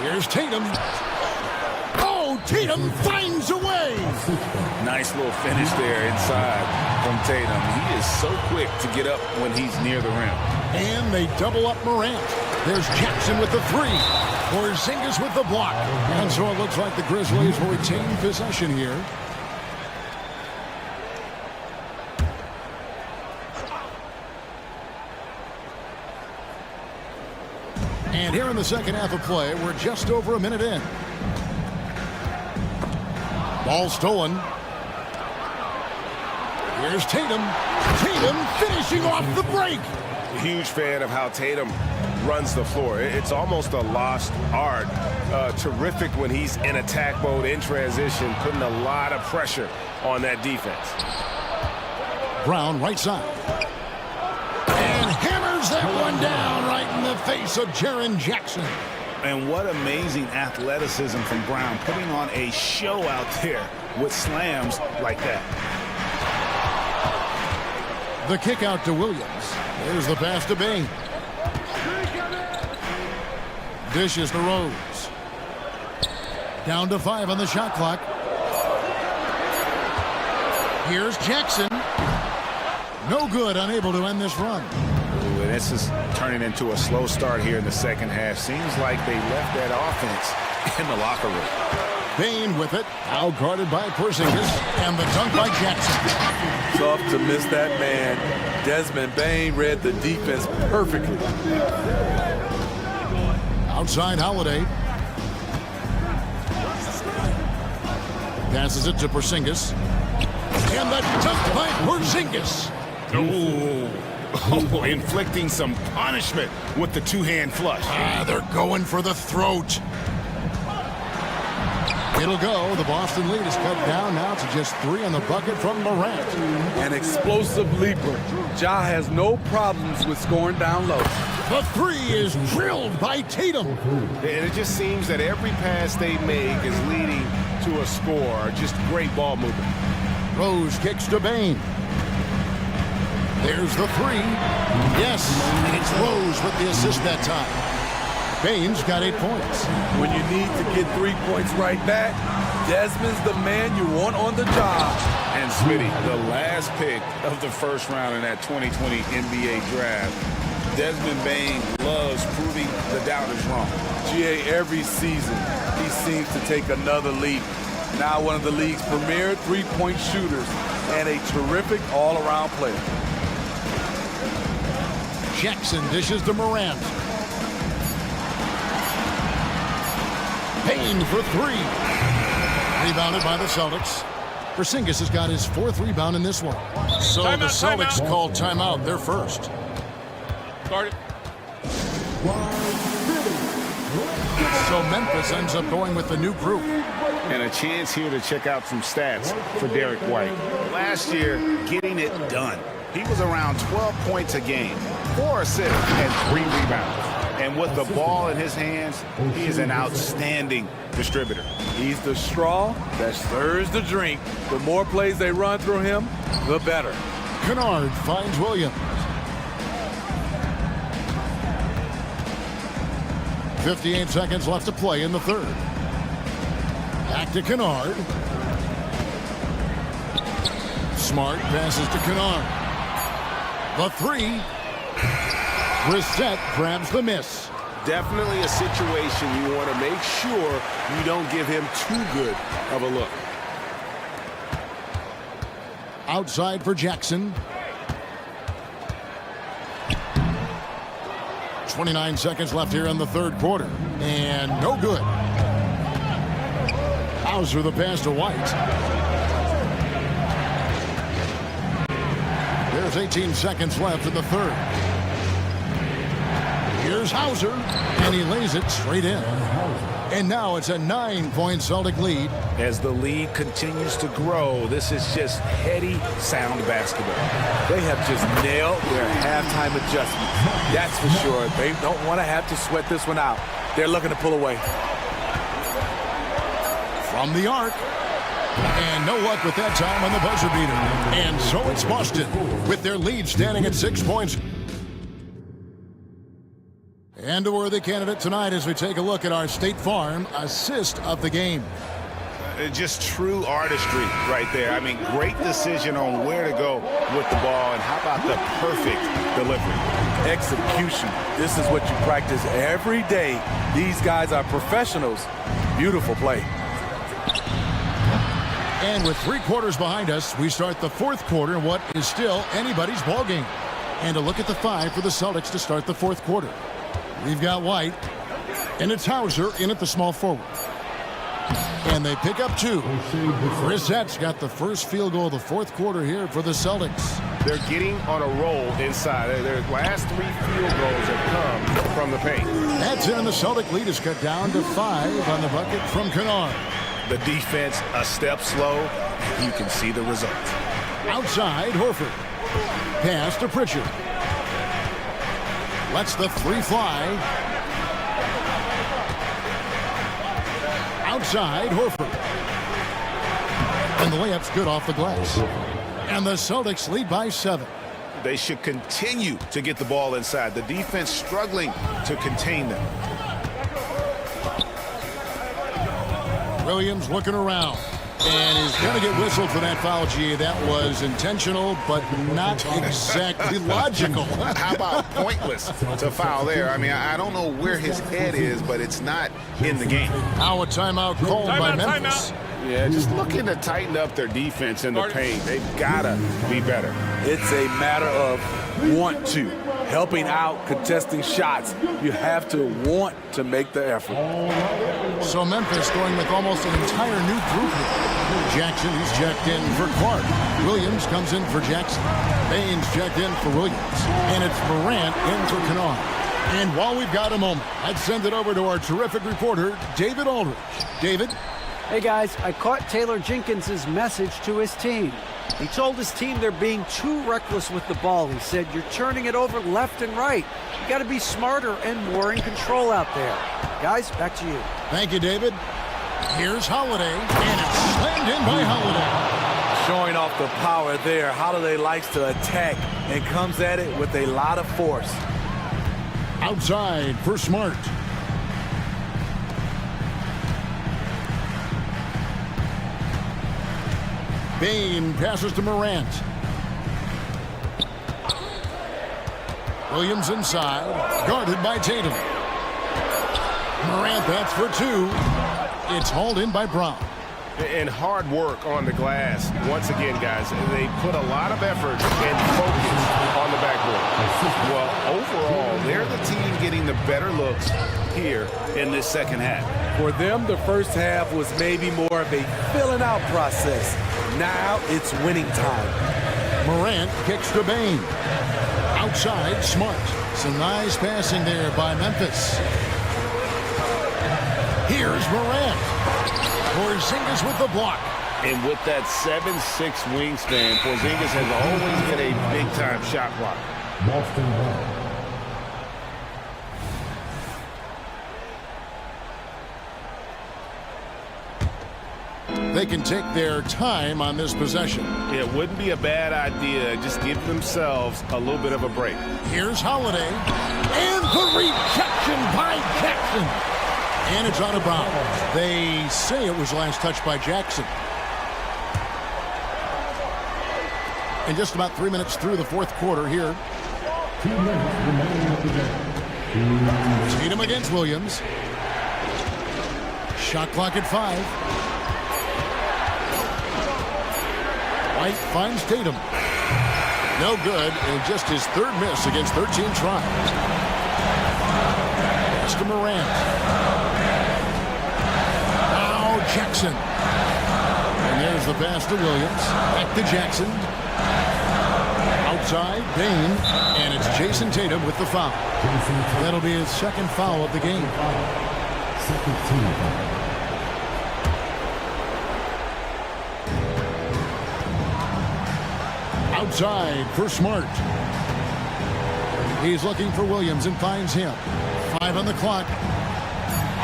Here's Tatum. Oh, Tatum finds a way. Nice little finish there inside from Tatum. He is so quick to get up when he's near the rim. And they double up Morant. There's Jackson with the 3. Porzingis with the block. And so it looks like the Grizzlies will retain possession here. And here in the second half of play, we're just over a minute in. Ball stolen. Here's Tatum. Tatum finishing off the break. A huge fan of how Tatum runs the floor. It's almost a lost art. Terrific when he's in attack mode, in transition, putting a lot of pressure on that defense. Brown right side. And hammers that one down right in the face of Jaren Jackson. And what amazing athleticism from Brown, putting on a show out there with slams like that. The kick out to Williams. There's the pass to Bain. Dishes to Rose. Down to 5 on the shot clock. Here's Jackson. No good, unable to end this run. Ooh, this is turning into a slow start here in the second half. Seems like they left that offense in the locker room. Bain with it, out guarded by Porzingis, and the dunk by Jackson. Tough to miss that man. Desmond Bain read the defense perfectly. Outside Holiday. Passes it to Porzingis. And the dunk by Porzingis. Ooh. Oh, inflicting some punishment with the two-hand flush. They're going for the throat. It'll go. The Boston lead is cut down now to just 3 on the bucket from Morant. An explosive leaper. Ja has no problems with scoring down low. The 3 is drilled by Tatum. And it just seems that every pass they make is leading to a score. Just great ball movement. Rose kicks to Bain. There's the 3. Yes, it's Rose with the assist that time. Bain's got 8 points. When you need to get 3 points right back, Desmond's the man you want on the job. And Smitty, the last pick of the first round in that 2020 NBA draft. Desmond Bain loves proving the doubters wrong. GA, every season, he seems to take another leap. Now one of the league's premier three-point shooters and a terrific all-around player. Jackson dishes to Morant. Bain for 3. Rebounded by the Celtics. Porzingis has got his 4th rebound in this one. So the Celtics call timeout. They're first. Start it. So Memphis ends up going with the new group. And a chance here to check out some stats for Derek White. Last year, getting it done. He was around 12 points a game, 4 assists, and 3 rebounds. And with the ball in his hands, he is an outstanding distributor. He's the straw that stirs the drink. The more plays they run through him, the better. Kennard finds Williams. 58 seconds left to play in the third. Back to Kennard. Smart passes to Kennard. The 3. Brissett grabs the miss. Definitely a situation you want to make sure you don't give him too good of a look. Outside for Jackson. 29 seconds left here in the third quarter. And no good. Hauser the pass to White. There's 18 seconds left in the third. Here's Hauser, and he lays it straight in. And now it's a 9-point Celtic lead. As the lead continues to grow, this is just heady, sound basketball. They have just nailed their halftime adjustments. That's for sure. They don't want to have to sweat this one out. They're looking to pull away. From the arc. And no luck with that time on the buzzer beater. And so it's Boston with their lead standing at 6 points. And a worthy candidate tonight as we take a look at our State Farm assist of the game. Just true artistry right there. I mean, great decision on where to go with the ball, and how about the perfect delivery? Execution. This is what you practice every day. These guys are professionals. Beautiful play. And with 3 quarters behind us, we start the fourth quarter in what is still anybody's ball game. And a look at the 5 for the Celtics to start the fourth quarter. We've got White, and it's Hauser in at the small forward. And they pick up 2. Brissett's got the first field goal of the fourth quarter here for the Celtics. They're getting on a roll inside. Their last 3 field goals have come from the paint. That's in. The Celtic lead is cut down to 5 on the bucket from Kennard. The defense a step slow. You can see the results. Outside, Horford. Pass to Pritchard. Lets the three fly. Outside, Horford. And the layup's good off the glass. And the Celtics lead by 7. They should continue to get the ball inside. The defense struggling to contain them. Williams looking around. And he's going to get whistled for that foul, G. That was intentional, but not exactly logical. How about pointless to foul there? I mean, I don't know where his head is, but it's not in the game. Now a timeout called by Memphis. Yeah, just looking to tighten up their defense in the paint. They've got to be better. It's a matter of want to. Helping out, contesting shots. You have to want to make the effort. So Memphis going with almost an entire new group here. Jackson, he's checked in for Clark. Williams comes in for Jackson. Baines checked in for Williams. And it's Morant in for Kennard. And while we've got a moment, I'd send it over to our terrific reporter, David Aldridge. David? Hey guys, I caught Taylor Jenkins' message to his team. He told his team they're being too reckless with the ball. He said, you're turning it over left and right. You got to be smarter and more in control out there. Guys, back to you. Thank you, David. Here's Holiday, and it's slammed in by Holiday. Showing off the power there. Holiday likes to attack and comes at it with a lot of force. Outside for Smart. Bane passes to Morant. Williams inside, guarded by Tatum. Morant, that's for 2. It's hauled in by Brown. And hard work on the glass. Once again, guys, they put a lot of effort and focus on the backboard. Well, overall, they're the team getting the better looks here in this second half. For them, the first half was maybe more of a filling out process. Now it's winning time. Morant kicks to Bane. Outside, Smart. Some nice passing there by Memphis. Here's Morant. Porzingis with the block. And with that 7'6" wingspan, Porzingis has always been a big-time shot blocker. They can take their time on this possession. It wouldn't be a bad idea. Just give themselves a little bit of a break. Here's Holiday. And the rejection by Jackson. And it's out of bounds. They say it was last touched by Jackson. And just about 3 minutes through the fourth quarter here. 2 minutes remaining of the game. Tatum against Williams. Shot clock at 5. White finds Tatum. No good, and just his 3rd miss against 13 tries. Pass to Morant. Now Jackson. And there's the pass to Williams. Back to Jackson. Outside, Bane. And it's Jason Tatum with the foul. That'll be his 2nd foul of the game. Second team foul. Outside for Smart. He's looking for Williams and finds him. 5 on the clock.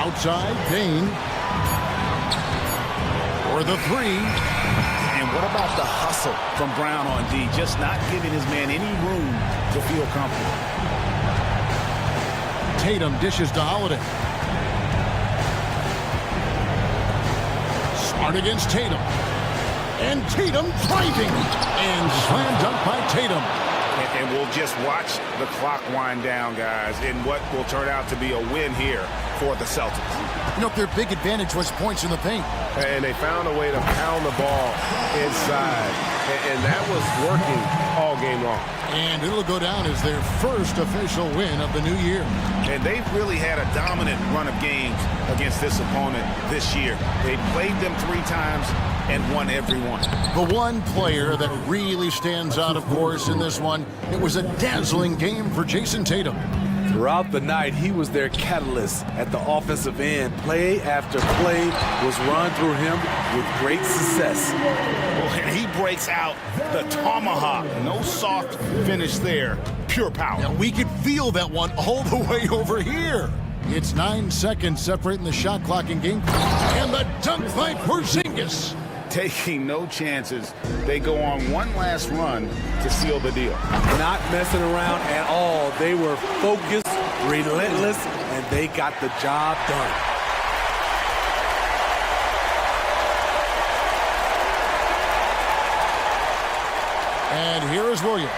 Outside, Bane. For the 3. And what about the hustle from Brown on D? Just not giving his man any room to feel comfortable. Tatum dishes to Holiday. Smart against Tatum. And Tatum driving. And slam dunk by Tatum. And we'll just watch the clock wind down, guys, in what will turn out to be a win here for the Celtics. You know, their big advantage was points in the paint. And they found a way to pound the ball inside. And that was working all game long. And it'll go down as their first official win of the new year. And they've really had a dominant run of games against this opponent this year. They played them 3 times and won every one. The one player that really stands out, of course, in this one, it was a dazzling game for Jason Tatum. Throughout the night, he was their catalyst at the offensive end. Play after play was run through him with great success. Well, and he breaks out the tomahawk. No soft finish there. Pure power. And we could feel that one all the way over here. It's 9 seconds separating the shot clock and game. And the dunk by Porzingis. Taking no chances. They go on one last run to seal the deal. Not messing around at all. They were focused, relentless, and they got the job done. And here is Williams.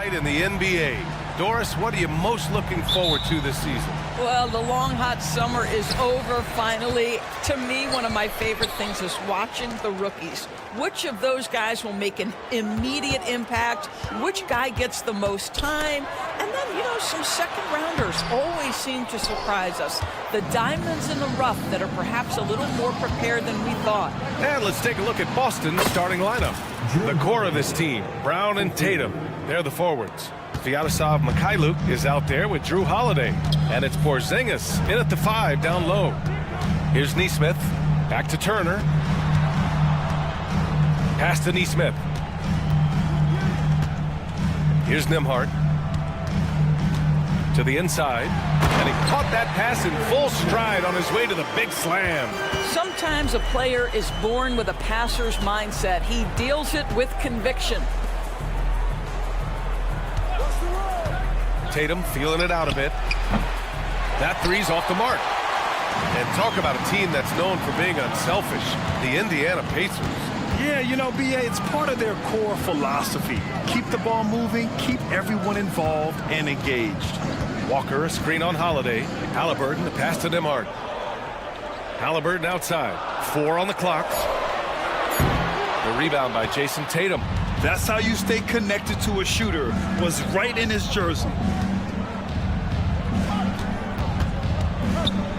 night in the NBA. Doris, what are you most looking forward to this season? Well, the long, hot summer is over finally. To me, one of my favorite things is watching the rookies. Which of those guys will make an immediate impact? Which guy gets the most time? And then, you know, some second rounders always seem to surprise us. The diamonds in the rough that are perhaps a little more prepared than we thought. And let's take a look at Boston's starting lineup. The core of this team, Brown and Tatum, they're the forwards. Sviatoslav Mikhailuk is out there with Drew Holiday. And it's Porzingis in at the 5 down low. Here's Neesmith. Back to Turner. Pass to Neesmith. Here's Nembhard. To the inside. And he caught that pass in full stride on his way to the big slam. Sometimes a player is born with a passer's mindset. He deals it with conviction. Tatum feeling it out a bit. That three's off the mark. And talk about a team that's known for being unselfish, the Indiana Pacers. Yeah, you know, BA, it's part of their core philosophy. Keep the ball moving, keep everyone involved and engaged. Walker, a screen on Holiday. Halliburton, the pass to Nembhard. Halliburton outside. 4 on the clock. The rebound by Jason Tatum. That's how you stay connected to a shooter. Was right in his jersey.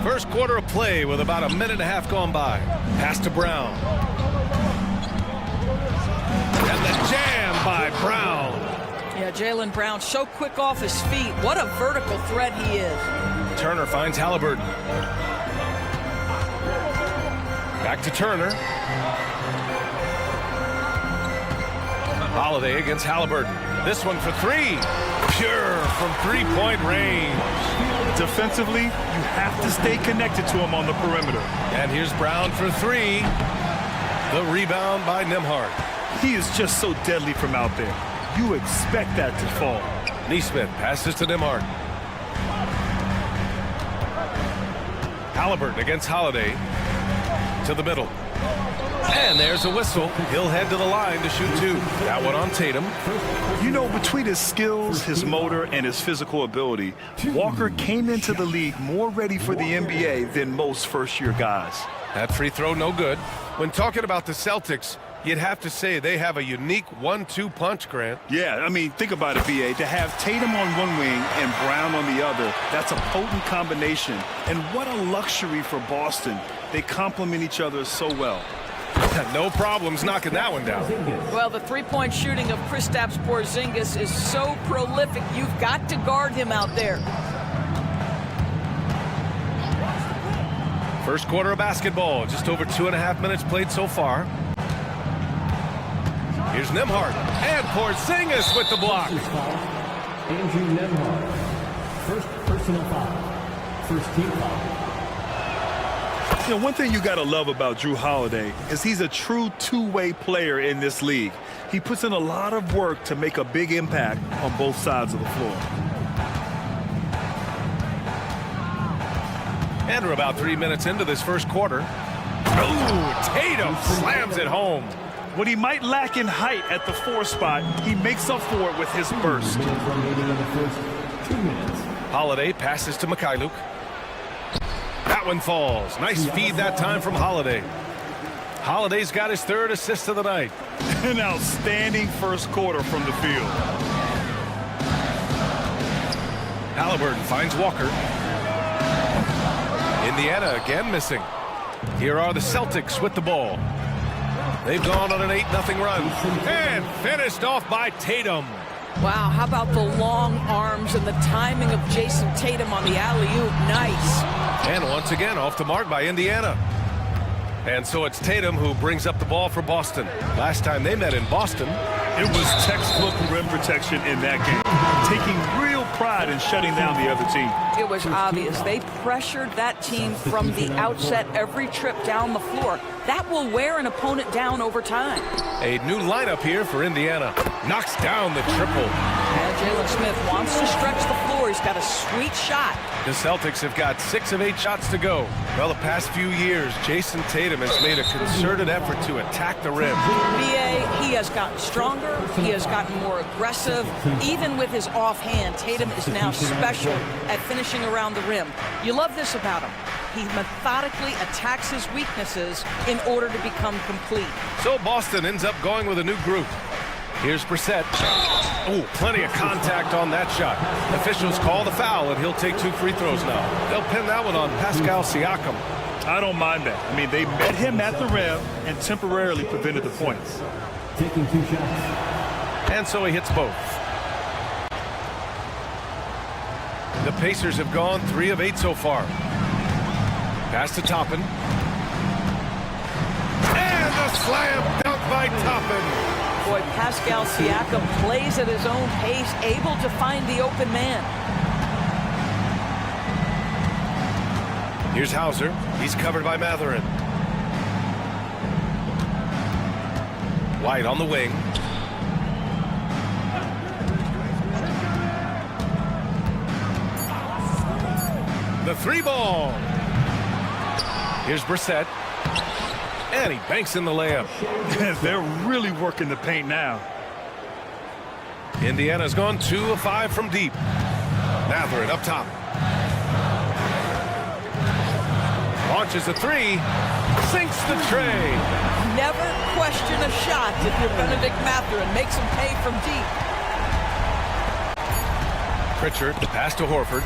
First quarter of play with about a minute and a half gone by. Pass to Brown. And the jam by Brown. Yeah, Jaylen Brown so quick off his feet. What a vertical threat he is. Turner finds Halliburton. Back to Turner. Holiday against Halliburton. This one for 3. Pure from three-point range. Defensively, you have to stay connected to him on the perimeter. And here's Brown for 3. The rebound by Nembhard. He is just so deadly from out there. You expect that to fall. Neesmith passes to Nembhard. Halliburton against Holiday. To the middle. And there's a whistle. He'll head to the line to shoot 2. That one on Tatum. You know, between his skills, his motor, and his physical ability, Walker came into the league more ready for the NBA than most first-year guys. That free throw no good. When talking about the Celtics, you'd have to say they have a unique 1-2 punch, Grant. Yeah, I mean, think about it, BA. To have Tatum on one wing and Brown on the other, that's a potent combination. And what a luxury for Boston. They complement each other so well. No problems knocking that one down. Well, the three-point shooting of Kristaps Porzingis is so prolific, you've got to guard him out there. First quarter of basketball, just over 2.5 minutes played so far. Here's Nembhard, and Porzingis with the block. Andrew Nembhard, first personal foul, first team foul. You know, one thing you got to love about Drew Holiday is he's a true two-way player in this league. He puts in a lot of work to make a big impact on both sides of the floor. And we're about 3 minutes into this first quarter. Ooh, Tatum slams it home. What he might lack in height at the 4 spot, he makes up for it with his burst. Holiday passes to Mikhailuk. That one falls. Nice feed that time from Holiday. Holiday's got his 3rd assist of the night. An outstanding first quarter from the field. Halliburton finds Walker. Indiana again missing. Here are the Celtics with the ball. They've gone on an 8-0 run. And finished off by Tatum. Wow, how about the long arms and the timing of Jason Tatum on the alley-oop? Nice. And once again, off the mark by Indiana. And so it's Tatum who brings up the ball for Boston. Last time they met in Boston, it was textbook rim protection in that game. Taking real pride in shutting down the other team. It was obvious. They pressured that team from the outset every trip down the floor. That will wear an opponent down over time. A new lineup here for Indiana. Knocks down the triple. And Jalen Smith wants to stretch the floor. He's He's got a sweet shot. The Celtics have got 6 of 8 shots to go. Well, the past few years, Jason Tatum has made a concerted effort to attack the rim. BA, he has gotten stronger. He has gotten more aggressive. Even with his offhand, Tatum is now special at finishing around the rim. You love this about him. He methodically attacks his weaknesses in order to become complete. So Boston ends up going with a new group. Here's Brissett. Oh, plenty of contact on that shot. Officials call the foul, and he'll take 2 free throws now. They'll pin that one on Pascal Siakam. I don't mind that. I mean, they met him at the rim and temporarily prevented the points. Taking 2 shots. And so he hits both. The Pacers have gone 3 of 8 so far. Pass to Toppin. And the slam dunk by Toppin. Boy, Pascal Siakam plays at his own pace, able to find the open man. Here's Hauser. He's covered by Matherin. White on the wing. The 3 ball. Here's Brissett. And he banks in the layup. They're really working the paint now. Indiana's gone 2 of 5 from deep. Matherin up top. Launches a 3. Sinks the tray. Never question a shot if you're Benedict Matherin. Makes him pay from deep. Pritchard, the pass to Horford.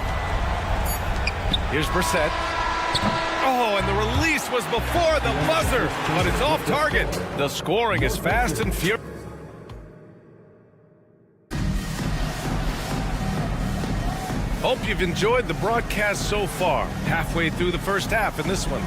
Here's Brissett. Oh, and the release was before the buzzer, but it's off target. The scoring is fast and furious. Hope you've enjoyed the broadcast so far. Halfway through the first half in this one.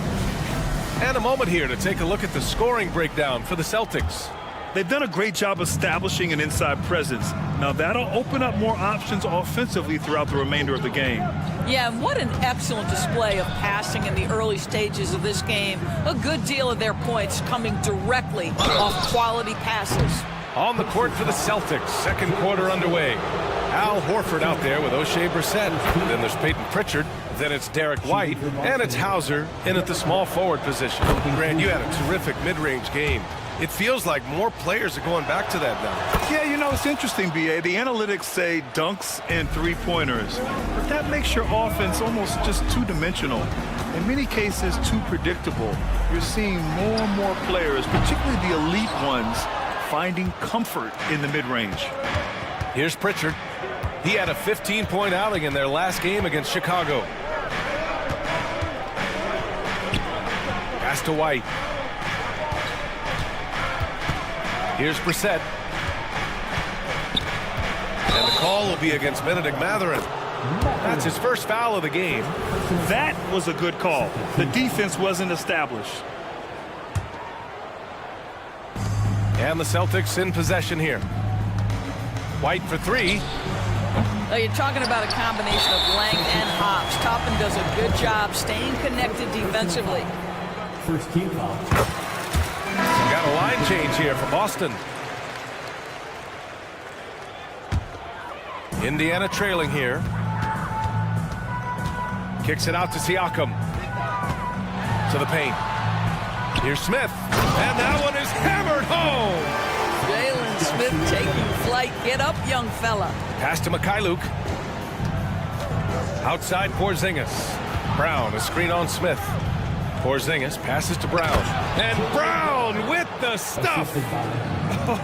And a moment here to take a look at the scoring breakdown for the Celtics. They've done a great job establishing an inside presence. Now that'll open up more options offensively throughout the remainder of the game. Yeah, and what an excellent display of passing in the early stages of this game. A good deal of their points coming directly off quality passes. On the court for the Celtics, second quarter underway. Al Horford out there with O'Shea Brissett. Then there's Peyton Pritchard. Then it's Derek White. And it's Hauser in at the small forward position. Grant, you had a terrific mid-range game. It feels like more players are going back to that now. Yeah, you know, it's interesting, B.A. The analytics say dunks and 3-pointers. But that makes your offense almost just two-dimensional. In many cases, too predictable. You're seeing more and more players, particularly the elite ones, finding comfort in the mid-range. Here's Pritchard. He had a 15-point outing in their last game against Chicago. Pass to White. Here's Brissett. And the call will be against Benedict Matherin. That's his first foul of the game. That was a good call. The defense wasn't established. And the Celtics in possession here. White for 3. Now you're talking about a combination of length and hops. Toppin does a good job staying connected defensively. First team foul. Got a line change here for Boston. Indiana trailing here. Kicks it out to Siakam. To the paint. Here's Smith. And that one is hammered home. Jalen Smith taking flight. Get up, young fella. Pass to Mikhailuk. Outside Porzingis. Brown, a screen on Smith. Porzingis passes to Brown. And Brown with the stuff.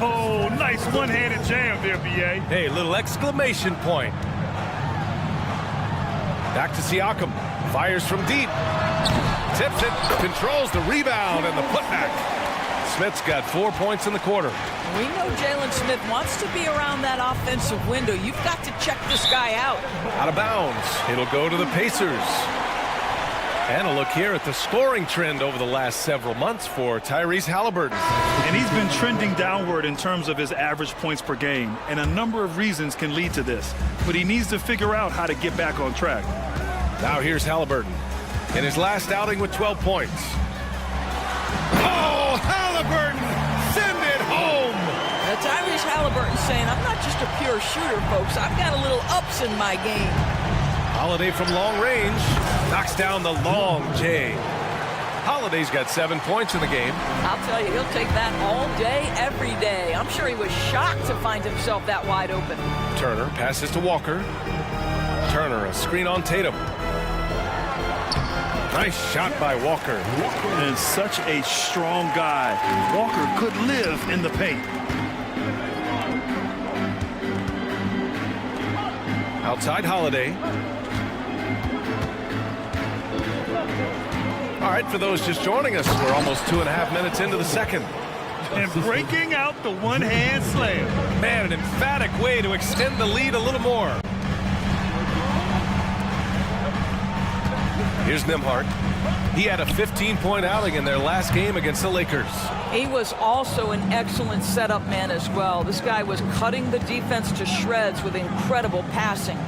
Oh, nice one-handed jam there, B.A. Hey, little exclamation point. Back to Siakam. Fires from deep. Tips it. Controls the rebound and the putback. Smith's got 4 points in the quarter. We know Jalen Smith wants to be around that offensive window. You've got to check this guy out. Out of bounds. It'll go to the Pacers. And a look here at the scoring trend over the last several months for Tyrese Halliburton. And he's been trending downward in terms of his average points per game. And a number of reasons can lead to this. But he needs to figure out how to get back on track. Now here's Halliburton. In his last outing with 12 points. Oh, Halliburton! Send it home! Now, Tyrese Halliburton saying, I'm not just a pure shooter, folks. I've got a little ups in my game. Holiday from long range knocks down the long J. Holiday's got 7 points in the game. I'll tell you, he'll take that all day, every day. I'm sure he was shocked to find himself that wide open. Turner passes to Walker. Turner, a screen on Tatum. Nice shot by Walker. And such a strong guy. Walker could live in the paint. Outside Holiday. All right, for those just joining us, we're almost 2.5 minutes into the second. And breaking out the one-hand slam. Man, an emphatic way to extend the lead a little more. Here's Nembhard. He had a 15-point outing in their last game against the Lakers. He was also an excellent setup man as well. This guy was cutting the defense to shreds with incredible passing.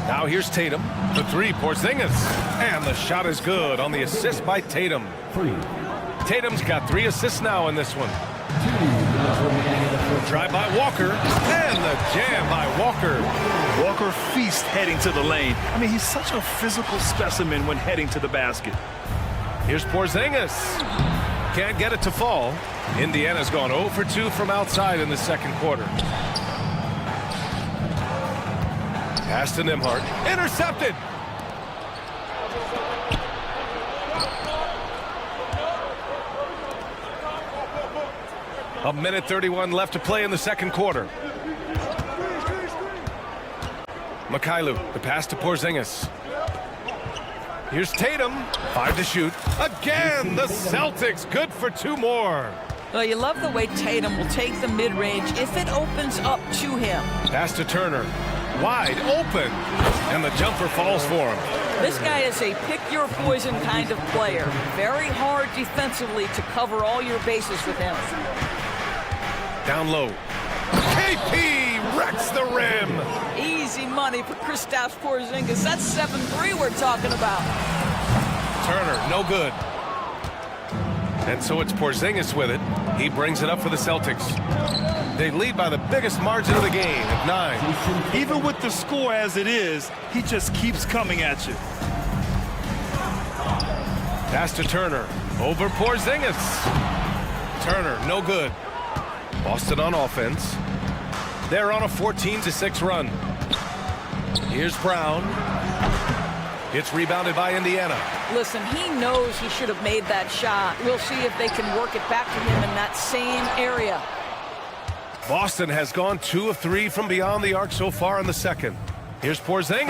Now here's Tatum. The three, Porzingis. And the shot is good on the assist by Tatum. Tatum's got 3 assists now in this one. Drive by Walker. And the jam by Walker. Walker feast heading to the lane. I mean, he's such a physical specimen when heading to the basket. Here's Porzingis. Can't get it to fall. Indiana's gone 0 for 2 from outside in the second quarter. Pass to Nembhard. Intercepted. A minute 31 left to play in the second quarter. Mykhailiuk, the pass to Porzingis. Here's Tatum. 5 to shoot. Again, the Celtics good for 2 more. Well, you love the way Tatum will take the mid-range if it opens up to him. Pass to Turner. Wide open. And the jumper falls for him. This guy is a pick-your-poison kind of player. Very hard defensively to cover all your bases with him. Down low. KP wrecks the rim. Easy money for Kristaps Porzingis. That's 7-3 we're talking about. Turner, no good. And so it's Porzingis with it. He brings it up for the Celtics. They lead by the biggest margin of the game at 9. Even with the score as it is, he just keeps coming at you. Pass to Turner. Over Porzingis. Turner, no good. Boston on offense. They're on a 14-6 run. Here's Brown. It's rebounded by Indiana. Listen, he knows he should have made that shot. We'll see if they can work it back to him in that same area. Boston has gone 2 of 3 from beyond the arc so far in the second. Here's Porzingis.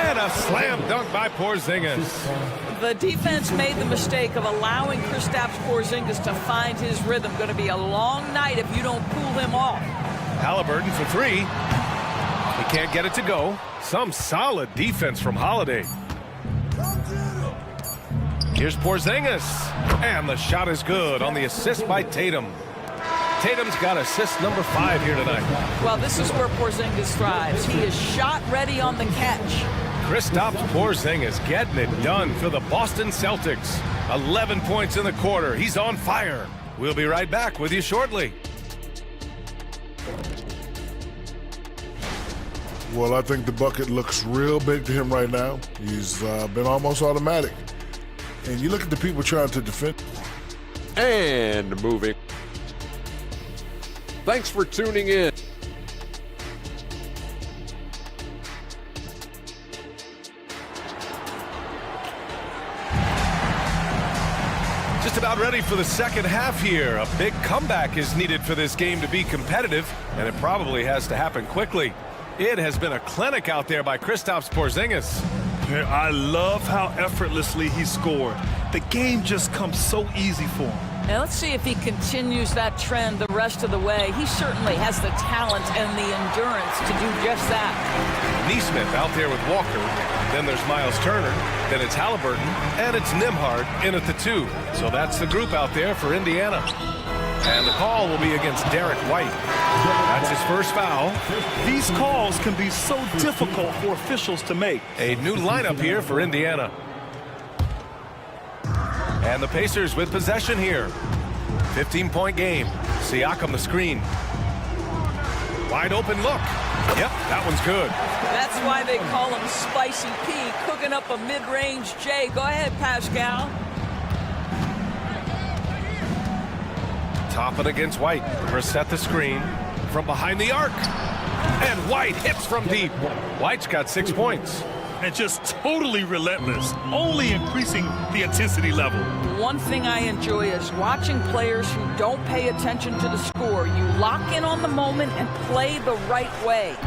And a slam dunk by Porzingis. The defense made the mistake of allowing Kristaps Porzingis to find his rhythm. Going to be a long night if you don't pull him off. Halliburton for 3. He can't get it to go. Some solid defense from Holiday. Here's Porzingis. And the shot is good on the assist by Tatum. Tatum's got assist number 5 here tonight. Well, this is where Porzingis thrives. He is shot ready on the catch. Kristaps Porzingis getting it done for the Boston Celtics. 11 points in the quarter. He's on fire. We'll be right back with you shortly. Well, I think the bucket looks real big to him right now. He's been almost automatic. And you look at the people trying to defend. And moving. Thanks for tuning in. Just about ready for the second half here. A big comeback is needed for this game to be competitive, and it probably has to happen quickly. It has been a clinic out there by Kristaps Porzingis. I love how effortlessly he scored. The game just comes so easy for him. Now let's see if he continues that trend the rest of the way. He certainly has the talent and the endurance to do just that. Neesmith out there with Walker. Then there's Miles Turner. Then it's Halliburton. And it's Nembhard in at the 2. So that's the group out there for Indiana. And the call will be against Derek White. That's his first foul. These calls can be so difficult for officials to make. A new lineup here for Indiana. And the Pacers with possession here. 15-point game. Siakam the screen. Wide open look. Yep, that one's good. That's why they call him Spicy P, cooking up a mid-range J. Go ahead, Pascal. Top it against White. Reset the screen from behind the arc. And White hits from deep. White's got 6 points. And just totally relentless, only increasing the intensity level. One thing I enjoy is watching players who don't pay attention to the score. You lock in on the moment and play the right way.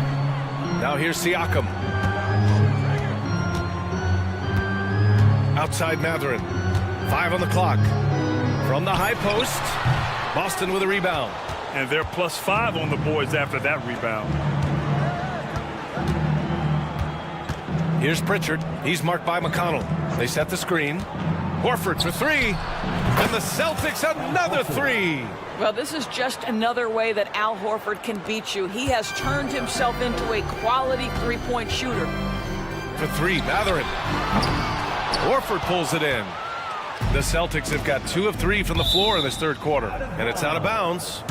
Now here's Siakam. Outside Matherin. 5 on the clock. From the high post, Boston with a rebound. And they're +5 on the boards after that rebound. Here's Pritchard. He's marked by McConnell. They set the screen. Horford for 3. And the Celtics another 3. Well, this is just another way that Al Horford can beat you. He has turned himself into a quality three-point shooter. For 3, Matherin. Horford pulls it in. The Celtics have got 2 of 3 from the floor in this third quarter. And it's out of bounds.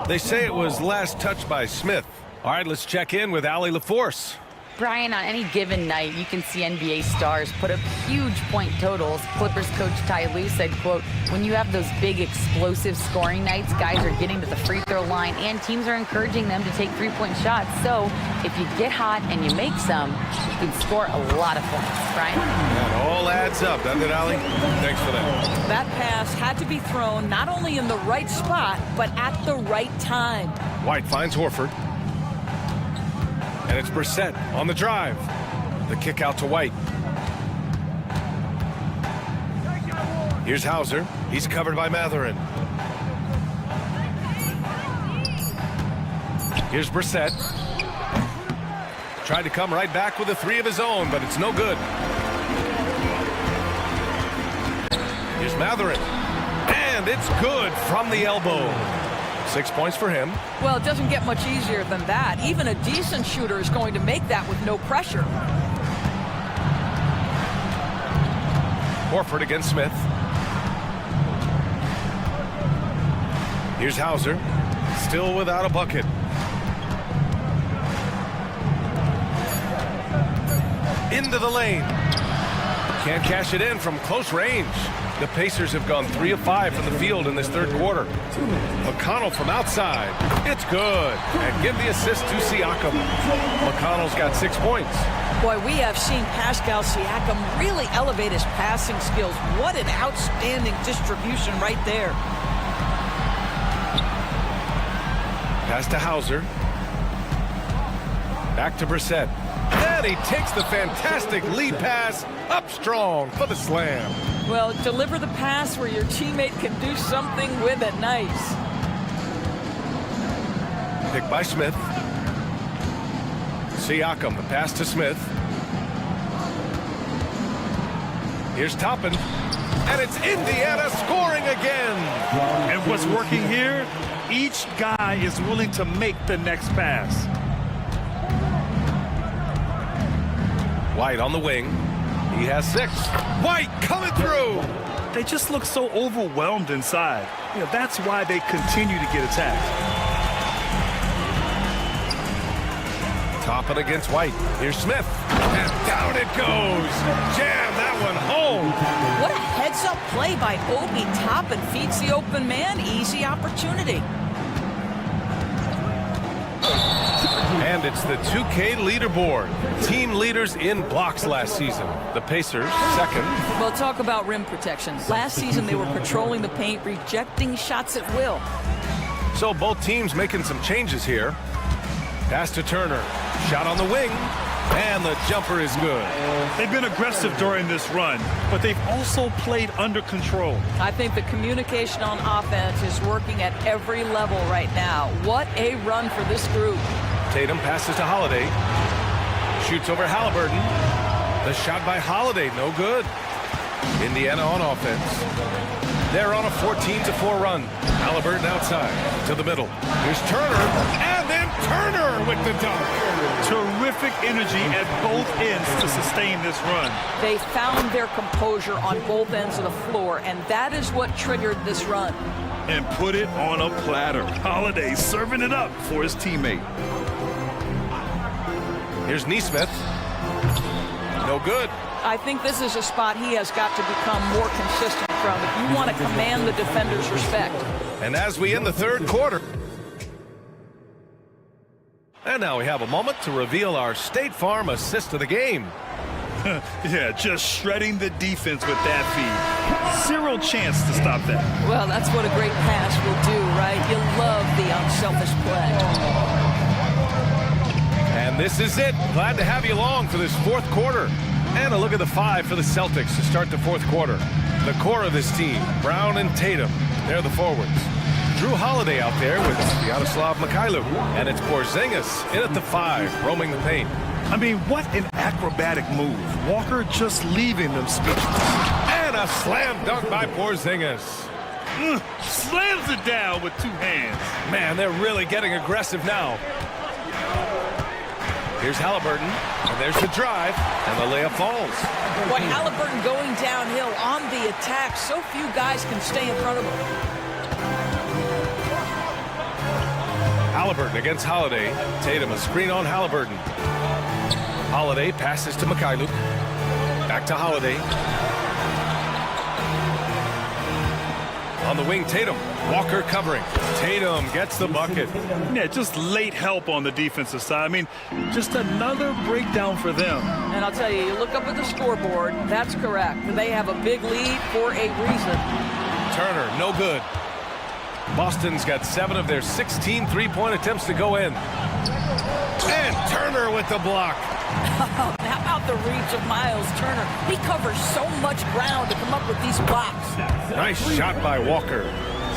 They say it was last touched by Smith. All right, let's check in with Allie LaForce. Brian, on any given night, you can see NBA stars put up huge point totals. Clippers coach Ty Lue said, quote, when you have those big explosive scoring nights, guys are getting to the free throw line and teams are encouraging them to take three-point shots. So if you get hot and you make some, you can score a lot of points. Brian? That all adds up, doesn't it, Allie? Thanks for that. That pass had to be thrown not only in the right spot, but at the right time. White finds Horford. And it's Brissett on the drive. The kick out to White. Here's Hauser. He's covered by Matherin. Here's Brissett. Tried to come right back with a 3 of his own, but it's no good. Here's Matherin. And it's good from the elbow. 6 points for him. Well, it doesn't get much easier than that. Even a decent shooter is going to make that with no pressure. Horford against Smith. Here's Hauser. Still without a bucket. Into the lane. Can't cash it in from close range. The Pacers have gone 3 of 5 from the field in this third quarter. McConnell from outside. It's good. And give the assist to Siakam. McConnell's got 6 points. Boy, we have seen Pascal Siakam really elevate his passing skills. What an outstanding distribution right there. Pass to Hauser. Back to Brissett. And he takes the fantastic lead pass up strong for the slam. Well, deliver the pass where your teammate can do something with it. Nice. Pick by Smith. Siakam, the pass to Smith. Here's Toppin. And it's Indiana scoring again. And what's working here? Each guy is willing to make the next pass. White on the wing. He has 6. White coming through. They just look so overwhelmed inside. You know, that's why they continue to get attacked. Top it against White. Here's Smith. And down it goes. Jam that one home. What a heads-up play by Obi Toppin. Feeds the open man. Easy opportunity. And it's the 2K leaderboard. Team leaders in blocks last season. The Pacers, second. Well, talk about rim protection. Last season, they were patrolling the paint, rejecting shots at will. So both teams making some changes here. Pass to Turner. Shot on the wing. And the jumper is good. They've been aggressive during this run, but they've also played under control. I think the communication on offense is working at every level right now. What a run for this group. Tatum passes to Holiday. Shoots over Halliburton. The shot by Holiday, no good. Indiana on offense. They're on a 14-4 run. Halliburton outside to the middle. Here's Turner, and then Turner with the dunk. Terrific energy at both ends to sustain this run. They found their composure on both ends of the floor, and that is what triggered this run. And put it on a platter. Holiday serving it up for his teammate. Here's Neesmith. No good. I think this is a spot he has got to become more consistent from if you want to command the defender's respect. And as we end the third quarter. And now we have a moment to reveal our State Farm assist of the game. Yeah, just shredding the defense with that feed. Zero chance to stop that. Well, that's what a great pass will do, right? You love the unselfish play. And this is it. Glad to have you along for this fourth quarter. And a look at the five for the Celtics to start the fourth quarter. The core of this team, Brown and Tatum, they're the forwards. Drew Holiday out there with Sviatoslav Mikhailuk. And it's Porzingis in at the five, roaming the paint. I mean, what an acrobatic move. Walker just leaving them speechless. And a slam dunk by Porzingis. Slams it down with two hands. Man, they're really getting aggressive now. Here's Halliburton, and there's the drive, and the layup falls. Boy, Halliburton going downhill on the attack. So few guys can stay in front of him. Halliburton against Holiday. Tatum a screen on Halliburton. Holiday passes to Mikhailuk. Back to Holiday. On the wing, Tatum. Walker covering. Tatum gets the bucket. Yeah, just late help on the defensive side. I mean, just another breakdown for them. And I'll tell you, you look up at the scoreboard, that's correct. They have a big lead for a reason. Turner, no good. Boston's got 7 of their 16 three-point attempts to go in. And Turner with the block. How about the reach of Miles Turner? He covers so much ground to come up with these blocks. Nice shot by Walker.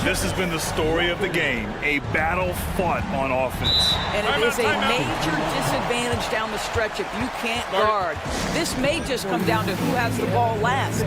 This has been the story of the game, a battle fought on offense. And it is a major disadvantage down the stretch if you can't guard. This may just come down to who has the ball last.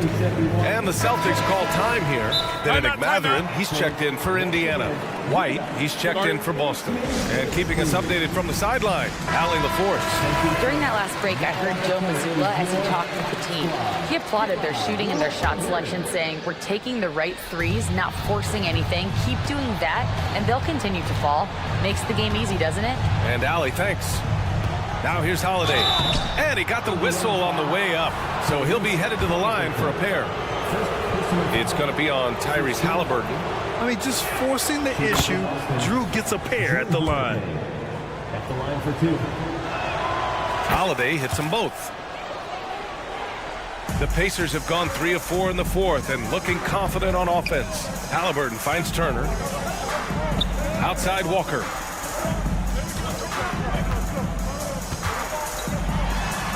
And the Celtics call time here. Benedict Mathurin, he's checked in for Indiana. White, he's checked in for Boston. And keeping us updated from the sideline, Allie LaForce. During that last break, I heard Joe Mazzulla as he talked with the team. He applauded their shooting and their shot selection, saying, "We're taking the right threes, not forcing anything. Keep doing that, and they'll continue to fall." Makes the game easy, doesn't it? And Allie, thanks. Now here's Holiday. And he got the whistle on the way up. So he'll be headed to the line for a pair. It's going to be on Tyrese Halliburton. I mean, just forcing the issue. Drew gets a pair at the line. At the line for 2. Holiday hits them both. The Pacers have gone 3 of 4 in the fourth and looking confident on offense. Halliburton finds Turner. Outside Walker.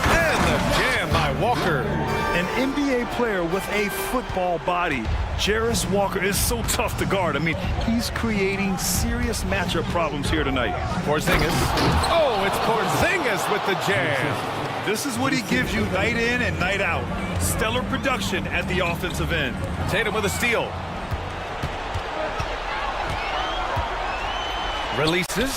And the jam by Walker. An NBA player with a football body. Jarris Walker is so tough to guard. I mean, he's creating serious matchup problems here tonight. Porzingis. Oh, it's Porzingis with the jam. This is what he gives you night in and night out. Stellar production at the offensive end. Tatum with a steal. Releases.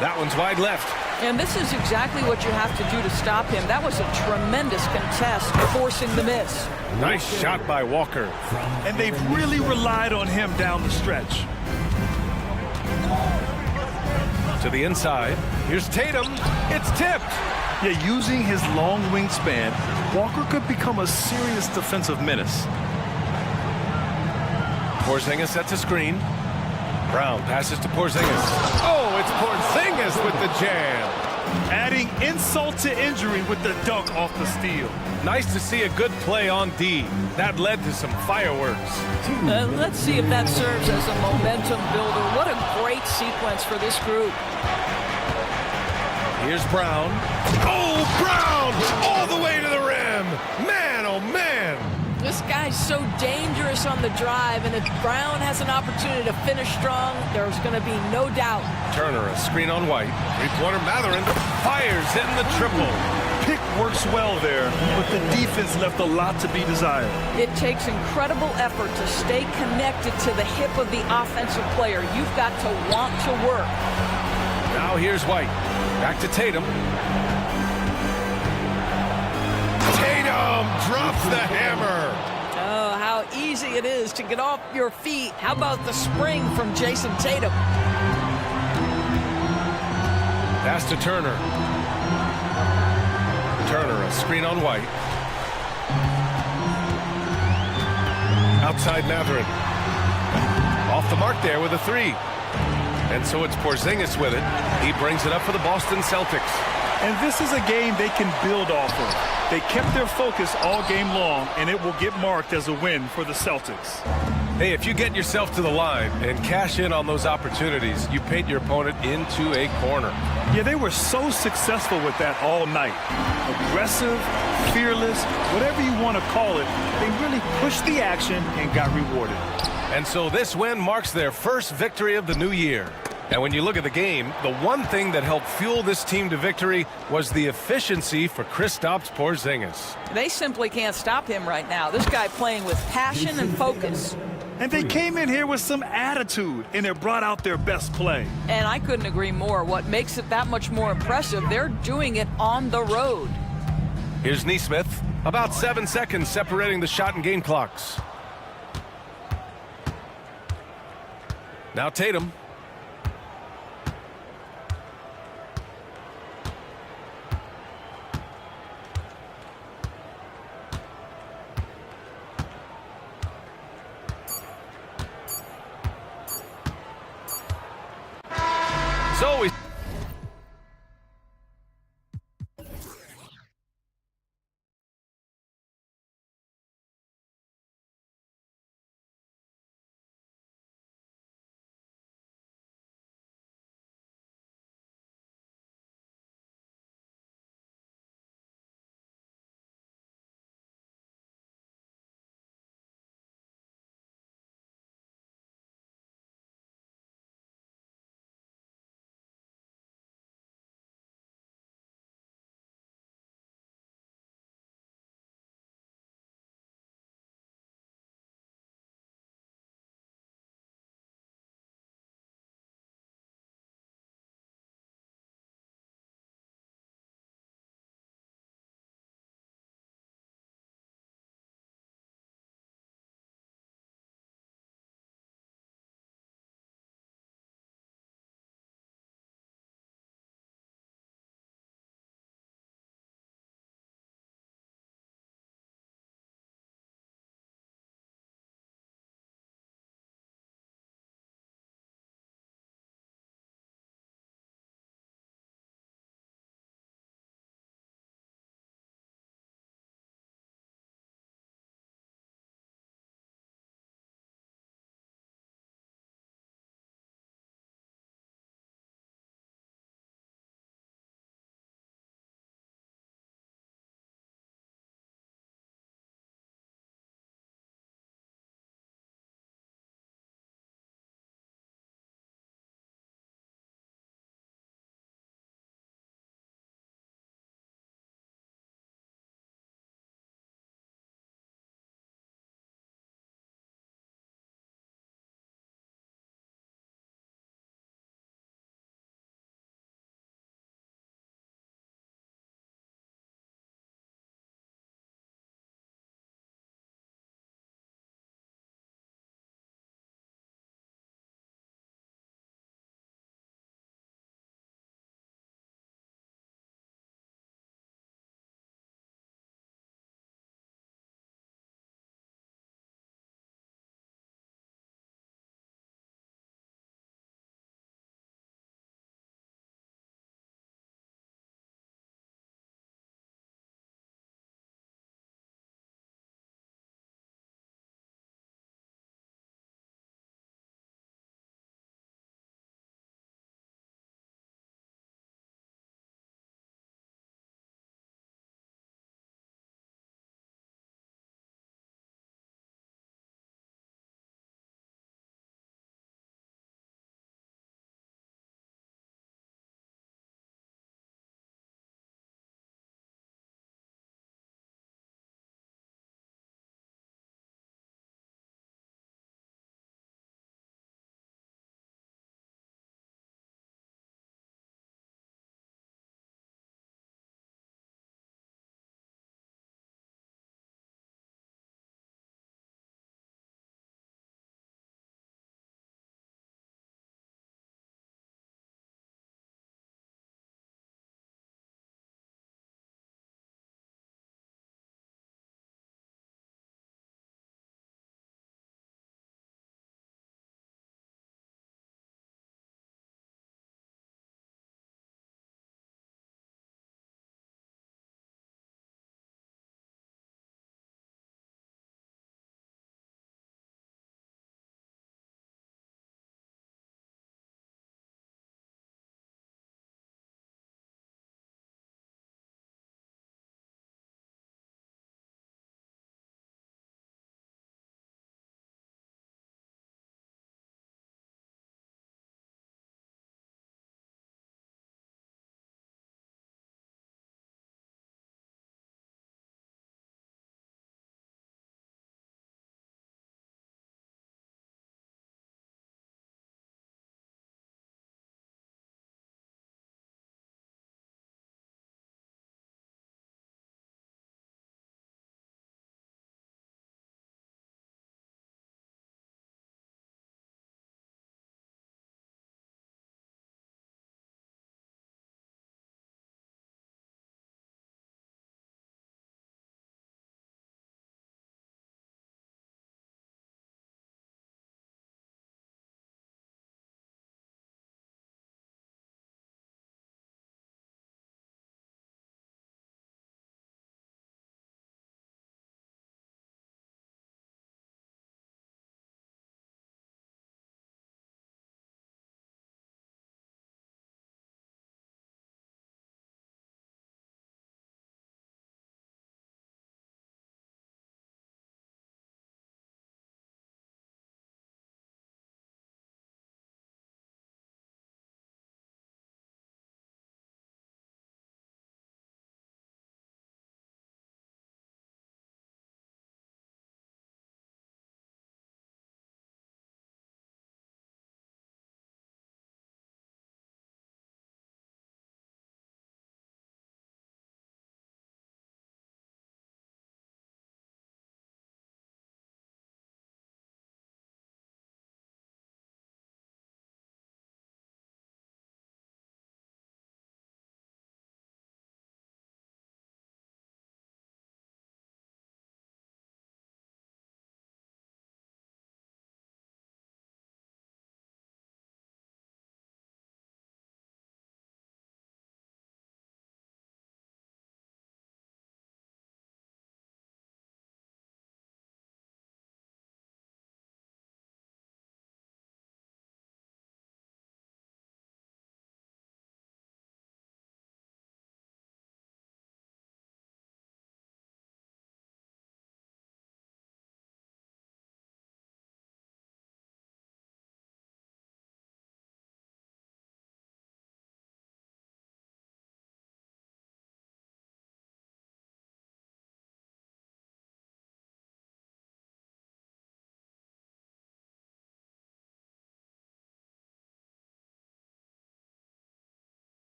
That one's wide left. And this is exactly what you have to do to stop him. That was a tremendous contest, forcing the miss. Nice shot by Walker. And they've really relied on him down the stretch. To the inside. Here's Tatum. It's tipped. Yeah, using his long wingspan, Walker could become a serious defensive menace. Porzingis sets a screen. Brown passes to Porzingis. Oh, it's Porzingis with the jam. Adding insult to injury with the dunk off the steal. Nice to see a good play on D. That led to some fireworks. Let's see if that serves as a momentum builder. What a great sequence for this group. Here's Brown. Oh, Brown! All the way to the rim. Man, oh, man. This guy's so dangerous on the drive, and if Brown has an opportunity to finish strong, there's going to be no doubt. Turner, a screen on White. Three-pointer Mathurin fires in the triple. Pick works well there, but the defense left a lot to be desired. It takes incredible effort to stay connected to the hip of the offensive player. You've got to want to work. Now here's White. Back to Tatum. Tatum drops the hammer. Oh, how easy it is to get off your feet. How about the spring from Jason Tatum? Pass to Turner. screen on White. Outside Matherin. Off the mark there with a three. And so it's Porzingis with it. He brings it up for the Boston Celtics. And this is a game they can build off of. They kept their focus all game long, and it will get marked as a win for the Celtics. Hey, if you get yourself to the line and cash in on those opportunities, you paint your opponent into a corner. Yeah, they were so successful with that all night. Aggressive, fearless, whatever you want to call it, they really pushed the action and got rewarded. And so this win marks their first victory of the new year. And when you look at the game, the one thing that helped fuel this team to victory was the efficiency for Kristaps Porzingis. They simply can't stop him right now. This guy playing with passion and focus. And they came in here with some attitude, and it brought out their best play. And I couldn't agree more. What makes it that much more impressive, they're doing it on the road. Here's Nesmith. About 7 seconds separating the shot and game clocks. Now Tatum. So we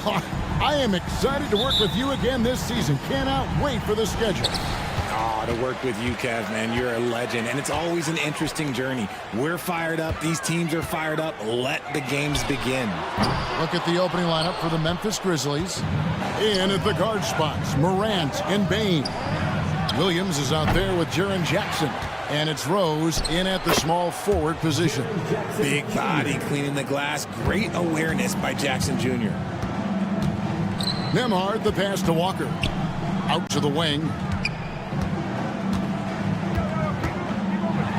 I am excited to work with you again this season. Cannot wait for the schedule. Oh, to work with you, Kev, man. You're a legend, and it's always an interesting journey. We're fired up. These teams are fired up. Let the games begin. Look at the opening lineup for the Memphis Grizzlies. In at the guard spots, Morant and Bain. Williams is out there with Jaren Jackson. And it's Rose in at the small forward position. Big body cleaning the glass. Great awareness by Jackson Jr. Nembhard, the pass to Walker. Out to the wing.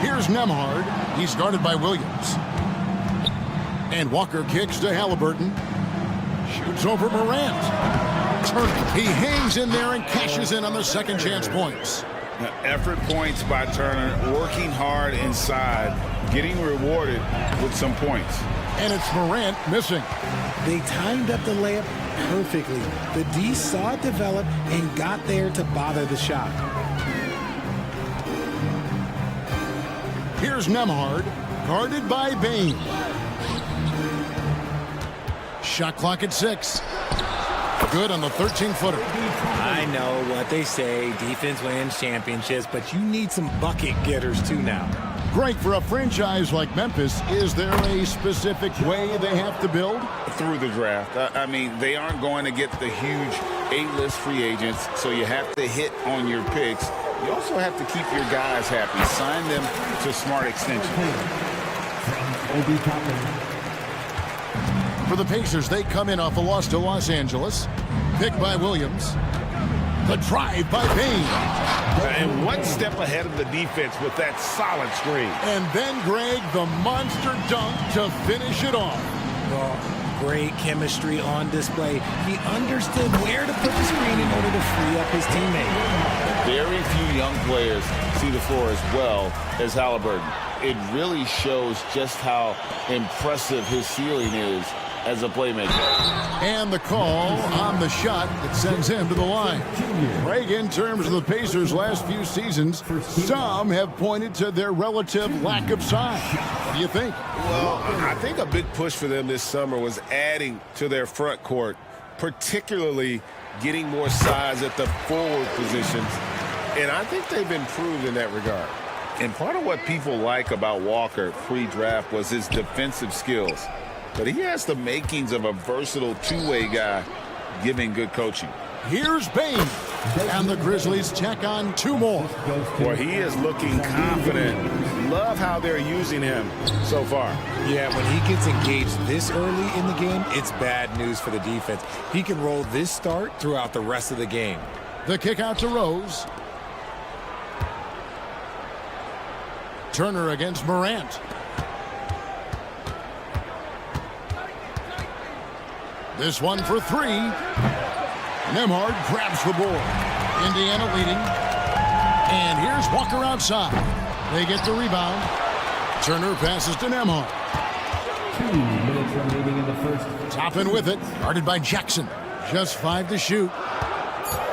Here's Nembhard. He's guarded by Williams. And Walker kicks to Halliburton. Shoots over Morant. Turner, he hangs in there and cashes in on the second chance points. Effort points by Turner, working hard inside, getting rewarded with some points. And it's Morant missing. They timed up the layup perfectly. The D saw it develop and got there to bother the shot. Here's Nembhard, guarded by Bain. Shot clock at 6. Good on the 13-footer. I know what they say, defense wins championships, but you need some bucket getters too now. Great for a franchise like Memphis. Is there a specific way they have to build? Through the draft. I mean, they aren't going to get the huge A-list free agents, so you have to hit on your picks. You also have to keep your guys happy. Sign them to smart extensions. For the Pacers, they come in off a loss to Los Angeles. Pick by Williams. The drive by Bain. And one step ahead of the defense with that solid screen. And then, Greg, the monster dunk to finish it off. Oh, great chemistry on display. He understood where to put the screen in order to free up his teammate. Very few young players see the floor as well as Halliburton. It really shows just how impressive his ceiling is as a playmaker. And the call on the shot that sends him to the line. Greg, in terms of the Pacers' last few seasons, some have pointed to their relative lack of size. What do you think? Well, I think a big push for them this summer was adding to their front court, particularly getting more size at the forward positions. And I think they've improved in that regard. And part of what people like about Walker pre-draft was his defensive skills. But he has the makings of a versatile two-way guy giving good coaching. Here's Bain. And the Grizzlies check on 2 more. Boy, he is looking confident. Love how they're using him so far. Yeah, when he gets engaged this early in the game, it's bad news for the defense. He can roll this start throughout the rest of the game. The kick out to Rose. Turner against Morant. This one for 3. Nembhard grabs the board. Indiana leading. And here's Walker outside. They get the rebound. Turner passes to Nembhard. 2 minutes remaining in the first. Toppin with it. Guarded by Jackson. Just 5 to shoot.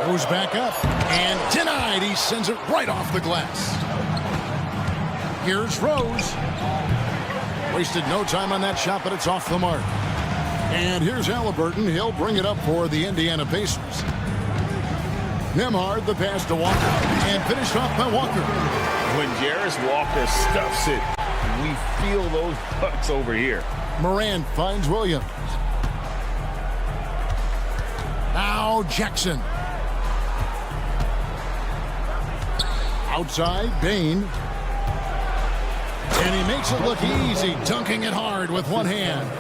Goes back up. And denied. He sends it right off the glass. Here's Rose. Wasted no time on that shot, but it's off the mark. And here's Halliburton. He'll bring it up for the Indiana Pacers. Nembhard, the pass to Walker. And finished off by Walker. When Jarris Walker stuffs it, we feel those bucks over here. Morant finds Williams. Now Jackson. Outside, Bain. And he makes it look easy, dunking it hard with one hand.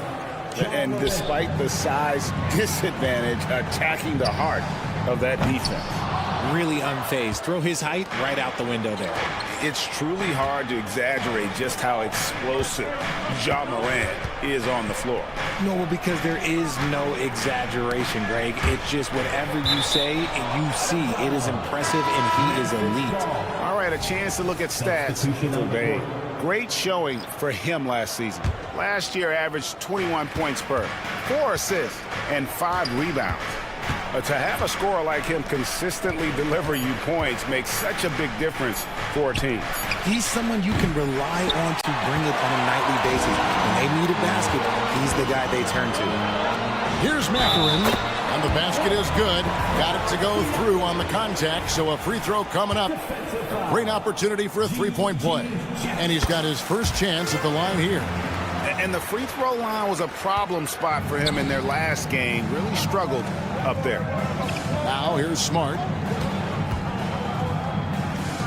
And despite the size disadvantage, attacking the heart of that defense. Really unfazed. Throw his height right out the window there. It's truly hard to exaggerate just how explosive Ja Morant is on the floor. No, because there is no exaggeration, Greg. It's just whatever you say and you see. It is impressive, and he is elite. All right, a chance to look at stats for Bain. Great showing for him last season. Last year averaged 21 points per, 4 assists, and 5 rebounds. To have a scorer like him consistently deliver you points makes such a big difference for a team. He's someone you can rely on to bring it on a nightly basis. When they need a basket, he's the guy they turn to. Here's Mathurin, and the basket is good. Got it to go through on the contact, so a free throw coming up. A great opportunity for a three-point play. And he's got his first chance at the line here. And the free throw line was a problem spot for him in their last game. Really struggled up there. Now here's Smart.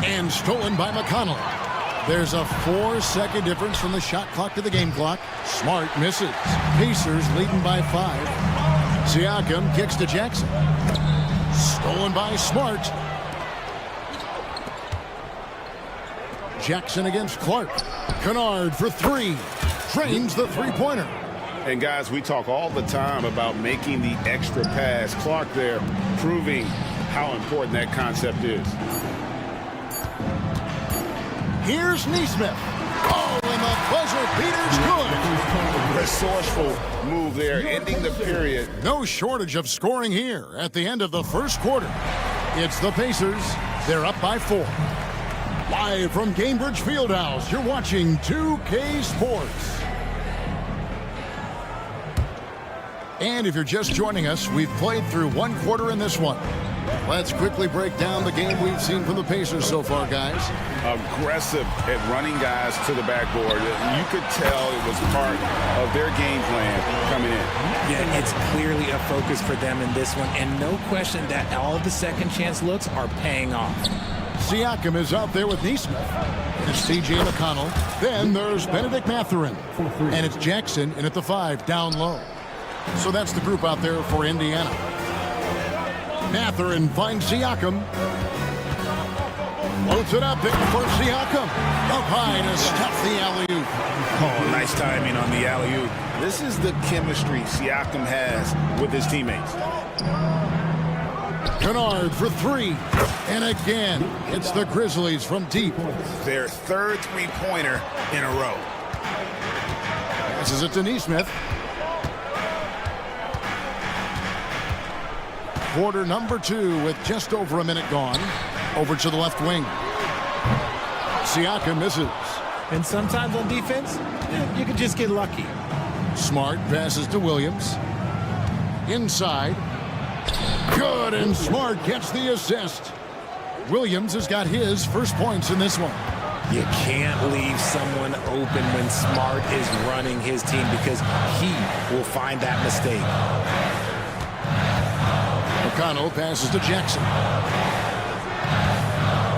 And stolen by McConnell. There's a 4-second difference from the shot clock to the game clock. Smart misses. Pacers leading by 5. Siakam kicks to Jackson. Stolen by Smart. Jackson against Clark. Kennard for 3. Trains the three-pointer. And guys, we talk all the time about making the extra pass. Clark there proving how important that concept is. Here's Neesmith. Oh, and the buzzer beater's good. Resourceful move there, ending the period. No shortage of scoring here at the end of the first quarter. It's the Pacers. They're up by 4. Live from Gainbridge Fieldhouse, you're watching 2K Sports. And if you're just joining us, we've played through one quarter in this one. Let's quickly break down the game we've seen from the Pacers so far, guys. Aggressive at running guys to the backboard. You could tell it was part of their game plan coming in. Yeah, it's clearly a focus for them in this one, and no question that all of the second chance looks are paying off. Siakam is out there with Neesmith. It's C.J. McConnell. Then there's Benedict Mathurin. And it's Jackson in at the 5, down low. So that's the group out there for Indiana. Mathurin finds Siakam. Loads it up for Siakam. Up high to stuff the alley-oop. Oh, nice timing on the alley-oop. This is the chemistry Siakam has with his teammates. Kennard for 3. And again, it's the Grizzlies from deep. Their third three-pointer in a row. Passes it to Neesmith. Quarter number 2 with just over a minute gone. Over to the left wing. Siakam misses. And sometimes on defense, you can just get lucky. Smart passes to Williams. Inside. Good, and Smart gets the assist. Williams has got his first points in this one. You can't leave someone open when Smart is running his team because he will find that mistake. McConnell passes to Jackson.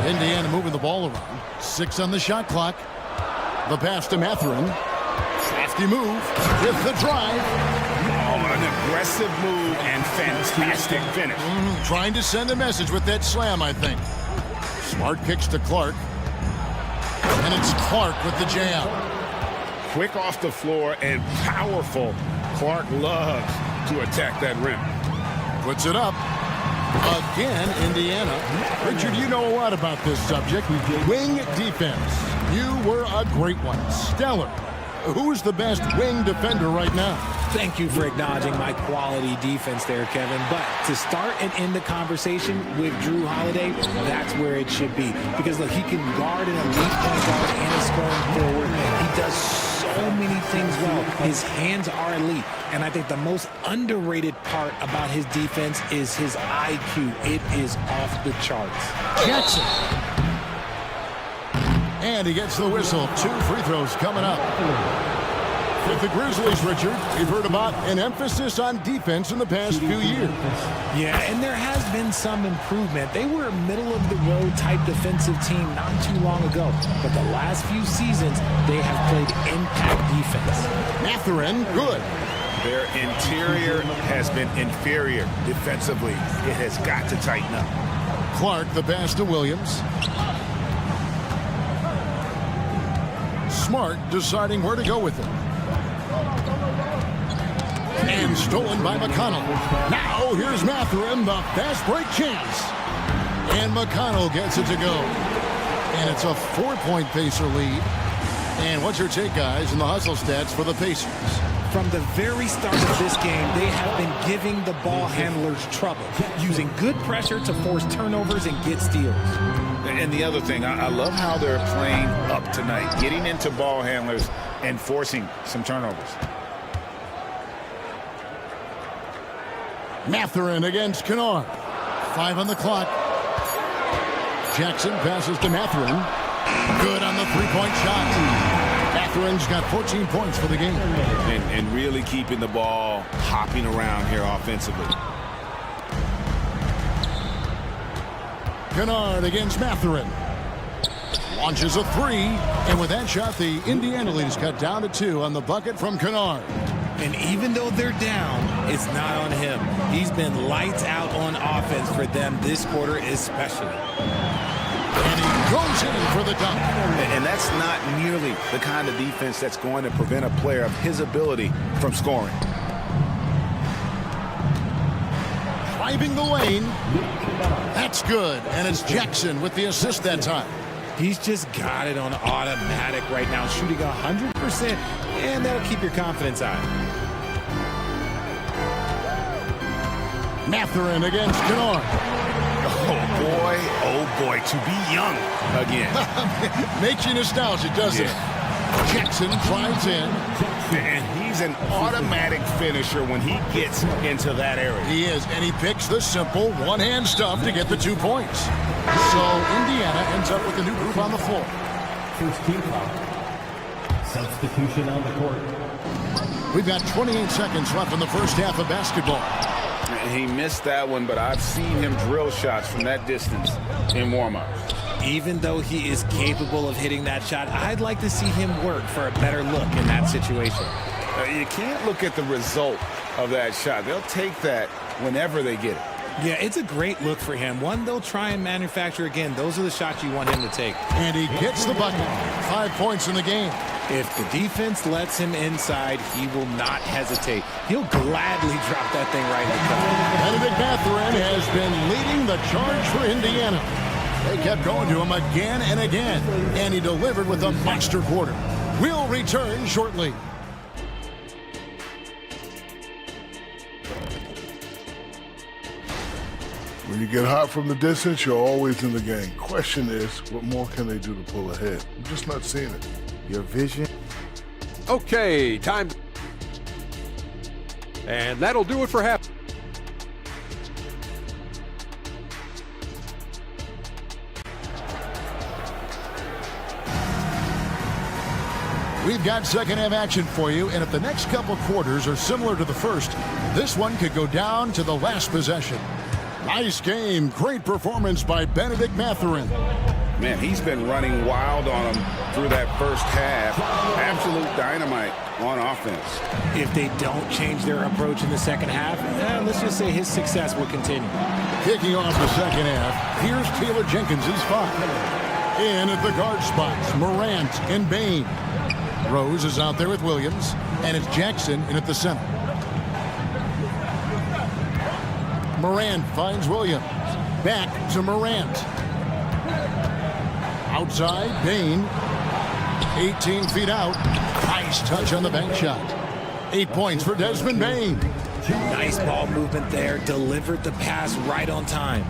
Indiana moving the ball around. 6 on the shot clock. The pass to Mathurin. Crafty move with the drive. Oh, an aggressive move and fantastic finish. Trying to send a message with that slam, I think. Smart kicks to Clark. And it's Clark with the jam. Quick off the floor and powerful. Clark loves to attack that rim. Puts it up. Again, Indiana. Richard, you know a lot about this subject. Wing defense. You were a great one. Stellar. Who's the best wing defender right now? Thank you for acknowledging my quality defense there, Kevin. But to start and end the conversation with Drew Holiday, that's where it should be. Because, look, he can guard an elite point guard and a scoring forward. He does so many things well. His hands are elite. And I think the most underrated part about his defense is his IQ. It is off the charts. Jackson. And he gets the whistle. 2 free throws coming up. With the Grizzlies, Richard, we've heard about an emphasis on defense in the past few years. Yeah, and there has been some improvement. They were a middle-of-the-road type defensive team not too long ago. But the last few seasons, they have played impact defense. Mathurin, good. Their interior has been inferior defensively. It has got to tighten up. Clark, the pass to Williams. Smart deciding where to go with it. And stolen by McConnell. Now here's Mathurin, the fast break chance. And McConnell gets it to go. And it's a 4-point Pacer lead. And what's your take, guys, in the hustle stats for the Pacers? From the very start of this game, they have been giving the ball handlers trouble, using good pressure to force turnovers and get steals. And the other thing, I love how they're playing up tonight, getting into ball handlers and forcing some turnovers. Mathurin against Kennard. 5 on the clock. Jackson passes to Mathurin. Good on the three-point shot. Mathurin's got 14 points for the game. And really keeping the ball hopping around here offensively. Kennard against Mathurin. Launches a three, and with that shot, the Indiana lead is cut down to 2 on the bucket from Kennard. And even though they're down, it's not on him. He's been lights out on offense for them this quarter especially. And he goes in for the dunk. And that's not nearly the kind of defense that's going to prevent a player of his ability from scoring. Driving the lane. That's good. And it's Jackson with the assist that time. He's just got it on automatic right now, shooting 100%, and that'll keep your confidence high. Mathurin against Kennard. Oh boy, to be young again. Makes you nostalgic, doesn't it? Jackson drives in. And he's an automatic finisher when he gets into that area. He is, and he picks the simple one-hand stuff to get the 2 points. So Indiana ends up with a new group on the floor. First team foul. Substitution on the court. We've got 28 seconds left in the first half of basketball. He missed that one, but I've seen him drill shots from that distance in warm-ups. Even though he is capable of hitting that shot, I'd like to see him work for a better look in that situation. You can't look at the result of that shot. They'll take that whenever they get it. Yeah, it's a great look for him. One they'll try and manufacture again. Those are the shots you want him to take. And he gets the bucket. 5 points in the game. If the defense lets him inside, he will not hesitate. He'll gladly drop that thing right in the cup. Benedict Mathurin has been leading the charge for Indiana. They kept going to him again and again, and he delivered with a monster quarter. We'll return shortly. When you get hot from the distance, you're always in the game. Question is, what more can they do to pull ahead? I'm just not seeing it. Your vision. Okay, time. And that'll do it for half. We've got second half action for you, and if the next couple quarters are similar to the first, this one could go down to the last possession. Nice game. Great performance by Benedict Mathurin. Man, he's been running wild on him through that first half. Absolute dynamite on offense. If they don't change their approach in the second half, let's just say his success will continue. Kicking off the second half, here's Taylor Jenkins' 5. In at the guard spots, Morant and Bain. Rose is out there with Williams, and it's Jackson in at the center. Morant finds Williams. Back to Morant. Outside, Bain. 18 feet out. Nice touch on the bank shot. 8 points for Desmond Bain. Nice ball movement there. Delivered the pass right on time.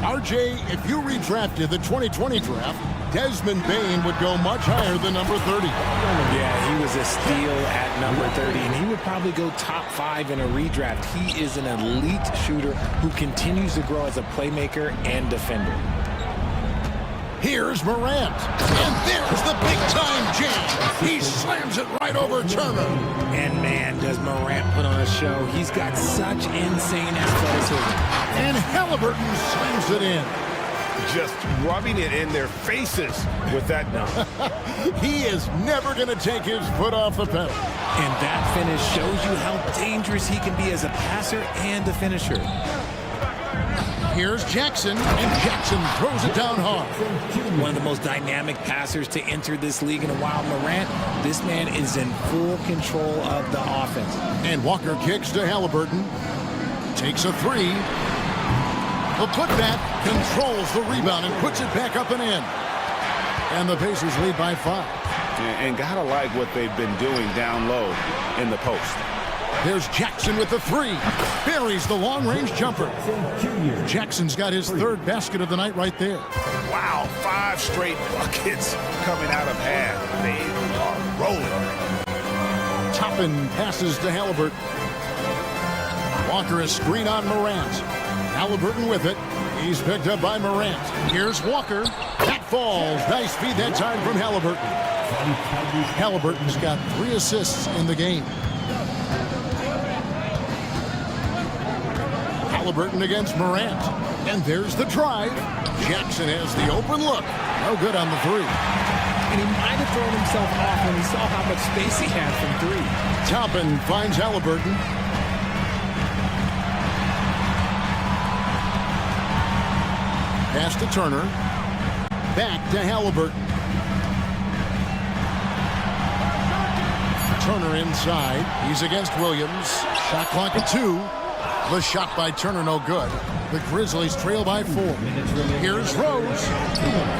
RJ, if you redrafted the 2020 draft, Desmond Bain would go much higher than number 30. Yeah, he was a steal at number 30, and he would probably go top 5 in a redraft. He is an elite shooter who continues to grow as a playmaker and defender. Here's Morant, and there's the big-time jam. He slams it right over Turner. And man, does Morant put on a show. He's got such insane athleticism. And Halliburton slams it in. Just rubbing it in their faces with that dunk. He is never going to take his foot off the pedal. And that finish shows you how dangerous he can be as a passer and a finisher. Here's Jackson, and Jackson throws it down hard. One of the most dynamic passers to enter this league in a while, Morant. This man is in full control of the offense. And Walker kicks to Halliburton. Takes a 3. The putback controls the rebound and puts it back up and in. And the Pacers lead by 5. And gotta like what they've been doing down low in the post. There's Jackson with the 3. Buries the long-range jumper. Jackson's got his 3rd basket of the night right there. Wow, 5 straight buckets coming out of half. They are rolling. Toppin passes to Halliburton. Walker, a screen on Morant. Halliburton with it. He's picked up by Morant. Here's Walker. That falls. Nice feed that time from Halliburton. Halliburton's got 3 assists in the game. Halliburton against Morant. And there's the drive. Jackson has the open look. No good on the 3. And he might have thrown himself off when he saw how much space he had from 3. Toppin finds Halliburton. Pass to Turner. Back to Halliburton. Turner inside. He's against Williams. Shot clock at 2. The shot by Turner no good. The Grizzlies trail by 4. Here's Rose.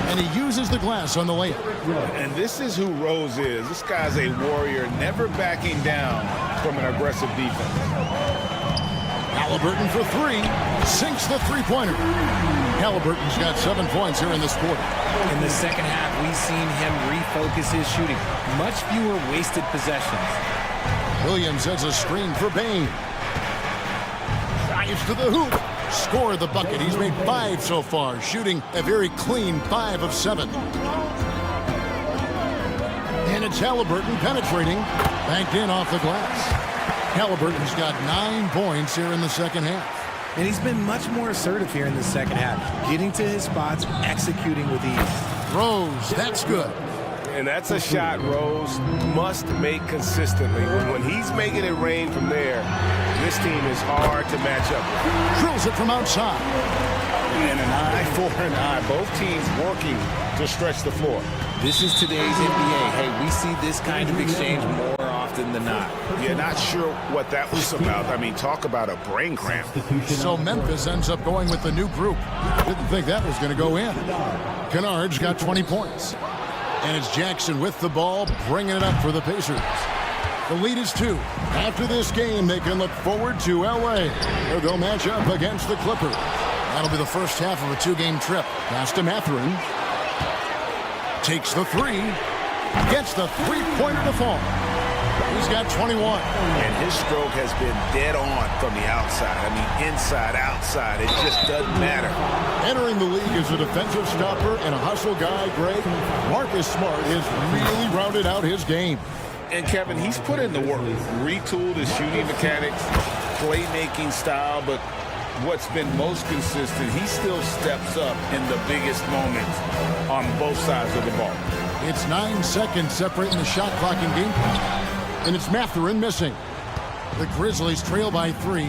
And he uses the glass on the layup. And this is who Rose is. This guy's a warrior, never backing down from an aggressive defense. Halliburton for 3. Sinks the three-pointer. Halliburton's got 7 points here in this quarter. In the second half, we've seen him refocus his shooting. Much fewer wasted possessions. Williams has a screen for Bain. Drives to the hoop. Score the bucket. He's made 5 so far, shooting a very clean 5 of 7. And it's Halliburton penetrating. Banked in off the glass. Halliburton's got 9 points here in the second half. And he's been much more assertive here in the second half, getting to his spots, executing with ease. Rose, that's good. And that's a shot Rose must make consistently. When he's making it rain from there, this team is hard to match up with. Drills it from outside. And an eye for an eye. Both teams working to stretch the floor. This is today's NBA. Hey, we see this kind of exchange more often than not. You're not sure what that was about. I mean, talk about a brain cramp. So Memphis ends up going with the new group. Didn't think that was going to go in. Kennard's got 20 points. And it's Jackson with the ball, bringing it up for the Pacers. The lead is 2. After this game, they can look forward to L.A., where they'll match up against the Clippers. That'll be the first half of a 2-game trip. Pass to Mathurin. Takes the 3. Gets the three-pointer to fall. He's got 21. And his stroke has been dead on from the outside. I mean, inside, outside. It just doesn't matter. Entering the league as a defensive stopper and a hustle guy, Greg, Marcus Smart has really rounded out his game. And, Kevin, he's put in the work. Retooled his shooting mechanics, playmaking style, but what's been most consistent, he still steps up in the biggest moments on both sides of the ball. It's 9 seconds separating the shot clock and game clock. And it's Mathurin missing. The Grizzlies trail by 3.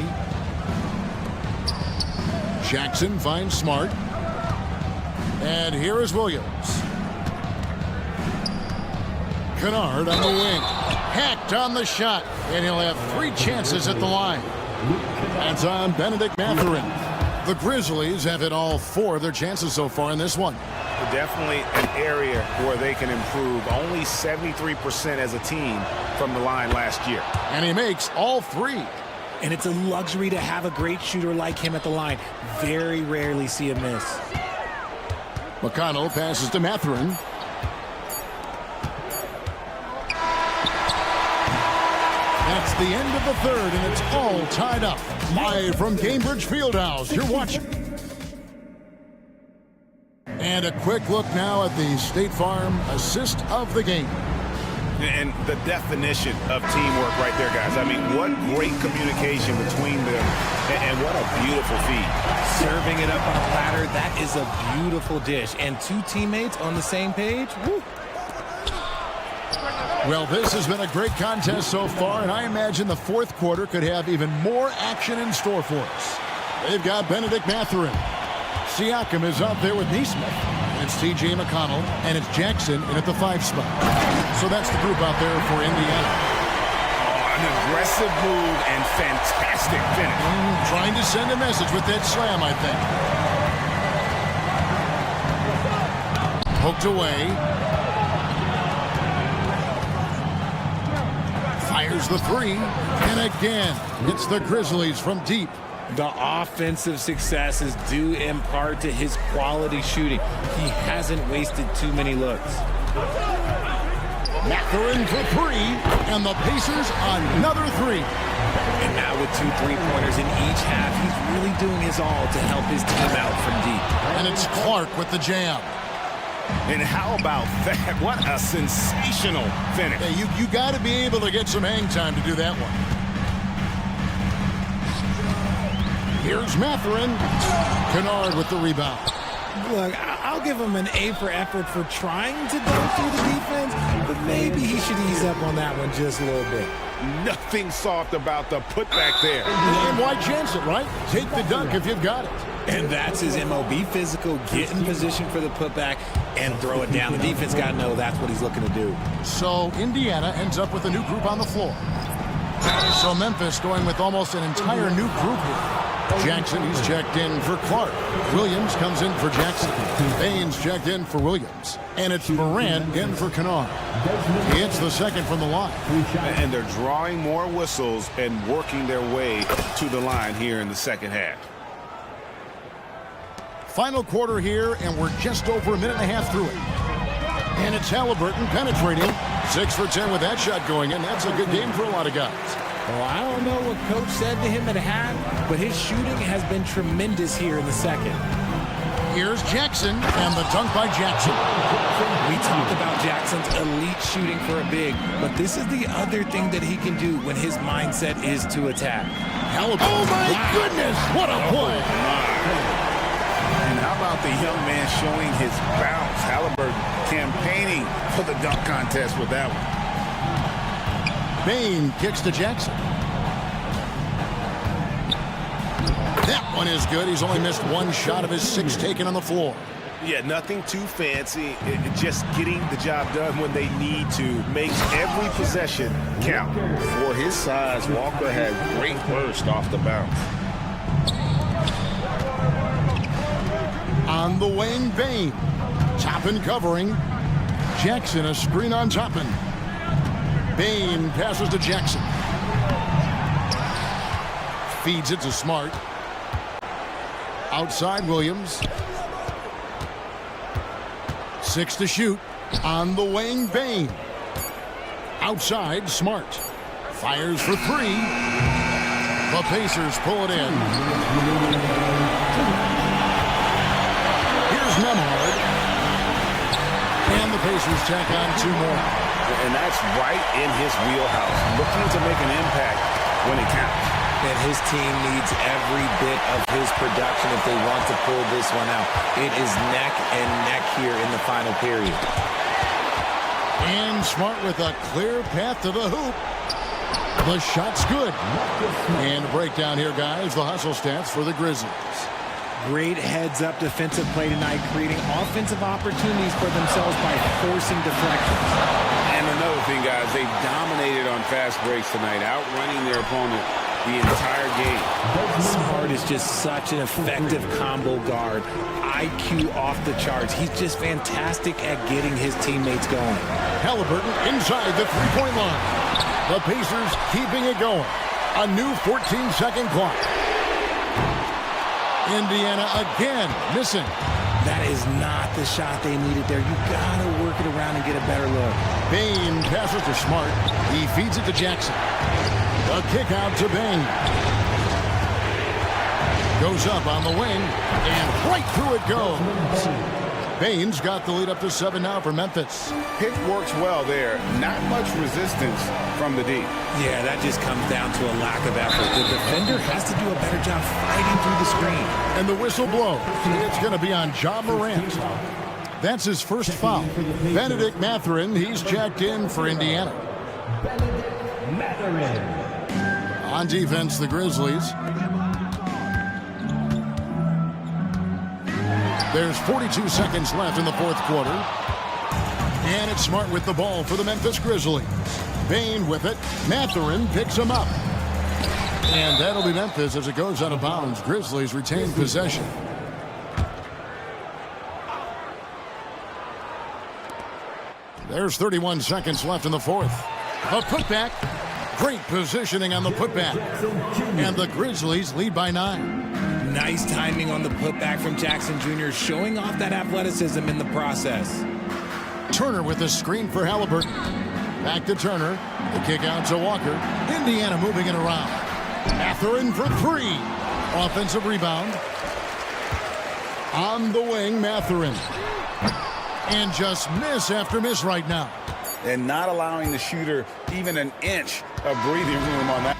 Jackson finds Smart. And here is Williams. Kennard on the wing. Hacked on the shot. And he'll have 3 chances at the line. That's on Benedict Mathurin. The Grizzlies have hit all 4 of their chances so far in this one. Definitely an area where they can improve. Only 73% as a team from the line last year. And he makes all 3. And it's a luxury to have a great shooter like him at the line. Very rarely see a miss. McConnell passes to Mathurin. That's the end of the third, and it's all tied up. Live from Cambridge Fieldhouse, you're watching. And a quick look now at the State Farm assist of the game. And the definition of teamwork right there, guys. I mean, what great communication between them, and what a beautiful feed. Serving it up on a platter, that is a beautiful dish. And 2 teammates on the same page, woo. Well, this has been a great contest so far, and I imagine the fourth quarter could have even more action in store for us. They've got Benedict Mathurin. Siakam is out there with Neesmith. It's T.J. McConnell, and it's Jackson in at the 5 spot. So that's the group out there for Indiana. Oh, an aggressive move and fantastic finish. Trying to send a message with that slam, I think. Poked away. Fires the 3. And again, it's the Grizzlies from deep. The offensive success is due in part to his quality shooting. He hasn't wasted too many looks. Mathurin for 3, and the Pacers another 3. And now with 2 3-pointers in each half, he's really doing his all to help his team out from deep. And it's Clark with the jam. And how about that? What a sensational finish. Hey, you got to be able to get some hang time to do that one. Here's Matherin. Kennard with the rebound. Look, I'll give him an A for effort for trying to go through the defense, but maybe he should ease up on that one just a little bit. Nothing soft about the putback there. And why chance it, right? Take the dunk if you've got it. And that's his MO. Be physical, get in position for the putback, and throw it down. The defense got to know that's what he's looking to do. So Indiana ends up with a new group on the floor. So Memphis going with almost an entire new group here. Jackson, he's checked in for Clark. Williams comes in for Jackson. Baines checked in for Williams. And it's Moran in for Kennard. He hits the second from the line. And they're drawing more whistles and working their way to the line here in the second half. Final quarter here, and we're just over a minute and a half through it. And it's Halliburton penetrating. 6 for 10 with that shot going in. That's a good game for a lot of guys. Well, I don't know what Coach said to him at half, but his shooting has been tremendous here in the second. Here's Jackson, and the dunk by Jackson. We talked about Jackson's elite shooting for a big, but this is the other thing that he can do when his mindset is to attack. Halliburton. Oh, my goodness! What a play! And how about the young man showing his bounce? Halliburton campaigning for the dunk contest with that one. Bain kicks to Jackson. That one is good. He's only missed 1 shot of his 6 taken on the floor. Yeah, nothing too fancy. Just getting the job done when they need to. Makes every possession count. For his size, Walker had great burst off the bounce. On the wing, Bain. Toppin covering. Jackson, a screen on Toppin. Bain passes to Jackson. Feeds it to Smart. Outside Williams. 6 to shoot. On the wing, Bain. Outside, Smart. Fires for 3. The Pacers pull it in. Here's Nemhard. And the Pacers tack on 2 more. And that's right in his wheelhouse. Looking to make an impact when it counts. And his team needs every bit of his production if they want to pull this one out. It is neck and neck here in the final period. And Smart with a clear path to the hoop. The shot's good. And a breakdown here, guys. The hustle stats for the Grizzlies. Great heads-up defensive play tonight, creating offensive opportunities for themselves by forcing deflections. And another thing, guys, they dominated on fast breaks tonight, outrunning their opponent the entire game. Smart is just such an effective combo guard. IQ off the charts. He's just fantastic at getting his teammates going. Halliburton inside the three-point line. The Pacers keeping it going. A new 14-second clock. Indiana again missing. That is not the shot they needed there. You gotta work it around and get a better look. Bain passes to Smart. He feeds it to Jackson. A kick out to Bain. Goes up on the wing, and right through it goes. Bain's got the lead up to 7 now for Memphis. Pick works well there. Not much resistance from the D. Yeah, that just comes down to a lack of effort. The defender has to do a better job fighting through the screen. And the whistle blows. It's going to be on Ja Morant. That's his first foul. Benedict Matherin, he's checked in for Indiana. On defense, the Grizzlies. There's 42 seconds left in the 4th quarter. And it's Smart with the ball for the Memphis Grizzlies. Bain with it. Matherin picks him up. And that'll be Memphis as it goes out of bounds. Grizzlies retain possession. There's 31 seconds left in the 4th. A putback. Great positioning on the putback. And the Grizzlies lead by 9. Nice timing on the putback from Jackson Jr., showing off that athleticism in the process. Turner with the screen for Halliburton. Back to Turner. The kick out to Walker. Indiana moving it around. Mathurin for three. Offensive rebound. On the wing, Mathurin. And just miss after miss right now. And not allowing the shooter even an inch of breathing room on that.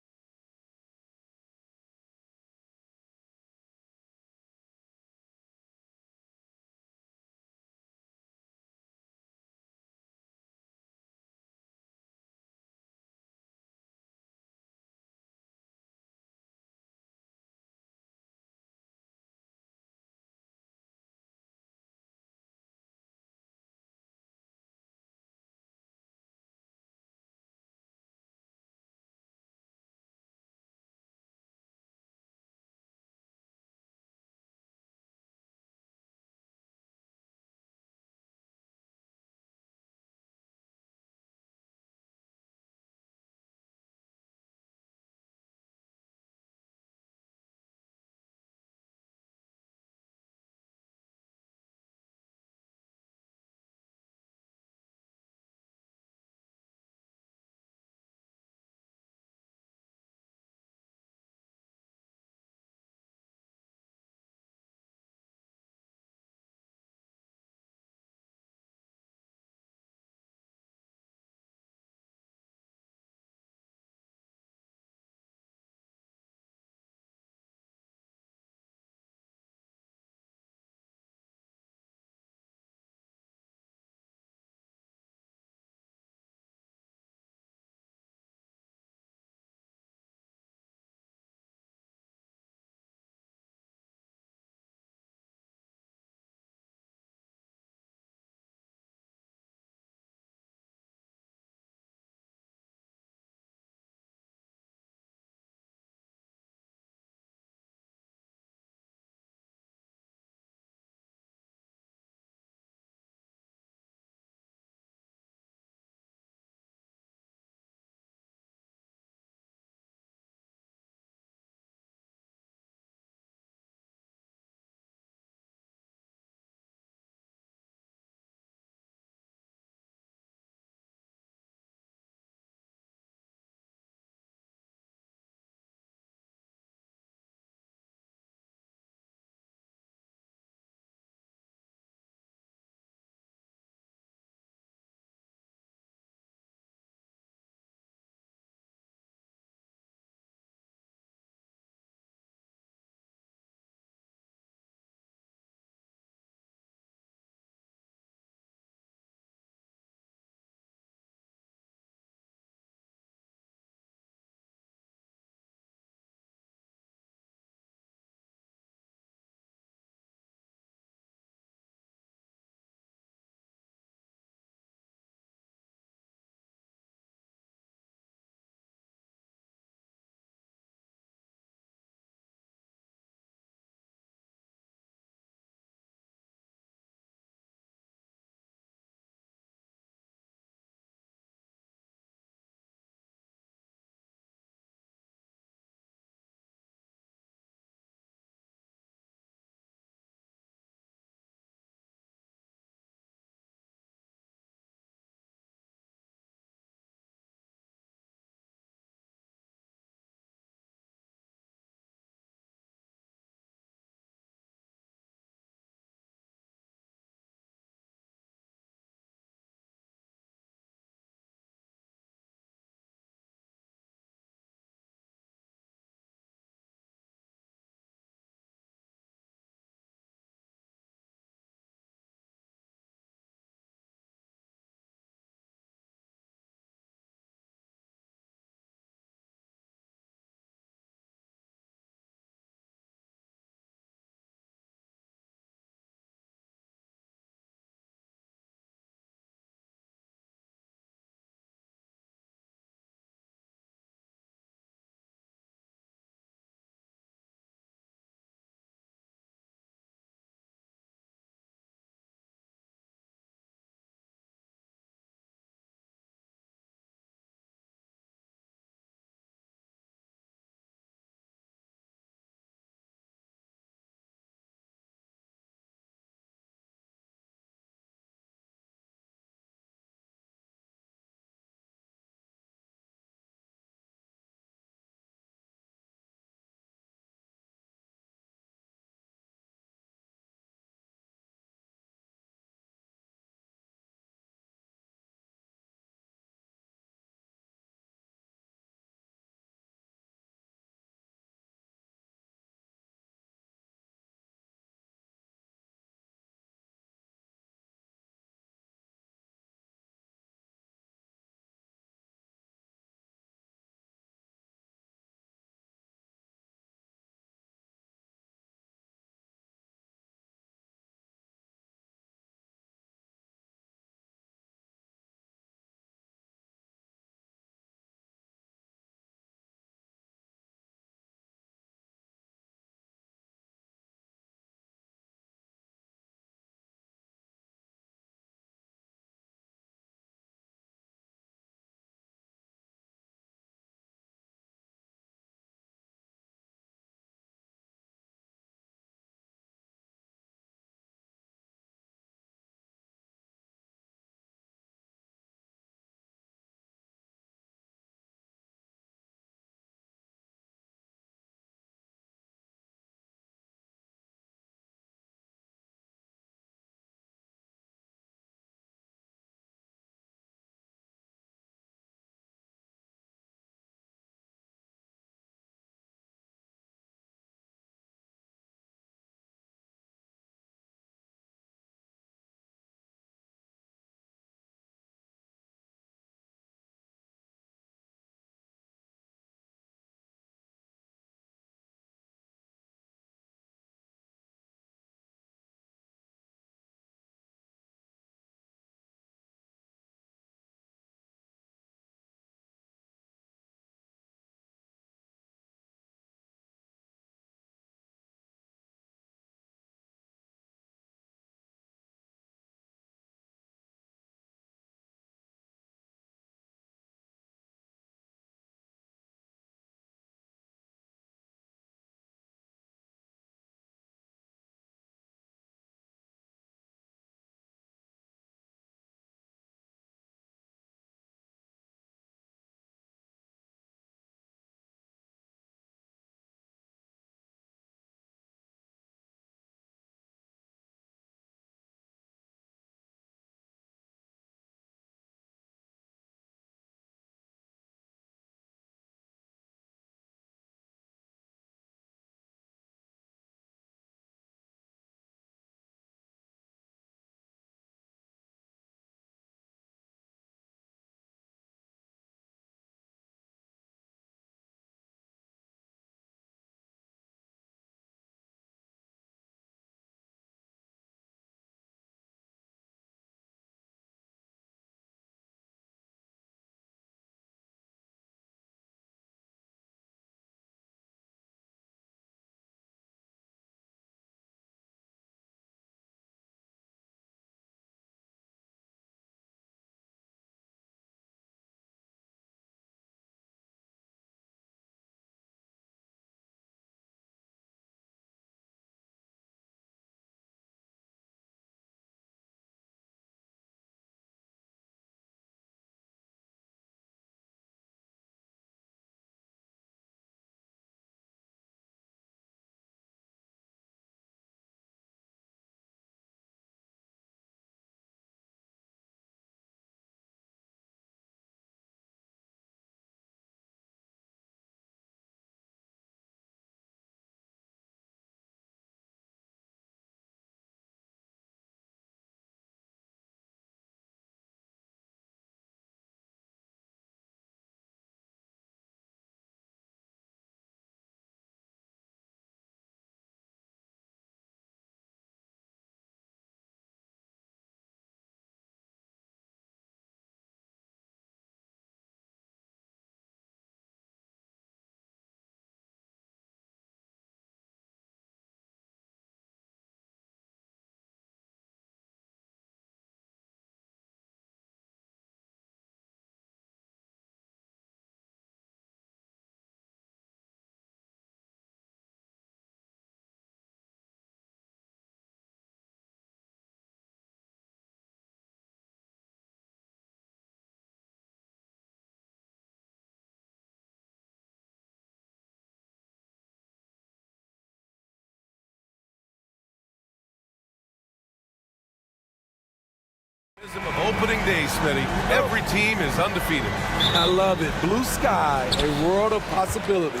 opening day, Smitty. Every team is undefeated. I love it. Blue sky, a world of possibilities.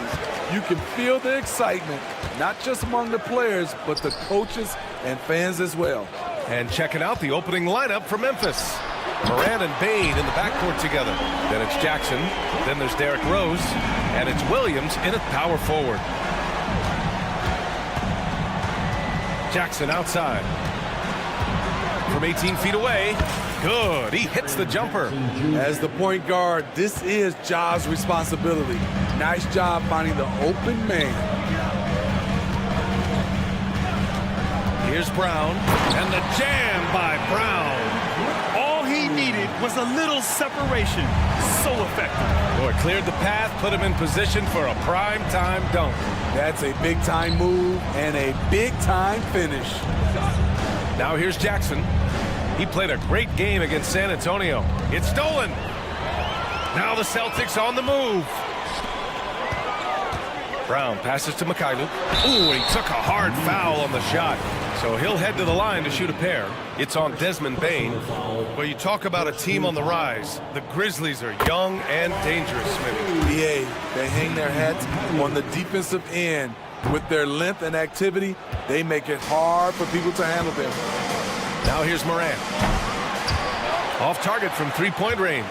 You can feel the excitement, not just among the players, but the coaches and fans as well. And checking out the opening lineup for Memphis. Moran and Bain in the backcourt together. Then it's Jackson. Then there's Derrick Rose. And it's Williams in at power forward. Jackson outside. From 18 feet away. Good. He hits the jumper. As the point guard, this is Ja's responsibility. Nice job finding the open man. Here's Brown. And the jam by Brown. All he needed was a little separation. So effective. Boy, cleared the path, put him in position for a prime-time dunk. That's a big-time move and a big-time finish. Now here's Jackson. He played a great game against San Antonio. It's stolen. Now the Celtics on the move. Brown passes to Mikhailuk. Ooh, he took a hard foul on the shot. So he'll head to the line to shoot a pair. It's on Desmond Bain. Well, you talk about a team on the rise. The Grizzlies are young and dangerous, Smitty. Yeah, they hang their hats on the defensive end. With their length and activity, they make it hard for people to handle them. Now here's Moran. Off target from three-point range.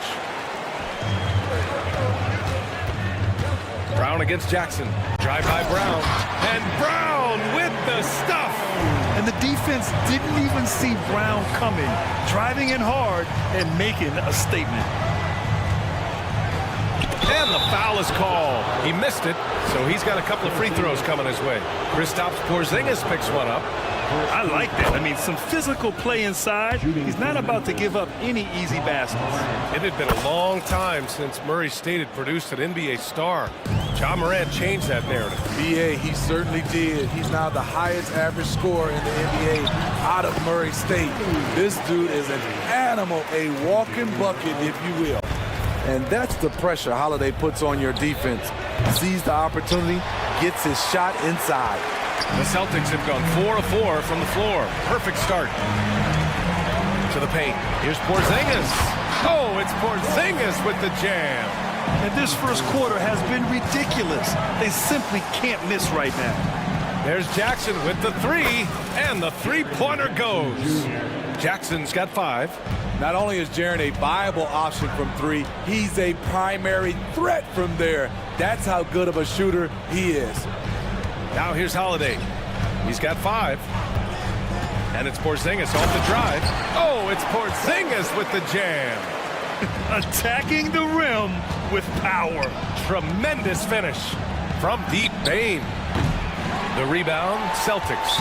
Brown against Jackson. Drive by Brown. And Brown with the stuff. And the defense didn't even see Brown coming, driving in hard and making a statement. And the foul is called. He missed it, so he's got a couple of free throws coming his way. Kristaps Porzingis picks one up. I like that. I mean, some physical play inside. He's not about to give up any easy baskets. It had been a long time since Murray State had produced an NBA star. Ja Morant changed that narrative. BA, he certainly did. He's now the highest average scorer in the NBA out of Murray State. This dude is an animal, a walking bucket, if you will. And that's the pressure Holiday puts on your defense. Sees the opportunity, gets his shot inside. The Celtics have gone 4 of 4 from the floor. Perfect start. To the paint. Here's Porzingis. Oh, it's Porzingis with the jam. And this first quarter has been ridiculous. They simply can't miss right now. There's Jackson with the three, and the three-pointer goes. Jackson's got 5. Not only is Jaren a viable option from 3, he's a primary threat from there. That's how good of a shooter he is. Now here's Holiday. He's got 5. And it's Porzingis off the drive. Oh, it's Porzingis with the jam. Attacking the rim with power. Tremendous finish from deep Bain. The rebound, Celtics.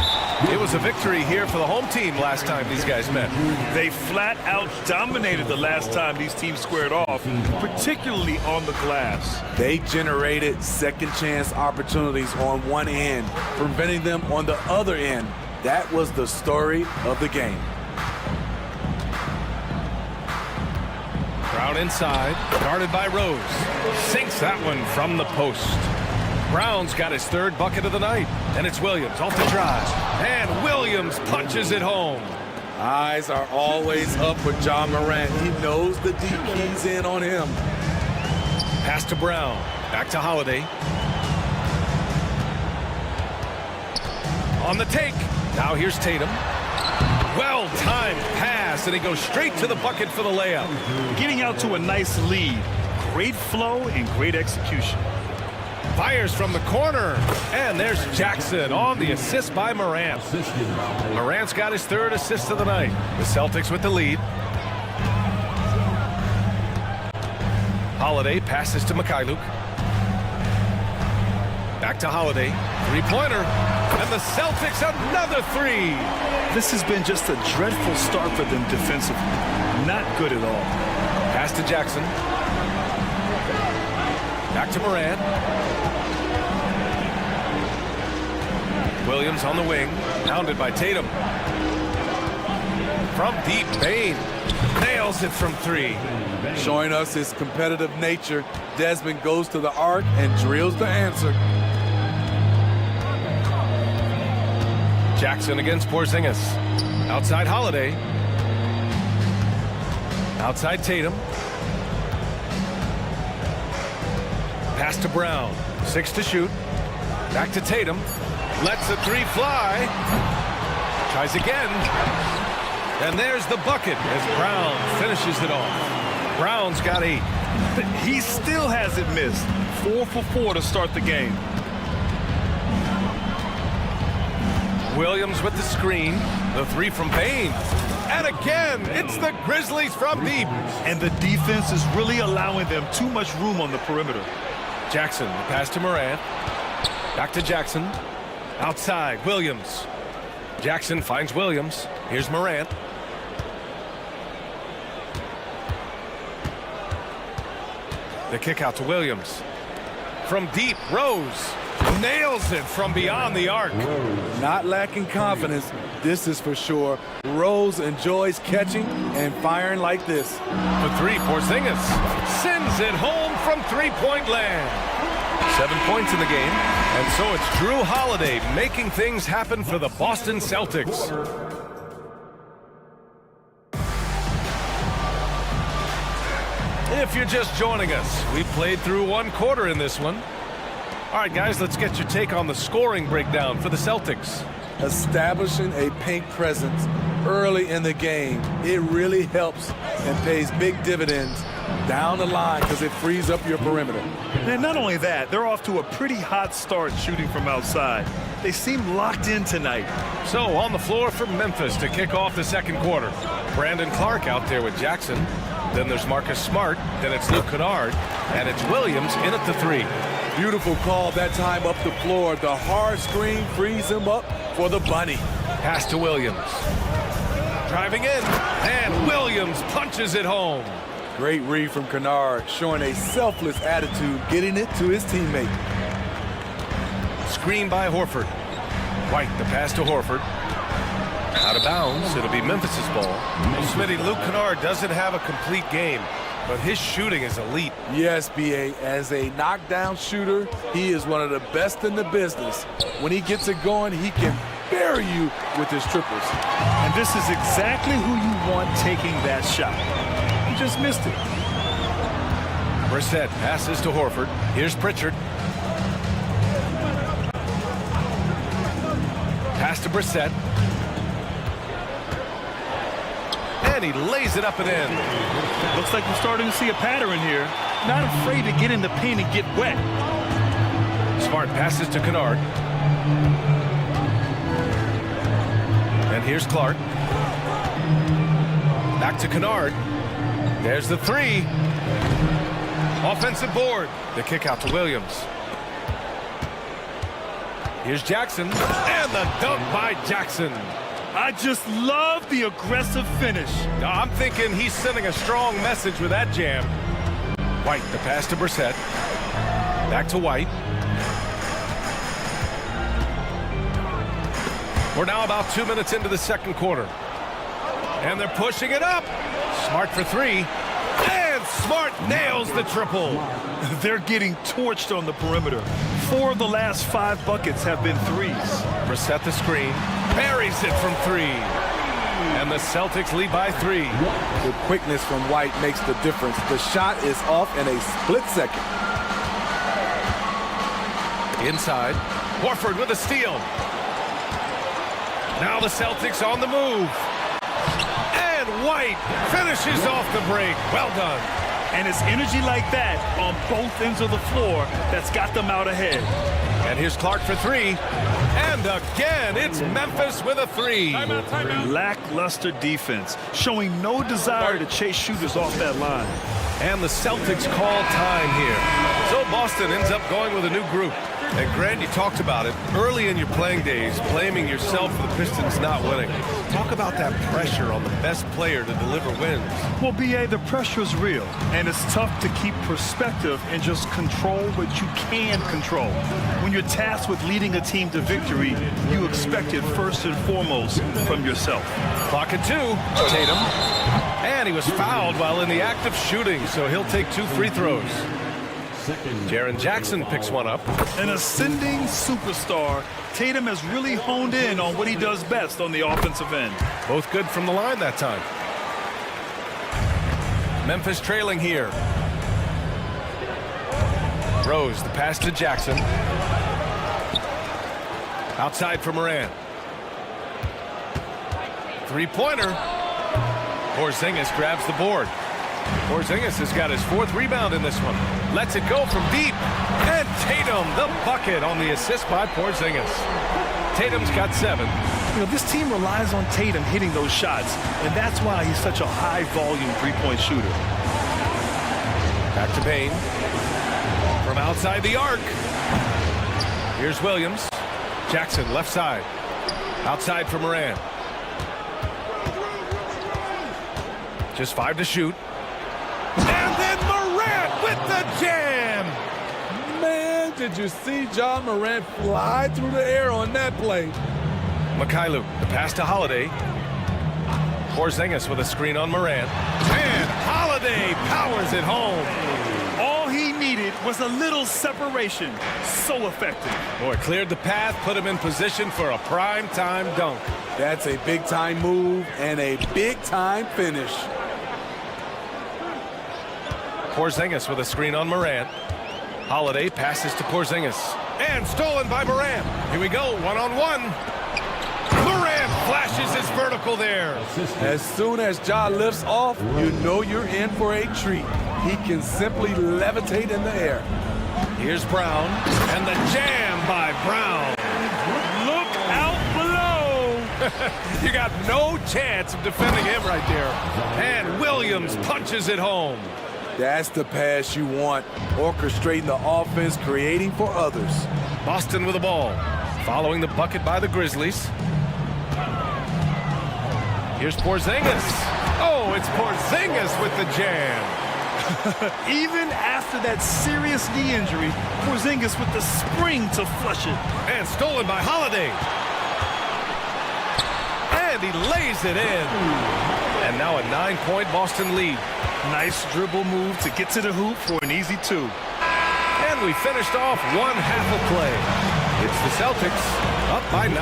It was a victory here for the home team last time these guys met. They flat out dominated the last time these teams squared off, particularly on the glass. They generated second chance opportunities on one end, preventing them on the other end. That was the story of the game. Brown inside, guarded by Rose. Sinks that one from the post. Brown's got his 3rd bucket of the night, and it's Williams off the drive. And Williams punches it home. Eyes are always up with Ja Morant. He knows the deep key's in on him. Pass to Brown. Back to Holiday. On the take. Now here's Tatum. Well-timed pass, and he goes straight to the bucket for the layup. Getting out to a nice lead. Great flow and great execution. Fires from the corner, and there's Jackson on the assist by Morant. Morant's got his 3rd assist of the night. The Celtics with the lead. Holiday passes to Mikhailuk. Back to Holiday. Three-pointer, and the Celtics another 3. This has been just a dreadful start for them defensively. Not good at all. Pass to Jackson. Back to Morant. Williams on the wing, pounded by Tatum. From deep, Bain nails it from 3. Showing us his competitive nature, Desmond goes to the arc and drills the answer. Jackson against Porzingis. Outside Holiday. Outside Tatum. Pass to Brown. 6 to shoot. Back to Tatum. Lets the three fly. Tries again. And there's the bucket as Brown finishes it off. Brown's got 8. He still hasn't missed. 4 for 4 to start the game. Williams with the screen. The 3 from Payne. And again, it's the Grizzlies from deep. And the defense is really allowing them too much room on the perimeter. Jackson, the pass to Morant. Back to Jackson. Outside, Williams. Jackson finds Williams. Here's Morant. The kick out to Williams. From deep, Rose nails it from beyond the arc. Not lacking confidence, this is for sure. Rose enjoys catching and firing like this. For 3, Porzingis sends it home from three-point land. 7 points in the game, and so it's Drew Holiday making things happen for the Boston Celtics. If you're just joining us, we played through 1 quarter in this one. All right, guys, let's get your take on the scoring breakdown for the Celtics. Establishing a paint presence early in the game, it really helps and pays big dividends down the line because it frees up your perimeter. And not only that, they're off to a pretty hot start shooting from outside. They seem locked in tonight. So on the floor for Memphis to kick off the second quarter. Brandon Clark out there with Jackson. Then there's Marcus Smart. Then it's Luke Kennard. And it's Williams in at the 3. Beautiful call that time up the floor. The hard screen frees him up for the bunny. Pass to Williams. Driving in. And Williams punches it home. Great read from Kennard, showing a selfless attitude, getting it to his teammate. Screen by Horford. White, the pass to Horford. Out of bounds, it'll be Memphis's ball. Well, Smitty, Luke Kennard doesn't have a complete game, but his shooting is elite. Yes, B.A. As a knockdown shooter, he is one of the best in the business. When he gets it going, he can bury you with his triples. And this is exactly who you want taking that shot. He just missed it. Brissett passes to Horford. Here's Pritchard. Pass to Brissett. And he lays it up and in. Looks like we're starting to see a pattern here. Not afraid to get in the paint and get wet. Smart passes to Kennard. And here's Clark. Back to Kennard. There's the 3. Offensive board. The kick out to Williams. Here's Jackson. And the dunk by Jackson. I just love the aggressive finish. I'm thinking he's sending a strong message with that jam. White, the pass to Brissett. Back to White. We're now about 2 minutes into the second quarter. And they're pushing it up. Smart for 3. And Smart nails the triple. They're getting torched on the perimeter. 4 of the last 5 buckets have been threes. Brissett the screen. Buries it from 3. And the Celtics lead by 3. The quickness from White makes the difference. The shot is off in a split second. Inside. Horford with a steal. Now the Celtics on the move. And White finishes off the break. Well done. And it's energy like that on both ends of the floor that's got them out ahead. And here's Clark for 3. And again, it's Memphis with a 3. Lackluster defense, showing no desire to chase shooters off that line. And the Celtics call time here. So Boston ends up going with a new group. And Grant, you talked about it early in your playing days, blaming yourself for the Pistons not winning. Talk about that pressure on the best player to deliver wins. Well, B.A., the pressure is real, and it's tough to keep perspective and just control what you can control. When you're tasked with leading a team to victory, you expect it first and foremost from yourself. Clock at 2. Tatum. And he was fouled while in the act of shooting, so he'll take 2 free throws. Jaren Jackson picks one up. An ascending superstar, Tatum has really honed in on what he does best on the offensive end. Both good from the line that time. Memphis trailing here. Rose, the pass to Jackson. Outside for Moran. Three-pointer. Porzingis grabs the board. Porzingis has got his 4th rebound in this one. Lets it go from deep. And Tatum, the bucket on the assist by Porzingis. Tatum's got 7. You know, this team relies on Tatum hitting those shots, and that's why he's such a high-volume three-point shooter. Back to Payne. From outside the arc. Here's Williams. Jackson, left side. Outside for Moran. Just 5 to shoot. And then Morant with the jam! Man, did you see John Morant fly through the air on that play? Mikhailuk, the pass to Holiday. Porzingis with a screen on Morant. And Holiday powers it home. All he needed was a little separation. So effective. Boy, cleared the path, put him in position for a prime-time dunk. That's a big-time move and a big-time finish. Porzingis with a screen on Morant. Holiday passes to Porzingis. And stolen by Morant. Here we go, one-on-one. Morant flashes his vertical there. As soon as Ja lifts off, you know you're in for a treat. He can simply levitate in the air. Here's Brown. And the jam by Brown. Look out below. You got no chance of defending him right there. And Williams punches it home. That's the pass you want. Orchestrating the offense, creating for others. Boston with the ball. Following the bucket by the Grizzlies. Here's Porzingis. Oh, it's Porzingis with the jam. Even after that serious knee injury, Porzingis with the spring to flush it. And stolen by Holiday. And he lays it in. And now a 9-point Boston lead. Nice dribble move to get to the hoop for an easy 2. And we finished off one half of play. It's the Celtics up by 9.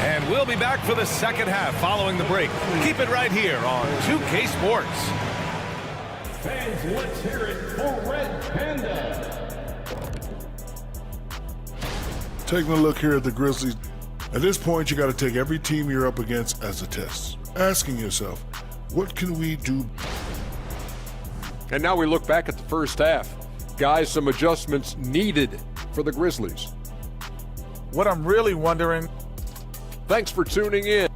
And we'll be back for the second half following the break. Keep it right here on 2K Sports. Fans, let's hear it for Red Panda. Taking a look here at the Grizzlies. At this point, you got to take every team you're up against as a test. Asking yourself, what can we do? And now we look back at the first half. Guys, some adjustments needed for the Grizzlies. What I'm really wondering... Thanks for tuning in.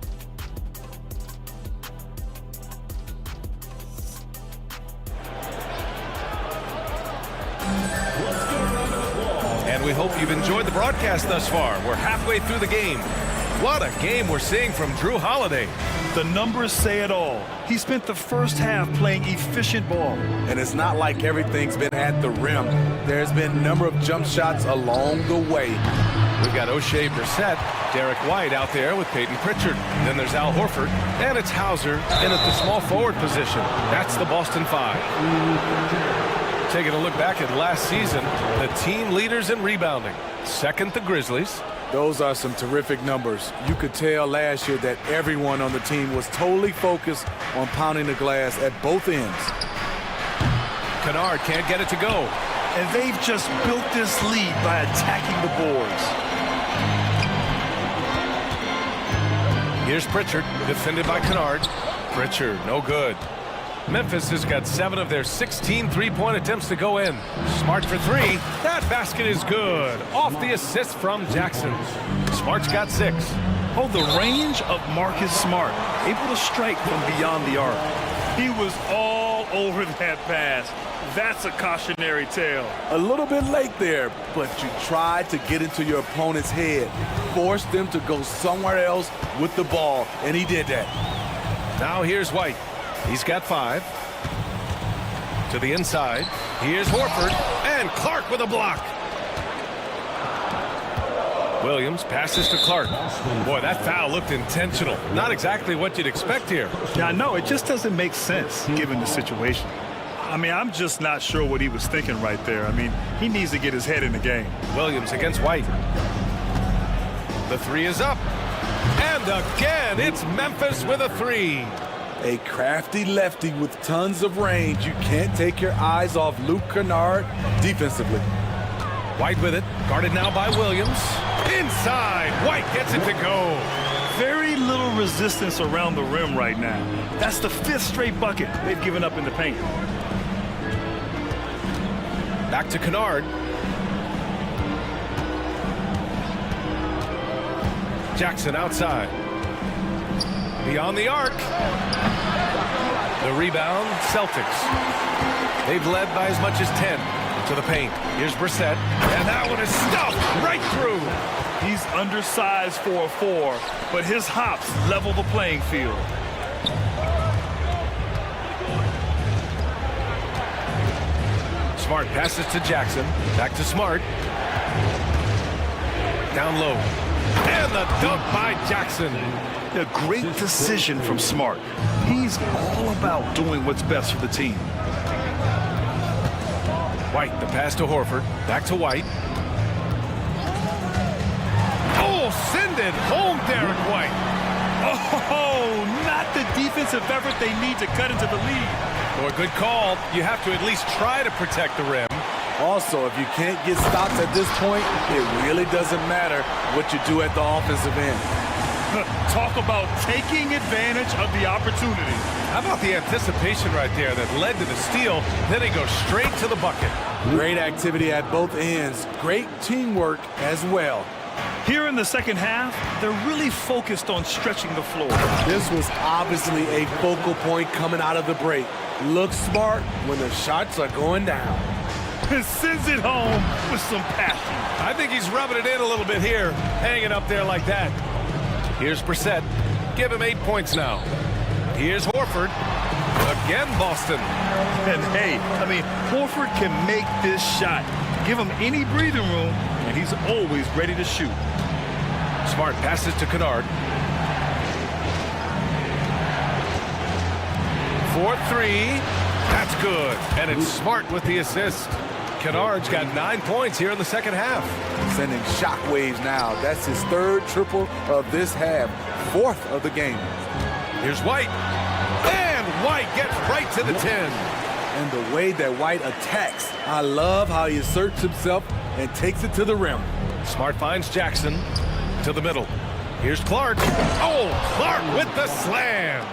And we hope you've enjoyed the broadcast thus far. We're halfway through the game. What a game we're seeing from Drew Holiday. The numbers say it all. He spent the first half playing efficient ball. And it's not like everything's been at the rim. There's been a number of jump shots along the way. We've got O'Shea Brissett, Derek White out there with Peyton Pritchard. Then there's Al Horford, and it's Hauser in at the small forward position. That's the Boston 5. Taking a look back at last season, the team leaders in rebounding. Second, the Grizzlies. Those are some terrific numbers. You could tell last year that everyone on the team was totally focused on pounding the glass at both ends. Kennard can't get it to go. And they've just built this lead by attacking the boards. Here's Pritchard, defended by Kennard. Pritchard, no good. Memphis has got 7 of their 16 three-point attempts to go in. Smart for 3. That basket is good. Off the assist from Jackson. Smart's got 6. Oh, the range of Marcus Smart. Able to strike from beyond the arc. He was all over that pass. That's a cautionary tale. A little bit late there, but you tried to get into your opponent's head. Forced them to go somewhere else with the ball, and he did that. Now here's White. He's got 5. To the inside. Here's Horford. And Clark with a block. Williams passes to Clark. Boy, that foul looked intentional. Not exactly what you'd expect here. Yeah, I know. It just doesn't make sense given the situation. I mean, I'm just not sure what he was thinking right there. I mean, he needs to get his head in the game. Williams against White. The 3 is up. And again, it's Memphis with a 3. A crafty lefty with tons of range. You can't take your eyes off Luke Kennard defensively. White with it, guarded now by Williams. Inside, White gets it to go. Very little resistance around the rim right now. That's the 5th straight bucket they've given up in the paint. Back to Kennard. Jackson outside. Beyond the arc. The rebound, Celtics. They've led by as much as 10 to the paint. Here's Brissett, and that one is stuffed right through. He's undersized for a 4, but his hops level the playing field. Smart passes to Jackson. Back to Smart. Down low. And the dunk by Jackson. A great decision from Smart. He's all about doing what's best for the team. White, the pass to Horford. Back to White. Oh, send it home, Derek White. Oh, not the defensive effort they need to cut into the lead. Boy, good call. You have to at least try to protect the rim. Also, if you can't get stops at this point, it really doesn't matter what you do at the offensive end. Talk about taking advantage of the opportunity. How about the anticipation right there that led to the steal? Then he goes straight to the bucket. Great activity at both ends. Great teamwork as well. Here in the second half, they're really focused on stretching the floor. This was obviously a focal point coming out of the break. Look smart when the shots are going down. And sends it home with some passion. I think he's rubbing it in a little bit here, hanging up there like that. Here's Brissett. Give him 8 points now. Here's Horford. Again, Boston. And hey, I mean, Horford can make this shot. Give him any breathing room, and he's always ready to shoot. Smart passes to Kennard. 4-3. That's good. And it's Smart with the assist. Kennard's got 9 points here in the second half. Sending shockwaves now. That's his 3rd triple of this half. 4th of the game. Here's White. And White gets right to the 10. And the way that White attacks, I love how he asserts himself and takes it to the rim. Smart finds Jackson to the middle. Here's Clark. Oh, Clark with the slam.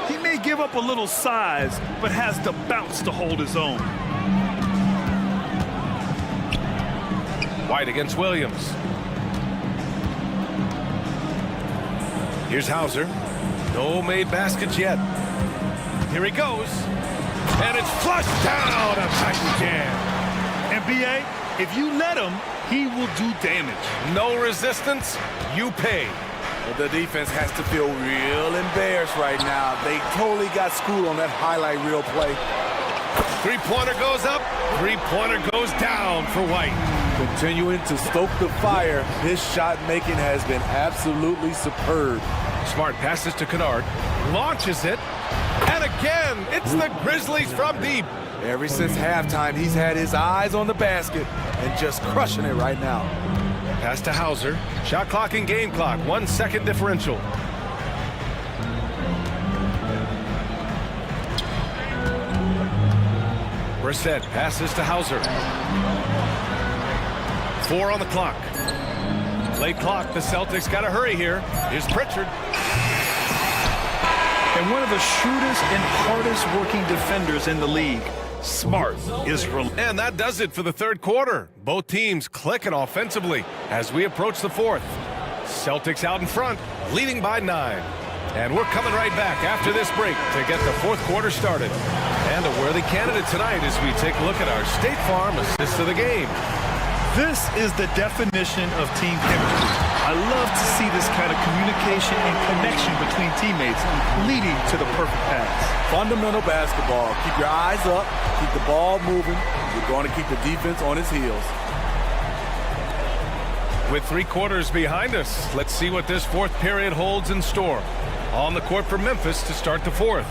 He may give up a little size, but has the bounce to hold his own. White against Williams. Here's Hauser. No made baskets yet. Here he goes. And it's flushed down a Titan jam. And B.A., if you let him, he will do damage. No resistance, you pay. Well, the defense has to feel real embarrassed right now. They totally got schooled on that highlight reel play. Three-pointer goes up, three-pointer goes down for White. Continuing to stoke the fire, his shot making has been absolutely superb. Smart passes to Kennard, launches it, and again, it's the Grizzlies from deep. Ever since halftime, he's had his eyes on the basket and just crushing it right now. Pass to Hauser, shot clock and game clock, 1 second differential. Brissett passes to Hauser. 4 on the clock. Late clock, the Celtics got to hurry here. Here's Pritchard. And one of the shrewdest and hardest working defenders in the league. Smart is relentless. And that does it for the third quarter. Both teams clicking offensively as we approach the fourth. Celtics out in front, leading by 9. And we're coming right back after this break to get the fourth quarter started. And a worthy candidate tonight as we take a look at our State Farm assist of the game. This is the definition of team chemistry. I love to see this kind of communication and connection between teammates leading to the perfect pass. Fundamental basketball. Keep your eyes up, keep the ball moving. You're going to keep the defense on its heels. With 3 quarters behind us, let's see what this fourth period holds in store. On the court for Memphis to start the fourth.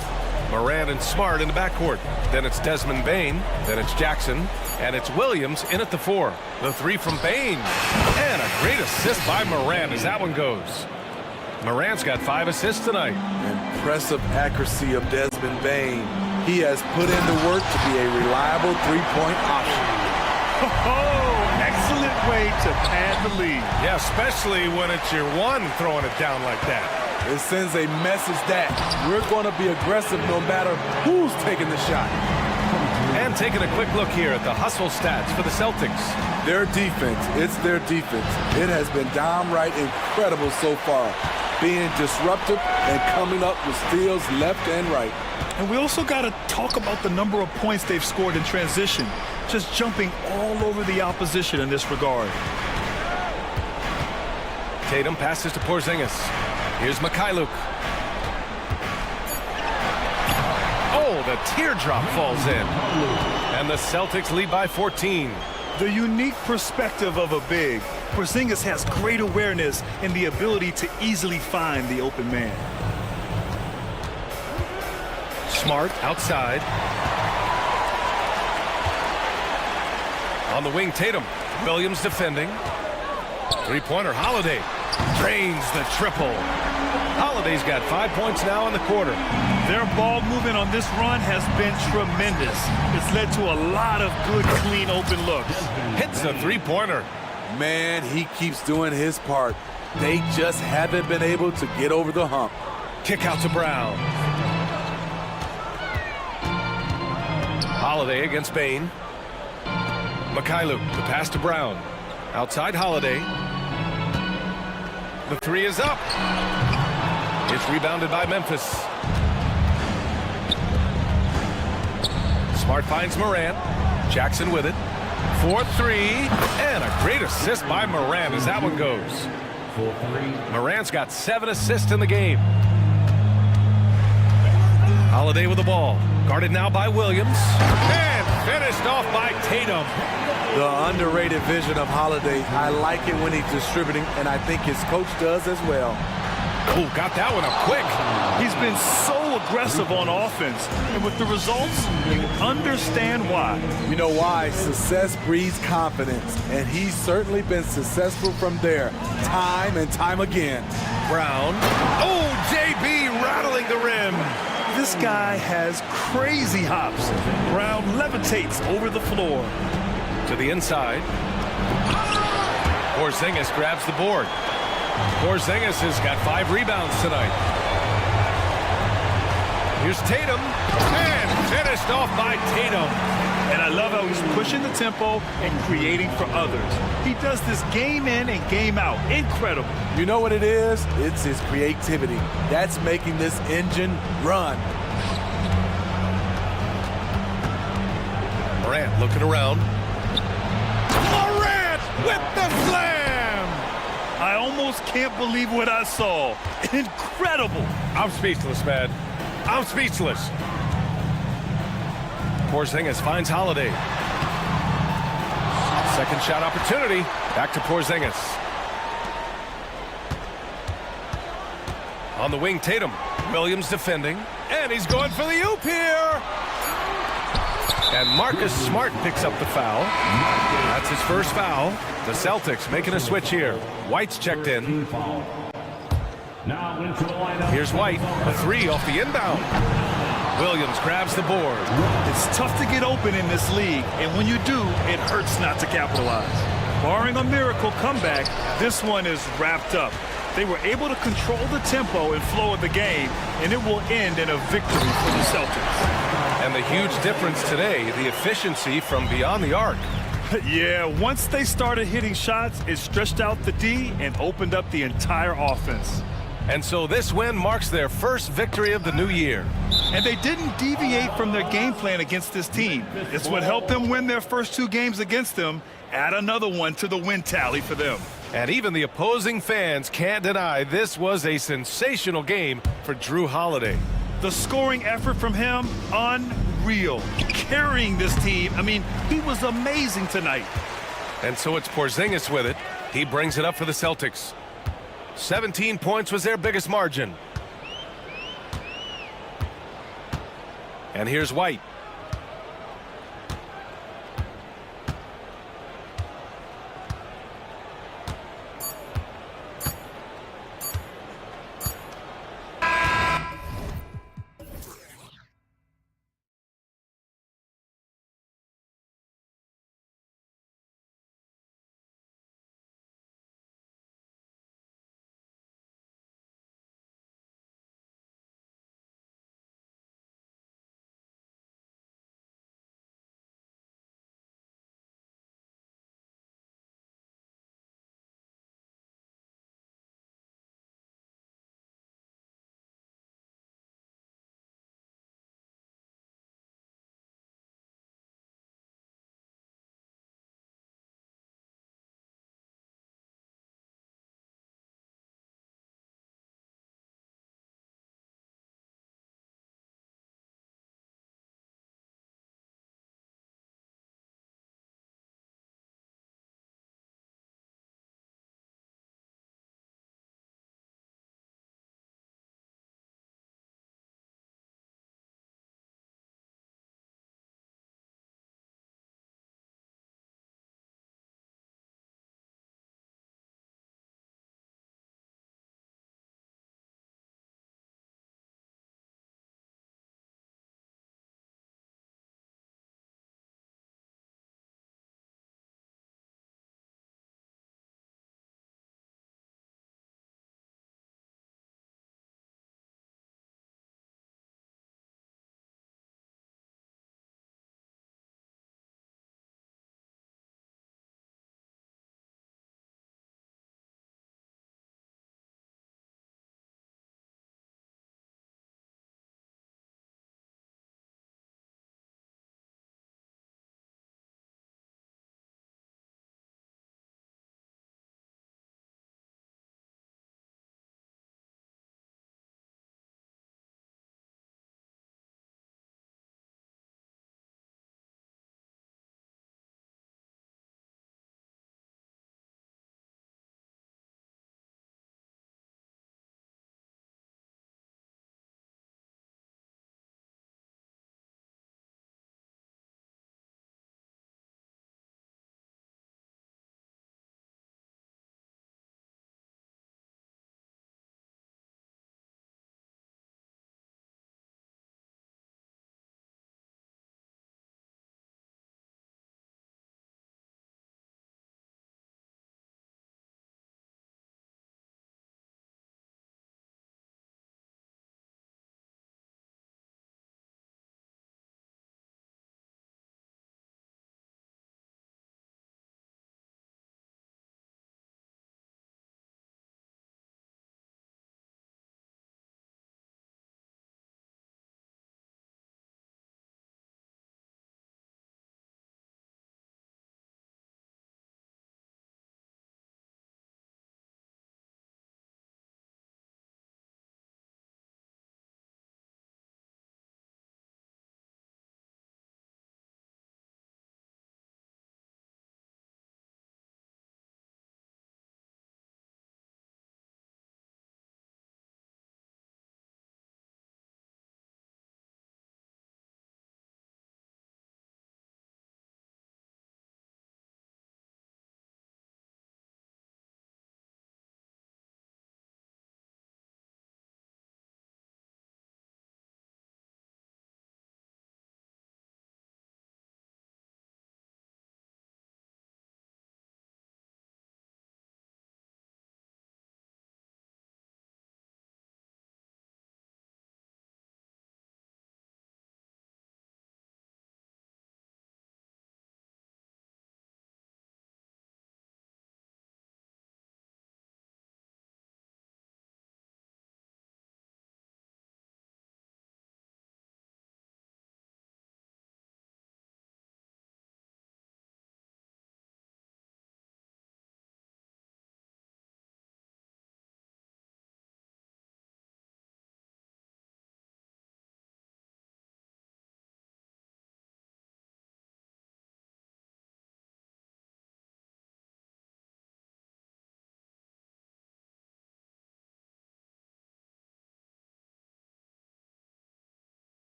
Moran and Smart in the backcourt. Then it's Desmond Bane. Then it's Jackson. And it's Williams in at the 4. The 3 from Bane. And a great assist by Moran as that one goes. Morant's got 5 assists tonight. Impressive accuracy of Desmond Bane. He has put in the work to be a reliable three-point option. Oh, excellent way to pad the lead. Yeah, especially when it's your one throwing it down like that. It sends a message that we're going to be aggressive no matter who's taking the shot. And taking a quick look here at the hustle stats for the Celtics. Their defense, it's their defense. It has been downright incredible so far, being disruptive and coming up with steals left and right. And we also got to talk about the number of points they've scored in transition, just jumping all over the opposition in this regard. Tatum passes to Porzingis. Here's Mikhailuk. Oh, the teardrop falls in. And the Celtics lead by 14. The unique perspective of a big. Porzingis has great awareness and the ability to easily find the open man. Smart outside. On the wing, Tatum. Williams defending. Three-pointer, Holiday. Drains the triple. Holiday's got 5 points now in the quarter. Their ball movement on this run has been tremendous. It's led to a lot of good, clean, open looks. Hits the three-pointer. Man, he keeps doing his part. They just haven't been able to get over the hump. Kick out to Brown. Holiday against Bane. Mikhailuk, the pass to Brown. Outside Holiday. The three is up. It's rebounded by Memphis. Smart finds Morant. Jackson with it. 4-3. And a great assist by Morant as that one goes. Morant's got 7 assists in the game. Holiday with the ball. Guarded now by Williams. And finished off by Tatum. The underrated vision of Holiday. I like it when he's distributing, and I think his coach does as well. Oh, got that one up quick. He's been so aggressive on offense, and with the results, you understand why. You know why? Success breeds confidence, and he's certainly been successful from there, time and time again. Brown. Oh, JB rattling the rim. This guy has crazy hops. Brown levitates over the floor. To the inside. Porzingis grabs the board. Porzingis has got 5 rebounds tonight. Here's Tatum. And finished off by Tatum. And I love how he's pushing the tempo and creating for others. He does this game in and game out. Incredible. You know what it is? It's his creativity. That's making this engine run. Morant looking around. Morant with the slam! I almost can't believe what I saw. Incredible. I'm speechless, man. I'm speechless. Porzingis finds Holiday. Second shot opportunity. Back to Porzingis. On the wing, Tatum. Williams defending. And he's going for the oop here. And Marcus Smart picks up the foul. That's his first foul. The Celtics making a switch here. White's checked in. Here's White. A 3 off the inbound. Williams grabs the board. It's tough to get open in this league, and when you do, it hurts not to capitalize. Barring a miracle comeback, this one is wrapped up. They were able to control the tempo and flow of the game, and it will end in a victory for the Celtics. And the huge difference today, the efficiency from beyond the arc. Yeah, once they started hitting shots, it stretched out the D and opened up the entire offense. And so this win marks their first victory of the new year. And they didn't deviate from their game plan against this team. It's what helped them win their first 2 games against them. Add another one to the win tally for them. And even the opposing fans can't deny this was a sensational game for Drew Holiday. The scoring effort from him, unreal. Carrying this team, I mean, he was amazing tonight. And so it's Porzingis with it. He brings it up for the Celtics. 17 points was their biggest margin. And here's White.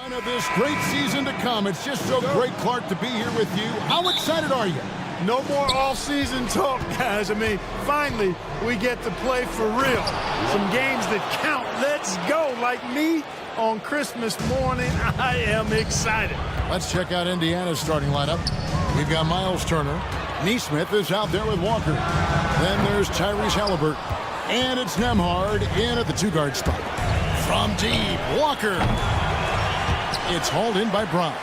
Of this great season to come. It's just so great, Clark, to be here with you. How excited are you? No more off-season talk, guys. I mean, finally, we get to play for real. Some games that count. Let's go. Like me on Christmas morning, I am excited. Let's check out Indiana's starting lineup. We've got Miles Turner. Neesmith is out there with Walker. Then there's Tyrese Halliburton. And it's Nembhard in at the two-guard spot. From deep, Walker. It's hauled in by Brown.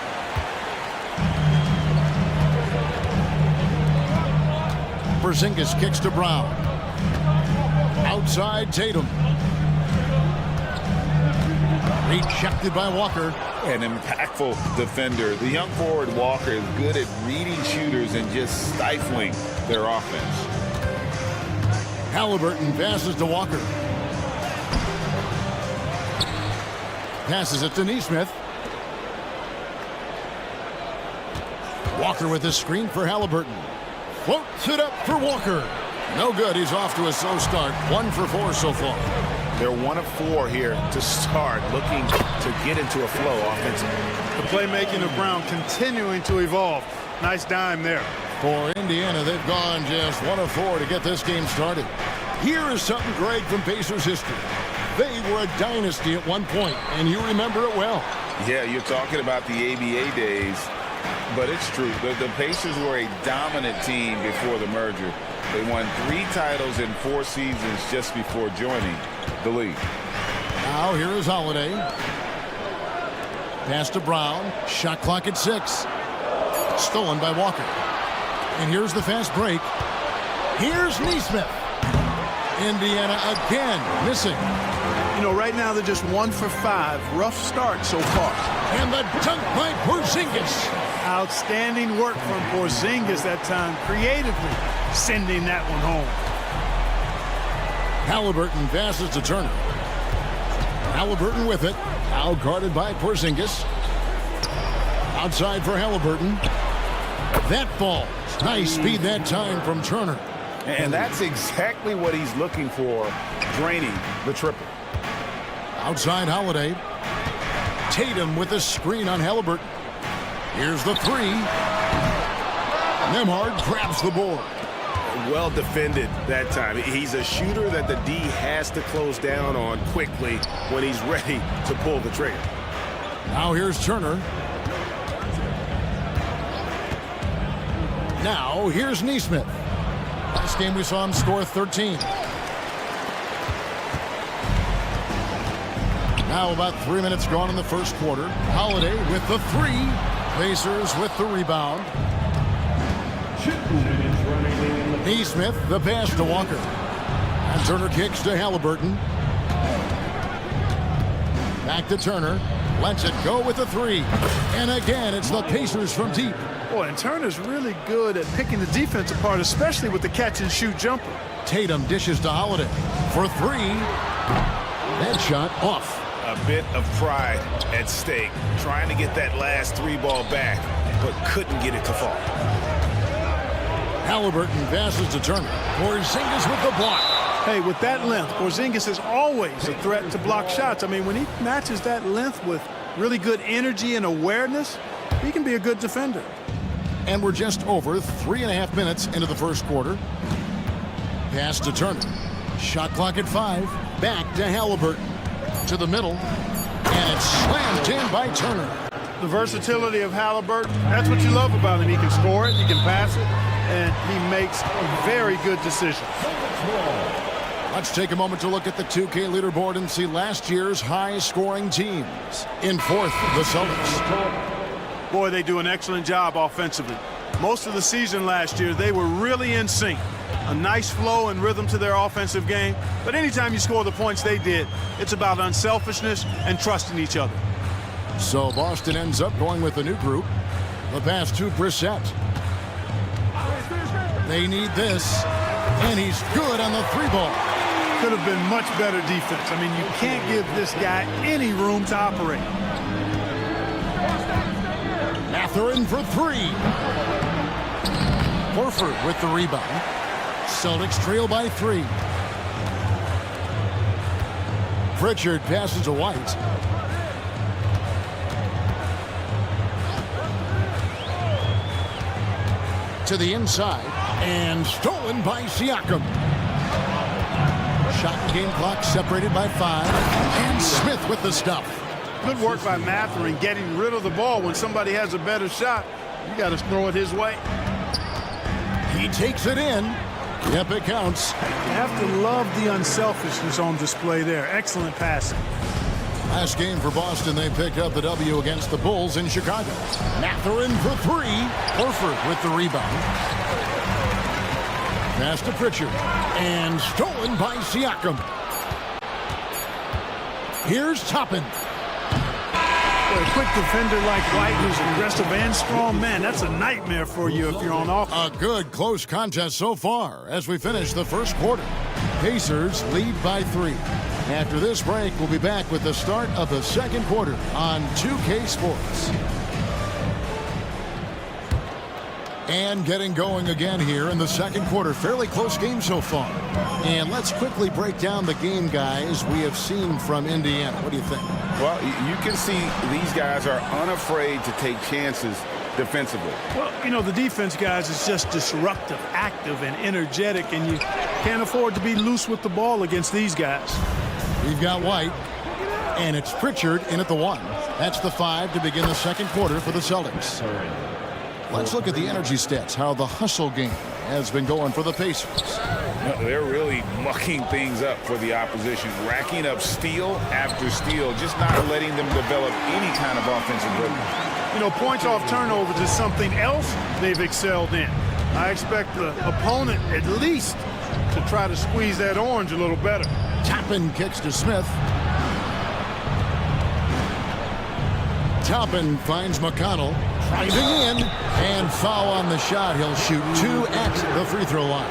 Porzingis kicks to Brown. Outside Tatum. Rejected by Walker. An impactful defender. The young forward Walker is good at reading shooters and just stifling their offense. Halliburton passes to Walker. Passes it to Neesmith. Walker with a screen for Halliburton. Floats it up for Walker. No good. He's off to a slow start. 1 for 4 so far. They're 1 of 4 here to start, looking to get into a flow offensively. The playmaking of Brown continuing to evolve. Nice dime there. For Indiana, they've gone just 1 of 4 to get this game started. Here is something great from Pacers history. They were a dynasty at one point, and you remember it well. Yeah, you're talking about the ABA days. But it's true. The Pacers were a dominant team before the merger. They won 3 titles in 4 seasons just before joining the league. Now here is Holiday. Pass to Brown. Shot clock at 6. Stolen by Walker. And here's the fast break. Here's Neesmith. Indiana again missing. You know, right now they're just 1 for 5. Rough start so far. And the dunk by Porzingis. Outstanding work from Porzingis that time, creatively sending that one home. Halliburton passes to Turner. Halliburton with it. Now guarded by Porzingis. Outside for Halliburton. That falls. Nice speed that time from Turner. And that's exactly what he's looking for, draining the triple. Outside Holiday. Tatum with a screen on Halliburton. Here's the 3. Nembhard grabs the board. Well defended that time. He's a shooter that the D has to close down on quickly when he's ready to pull the trigger. Now here's Turner. Now here's Neesmith. Last game we saw him score 13. Now about 3 minutes gone in the first quarter. Holiday with the 3. Pacers with the rebound. Neesmith, the pass to Walker. And Turner kicks to Halliburton. Back to Turner. Lets it go with the 3. And again, it's the Pacers from deep. Boy, and Turner's really good at picking the defense apart, especially with the catch-and-shoot jumper. Tatum dishes to Holiday for 3. That shot off. A bit of pride at stake, trying to get that last 3 ball back, but couldn't get it to fall. Halliburton passes to Turner. Porzingis with the block. Hey, with that length, Porzingis is always a threat to block shots. I mean, when he matches that length with really good energy and awareness, he can be a good defender. And we're just over 3.5 minutes into the first quarter. Pass to Turner. Shot clock at 5. Back to Halliburton. To the middle. And it's slammed in by Turner. The versatility of Halliburton, that's what you love about him. He can score it, he can pass it, and he makes very good decisions. Let's take a moment to look at the 2K leaderboard and see last year's high-scoring teams. In 4th, the Celtics. Boy, they do an excellent job offensively. Most of the season last year, they were really in sync. A nice flow and rhythm to their offensive game. But anytime you score the points they did, it's about unselfishness and trusting each other. So Boston ends up going with a new group. The pass to Brissett. They need this. And he's good on the 3 ball. Could have been much better defense. I mean, you can't give this guy any room to operate. Mathurin for 3. Horford with the rebound. Celtics trail by 3. Pritchard passes to White. to the inside and stolen by Siakam. Shot and game clock separated by 5. And Smith with the stuff. Good work by Mathurin getting rid of the ball. When somebody has a better shot, you got to throw it his way. He takes it in. Yep, it counts. You have to love the unselfishness on display there. Excellent passing. Last game for Boston, they picked up the W against the Bulls in Chicago. Mathurin for 3. Horford with the rebound. Pass to Pritchard. And stolen by Siakam. Here's Toppin. A quick defender like White, who's aggressive and strong, man, that's a nightmare for you if you're on offense. A good close contest so far as we finish the first quarter. Pacers lead by 3. After this break, we'll be back with the start of the second quarter on 2K Sports. And getting going again here in the second quarter. Fairly close game so far. And let's quickly break down the game, guys, we have seen from Indiana. What do you think? Well, you can see these guys are unafraid to take chances defensively. Well, you know, the defense, guys, is just disruptive, active, and energetic, and you can't afford to be loose with the ball against these guys. We've got White, and it's Pritchard in at the 1. That's the 5 to begin the second quarter for the Celtics. Let's look at the energy stats, how the hustle game has been going for the Pacers. They're really mucking things up for the opposition, racking up steal after steal, just not letting them develop any kind of offensive rhythm. You know, points off turnovers is something else they've excelled in. I expect the opponent at least to try to squeeze that orange a little better. Toppin kicks to Smith. Toppin finds McConnell. Driving in, and foul on the shot. He'll shoot 2 at the free throw line.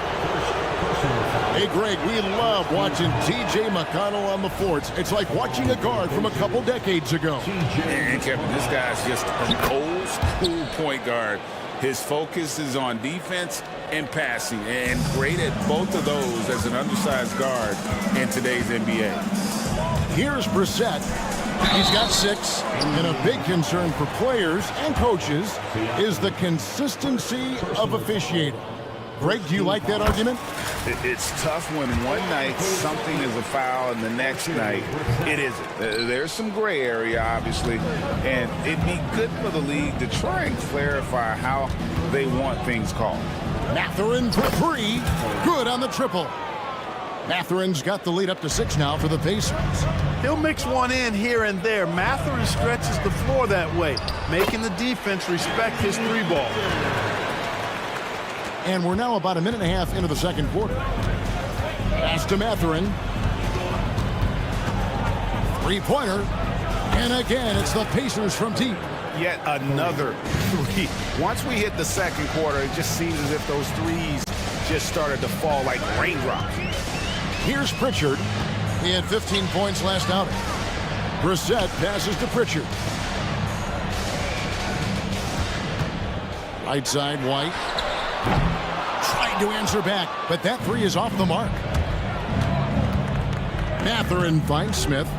Hey, Greg, we love watching T.J. McConnell on the forts. It's like watching a guard from a couple decades ago. And Kevin, this guy's just an old school point guard. His focus is on defense and passing, and great at both of those as an undersized guard in today's NBA. Here's Brissett. He's got 6, and a big concern for players and coaches is the consistency of officiating. Greg, do you like that argument? It's tough when one night something is a foul and the next night it isn't. There's some gray area, obviously, and it'd be good for the league to try and clarify how they want things called. Mathurin for 3. Good on the triple. Mathurin's got the lead up to 6 now for the Pacers. He'll mix one in here and there. Mathurin stretches the floor that way, making the defense respect his 3-ball. And we're now about a minute and a half into the second quarter. Pass to Mathurin. 3-pointer. And again, it's the Pacers from deep. Yet another 3. Once we hit the second quarter, it just seems as if those threes just started to fall like raindrops. Here's Pritchard. He had 15 points last outing. Brissett passes to Pritchard. Right side, White. Trying to answer back, but that 3 is off the mark. Mathurin finds Smith.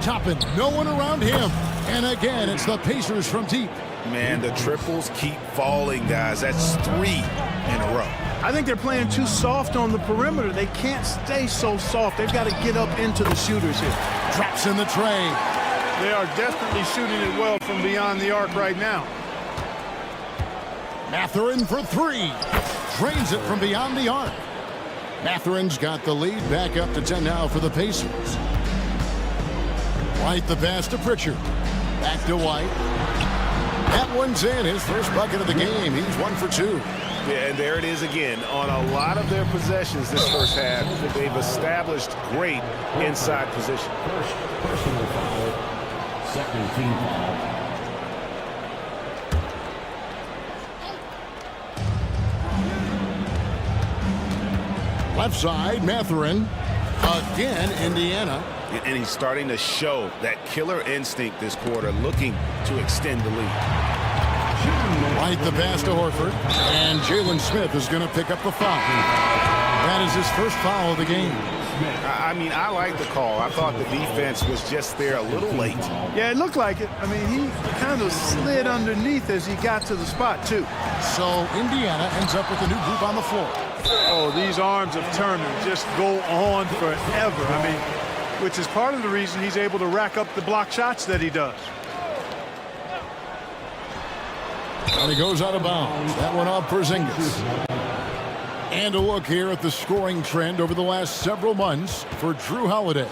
Toppin, no one around him. And again, it's the Pacers from deep. Man, the triples keep falling, guys. That's 3 in a row. I think they're playing too soft on the perimeter. They can't stay so soft. They've got to get up into the shooters here. Drops in the tray. They are definitely shooting it well from beyond the arc right now. Mathurin for 3. Drains it from beyond the arc. Mathurin's got the lead. Back up to 10 now for the Pacers. White the pass to Pritchard. Back to White. That one's in. His first bucket of the game. He's 1 for 2. Yeah, and there it is again. On a lot of their possessions this first half, they've established great inside position. First personal foul, second team foul. Left side, Mathurin. Again, Indiana. And he's starting to show that killer instinct this quarter, looking to extend the lead. Right the pass to Horford. And Jalen Smith is going to pick up the foul. That is his first foul of the game. I mean, I like the call. I thought the defense was just there a little late. Yeah, it looked like it. I mean, he kind of slid underneath as he got to the spot, too. So Indiana ends up with a new group on the floor. Oh, these arms of Turner just go on forever. I mean, which is part of the reason he's able to rack up the block shots that he does. And he goes out of bounds. That one off Porzingis. And a look here at the scoring trend over the last several months for Drew Holiday.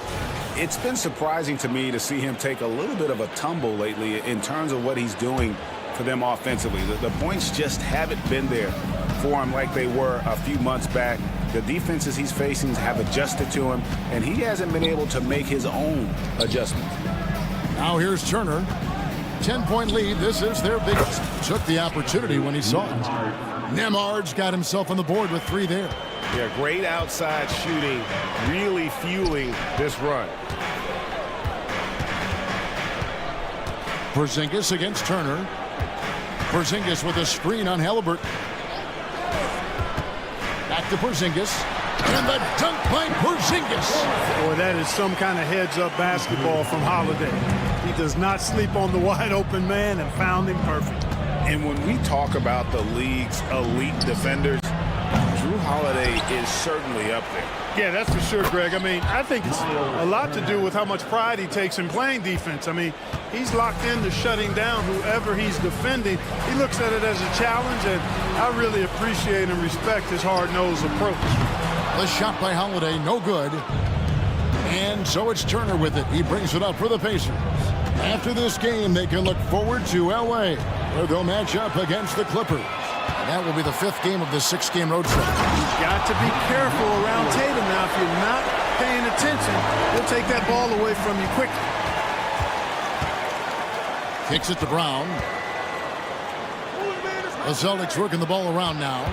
It's been surprising to me to see him take a little bit of a tumble lately in terms of what he's doing for them offensively. The points just haven't been there for him like they were a few months back. The defenses he's facing have adjusted to him, and he hasn't been able to make his own adjustments. Now here's Turner. 10-point lead. This is their biggest. Took the opportunity when he saw it. Nemhard's got himself on the board with 3 there. Yeah, great outside shooting, really fueling this run. Porzingis against Turner. Porzingis with a screen on Halliburton. Back to Porzingis. And the dunk by Porzingis. Boy, that is some kind of heads-up basketball from Holiday. He does not sleep on the wide-open man and found him perfect. And when we talk about the league's elite defenders, Drew Holiday is certainly up there. Yeah, that's for sure, Greg. I mean, I think it's a lot to do with how much pride he takes in playing defense. I mean, he's locked into shutting down whoever he's defending. He looks at it as a challenge, and I really appreciate and respect his hard-nosed approach. The shot by Holiday, no good. And so it's Turner with it. He brings it up for the Pacers. After this game, they can look forward to L.A., where they'll match up against the Clippers. And that will be the 5th game of the 6-game road trip. You've got to be careful around Tatum now. If you're not paying attention, he'll take that ball away from you quickly. Kicks it to Brown. The Celtics working the ball around now.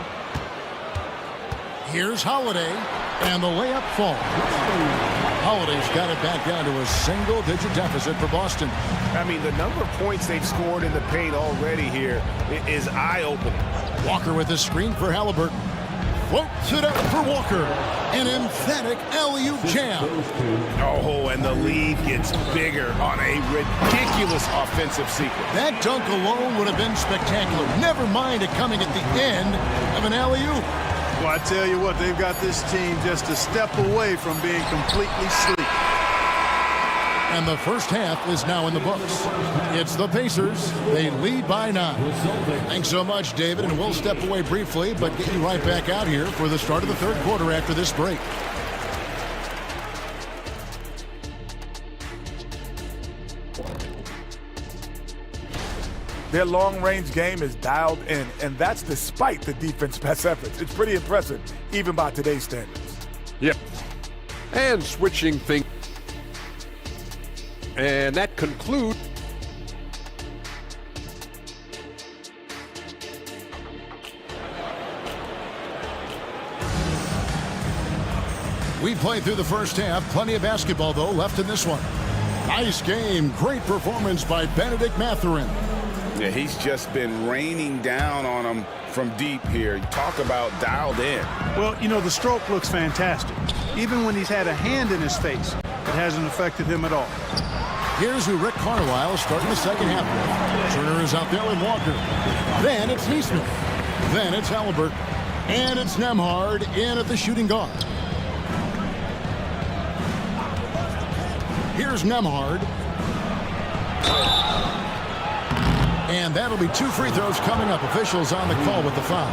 Here's Holiday, and the layup falls. Holiday's got it back down to a single-digit deficit for Boston. I mean, the number of points they've scored in the paint already here is eye-opening. Walker with a screen for Halliburton. Floats it up for Walker. An emphatic alley-oop jam. Oh, and the lead gets bigger on a ridiculous offensive sequence. That dunk alone would have been spectacular. Never mind it coming at the end of an alley-oop. Well, I tell you what, they've got this team just a step away from being completely asleep. And the first half is now in the books. It's the Pacers. They lead by 9. Thanks so much, David, and we'll step away briefly, but get you right back out here for the start of the 3rd quarter after this break. Their long-range game is dialed in, and that's despite the defense's best efforts. It's pretty impressive, even by today's standards. Yep. And switching things. And that concludes. We played through the first half. Plenty of basketball, though, left in this one. Nice game. Great performance by Benedict Mathurin. Yeah, he's just been raining down on them from deep here. Talk about dialed in. Well, you know, the stroke looks fantastic. Even when he's had a hand in his face, it hasn't affected him at all. Here's who Rick Carlisle starting the second half with. Turner is out there with Walker. Then it's Neesmith. Then it's Halliburton. And it's Nemhard in at the shooting guard. Here's Nemhard. And that'll be 2 free throws coming up. Officials on the call with the foul.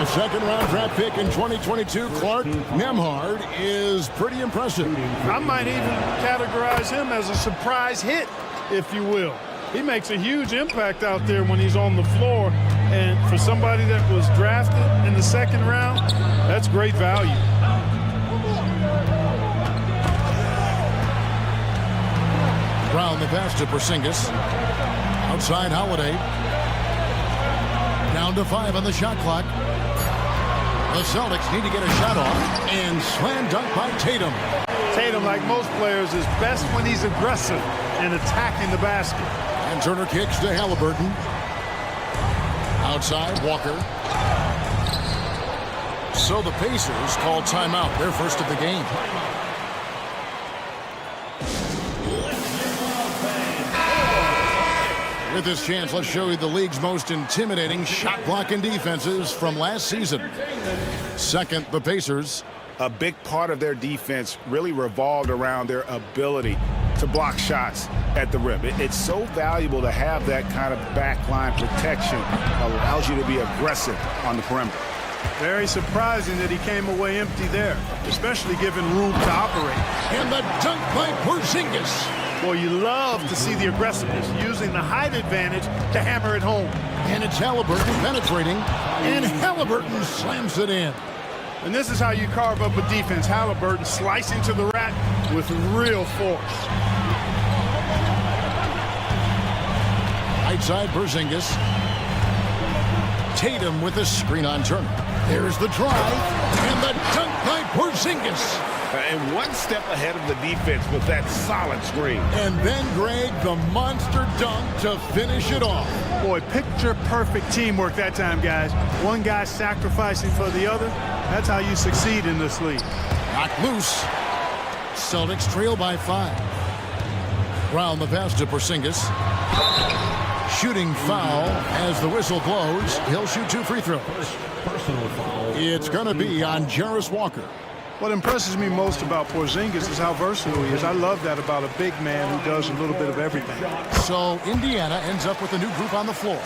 A second-round draft pick in 2022, Clark Nemhard is pretty impressive. I might even categorize him as a surprise hit, if you will. He makes a huge impact out there when he's on the floor. And for somebody that was drafted in the 2nd round, that's great value. Brown the pass to Porzingis. Outside Holiday. Down to 5 on the shot clock. The Celtics need to get a shot off. And slam dunk by Tatum. Tatum, like most players, is best when he's aggressive and attacking the basket. And Turner kicks to Halliburton. Outside, Walker. So the Pacers call timeout, their first of the game. With this chance, let's show you the league's most intimidating shot blocking defenses from last season. Second, the Pacers. A big part of their defense really revolved around their ability to block shots at the rim. It's so valuable to have that kind of backline protection. Allows you to be aggressive on the perimeter. Very surprising that he came away empty there, especially given room to operate. And the dunk by Porzingis. Well, you love to see the aggressiveness, using the height advantage to hammer it home. And it's Halliburton penetrating, and Halliburton slams it in. And this is how you carve up a defense. Halliburton slicing to the rack with real force. Right side, Porzingis. Tatum with a screen on Turner. There's the drive, and the dunk by Porzingis. And one step ahead of the defense with that solid screen. And then, Greg, the monster dunk to finish it off. Boy, picture-perfect teamwork that time, guys. One guy sacrificing for the other. That's how you succeed in this league. Knocked loose. Celtics trail by 5. Round the pass to Porzingis. Shooting foul as the whistle blows. He'll shoot 2 free throws. Personal foul. It's going to be on Jarris Walker. What impresses me most about Porzingis is how versatile he is. I love that about a big man who does a little bit of everything. So Indiana ends up with a new group on the floor.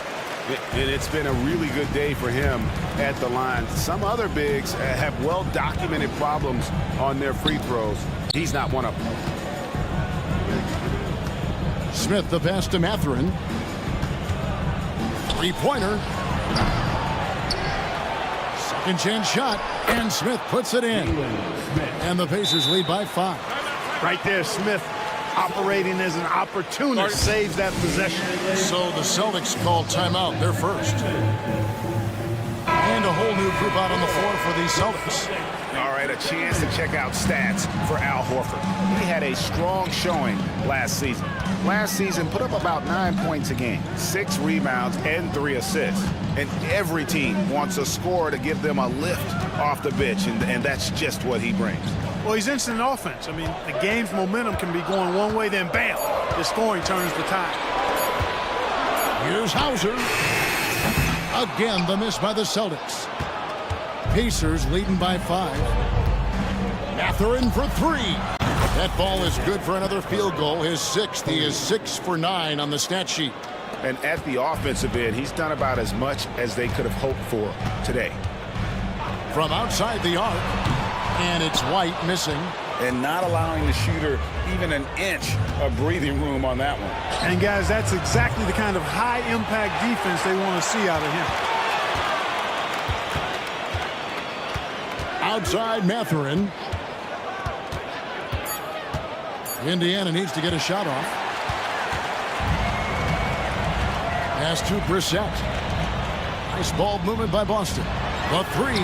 It's been a really good day for him at the line. Some other bigs have well-documented problems on their free throws. He's not one of them. Smith the pass to Mathurin. Three-pointer. Second chance shot, and Smith puts it in. And the Pacers lead by 5. Right there, Smith operating as an opportunist saves that possession. So the Celtics call timeout, their first. And a whole new group out on the floor for the Celtics. All right, a chance to check out stats for Al Horford. He had a strong showing last season. Last season, put up about 9 points a game, 6 rebounds, and 3 assists. And every team wants a scorer to give them a lift off the bench, and that's just what he brings. Well, he's instant offense. I mean, the game's momentum can be going one way, then bam, his scoring turns the tide. Here's Hauser. Again, the miss by the Celtics. Pacers leading by 5. Mathurin for 3. That ball is good for another field goal. His 6th. He is 6 for 9 on the stat sheet. And at the offensive end, he's done about as much as they could have hoped for today. From outside the arc, and it's White missing. And not allowing the shooter even an inch of breathing room on that one. And guys, that's exactly the kind of high-impact defense they want to see out of him. Outside Mathurin. Indiana needs to get a shot off. Pass to Brissett. Nice ball movement by Boston. The 3.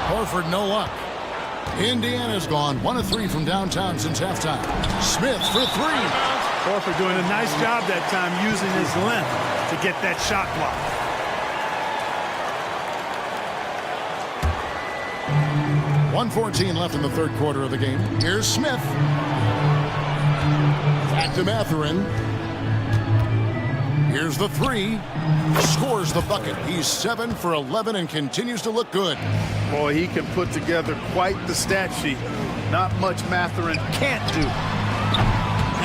Horford no luck. Indiana's gone 1 of 3 from downtown since halftime. Smith for 3. Horford doing a nice job that time using his length to get that shot block. .114 left in the third quarter of the game. Here's Smith. Back to Mathurin. Here's the 3. Scores the bucket. He's 7 for 11 and continues to look good. Boy, he can put together quite the stat sheet. Not much Mathurin can't do.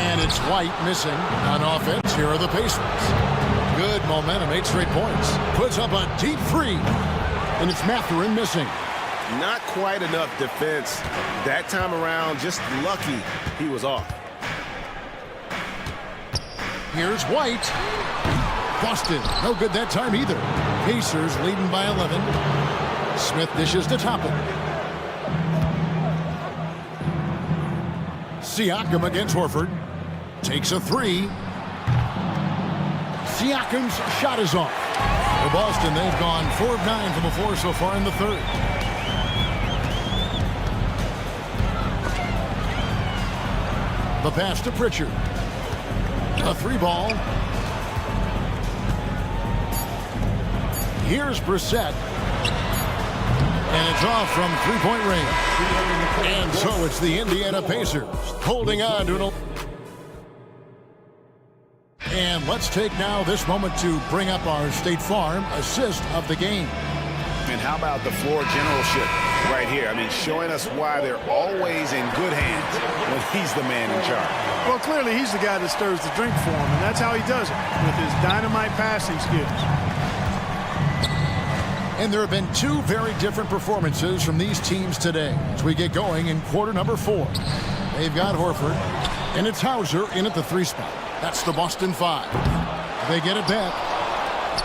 And it's White missing on offense. Here are the Pacers. Good momentum, 8 straight points. Puts up a deep 3. And it's Mathurin missing. Not quite enough defense that time around. Just lucky he was off. Here's White. Boston, no good that time either. Pacers leading by 11. Smith dishes to Toppin. Siakam against Horford. Takes a 3. Siakam's shot is off. For Boston, they've gone 4 of 9 from the floor so far in the third. The pass to Pritchard. A 3 ball. Here's Brissett. And it's off from three-point range. And so it's the Indiana Pacers holding on to an... And let's take now this moment to bring up our State Farm assist of the game. And how about the floor generalship right here? I mean, showing us why they're always in good hands when he's the man in charge. Well, clearly he's the guy that stirs the drink for him, and that's how he does it, with his dynamite passing skills. And there have been two very different performances from these teams today as we get going in quarter number 4. They've got Horford, and it's Hauser in at the 3 spot. That's the Boston 5. They get it back.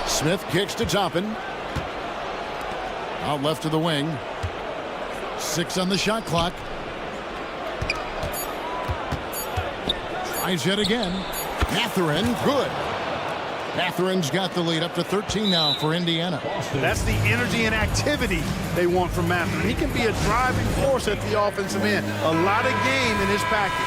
Smith kicks to Toppin. Out left to the wing. 6 on the shot clock. Tries yet again. Mathurin, good. Matherin's got the lead up to 13 now for Indiana. That's the energy and activity they want from Mathurin. He can be a driving force at the offensive end. A lot of game in his package.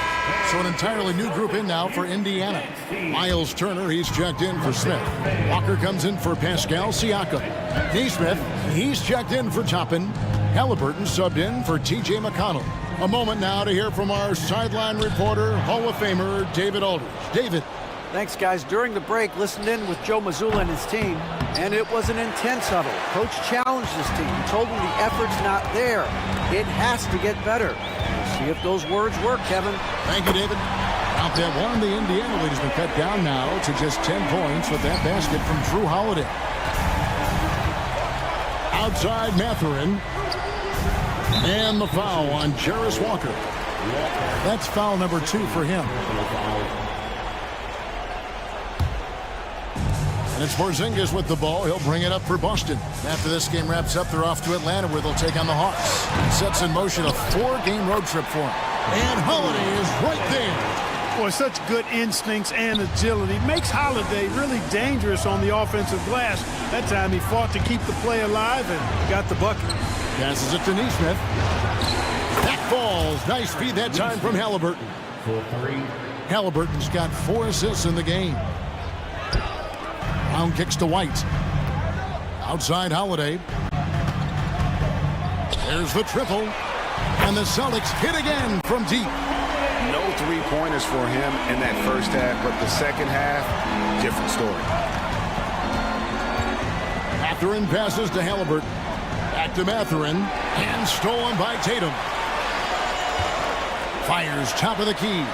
So an entirely new group in now for Indiana. Miles Turner, he's checked in for Smith. Walker comes in for Pascal Siakam. Neesmith, he's checked in for Toppin. Halliburton subbed in for T.J. McConnell. A moment now to hear from our sideline reporter, Hall of Famer David Aldridge. David. Thanks, guys. During the break, listened in with Joe Mazzulla and his team, and it was an intense huddle. Coach challenged his team. He told them the effort's not there. It has to get better. We'll see if those words work, Kevin. Thank you, David. Out that one, the Indiana lead has been cut down now to just 10 points with that basket from Drew Holiday. Outside Mathurin. And the foul on Jarris Walker. That's foul number 2 for him. And it's Porzingis with the ball. He'll bring it up for Boston. After this game wraps up, they're off to Atlanta where they'll take on the Hawks. Sets in motion a 4-game road trip for him. And Holiday is right there. Boy, such good instincts and agility. Makes Holiday really dangerous on the offensive glass. That time he fought to keep the play alive and got the bucket. Passes it to Neesmith. That falls. Nice feed that time from Halliburton. Halliburton's got 4 assists in the game. Brown kicks to White. Outside Holiday. There's the triple. And the Celtics hit again from deep. No 3-pointers for him in that first half, but the second half, different story. Mathurin passes to Halliburton. Back to Mathurin. And stolen by Tatum. Fires top of the key.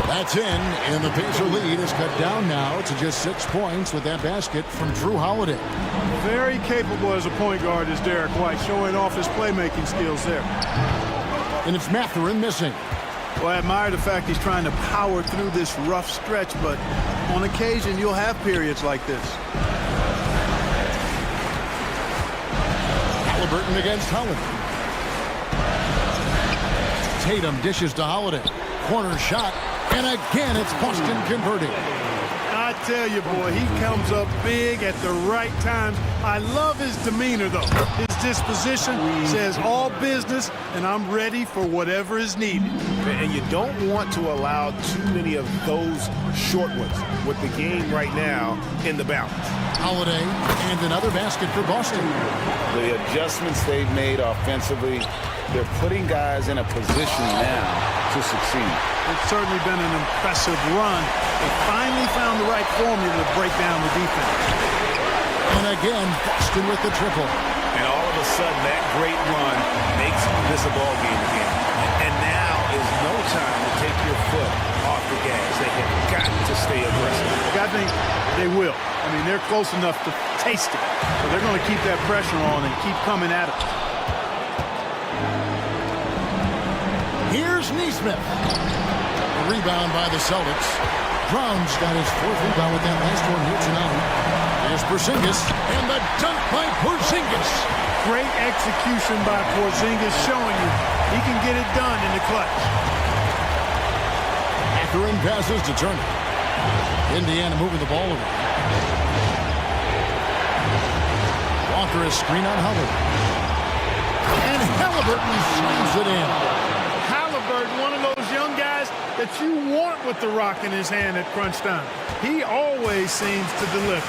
That's in, and the Pacer lead is cut down now to just 6 points with that basket from Drew Holiday. Very capable as a point guard is Derek White, showing off his playmaking skills there. And it's Mathurin missing. Well, I admire the fact he's trying to power through this rough stretch, but on occasion you'll have periods like this. Halliburton against Holiday. Tatum dishes to Holiday. Corner shot. And again, it's Boston converting. I tell you, boy, he comes up big at the right time. I love his demeanor, though. His disposition says all business, and I'm ready for whatever is needed. And you don't want to allow too many of those short ones with the game right now in the balance. Holiday and another basket for Boston. The adjustments they've made offensively, they're putting guys in a position now to succeed. It's certainly been an impressive run. They finally found the right formula to break down the defense. And again, Boston with the triple. And all of a sudden, that great run makes this a ball game again. And now is no time to take your foot off the gas. They have got to stay aggressive. I think they will. I mean, they're close enough to taste it. So they're going to keep that pressure on and keep coming at it. Here's Neesmith. A rebound by the Celtics. Brown's got his 4th rebound with that last one here tonight. There's Porzingis, and the dunk by Porzingis. Great execution by Porzingis, showing you he can get it done in the clutch. Mathurin passes to Turner. Indiana moving the ball over. Walker is screen on Halliburton. And Halliburton slams it in. One of those young guys that you want with the rock in his hand at crunch time. He always seems to deliver.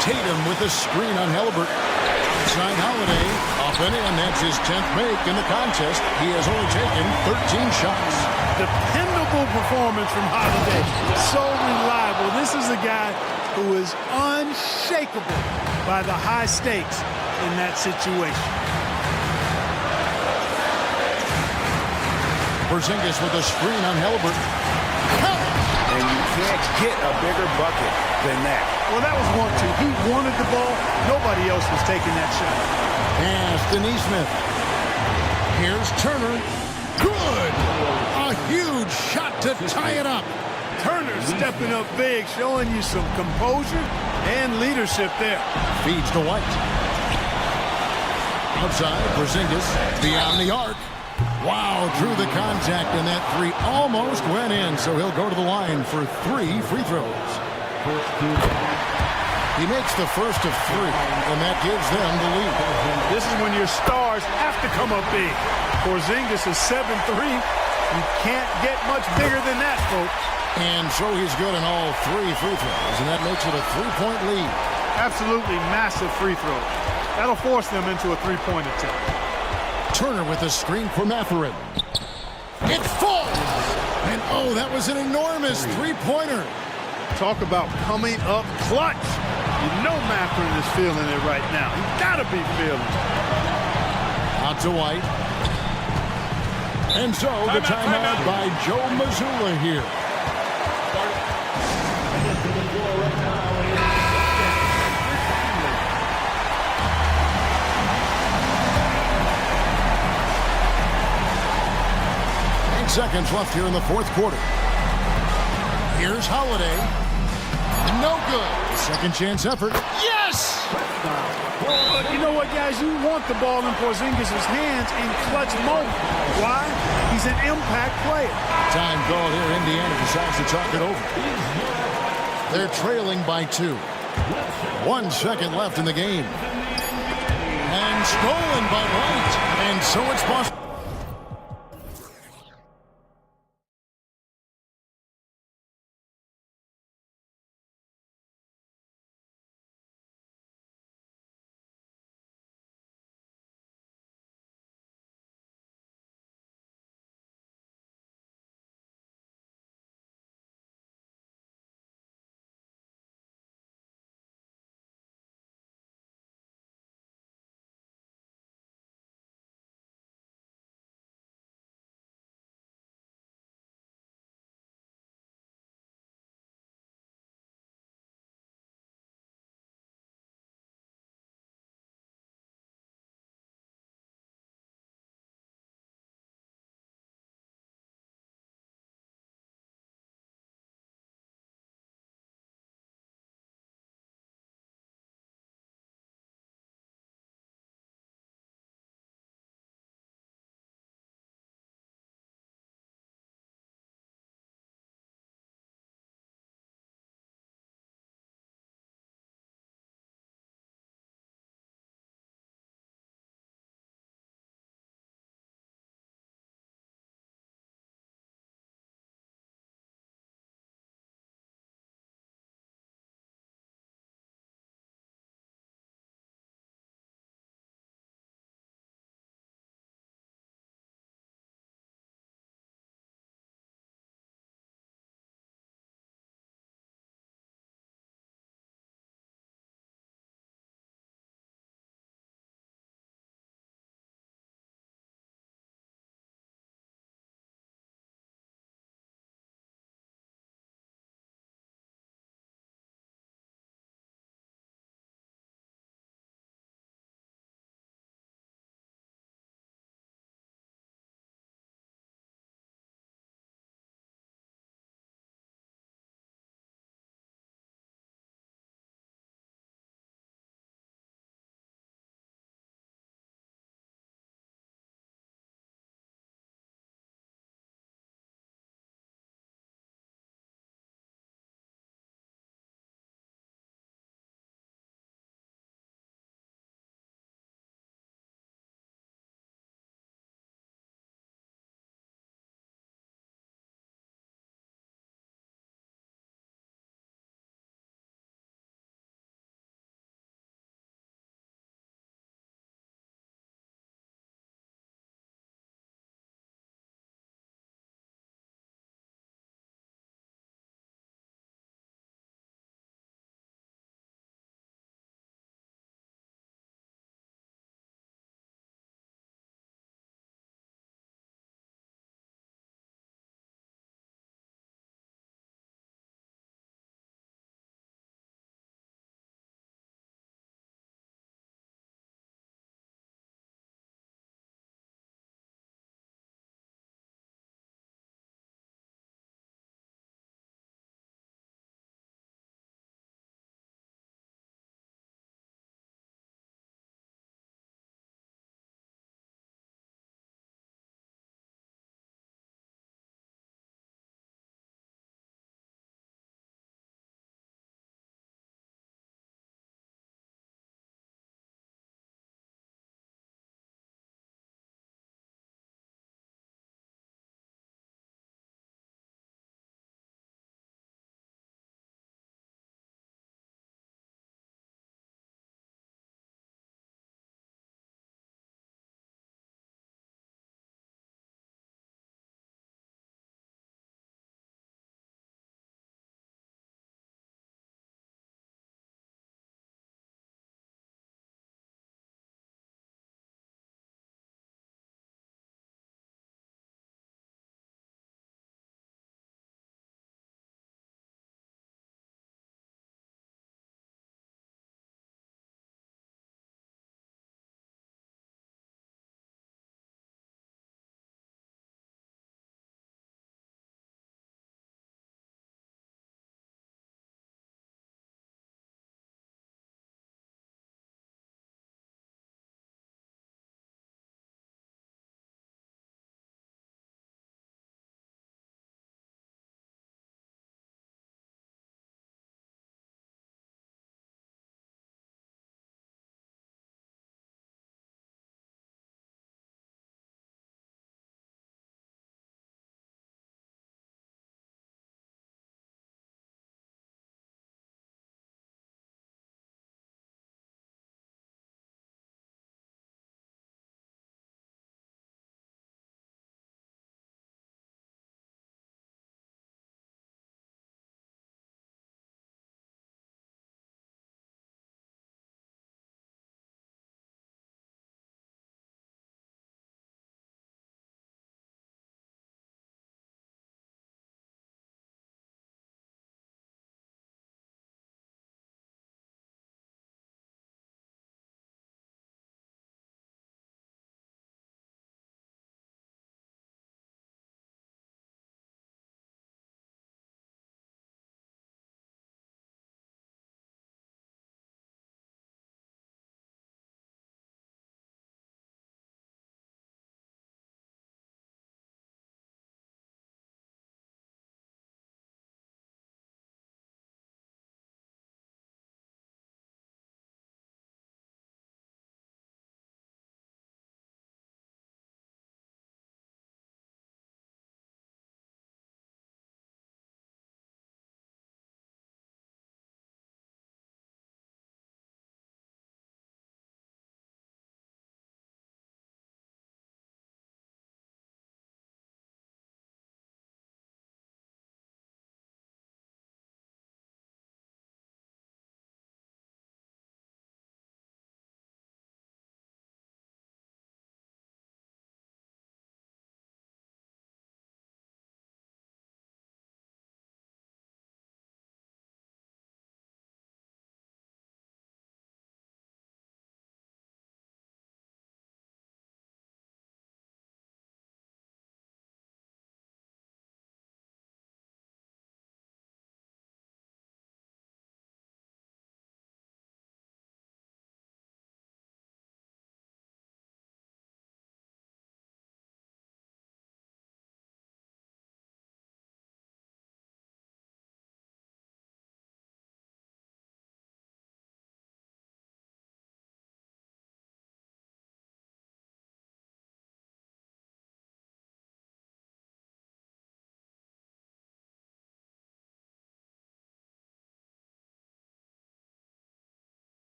Tatum with a screen on Halliburton. Outside Holiday. Off and in. That's his 10th make in the contest. He has only taken 13 shots. Dependable performance from Holiday. So reliable. This is a guy who is unshakable by the high stakes in that situation. Porzingis with a screen on Halliburton. And you can't get a bigger bucket than that. Well, that was 1-2. He wanted the ball. Nobody else was taking that shot. Pass to Neesmith. Here's Turner. Good! A huge shot to tie it up. Turner stepping up big, showing you some composure and leadership there. Feeds to White. Outside, Porzingis beyond the arc. Wow, drew the contact, and that three almost went in, so he'll go to the line for 3 free throws. He makes the first of 3, and that gives them the lead. This is when your stars have to come up big. Porzingis is 7'3". You can't get much bigger than that, folks. And so he's good in all 3 free throws, and that makes it a 3-point lead. Absolutely massive free throws. That'll force them into a three-point attempt. Turner with a screen for Mathurin. It falls! And oh, that was an enormous three-pointer. Talk about coming up clutch. You know Mathurin is feeling it right now. He's got to be feeling it. Out to White. And so the timeout by Joe Mazzulla here. 8 seconds left here in the fourth quarter. Here's Holiday. No good. Second chance effort. Yes! You know what, guys? You want the ball in Porzingis' hands in clutch moments. Why? He's an impact player. Time called here. Indiana decides to talk it over. They're trailing by 2. 1 second left in the game. And stolen by White. And so it's Boston.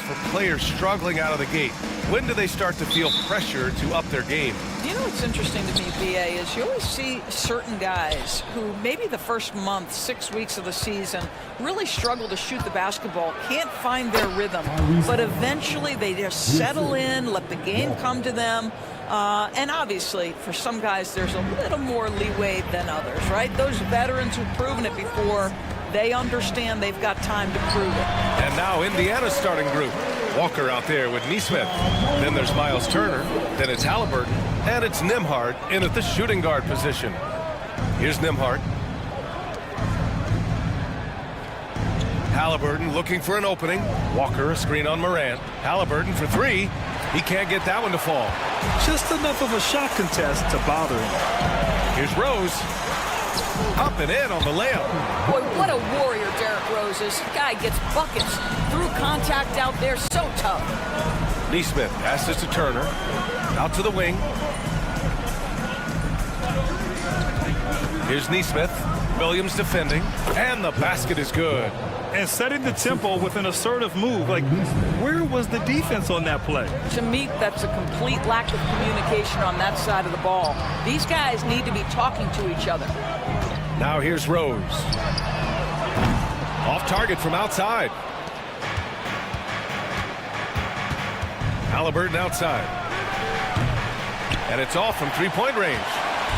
for players struggling out of the gate? When do they start to feel pressure to up their game? You know what's interesting to me, BA, is you always see certain guys who maybe the first month, 6 weeks of the season, really struggle to shoot the basketball, can't find their rhythm, but eventually they just settle in, let the game come to them. And obviously, for some guys, there's a little more leeway than others, right? Those veterans who've proven it before, they understand they've got time to prove it. And now Indiana's starting group. Walker out there with Neesmith. Then there's Miles Turner. Then it's Halliburton. And it's Nembhard in at the shooting guard position. Here's Nembhard. Halliburton looking for an opening. Walker, a screen on Morant. Halliburton for three. He can't get that one to fall. Just enough of a shot contest to bother him. Here's Rose. Up and in on the layup. Boy, what a warrior Derrick Rose is. Guy gets buckets through contact out there, so tough. Neesmith passes to Turner. Out to the wing. Here's Neesmith. Williams defending. And the basket is good. And setting the tempo with an assertive move. Like, where was the defense on that play? To me, that's a complete lack of communication on that side of the ball. These guys need to be talking to each other. Now here's Rose. Off target from outside. Halliburton outside. And it's off from three-point range.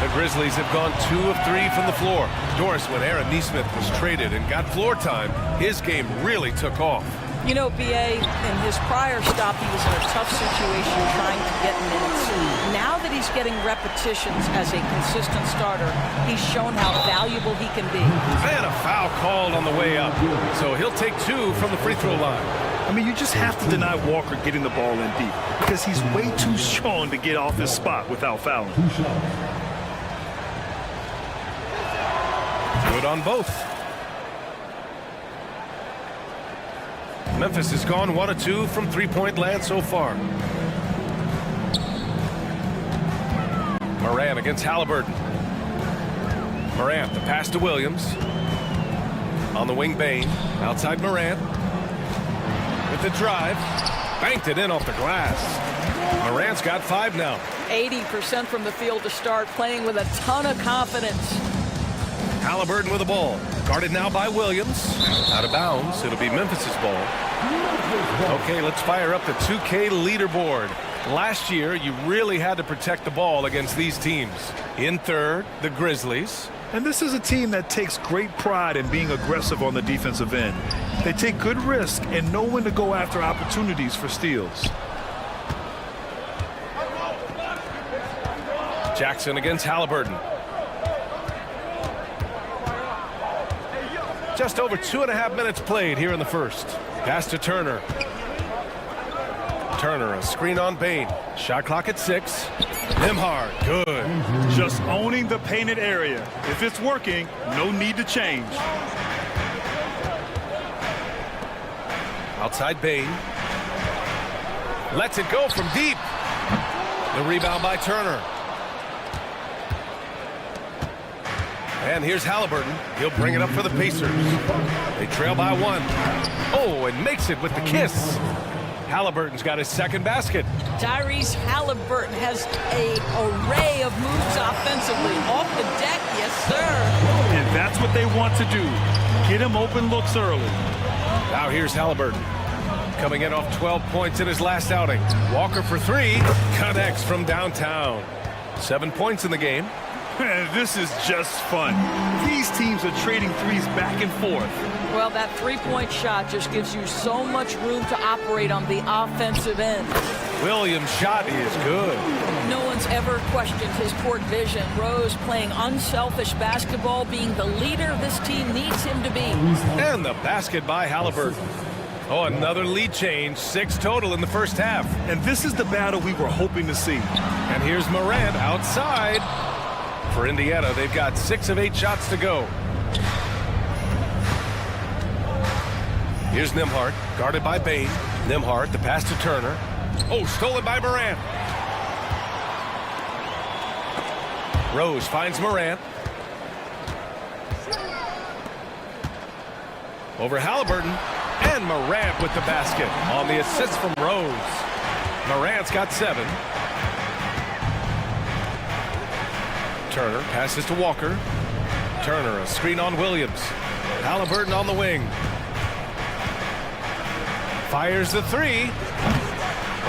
The Grizzlies have gone 2 of 3 from the floor. Doris, when Aaron Neesmith was traded and got floor time, his game really took off. You know, BA, in his prior stop, he was in a tough situation trying to get minutes. Now that he's getting repetitions as a consistent starter, he's shown how valuable he can be. And a foul called on the way up. So he'll take 2 from the free throw line. I mean, you just have to deny Walker getting the ball in deep because he's way too strong to get off his spot without fouling. Good on both. Memphis has gone 1 of 2 from three-point land so far. Morant against Halliburton. Morant, the pass to Williams. On the wing, Bain. Outside Morant. With the drive. Banked it in off the glass. Morant's got 5 now. 80% from the field to start, playing with a ton of confidence. Halliburton with the ball. Guarded now by Williams. Out of bounds. It'll be Memphis's ball. Okay, let's fire up the 2K leaderboard. Last year, you really had to protect the ball against these teams. In third, the Grizzlies. And this is a team that takes great pride in being aggressive on the defensive end. They take good risk and know when to go after opportunities for steals. Jackson against Halliburton. Just over 2.5 minutes played here in the first. Pass to Turner. Turner, a screen on Bain. Shot clock at 6. Nembhard, good. Just owning the painted area. If it's working, no need to change. Outside Bain. Lets it go from deep. The rebound by Turner. And here's Halliburton. He'll bring it up for the Pacers. They trail by 1. Oh, and makes it with the kiss. Halliburton's got his second basket. Tyrese Halliburton has an array of moves offensively. Off the deck, yes, sir. And that's what they want to do. Get him open looks early. Now here's Halliburton. Coming in off 12 points in his last outing. Walker for 3. Connects from downtown. 7 points in the game. This is just fun. These teams are trading threes back and forth. Well, that three-point shot just gives you so much room to operate on the offensive end. Williams' shot is good. No one's ever questioned his court vision. Rose playing unselfish basketball, being the leader this team needs him to be. And the basket by Halliburton. Oh, another lead change. 6 total in the first half. And this is the battle we were hoping to see. And here's Morant outside. For Indiana, they've got 6 of 8 shots to go. Here's Nembhard, guarded by Bain. Nembhard, the pass to Turner. Oh, stolen by Morant. Rose finds Morant. Over Halliburton. And Morant with the basket on the assist from Rose. Morant's got 7. Turner passes to Walker. Turner, a screen on Williams. Halliburton on the wing. Fires the 3.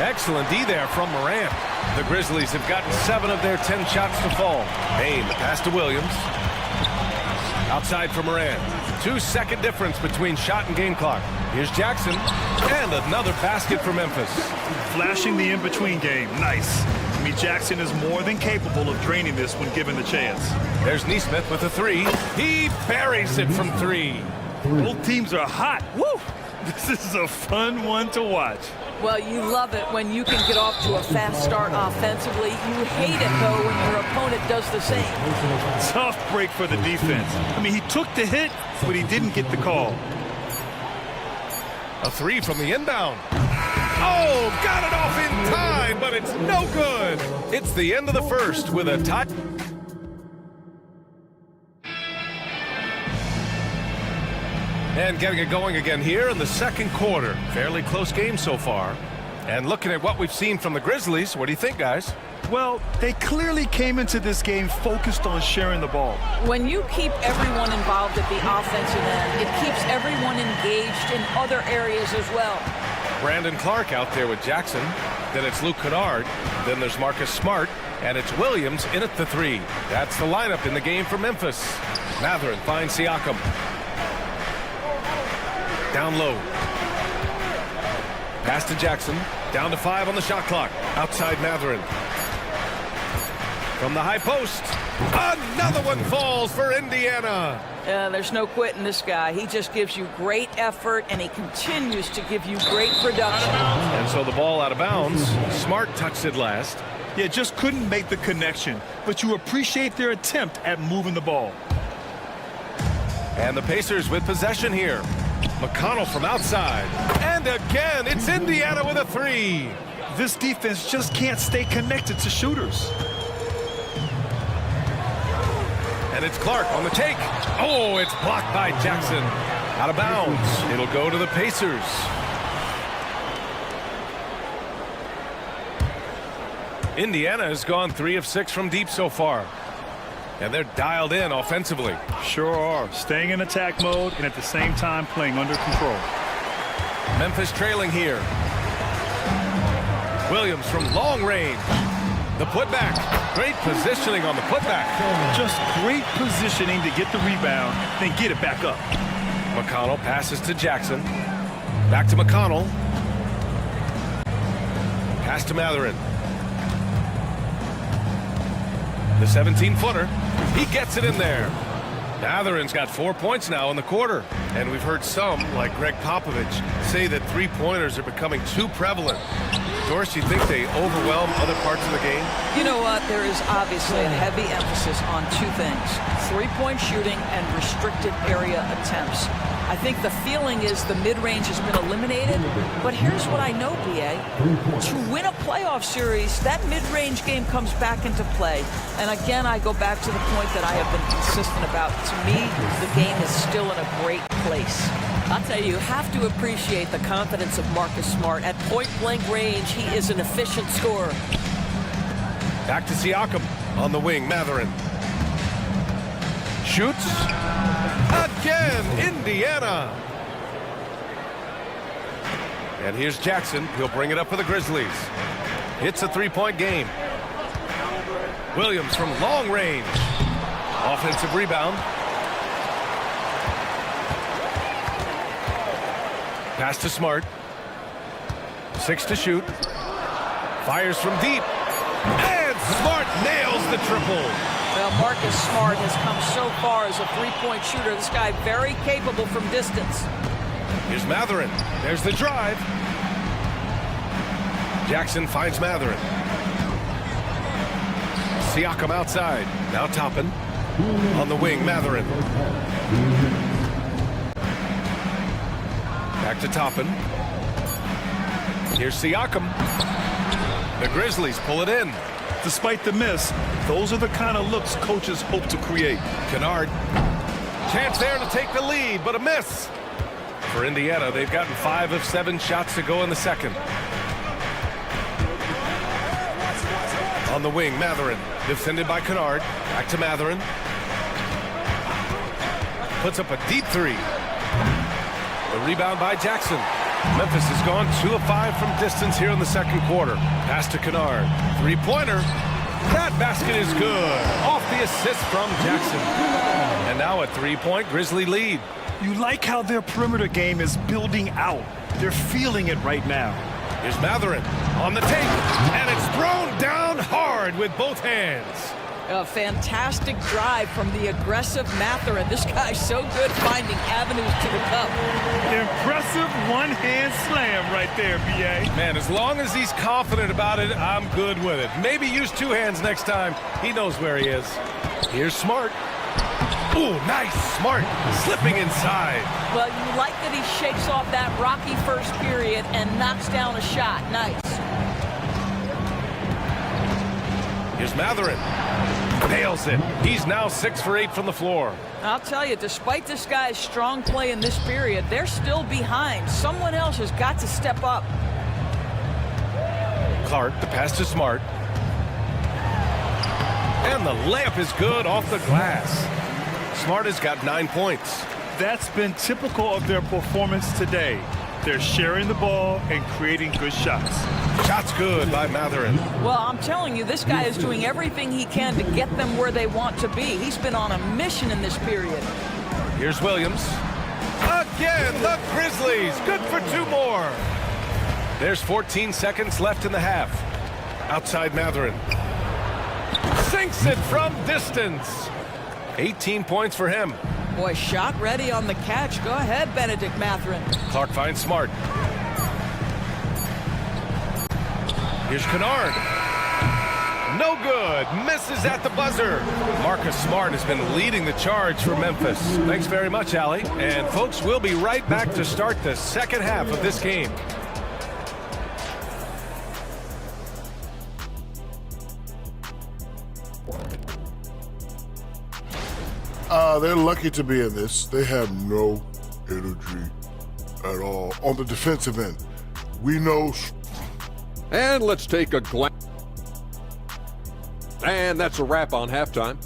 Excellent D there from Morant. The Grizzlies have gotten 7 of their 10 shots to fall. Payne, the pass to Williams. Outside for Morant. 2-second difference between shot and game clock. Here's Jackson. And another basket for Memphis. Flashing the in-between game. Nice. I mean, Jackson is more than capable of draining this when given the chance. There's Nesmith with a 3. He buries it from 3. Both teams are hot. Woo! This is a fun one to watch. Well, you love it when you can get off to a fast start offensively. You hate it, though, when your opponent does the same. Tough break for the defense. I mean, he took the hit, but he didn't get the call. A 3 from the inbound. Oh, got it off in time, but it's no good. It's the end of the first with a tie. And getting it going again here in the second quarter. Fairly close game so far. And looking at what we've seen from the Grizzlies, what do you think, guys? Well, they clearly came into this game focused on sharing the ball. When you keep everyone involved at the offensive end, it keeps everyone engaged in other areas as well. Brandon Clark out there with Jackson. Then it's Luke Kennard. Then there's Marcus Smart. And it's Williams in at the 3. That's the lineup in the game for Memphis. Matherin finds Siakam. Down low. Pass to Jackson. Down to 5 on the shot clock. Outside Matherin. From the high post. Another one falls for Indiana. There's no quitting this guy. He just gives you great effort, and he continues to give you great production. And so the ball out of bounds. Smart touched it last. Yeah, just couldn't make the connection. But you appreciate their attempt at moving the ball. And the Pacers with possession here. McConnell from outside. And again, it's Indiana with a 3. This defense just can't stay connected to shooters. And it's Clark on the take. Oh, it's blocked by Jackson. Out of bounds. It'll go to the Pacers. Indiana has gone 3 of 6 from deep so far. And they're dialed in offensively. Sure are. Staying in attack mode and at the same time playing under control. Memphis trailing here. Williams from long range. The putback. Great positioning on the putback. Just great positioning to get the rebound, then get it back up. McConnell passes to Jackson. Back to McConnell. Pass to Matherin. The 17-footer. He gets it in there. Matherin's got 4 points now in the quarter. And we've heard some, like Greg Popovich, say that 3-pointers are becoming too prevalent. Dorsey, you think they overwhelm other parts of the game? You know what? There is obviously a heavy emphasis on 2 things. 3-point shooting and restricted area attempts. I think the feeling is the mid-range has been eliminated, but here's what I know, BA. To win a playoff series, that mid-range game comes back into play. And again, I go back to the point that I have been consistent about. To me, the game is still in a great place. I'll tell you, you have to appreciate the confidence of Marcus Smart. At point-blank range, he is an efficient scorer. Back to Siakam on the wing, Matherin. Shoots. Again, Indiana. And here's Jackson. He'll bring it up for the Grizzlies. It's a 3-point game. Williams from long range. Offensive rebound. Pass to Smart. 6 to shoot. Fires from deep. And Smart nails the triple. Well, Marcus Smart has come so far as a 3-point shooter. This guy very capable from distance. Here's Matherin. There's the drive. Jackson finds Matherin. Siakam outside. Now Toppin. On the wing, Matherin. Back to Toppin. Here's Siakam. The Grizzlies pull it in. Despite the miss, those are the kind of looks coaches hope to create. Kennard. Chance there to take the lead, but a miss. For Indiana, they've gotten 5 of 7 shots to go in the second. On the wing, Matherin, defended by Kennard. Back to Matherin. Puts up a deep 3. The rebound by Jackson. Memphis has gone 2 of 5 from distance here in the second quarter. Pass to Kennard. 3-pointer. That basket is good. Off the assist from Jackson. And now a 3-point Grizzly lead. You like how their perimeter game is building out. They're feeling it right now. Here's Matherin on the take, and it's thrown down hard with both hands. A fantastic drive from the aggressive Matherin. This guy's so good finding avenues to the cup. Impressive one-hand slam right there, B.A. Man, as long as he's confident about it, I'm good with it. Maybe use 2 hands next time. He knows where he is. Here's Smart. Ooh, nice. Smart slipping inside. Well, you like that he shakes off that rocky first period and knocks down a shot. Nice. Here's Matherin. Nails it. He's now 6 for 8 from the floor. I'll tell you, despite this guy's strong play in this period, they're still behind. Someone else has got to step up. Clark, the pass to Smart. And the layup is good off the glass. Smart has got 9 points. That's been typical of their performance today. They're sharing the ball and creating good shots. Shots good by Matherin. Well, I'm telling you, this guy is doing everything he can to get them where they want to be. He's been on a mission in this period. Here's Williams. Again, the Grizzlies. Good for 2 more. There's 14 seconds left in the half. Outside Matherin. Sinks it from distance. 18 points for him. Boy, shot ready on the catch. Go ahead, Benedict Matherin. Clark finds Smart. Here's Kennard. No good. Misses at the buzzer. Marcus Smart has been leading the charge for Memphis. Thanks very much, Allie. And folks, we'll be right back to start the second half of this game. They're lucky to be in this. They have no energy at all on the defensive end. We know. And let's take a glance. And that's a wrap on halftime.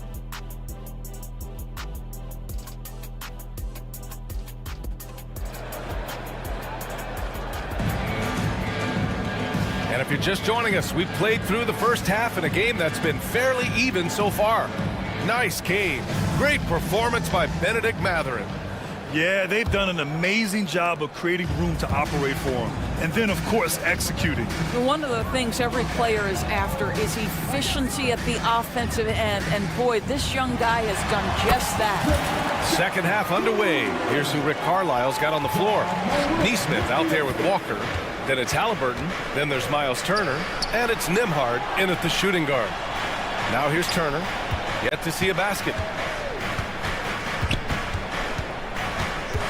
And if you're just joining us, we've played through the first half in a game that's been fairly even so far. Nice game. Great performance by Benedict Matherin. Yeah, they've done an amazing job of creating room to operate for him. And then, of course, executing. One of the things every player is after is efficiency at the offensive end. And boy, this young guy has done just that. Second half underway. Here's who Rick Carlisle's got on the floor. Neesmith out there with Walker. Then it's Halliburton. Then there's Miles Turner. And it's Nembhard in at the shooting guard. Now here's Turner. Yet to see a basket.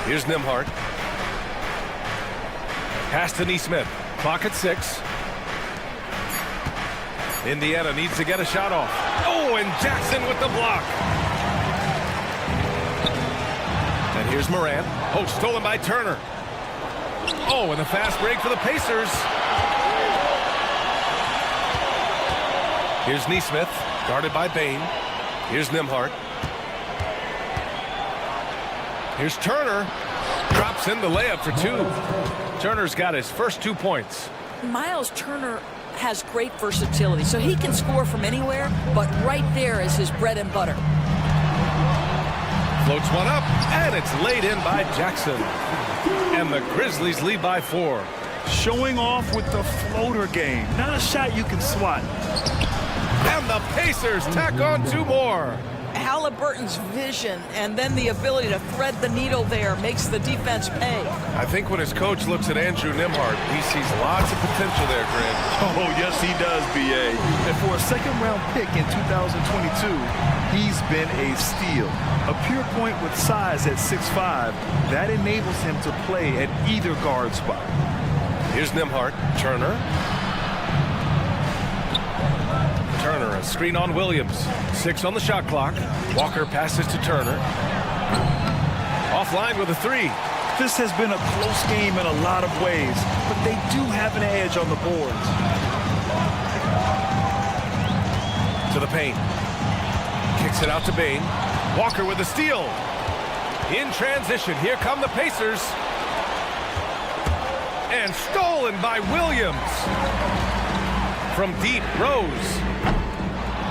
Here's Nembhard. Pass to Neesmith. Clock at 6. Indiana needs to get a shot off. Oh, and Jackson with the block. And here's Morant. Oh, stolen by Turner. Oh, and the fast break for the Pacers. Here's Neesmith, guarded by Bain. Here's Nembhard. Here's Turner. Drops in the layup for 2. Turner's got his first 2 points. Miles Turner has great versatility, so he can score from anywhere, but right there is his bread and butter. Floats one up, and it's laid in by Jackson. And the Grizzlies lead by 4. Showing off with the floater game. Not a shot you can swat. And the Pacers tack on 2 more. Halliburton's vision and then the ability to thread the needle there makes the defense pay. I think when his coach looks at Andrew Nembhard, he sees lots of potential there, Greg. Oh, yes, he does, B.A. And for a second-round pick in 2022, he's been a steal. A pure point with size at 6'5", that enables him to play at either guard spot. Here's Nembhard. Turner. Turner, a screen on Williams. 6 on the shot clock. Walker passes to Turner. Offline with a 3. This has been a close game in a lot of ways, but they do have an edge on the boards. To the paint. Kicks it out to Bain. Walker with the steal. In transition, here come the Pacers. And stolen by Williams. From deep, Rose.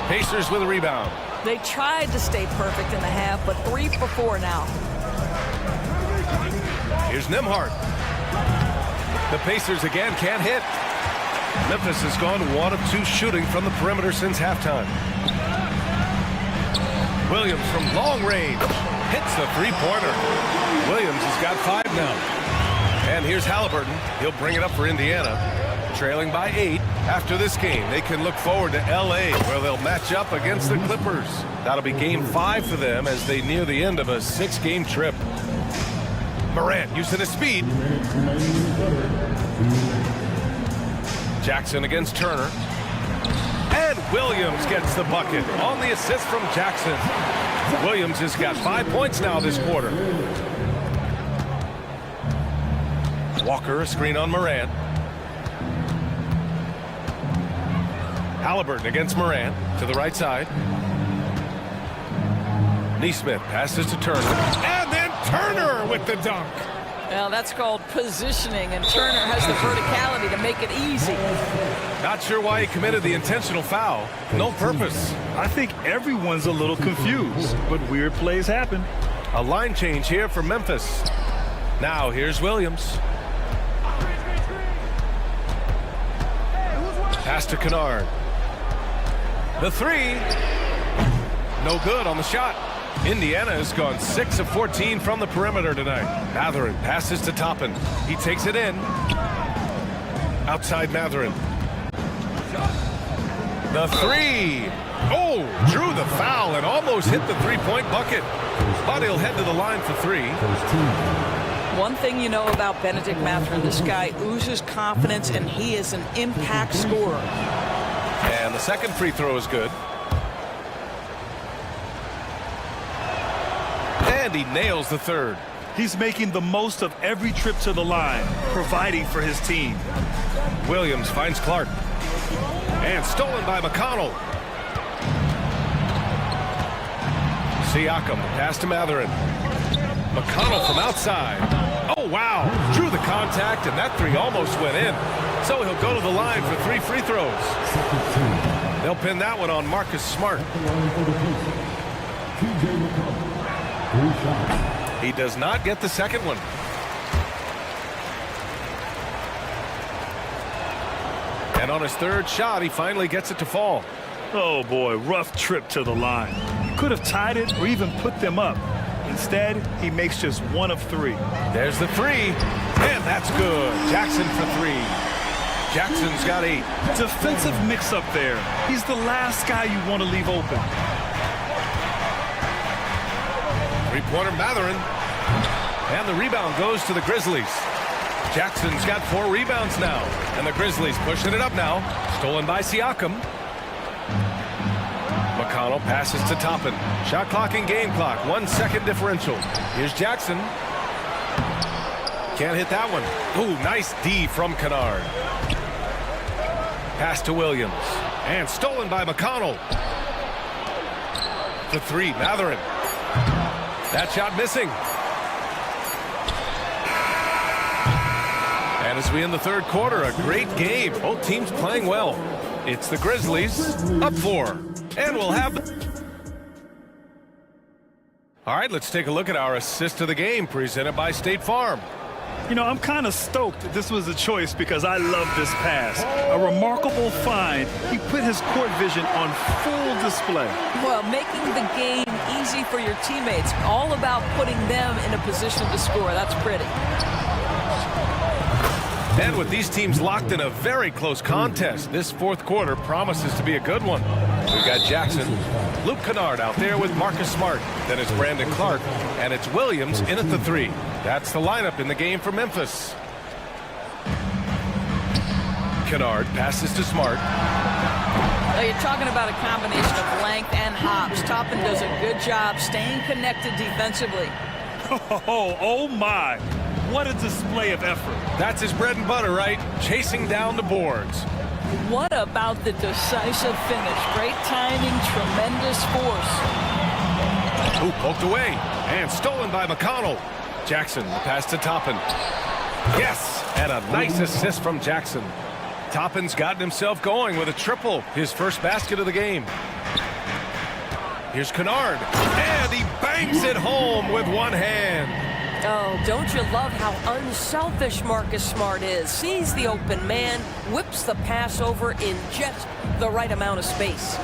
Pacers with a rebound. They tried to stay perfect in the half, but 3 for 4 now. Here's Nembhard. The Pacers again can't hit. Memphis has gone 1 of 2 shooting from the perimeter since halftime. Williams from long range hits the three-pointer. Williams has got 5 now. And here's Halliburton. He'll bring it up for Indiana. Trailing by 8 after this game. They can look forward to L.A. where they'll match up against the Clippers. That'll be game 5 for them as they near the end of a 6-game trip. Morant using his speed. Jackson against Turner. And Williams gets the bucket on the assist from Jackson. Williams has got 5 points now this quarter. Walker, a screen on Morant. Halliburton against Morant to the right side. Neesmith passes to Turner. And then Turner with the dunk. Well, that's called positioning, and Turner has the verticality to make it easy. Not sure why he committed the intentional foul. No purpose. I think everyone's a little confused, but weird plays happen. A line change here for Memphis. Now here's Williams. Pass to Kennard. The 3. No good on the shot. Indiana has gone 6 of 14 from the perimeter tonight. Mathurin passes to Toppin. He takes it in. Outside Mathurin. The 3. Oh, drew the foul and almost hit the three-point bucket. But he'll head to the line for 3. One thing you know about Benedict Mathurin, this guy oozes confidence, and he is an impact scorer. And the second free throw is good. And he nails the third. He's making the most of every trip to the line, providing for his team. Williams finds Clark. And stolen by McConnell. Siakam, pass to Mathurin. McConnell from outside. Oh, wow. Drew the contact, and that 3 almost went in. So he'll go to the line for 3 free throws. They'll pin that one on Marcus Smart. He does not get the second one. And on his third shot, he finally gets it to fall. Oh, boy, rough trip to the line. He could have tied it or even put them up. Instead, he makes just 1 of 3. There's the 3, and that's good. Jackson for 3. Jackson's got 8. Defensive mix-up there. He's the last guy you want to leave open. Three-pointer Mathurin. And the rebound goes to the Grizzlies. Jackson's got 4 rebounds now. And the Grizzlies pushing it up now. Stolen by Siakam. McConnell passes to Toppin. Shot clock and game clock. 1 second differential. Here's Jackson. Can't hit that one. Ooh, nice D from Kennard. Pass to Williams. And stolen by McConnell. The 3, Mathurin. That shot missing. And as we end the third quarter, a great game. Both teams playing well. It's the Grizzlies up 4. And we'll have... All right, let's take a look at our assist of the game presented by State Farm. You know, I'm kind of stoked that this was a choice because I love this pass. A remarkable find. He put his court vision on full display. Well, making the game easy for your teammates. All about putting them in a position to score. That's pretty. And with these teams locked in a very close contest, this fourth quarter promises to be a good one. We've got Jackson, Luke Kennard out there with Marcus Smart. Then it's Brandon Clark, and it's Williams in at the 3. That's the lineup in the game for Memphis. Kennard passes to Smart. Well, you're talking about a combination of length and hops. Toppin does a good job staying connected defensively. Oh my. What a display of effort. That's his bread and butter, right? Chasing down the boards. What about the decisive finish? Great timing, tremendous force. Ooh, poked away and stolen by McConnell. Jackson, the pass to Toppin. Yes, and a nice assist from Jackson. Toppin's gotten himself going with a triple, his first basket of the game. Here's Kennard, and he bangs it home with one hand. Oh, don't you love how unselfish Marcus Smart is? Sees the open man, whips the pass over in just the right amount of space.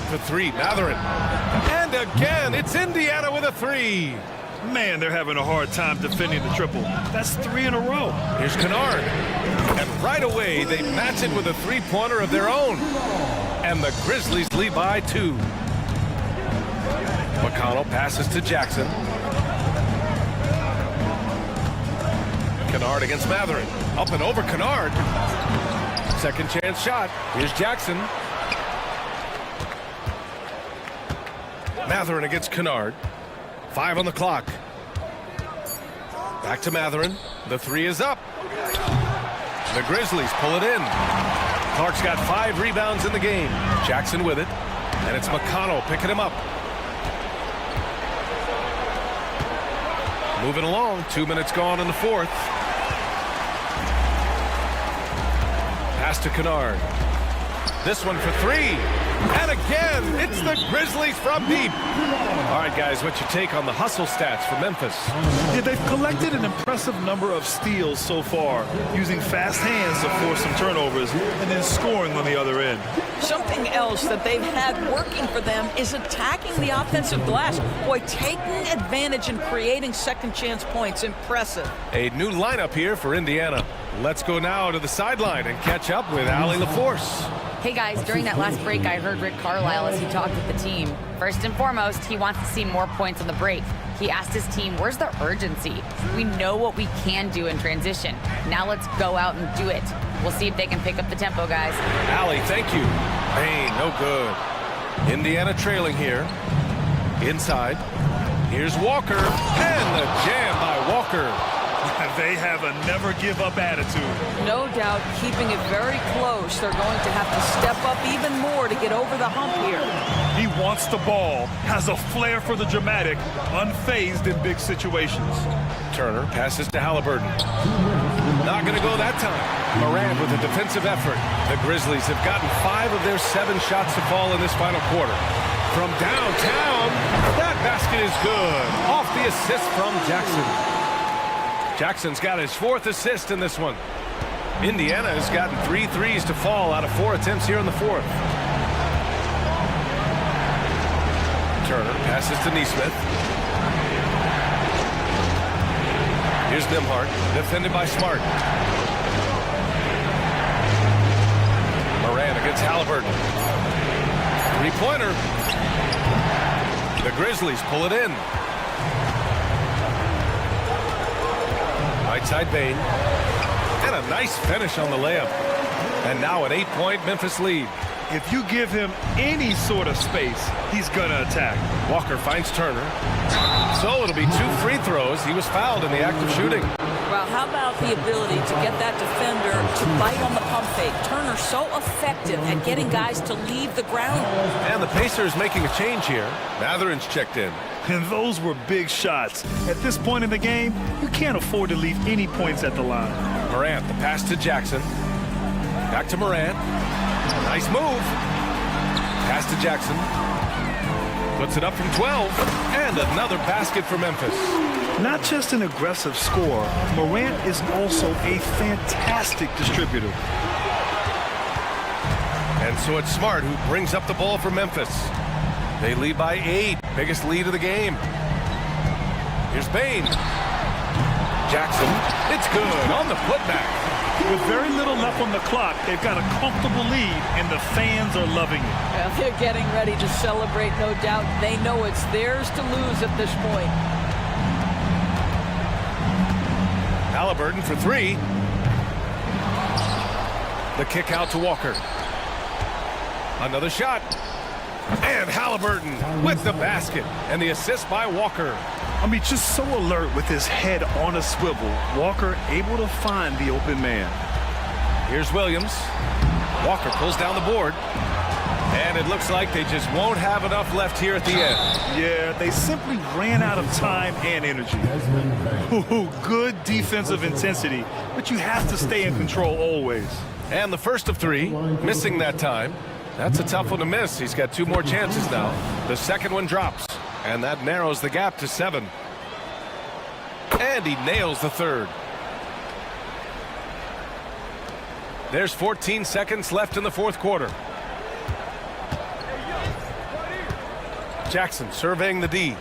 The three, Matherin. And again, it's Indiana with a three. Man, they're having a hard time defending the triple. That's 3 in a row. Here's Kennard. And right away, they match it with a three-pointer of their own. And the Grizzlies lead by 2. McConnell passes to Jackson. Kennard against Matherin. Up and over Kennard. Second chance shot. Here's Jackson. Matherin against Kennard. 5 on the clock. Back to Matherin. The three is up. The Grizzlies pull it in. Clark's got 5 rebounds in the game. Jackson with it. And it's McConnell picking him up. Moving along. 2 minutes gone in the fourth. Pass to Kennard. This one for 3. And again, it's the Grizzlies from deep. All right, guys, what's your take on the hustle stats for Memphis? Yeah, they've collected an impressive number of steals so far, using fast hands to force some turnovers and then scoring on the other end. Something else that they've had working for them is attacking the offensive glass. Boy, taking advantage and creating second chance points. Impressive. A new lineup here for Indiana. Let's go now to the sideline and catch up with Allie LaForce. Hey guys, during that last break, I heard Rick Carlisle as he talked with the team. First and foremost, he wants to see more points on the break. He asked his team, where's the urgency? We know what we can do in transition. Now let's go out and do it. We'll see if they can pick up the tempo, guys. Allie, thank you. Bain, no good. Indiana trailing here. Inside. Here's Walker. And the jam by Walker. They have a never-give-up attitude. No doubt, keeping it very close. They're going to have to step up even more to get over the hump here. He wants the ball, has a flair for the dramatic, unfazed in big situations. Turner passes to Halliburton. Not going to go that time. Morant with a defensive effort. The Grizzlies have gotten 5 of their 7 shots to fall in this final quarter. From downtown, that basket is good. Off the assist from Jackson. Jackson's got his 4th assist in this one. Indiana has gotten 3 threes to fall out of 4 attempts here in the 4th. Turner passes to Nesmith. Here's Nimhart, defended by Smart. Morant against Halliburton. 3-pointer. The Grizzlies pull it in. Right side Bain. And a nice finish on the layup. And now an 8-point Memphis lead. If you give him any sort of space, he's going to attack. Walker finds Turner. So it'll be 2 free throws. He was fouled in the act of shooting. Well, how about the ability to get that defender to bite on the pump fake? Turner so effective at getting guys to leave the ground. And the Pacers making a change here. Matherin's checked in. And those were big shots. At this point in the game, you can't afford to leave any points at the line. Morant, the pass to Jackson. Back to Morant. Nice move. Pass to Jackson. Puts it up from 12. And another basket for Memphis. Not just an aggressive scorer, Morant is also a fantastic distributor. And so it's Smart who brings up the ball for Memphis. They lead by 8. Biggest lead of the game. Here's Bain. Jackson. It's good on the putback. With very little left on the clock, they've got a comfortable lead, and the fans are loving it. Well, they're getting ready to celebrate, no doubt. They know it's theirs to lose at this point. Halliburton for 3. The kick out to Walker. Another shot. And Halliburton with the basket. And the assist by Walker. I mean, just so alert with his head on a swivel. Walker able to find the open man. Here's Williams. Walker pulls down the board. And it looks like they just won't have enough left here at the end. Yeah, they simply ran out of time and energy. Ooh, good defensive intensity, but you have to stay in control always. And the first of three, missing that time. That's a tough one to miss. He's got two more chances now. The second one drops, and that narrows the gap to 7. And he nails the third. There's 14 seconds left in the fourth quarter. Jackson surveying the D.